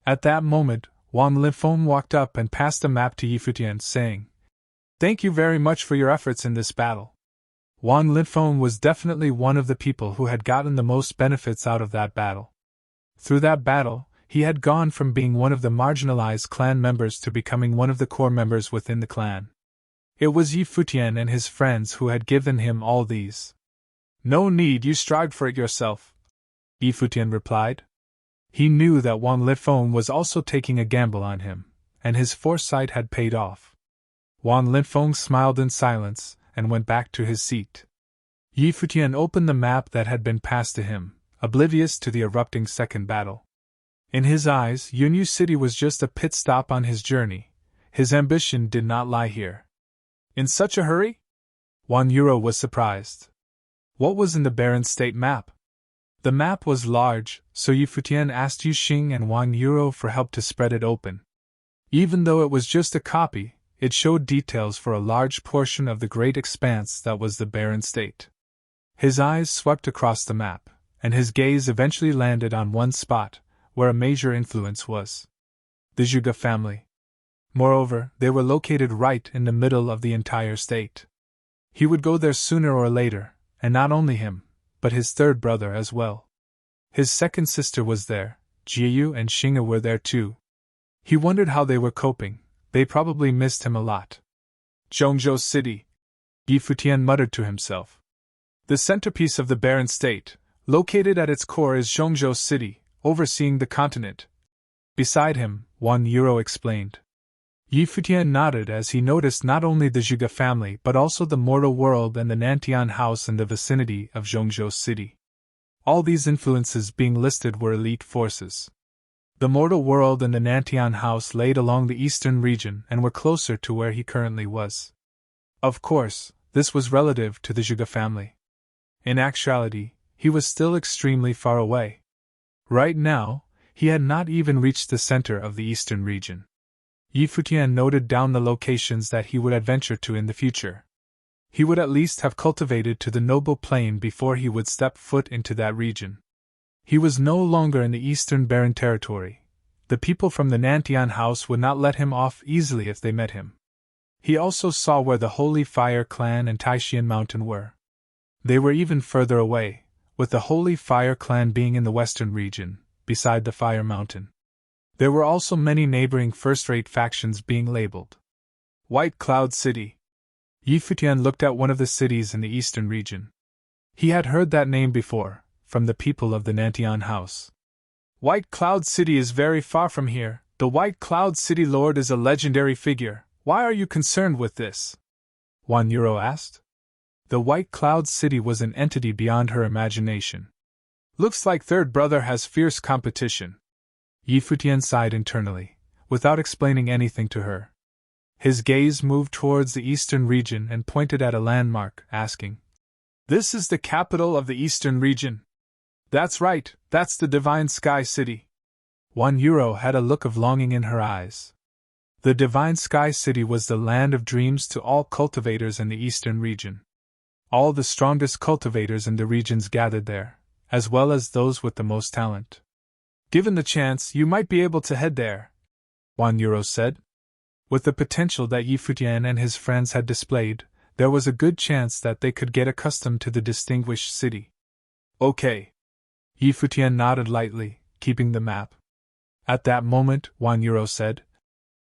At that moment, Wang Linfeng walked up and passed a map to Futian, saying, "Thank you very much for your efforts in this battle." Wang Linfeng was definitely one of the people who had gotten the most benefits out of that battle. Through that battle, he had gone from being one of the marginalized clan members to becoming one of the core members within the clan. It was Futian and his friends who had given him all these. "No need, you strived for it yourself," Futian replied. He knew that Wang Linfeng was also taking a gamble on him, and his foresight had paid off. Wang Linfeng smiled in silence and went back to his seat. Futian opened the map that had been passed to him, oblivious to the erupting second battle. In his eyes, Yunyu City was just a pit stop on his journey. His ambition did not lie here. "In such a hurry?" Wang Yuro was surprised. What was in the Barren State map? The map was large, so Futian asked Yu Xing and Wang Euro for help to spread it open. Even though it was just a copy, it showed details for a large portion of the great expanse that was the barren state. His eyes swept across the map, and his gaze eventually landed on one spot, where a major influence was. The Zhuge family. Moreover, they were located right in the middle of the entire state. He would go there sooner or later, and not only him, but his third brother as well. His second sister was there, Jiyu and Xinge were there too. He wondered how they were coping. They probably missed him a lot. Zhongzhou City, Futian muttered to himself. The centerpiece of the barren state, located at its core, is Zhongzhou City, overseeing the continent. Beside him, Wang Euro explained. Futian nodded as he noticed not only the Zhuge family but also the mortal world and the Nantian house in the vicinity of Zhongzhou City. All these influences being listed were elite forces. The mortal world and the Nantian house laid along the eastern region and were closer to where he currently was. Of course, this was relative to the Zhuge family. In actuality, he was still extremely far away. Right now, he had not even reached the center of the eastern region. Futian noted down the locations that he would adventure to in the future. He would at least have cultivated to the noble plane before he would step foot into that region. He was no longer in the eastern barren territory. The people from the Nantian house would not let him off easily if they met him. He also saw where the Holy Fire clan and Taishian Mountain were. They were even further away, with the Holy Fire clan being in the western region, beside the Fire Mountain. There were also many neighboring first-rate factions being labeled. White Cloud City. Futian looked at one of the cities in the eastern region. He had heard that name before, from the people of the Nantian house. White Cloud City is very far from here. The White Cloud City Lord is a legendary figure. Why are you concerned with this? Wang Euro asked. The White Cloud City was an entity beyond her imagination. Looks like third brother has fierce competition. Futian sighed internally, without explaining anything to her. His gaze moved towards the eastern region and pointed at a landmark, asking, "This is the capital of the eastern region?" "That's right, that's the Divine Sky City." Wang Euro had a look of longing in her eyes. The Divine Sky City was the land of dreams to all cultivators in the eastern region. All the strongest cultivators in the regions gathered there, as well as those with the most talent. "Given the chance, you might be able to head there," Wang Euro said. With the potential that Futian and his friends had displayed, there was a good chance that they could get accustomed to the distinguished city. "Okay." Futian nodded lightly, keeping the map. At that moment, Wang Euro said,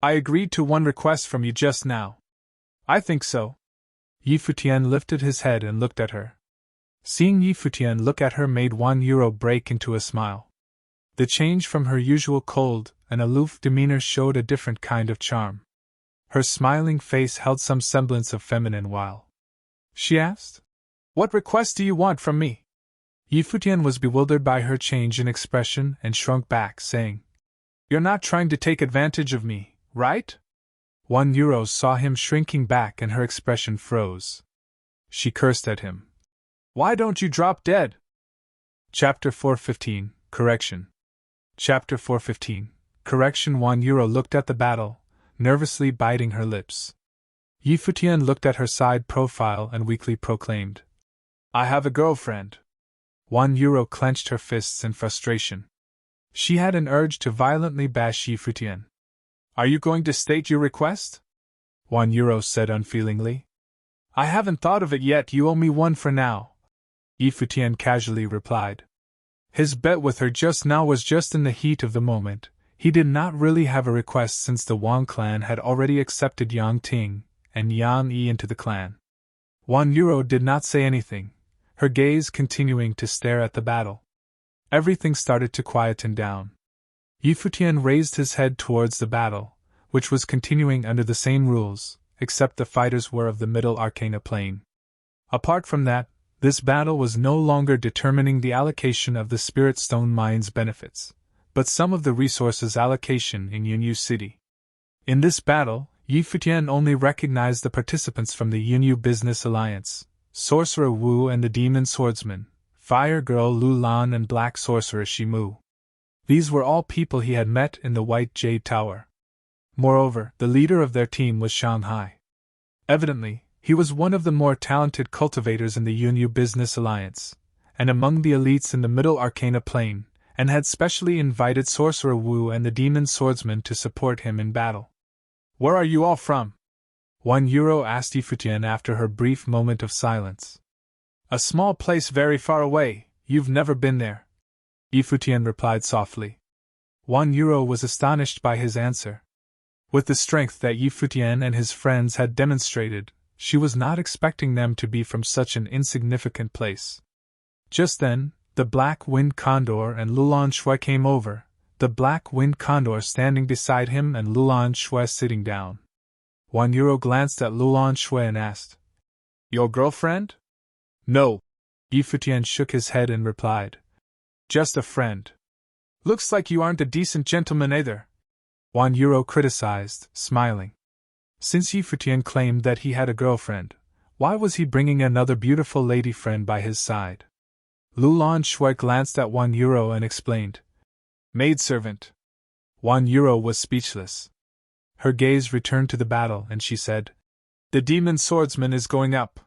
"I agreed to one request from you just now." "I think so." Futian lifted his head and looked at her. Seeing Futian look at her made Wang Euro break into a smile. The change from her usual cold and aloof demeanor showed a different kind of charm. Her smiling face held some semblance of feminine while she asked, "What request do you want from me?" Futian was bewildered by her change in expression and shrunk back, saying, "You're not trying to take advantage of me, right?" Wang Euro saw him shrinking back and her expression froze. She cursed at him. "Why don't you drop dead?" Chapter 415, Correction. Chapter 415, Correction. Wang Euro looked at the battle, nervously biting her lips. Futian looked at her side profile and weakly proclaimed, "I have a girlfriend." Wang Euro clenched her fists in frustration. She had an urge to violently bash Futian. "Are you going to state your request?" Wang Euro said unfeelingly. "I haven't thought of it yet, you owe me one for now," Futian casually replied. His bet with her just now was just in the heat of the moment. He did not really have a request since the Wang clan had already accepted Yang Ting and Yang Yi into the clan. Wang Euro did not say anything, her gaze continuing to stare at the battle. Everything started to quieten down. Futian raised his head towards the battle, which was continuing under the same rules, except the fighters were of the Middle Arcana plane. Apart from that, this battle was no longer determining the allocation of the Spirit Stone Mine's benefits, but some of the resources allocation in Yunyu City. In this battle, Futian only recognized the participants from the Yunyu Business Alliance, Sorcerer Wu and the Demon Swordsman, Fire Girl Lu Lan and Black Sorceress Shimu. These were all people he had met in the White Jade Tower. Moreover, the leader of their team was Shanghai. Evidently, he was one of the more talented cultivators in the Yunyu Business Alliance, and among the elites in the Middle Arcana Plane, and had specially invited Sorcerer Wu and the Demon Swordsman to support him in battle. "Where are you all from?" €1 asked Futian after her brief moment of silence. "A small place very far away, you've never been there," Futian replied softly. €1 was astonished by his answer. With the strength that Futian and his friends had demonstrated, she was not expecting them to be from such an insignificant place. Just then, the Black Wind Condor and Lulan Shui came over, the Black Wind Condor standing beside him and Lulan Shui sitting down. €1 glanced at Lulan Shui and asked, "Your girlfriend?" "No." Futian shook his head and replied, "Just a friend." "Looks like you aren't a decent gentleman either," €1 criticized, smiling. Since Futian claimed that he had a girlfriend, why was he bringing another beautiful lady friend by his side? Lulan Shui glanced at €1 and explained, "Maidservant." €1 was speechless. Her gaze returned to the battle and she said, "The Demon Swordsman is going up.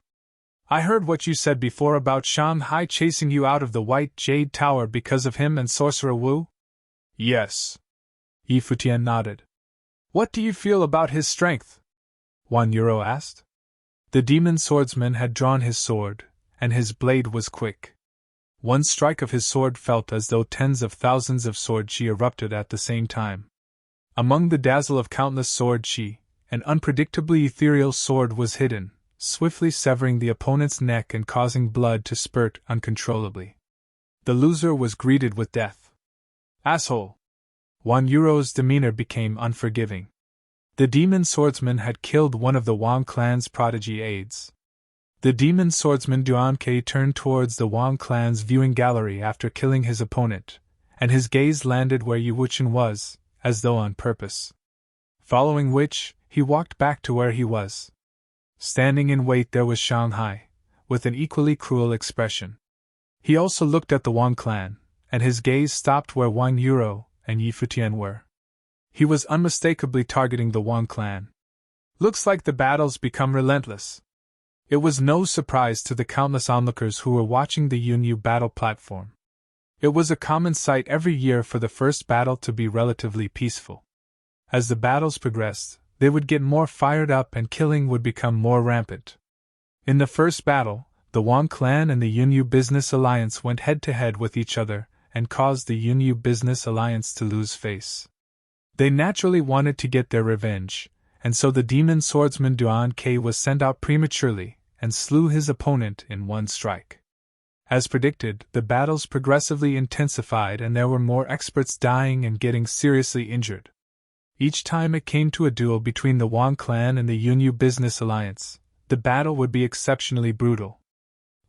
I heard what you said before about Shanghai chasing you out of the White Jade Tower because of him and Sorcerer Wu?" "Yes." Futian nodded. "What do you feel about his strength?" €1 asked. The Demon Swordsman had drawn his sword, and his blade was quick. One strike of his sword felt as though tens of thousands of sword chi erupted at the same time. Among the dazzle of countless sword chi, an unpredictably ethereal sword was hidden, swiftly severing the opponent's neck and causing blood to spurt uncontrollably. The loser was greeted with death. "Asshole!" €1's demeanor became unforgiving. The Demon Swordsman had killed one of the Wang clan's prodigy aides. The Demon Swordsman Duan Ke turned towards the Wang clan's viewing gallery after killing his opponent, and his gaze landed where Yu Wuchen was, as though on purpose. Following which, he walked back to where he was. Standing in wait there was Shanghai, with an equally cruel expression. He also looked at the Wang clan, and his gaze stopped where €1 and Futian were. He was unmistakably targeting the Wang clan. "Looks like the battle's become relentless." It was no surprise to the countless onlookers who were watching the Yunyu battle platform. It was a common sight every year for the first battle to be relatively peaceful. As the battles progressed, they would get more fired up and killing would become more rampant. In the first battle, the Wang clan and the Yunyu Business Alliance went head-to-head with each other and caused the Yunyu Business Alliance to lose face. They naturally wanted to get their revenge, and so the Demon Swordsman Duan Ke was sent out prematurely and slew his opponent in one strike. As predicted, the battles progressively intensified and there were more experts dying and getting seriously injured. Each time it came to a duel between the Wang clan and the Yunyu Business Alliance, the battle would be exceptionally brutal.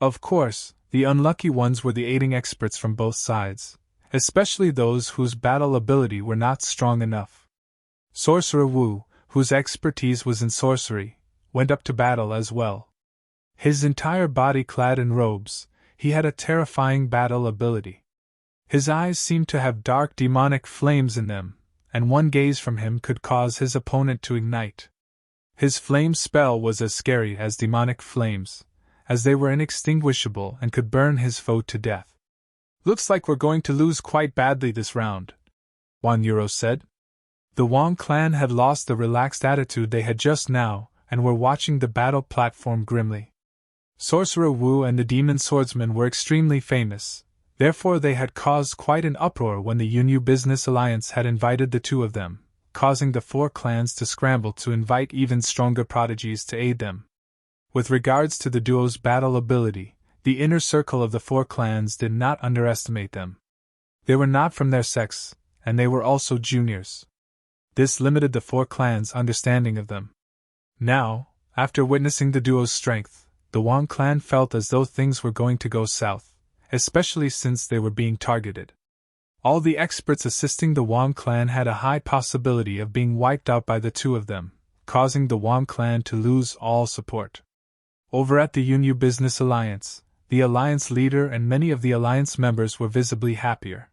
Of course, the unlucky ones were the aiding experts from both sides, especially those whose battle ability were not strong enough. Sorcerer Wu, whose expertise was in sorcery, went up to battle as well. His entire body clad in robes, he had a terrifying battle ability. His eyes seemed to have dark demonic flames in them, and one gaze from him could cause his opponent to ignite. His flame spell was as scary as demonic flames, as they were inextinguishable and could burn his foe to death. "Looks like we're going to lose quite badly this round," €1 said. The Wang clan had lost the relaxed attitude they had just now, and were watching the battle platform grimly. Sorcerer Wu and the Demon Swordsman were extremely famous, therefore they had caused quite an uproar when the Yunyu Business Alliance had invited the two of them, causing the four clans to scramble to invite even stronger prodigies to aid them. With regards to the duo's battle ability, the inner circle of the four clans did not underestimate them. They were not from their sex, and they were also juniors. This limited the four clans' understanding of them. Now, after witnessing the duo's strength, the Wang clan felt as though things were going to go south, especially since they were being targeted. All the experts assisting the Wang clan had a high possibility of being wiped out by the two of them, causing the Wang clan to lose all support. Over at the Yunyu Business Alliance, the alliance leader and many of the alliance members were visibly happier.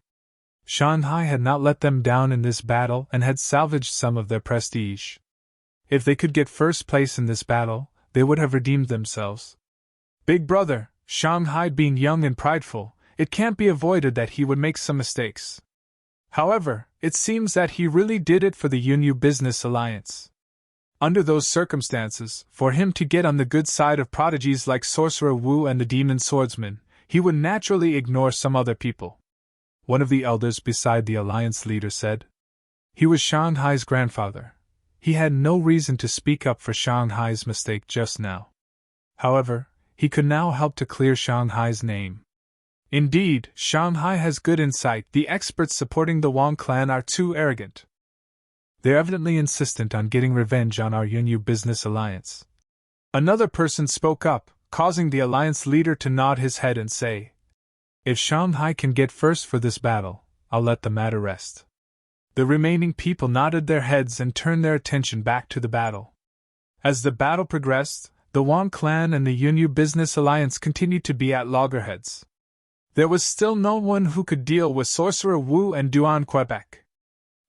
Shanghai had not let them down in this battle and had salvaged some of their prestige. If they could get first place in this battle, they would have redeemed themselves. Big brother, Shanghai being young and prideful, it can't be avoided that he would make some mistakes. However, it seems that he really did it for the Yunyu Business Alliance. Under those circumstances, for him to get on the good side of prodigies like Sorcerer Wu and the Demon Swordsman, he would naturally ignore some other people. One of the elders beside the alliance leader said. He was Shanghai's grandfather. He had no reason to speak up for Shanghai's mistake just now. However, he could now help to clear Shanghai's name. Indeed, Shanghai has good insight. The experts supporting the Wang clan are too arrogant. They're evidently insistent on getting revenge on our Yunyu Business Alliance. Another person spoke up, causing the alliance leader to nod his head and say, if Shanghai can get first for this battle, I'll let the matter rest. The remaining people nodded their heads and turned their attention back to the battle. As the battle progressed, the Wang clan and the Yunyu Business Alliance continued to be at loggerheads. There was still no one who could deal with Sorcerer Wu and Duan Quebec.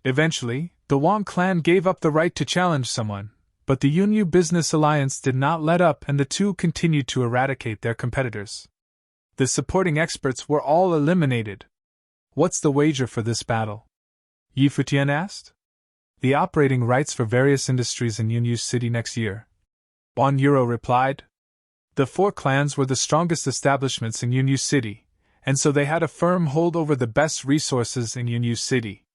Eventually, the Wang clan gave up the right to challenge someone, but the Yunyu Business Alliance did not let up and the two continued to eradicate their competitors. The supporting experts were all eliminated. What's the wager for this battle? Futian asked. The operating rights for various industries in Yunyu City next year. €1 replied. The 4 clans were the strongest establishments in Yunyu City, and so they had a firm hold over the best resources in Yunyu City.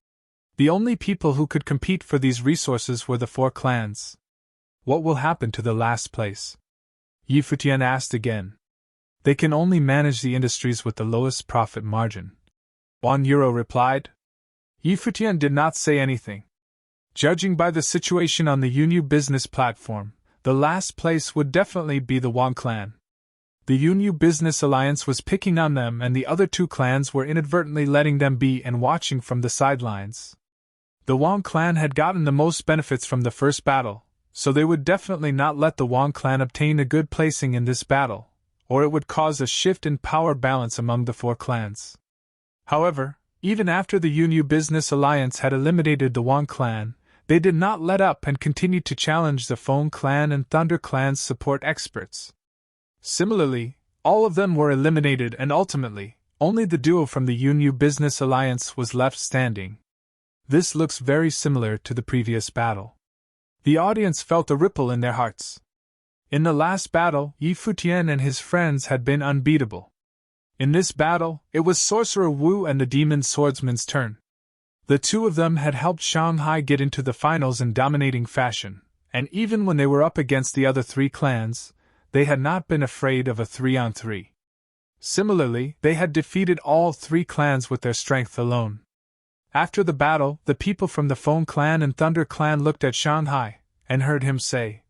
The only people who could compete for these resources were the 4 clans. What will happen to the last place? Futian asked again. They can only manage the industries with the lowest profit margin. €1 replied. Futian did not say anything. Judging by the situation on the Yunyu business platform, the last place would definitely be the Wang clan. The Yunyu Business Alliance was picking on them and the other 2 clans were inadvertently letting them be and watching from the sidelines. The Wang clan had gotten the most benefits from the first battle, so they would definitely not let the Wang clan obtain a good placing in this battle, or it would cause a shift in power balance among the 4 clans. However, even after the Yunyu Business Alliance had eliminated the Wang clan, they did not let up and continued to challenge the Feng clan and Thunder clan's support experts. Similarly, all of them were eliminated and ultimately, only the duo from the Yunyu Business Alliance was left standing. This looks very similar to the previous battle. The audience felt a ripple in their hearts. In the last battle, Futian and his friends had been unbeatable. In this battle, it was Sorcerer Wu and the Demon Swordsman's turn. The 2 of them had helped Shanghai get into the finals in dominating fashion, and even when they were up against the other 3 clans, they had not been afraid of a 3-on-3. Similarly, they had defeated all 3 clans with their strength alone. After the battle, the people from the Feng clan and Thunder clan looked at Shanghai, and heard him say,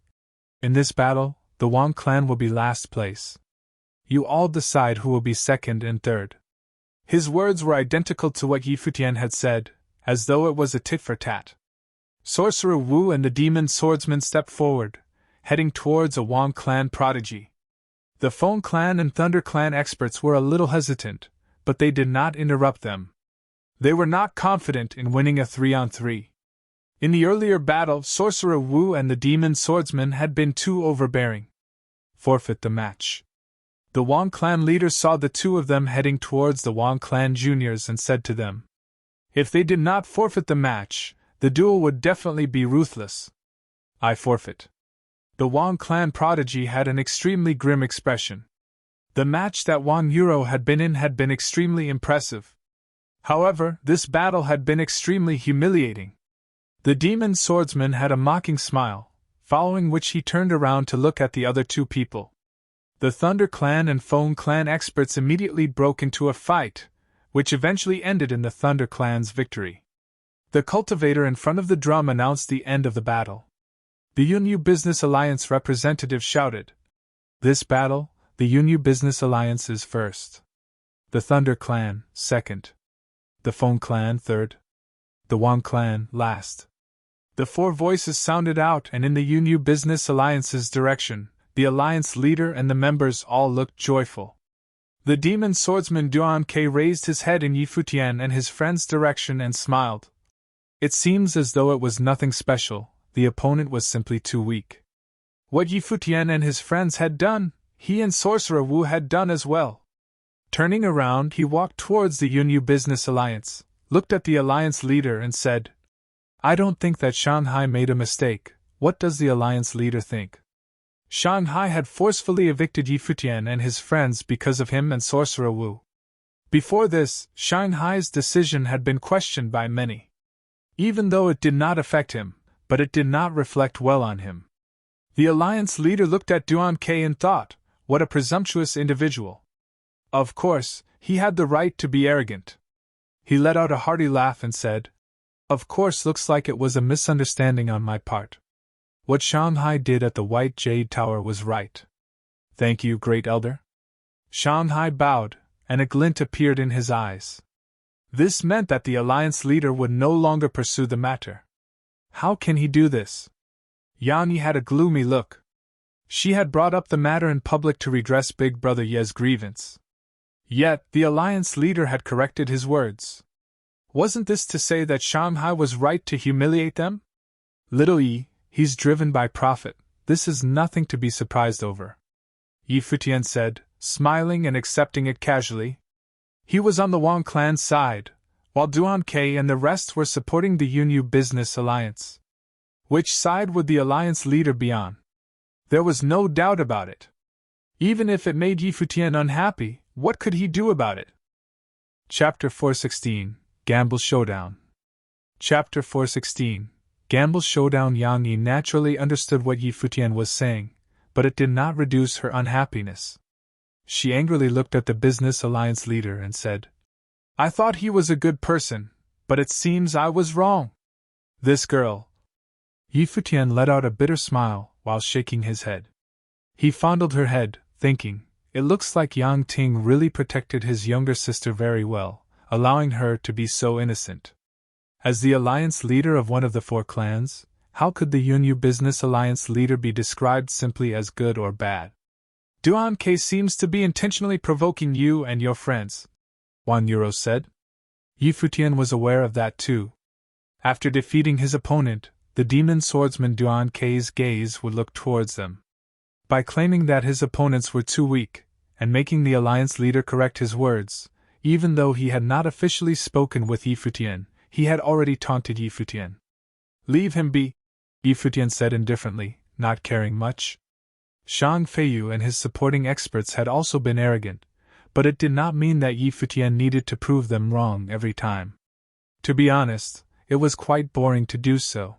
in this battle, the Wang clan will be last place. You all decide who will be second and third. His words were identical to what Futian had said, as though it was a tit for tat. Sorcerer Wu and the Demon Swordsman stepped forward, heading towards a Wang clan prodigy. The Feng clan and Thunder clan experts were a little hesitant, but they did not interrupt them. They were not confident in winning a 3-on-3. In the earlier battle, Sorcerer Wu and the Demon Swordsman had been too overbearing. Forfeit the match. The Wang clan leader saw the 2 of them heading towards the Wang clan juniors and said to them, if they did not forfeit the match, the duel would definitely be ruthless. I forfeit. The Wang clan prodigy had an extremely grim expression. The match that Wang Euro had been in had been extremely impressive. However, this battle had been extremely humiliating. The Demon Swordsman had a mocking smile, following which he turned around to look at the other 2 people. The Thunder clan and Feng clan experts immediately broke into a fight, which eventually ended in the Thunder clan's victory. The cultivator in front of the drum announced the end of the battle. The Yunyu Business Alliance representative shouted, this battle, the Yunyu Business Alliance is first. The Thunder clan, second. The Feng clan, third. The Wang clan, last. The 4 voices sounded out, and in the Yunyu Business Alliance's direction, the alliance leader and the members all looked joyful. The demon swordsman Duan Ke raised his head in Yi Futian and his friend's direction and smiled. It seems as though it was nothing special, the opponent was simply too weak. What Yi Futian and his friends had done, he and Sorcerer Wu had done as well. Turning around, he walked towards the Yunyu Business Alliance, looked at the alliance leader and said, "I don't think that Shanghai made a mistake. What does the alliance leader think?" Shanghai had forcefully evicted Yi Futian and his friends because of him and Sorcerer Wu. Before this, Shanghai's decision had been questioned by many. Even though it did not affect him, but it did not reflect well on him. The alliance leader looked at Duan Ke and thought, what a presumptuous individual. Of course, he had the right to be arrogant. He let out a hearty laugh and said, "Of course, looks like it was a misunderstanding on my part. What Shanghai did at the White Jade Tower was right. Thank you, Great Elder." Shanghai bowed, and a glint appeared in his eyes. This meant that the alliance leader would no longer pursue the matter. How can he do this? Yang Yi had a gloomy look. She had brought up the matter in public to redress Big Brother Ye's grievance. Yet, the alliance leader had corrected his words. Wasn't this to say that Shanghai was right to humiliate them? Little Yi, he's driven by profit, this is nothing to be surprised over. Yi Futian said, smiling and accepting it casually. He was on the Wang clan's side, while Duan Ke and the rest were supporting the Yunyu Business Alliance. Which side would the alliance leader be on? There was no doubt about it. Even if it made Yi Futian unhappy, what could he do about it? Chapter 416, Gamble Showdown. Chapter 416, Gamble Showdown. Yang Yi naturally understood what Yi Futian was saying, but it did not reduce her unhappiness. She angrily looked at the Business Alliance leader and said, "I thought he was a good person, but it seems I was wrong. This girl." Yi Futian let out a bitter smile while shaking his head. He fondled her head, thinking, it looks like Yang Ting really protected his younger sister very well, allowing her to be so innocent. As the alliance leader of one of the four clans, how could the Yunyu Business Alliance leader be described simply as good or bad? Duan Ke seems to be intentionally provoking you and your friends, Wan Euro said. Yi Futian was aware of that too. After defeating his opponent, the demon swordsman Duan Ke's gaze would look towards them. By claiming that his opponents were too weak, and making the alliance leader correct his words, even though he had not officially spoken with Yi Futian, he had already taunted Yi Futian. "Leave him be," Yi Futian said indifferently, not caring much. Shang Feiyu and his supporting experts had also been arrogant, but it did not mean that Yi Futian needed to prove them wrong every time. To be honest, it was quite boring to do so.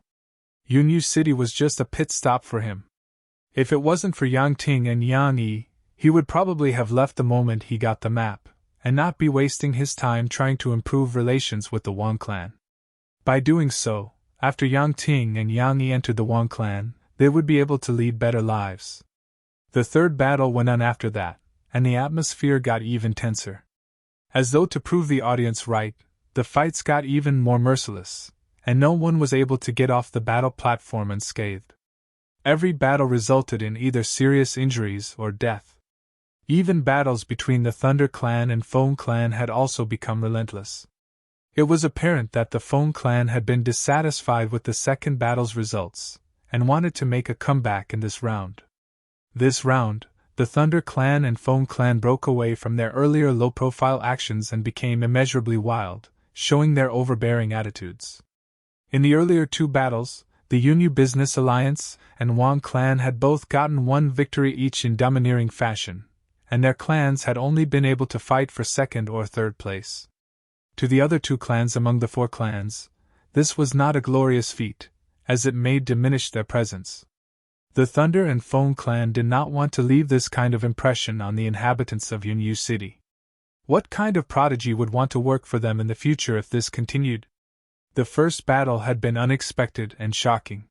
Yunyu City was just a pit stop for him. If it wasn't for Yang Ting and Yang Yi, he would probably have left the moment he got the map, and not be wasting his time trying to improve relations with the Wang clan. By doing so, after Yang Ting and Yang Yi entered the Wang clan, they would be able to lead better lives. The third battle went on after that, and the atmosphere got even tenser. As though to prove the audience right, the fights got even more merciless, and no one was able to get off the battle platform unscathed. Every battle resulted in either serious injuries or death. Even battles between the Thunder Clan and Feng Clan had also become relentless. It was apparent that the Feng Clan had been dissatisfied with the second battle's results, and wanted to make a comeback in this round. This round, the Thunder Clan and Feng Clan broke away from their earlier low-profile actions and became immeasurably wild, showing their overbearing attitudes. In the earlier two battles, the Yunyu Business Alliance and Wang Clan had both gotten one victory each in domineering fashion, and their clans had only been able to fight for second or third place. To the other two clans among the four clans, this was not a glorious feat, as it may diminish their presence. The Thunder and Feng Clan did not want to leave this kind of impression on the inhabitants of Yunyu City. What kind of prodigy would want to work for them in the future if this continued? The first battle had been unexpected and shocking.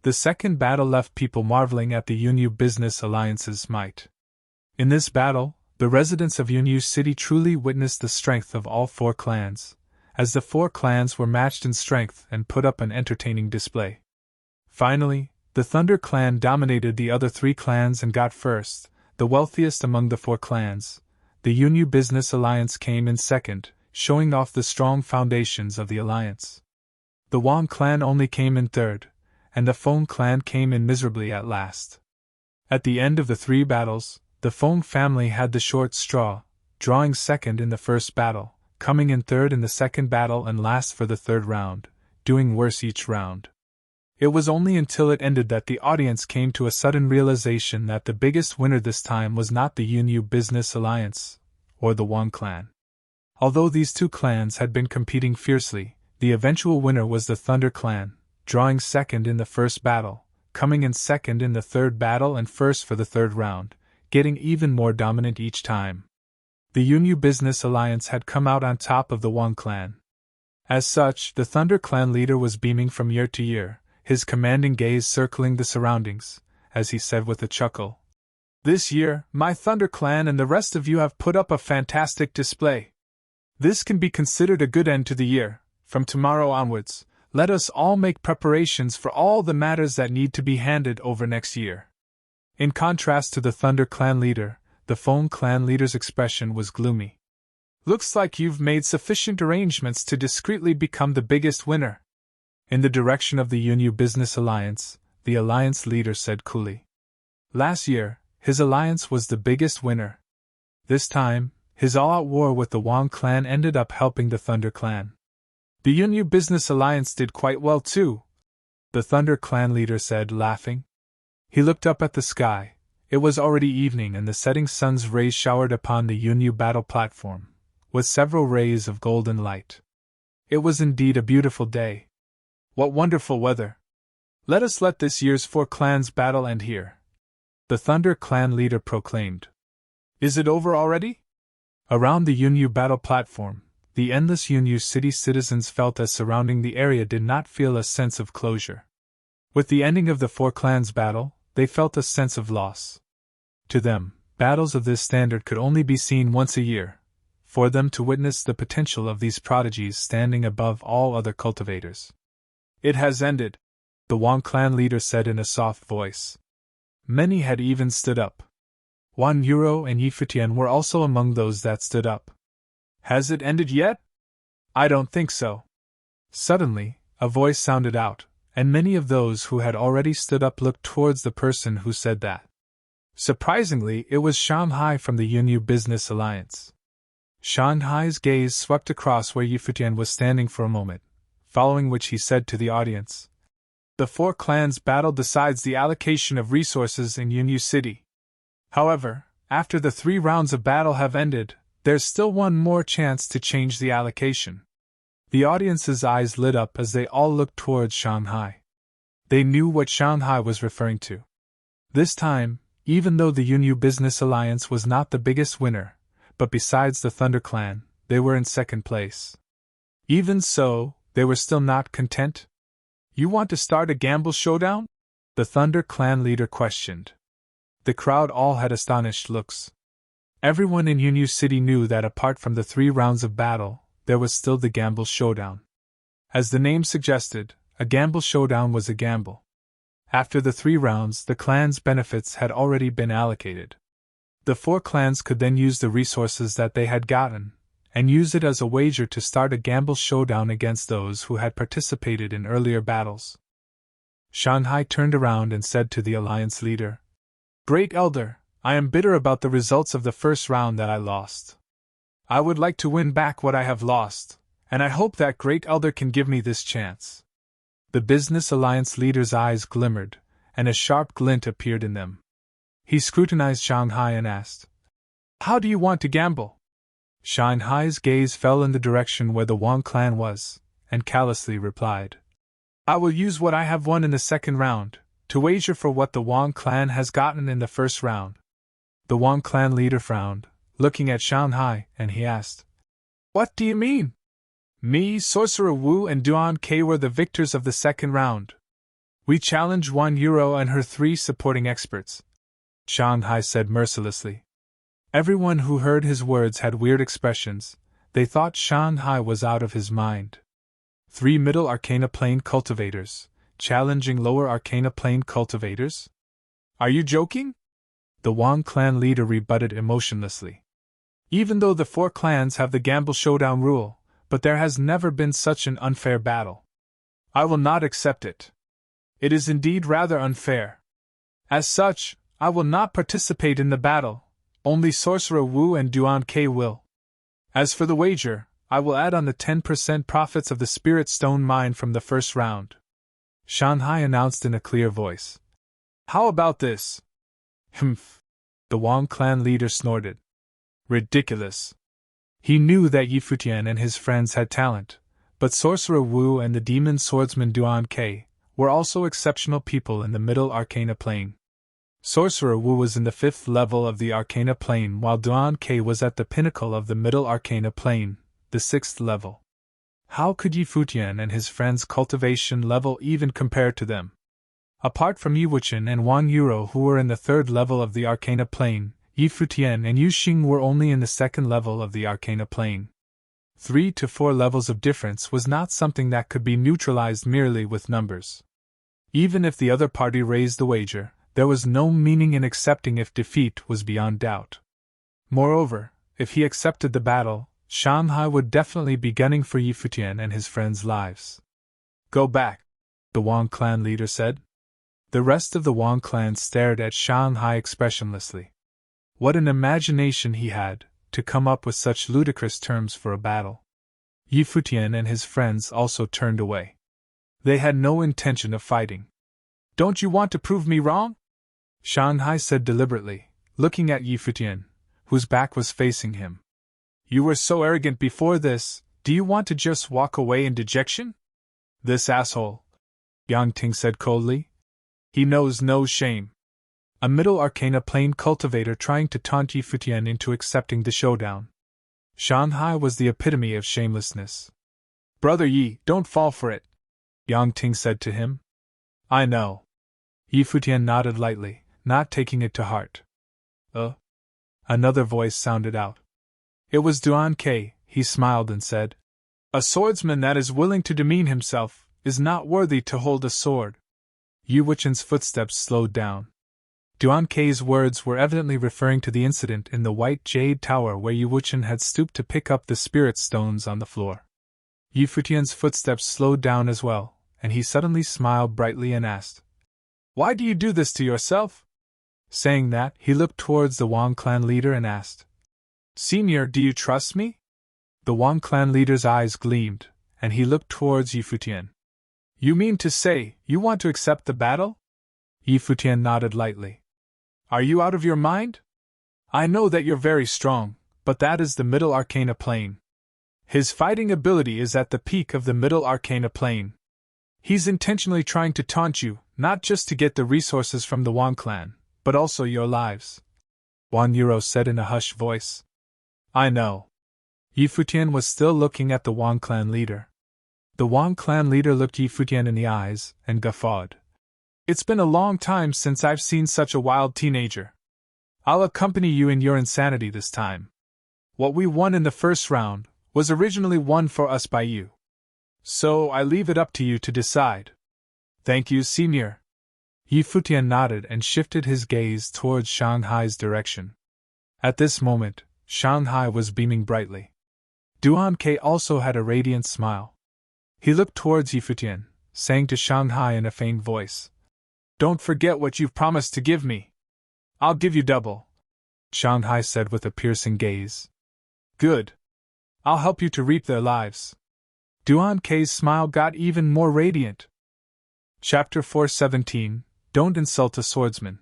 The second battle left people marveling at the Yunyu Business Alliance's might. In this battle, the residents of Yunyu City truly witnessed the strength of all four clans, as the four clans were matched in strength and put up an entertaining display. Finally, the Thunder Clan dominated the other three clans and got first, the wealthiest among the four clans. the Yunyu Business Alliance came in second, showing off the strong foundations of the alliance. The Wang clan only came in third, and the Feng clan came in miserably at last. At the end of the 3 battles, the Feng family had the short straw, drawing second in the first battle, coming in third in the second battle and last for the third round, doing worse each round. It was only until it ended that the audience came to a sudden realization that the biggest winner this time was not the Yunyu Business Alliance, or the Wang clan. Although these 2 clans had been competing fiercely, the eventual winner was the Thunder clan, drawing second in the first battle, coming in second in the third battle and first for the third round, getting even more dominant each time. The Yunyu Business Alliance had come out on top of the Wang clan. As such, the Thunder clan leader was beaming from year to year, his commanding gaze circling the surroundings, as he said with a chuckle, "This year, my Thunder clan and the rest of you have put up a fantastic display. This can be considered a good end to the year. From tomorrow onwards, let us all make preparations for all the matters that need to be handed over next year." In contrast to the Thunder clan leader, the Feng clan leader's expression was gloomy. "Looks like you've made sufficient arrangements to discreetly become the biggest winner." In the direction of the Yunyu Business Alliance, the alliance leader said coolly. Last year, his alliance was the biggest winner. This time, his all-out war with the Wang clan ended up helping the Thunder clan. "The Yunyu Business Alliance did quite well too," the Thunder clan leader said, laughing. He looked up at the sky. It was already evening and the setting sun's rays showered upon the Yunyu battle platform, with several rays of golden light. It was indeed a beautiful day. "What wonderful weather! Let us let this year's 4 clans battle end here," the Thunder clan leader proclaimed. "Is it over already?" Around the Yunyu battle platform, the endless Yunyu city citizens felt as surrounding the area did not feel a sense of closure. With the ending of the 4 clans battle, they felt a sense of loss. To them, battles of this standard could only be seen once a year, for them to witness the potential of these prodigies standing above all other cultivators. "It has ended," the Wang clan leader said in a soft voice. Many had even stood up. Wan Euro and Futian were also among those that stood up. "Has it ended yet?" "I don't think so." Suddenly, a voice sounded out, and many of those who had already stood up looked towards the person who said that. Surprisingly, it was Shanghai from the Yunyu Business Alliance. Shanghai's gaze swept across where Futian was standing for a moment, following which he said to the audience, "The 4 clans battle decides the allocation of resources in Yunyu City. However, after the 3 rounds of battle have ended, there's still one more chance to change the allocation." The audience's eyes lit up as they all looked towards Shanghai. They knew what Shanghai was referring to. This time, even though the Yunyu Business Alliance was not the biggest winner, but besides the Thunder clan, they were in second place. Even so, they were still not content. "You want to start a gamble showdown?" the Thunder clan leader questioned. The crowd all had astonished looks. Everyone in Yunyu City knew that apart from the 3 rounds of battle, there was still the gamble showdown. As the name suggested, a gamble showdown was a gamble. After the 3 rounds, the clan's benefits had already been allocated. The 4 clans could then use the resources that they had gotten, and use it as a wager to start a gamble showdown against those who had participated in earlier battles. Shanghai turned around and said to the alliance leader, "Great Elder, I am bitter about the results of the first round that I lost. I would like to win back what I have lost, and I hope that Great Elder can give me this chance." The Business Alliance leader's eyes glimmered, and a sharp glint appeared in them. He scrutinized Shanghai and asked, "How do you want to gamble?" Shanghai's gaze fell in the direction where the Wang clan was, and callously replied, "I will use what I have won in the second round, to wager for what the Wang clan has gotten in the first round." The Wang clan leader frowned, looking at Shanghai, and he asked, "What do you mean?" "Me, Sorcerer Wu, and Duan K were the victors of the second round. We challenge 1 Euro and her 3 supporting experts," Shanghai said mercilessly. Everyone who heard his words had weird expressions. They thought Shanghai was out of his mind. 3 Middle Arcana Plane cultivators, challenging Lower Arcana Plane cultivators? Are you joking? The Wang clan leader rebutted emotionlessly. Even though the 4 clans have the gamble showdown rule, but there has never been such an unfair battle. I will not accept it. It is indeed rather unfair. As such, I will not participate in the battle, only Sorcerer Wu and Duan Ke will. As for the wager, I will add on the 10% profits of the Spirit Stone mine from the first round. Shanghai announced in a clear voice. How about this? Humph. The Wang clan leader snorted. Ridiculous. He knew that Yi Futian and his friends had talent, but Sorcerer Wu and the demon swordsman Duan Ke were also exceptional people in the Middle Arcana Plane. Sorcerer Wu was in the 5th level of the Arcana Plane while Duan Ke was at the pinnacle of the Middle Arcana Plane, the 6th level. How could Yi Futian and his friends' cultivation level even compare to them? Apart from Yi Wuchen and Wang Yuro who were in the 3rd level of the Arcana Plane, Yi Futian and Yu Xing were only in the 2nd level of the Arcana Plane. 3 to 4 levels of difference was not something that could be neutralized merely with numbers. Even if the other party raised the wager, there was no meaning in accepting if defeat was beyond doubt. Moreover, if he accepted the battle, Shanghai would definitely be gunning for Yi Futian and his friends' lives. Go back, the Wang clan leader said. The rest of the Wang clan stared at Shanghai expressionlessly. What an imagination he had, to come up with such ludicrous terms for a battle. Yi Futian and his friends also turned away. They had no intention of fighting. Don't you want to prove me wrong? Shanghai said deliberately, looking at Yi Futian, whose back was facing him. You were so arrogant before this, do you want to just walk away in dejection? This asshole, Yang Ting said coldly. He knows no shame. A Middle Arcana Plane cultivator trying to taunt Yi Futian into accepting the showdown. Shanghai was the epitome of shamelessness. Brother Yi, don't fall for it, Yang Ting said to him. I know. Yi Futian nodded lightly, not taking it to heart. Another voice sounded out. It was Duan Ke. He smiled and said, A swordsman that is willing to demean himself is not worthy to hold a sword. Yu Wuchen's footsteps slowed down. Duan Ke's words were evidently referring to the incident in the White Jade Tower where Yu Wuchen had stooped to pick up the spirit stones on the floor. Yi Futian's footsteps slowed down as well, and he suddenly smiled brightly and asked, Why do you do this to yourself? Saying that, he looked towards the Wang clan leader and asked, Senior, do you trust me? The Wang clan leader's eyes gleamed, and he looked towards Yi Futian. You mean to say, you want to accept the battle? Yi Futian nodded lightly. Are you out of your mind? I know that you're very strong, but that is the Middle Arcana Plane. His fighting ability is at the peak of the Middle Arcana Plane. He's intentionally trying to taunt you, not just to get the resources from the Wang clan, but also your lives. Wang Yuro said in a hushed voice. I know. Yi Futian was still looking at the Wang clan leader. The Wang clan leader looked Yi Futian in the eyes and guffawed. It's been a long time since I've seen such a wild teenager. I'll accompany you in your insanity this time. What we won in the first round was originally won for us by you. So I leave it up to you to decide. Thank you, Senior. Yi Futian nodded and shifted his gaze towards Shanghai's direction. At this moment, Shanghai was beaming brightly. Duan Ke also had a radiant smile. He looked towards Yi Futian, saying to Shanghai in a faint voice, Don't forget what you've promised to give me. I'll give you double, Shanghai said with a piercing gaze. Good. I'll help you to reap their lives. Duan Ke's smile got even more radiant. Chapter 417, Don't Insult a Swordsman.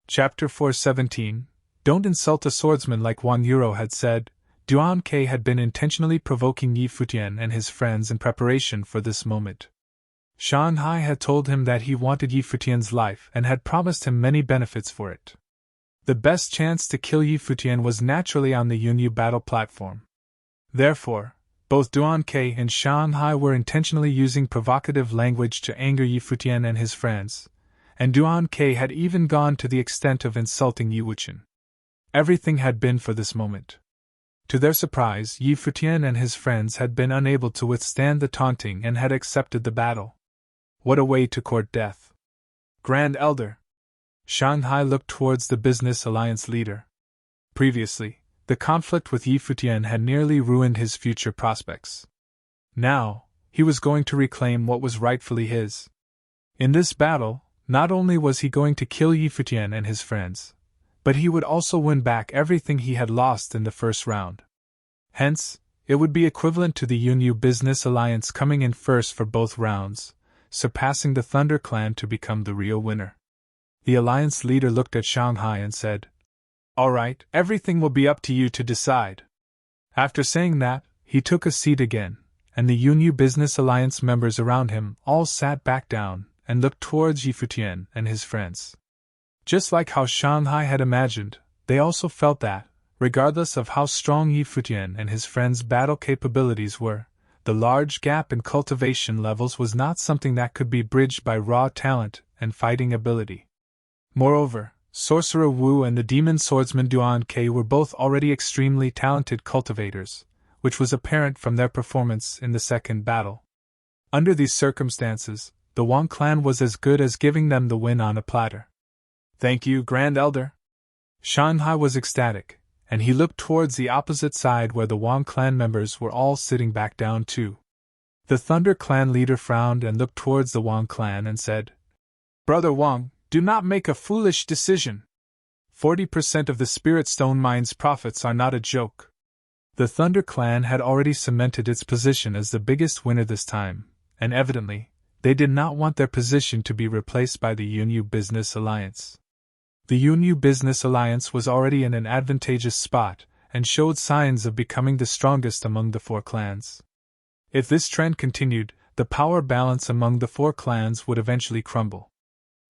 Chapter 417, Don't insult a swordsman. Like Wang Yuro had said, Duan Ke had been intentionally provoking Yi Futian and his friends in preparation for this moment. Shanghai had told him that he wanted Yi Futian's life and had promised him many benefits for it. The best chance to kill Yi Futian was naturally on the Yunyu battle platform. Therefore, both Duan Ke and Shanghai were intentionally using provocative language to anger Yi Futian and his friends, and Duan Ke had even gone to the extent of insulting Yi Wuchen. Everything had been for this moment. To their surprise, Yi Futian and his friends had been unable to withstand the taunting and had accepted the battle. What a way to court death! Grand Elder! Shanghai looked towards the Business Alliance leader. Previously, the conflict with Yi Futian had nearly ruined his future prospects. Now, he was going to reclaim what was rightfully his. In this battle, not only was he going to kill Yi Futian and his friends, but he would also win back everything he had lost in the first round. Hence, it would be equivalent to the Yunyu Business Alliance coming in first for both rounds, surpassing the Thunder Clan to become the real winner. The alliance leader looked at Shanghai and said, "All right, everything will be up to you to decide." After saying that, he took a seat again, and the Yunyu Business Alliance members around him all sat back down and looked towards Yi Futian and his friends. Just like how Shanghai had imagined, they also felt that, regardless of how strong Yi Futian and his friends' battle capabilities were, the large gap in cultivation levels was not something that could be bridged by raw talent and fighting ability. Moreover, Sorcerer Wu and the demon swordsman Duan Ke were both already extremely talented cultivators, which was apparent from their performance in the second battle. Under these circumstances, the Wang clan was as good as giving them the win on a platter. "Thank you, Grand Elder." Shanghai was ecstatic, and he looked towards the opposite side where the Wang clan members were all sitting back down too. The Thunder clan leader frowned and looked towards the Wang clan and said, "Brother Wang, do not make a foolish decision. 40% of the Spirit Stone Mine's profits are not a joke." The Thunder clan had already cemented its position as the biggest winner this time, and evidently, they did not want their position to be replaced by the Yunyu Business Alliance. The Yunyu Business Alliance was already in an advantageous spot, and showed signs of becoming the strongest among the four clans. If this trend continued, the power balance among the four clans would eventually crumble.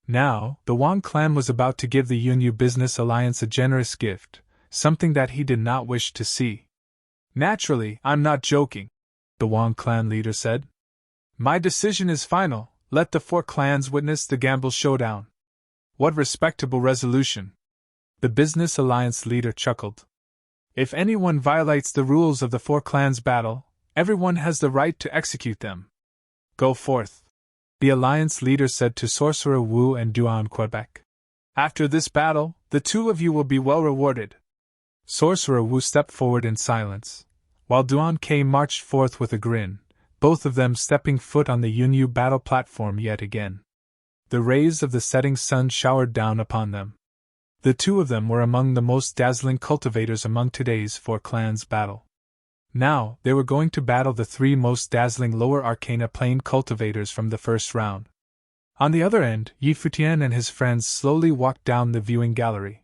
Now, the Wang clan was about to give the Yunyu Business Alliance a generous gift, something that he did not wish to see. "Naturally, I'm not joking," the Wang clan leader said. "My decision is final, let the four clans witness the gamble showdown." "What respectable resolution!" The Business Alliance leader chuckled. "If anyone violates the rules of the four clans' battle, everyone has the right to execute them. Go forth," the Alliance leader said to Sorcerer Wu and Duan Quebec. "After this battle, the two of you will be well rewarded." Sorcerer Wu stepped forward in silence, while Duan Ke marched forth with a grin, both of them stepping foot on the Yunyu battle platform yet again. The rays of the setting sun showered down upon them. The two of them were among the most dazzling cultivators among today's four clans' battle. Now, they were going to battle the three most dazzling lower arcana plane cultivators from the first round. On the other end, Yi Futian and his friends slowly walked down the viewing gallery.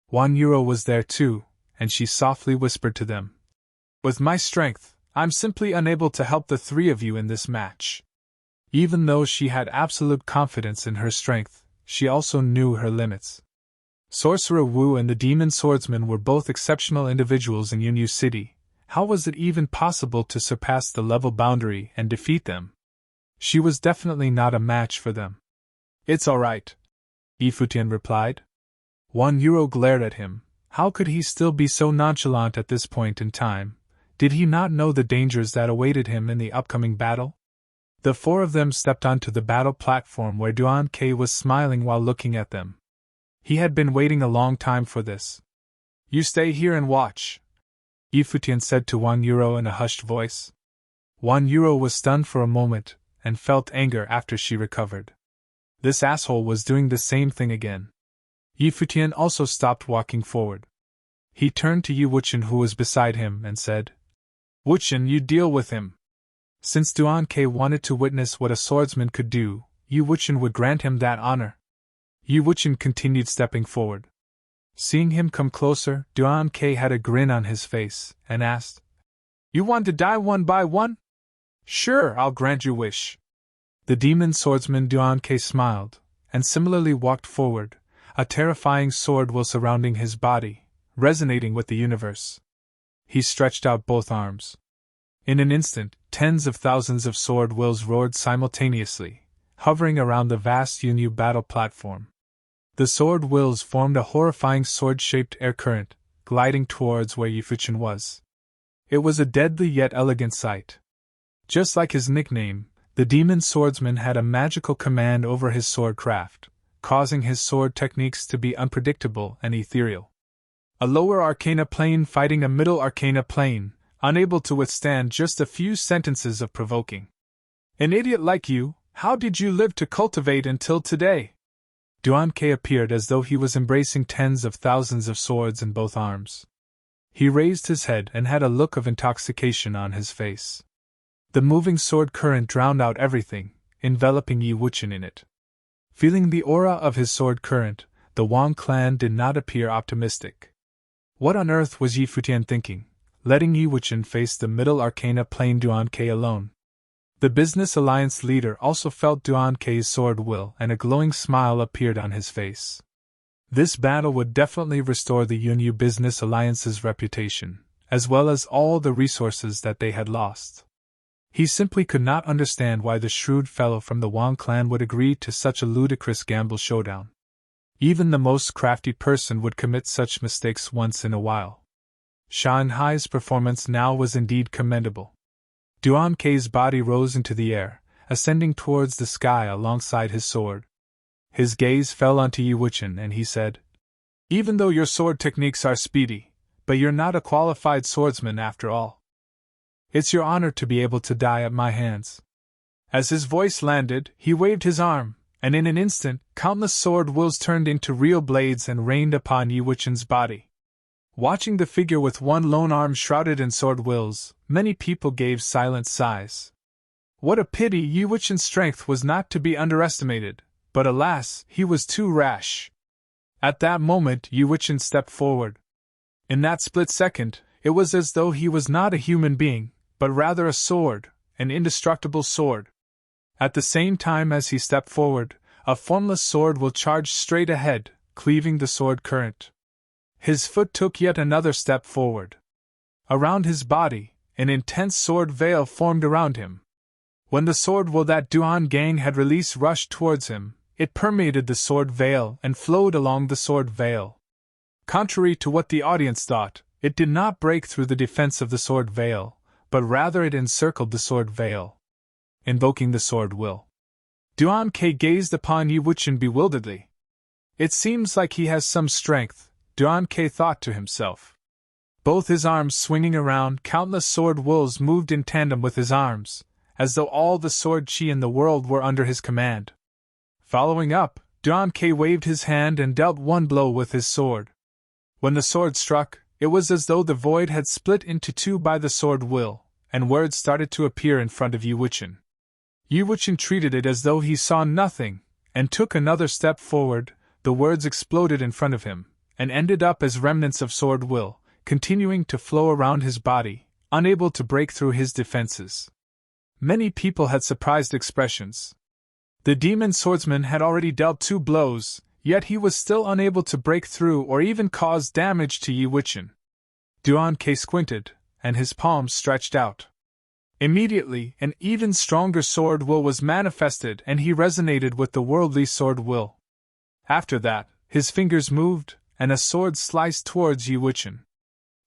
Wan Yuro was there too, and she softly whispered to them, "With my strength, I'm simply unable to help the three of you in this match." Even though she had absolute confidence in her strength, she also knew her limits. Sorcerer Wu and the demon swordsman were both exceptional individuals in Yunyu City. How was it even possible to surpass the level boundary and defeat them? She was definitely not a match for them. "It's all right," Yi Futian replied. Wan Yuro glared at him. How could he still be so nonchalant at this point in time? Did he not know the dangers that awaited him in the upcoming battle? The four of them stepped onto the battle platform where Duan Ke was smiling while looking at them. He had been waiting a long time for this. "You stay here and watch," Yi Futian said to Wan Yuro in a hushed voice. Wan Yuro was stunned for a moment, and felt anger after she recovered. This asshole was doing the same thing again. Yi Futian also stopped walking forward. He turned to Yi Wuchen who was beside him and said, "Wuchen, you deal with him." Since Duan Ke wanted to witness what a swordsman could do, Yi Wuchen would grant him that honor. Yi Wuchen continued stepping forward. Seeing him come closer, Duan Ke had a grin on his face, and asked, "You want to die one by one? Sure, I'll grant your wish." The demon swordsman Duan Ke smiled, and similarly walked forward, a terrifying sword will surrounding his body, resonating with the universe. He stretched out both arms. In an instant, tens of thousands of sword wills roared simultaneously, hovering around the vast Yunyu battle platform. The sword wills formed a horrifying sword-shaped air current, gliding towards where Yi Futian was. It was a deadly yet elegant sight. Just like his nickname, the demon swordsman had a magical command over his sword craft, causing his sword techniques to be unpredictable and ethereal. A lower arcana plane fighting a middle arcana plane, unable to withstand just a few sentences of provoking. An idiot like you, how did you live to cultivate until today? Duan Ke appeared as though he was embracing tens of thousands of swords in both arms. He raised his head and had a look of intoxication on his face. The moving sword current drowned out everything, enveloping Yi Wuchen in it. Feeling the aura of his sword current, the Wang clan did not appear optimistic. What on earth was Yi Futian thinking, letting Yi Wuchen face the middle arcana plane Duan Ke alone? The business alliance leader also felt Duan Ke's sword will, and a glowing smile appeared on his face. This battle would definitely restore the Yunyu Business Alliance's reputation, as well as all the resources that they had lost. He simply could not understand why the shrewd fellow from the Wang clan would agree to such a ludicrous gamble showdown. Even the most crafty person would commit such mistakes once in a while. Shanghai's performance now was indeed commendable. Duan Ke's body rose into the air, ascending towards the sky alongside his sword. His gaze fell onto Yi Wuchen and he said, "Even though your sword techniques are speedy, but you're not a qualified swordsman after all. It's your honor to be able to die at my hands." As his voice landed, he waved his arm, and in an instant, countless sword wills turned into real blades and rained upon Yi Wuchen's body. Watching the figure with one lone arm shrouded in sword wills, many people gave silent sighs. What a pity Yi Wuchen's strength was not to be underestimated, but alas, he was too rash. At that moment Yi Wuchen stepped forward. In that split second, it was as though he was not a human being, but rather a sword, an indestructible sword. At the same time as he stepped forward, a formless sword will charge straight ahead, cleaving the sword current. His foot took yet another step forward. Around his body, an intense sword veil formed around him. When the sword will that Duan gang had released rushed towards him, it permeated the sword veil and flowed along the sword veil. Contrary to what the audience thought, it did not break through the defense of the sword veil, but rather it encircled the sword veil, invoking the sword will. Duan Ke gazed upon Yi Wuchen bewilderedly. It seems like he has some strength, Duan Ke thought to himself. Both his arms swinging around, countless sword wills moved in tandem with his arms, as though all the sword chi in the world were under his command. Following up, Duan Ke waved his hand and dealt one blow with his sword. When the sword struck, it was as though the void had split into two by the sword will, and words started to appear in front of Yi Wuchen. Yi Wuchen treated it as though he saw nothing, and took another step forward. The words exploded in front of him, and ended up as remnants of sword will, continuing to flow around his body, unable to break through his defenses. Many people had surprised expressions. The demon swordsman had already dealt 2 blows, yet he was still unable to break through or even cause damage to Yi Wuchen. Duan Ke squinted, and his palms stretched out. Immediately, an even stronger sword will was manifested and he resonated with the worldly sword will. After that, his fingers moved, and a sword sliced towards Yi Wuchen.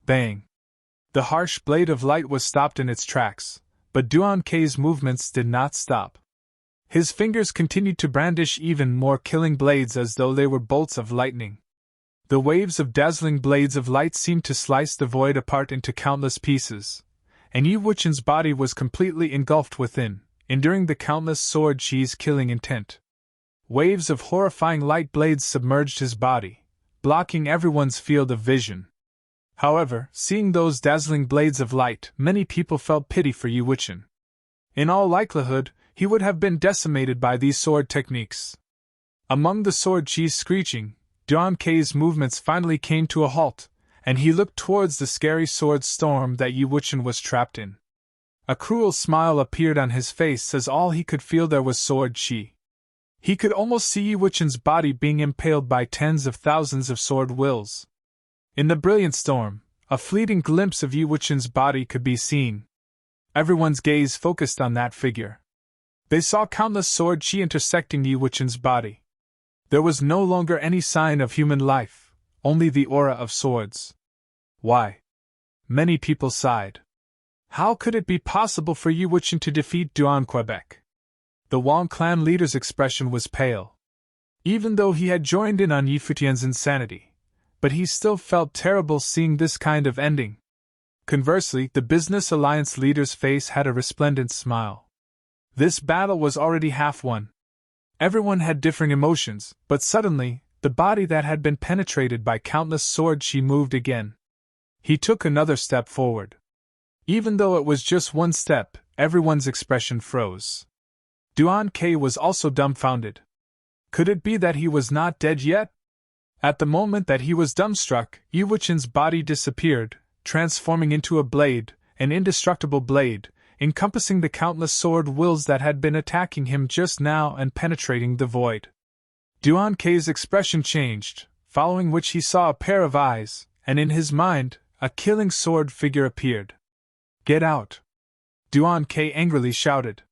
Bang! The harsh blade of light was stopped in its tracks, but Duan Ke's movements did not stop. His fingers continued to brandish even more killing blades as though they were bolts of lightning. The waves of dazzling blades of light seemed to slice the void apart into countless pieces, and Yi Wuchen's body was completely engulfed within, enduring the countless sword chi's killing intent. Waves of horrifying light blades submerged his body, blocking everyone's field of vision. However, seeing those dazzling blades of light, many people felt pity for Yi Wuchen. In all likelihood, he would have been decimated by these sword techniques. Among the sword chi's screeching, Duan Ke's movements finally came to a halt, and he looked towards the scary sword storm that Yi Wuchen was trapped in. A cruel smile appeared on his face as all he could feel there was sword chi. He could almost see Yi Wuchen's body being impaled by tens of thousands of sword wills. In the brilliant storm, a fleeting glimpse of Yi Wuchen's body could be seen. Everyone's gaze focused on that figure. They saw countless sword chi intersecting Yi Wuchen's body. There was no longer any sign of human life, only the aura of swords. Why? Many people sighed. How could it be possible for Yi Wuchen to defeat Duan Quebec? The Wang clan leader's expression was pale. Even though he had joined in on Yi Futian's insanity, but he still felt terrible seeing this kind of ending. Conversely, the Business Alliance leader's face had a resplendent smile. This battle was already half won. Everyone had differing emotions, but suddenly, the body that had been penetrated by countless swords she moved again. He took another step forward. Even though it was just one step, everyone's expression froze. Duan Ke was also dumbfounded. Could it be that he was not dead yet? At the moment that he was dumbstruck, Yiwuchen's body disappeared, transforming into a blade, an indestructible blade, encompassing the countless sword wills that had been attacking him just now and penetrating the void. Duan Ke's expression changed, following which he saw a pair of eyes, and in his mind, a killing sword figure appeared. "Get out!" Duan Ke angrily shouted.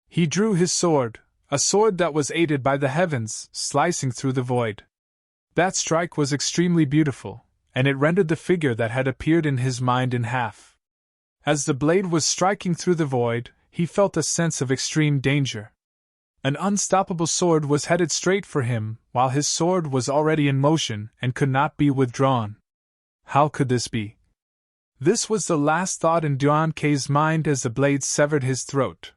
He drew his sword, a sword that was aided by the heavens, slicing through the void. That strike was extremely beautiful, and it rendered the figure that had appeared in his mind in half. As the blade was striking through the void, he felt a sense of extreme danger. An unstoppable sword was headed straight for him, while his sword was already in motion and could not be withdrawn. How could this be? This was the last thought in Duan Ke's mind as the blade severed his throat.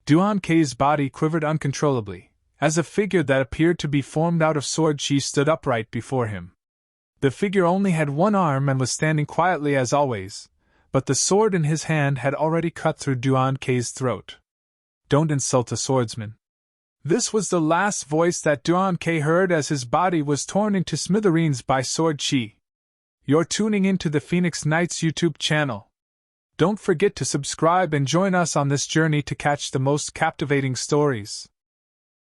Duan Ke's body quivered uncontrollably, as a figure that appeared to be formed out of sword chi stood upright before him. The figure only had one arm and was standing quietly as always, but the sword in his hand had already cut through Duan Ke's throat. "Don't insult a swordsman." This was the last voice that Duan Ke heard as his body was torn into smithereens by sword chi. You're tuning into the Phoenix Knights YouTube channel. Don't forget to subscribe and join us on this journey to catch the most captivating stories.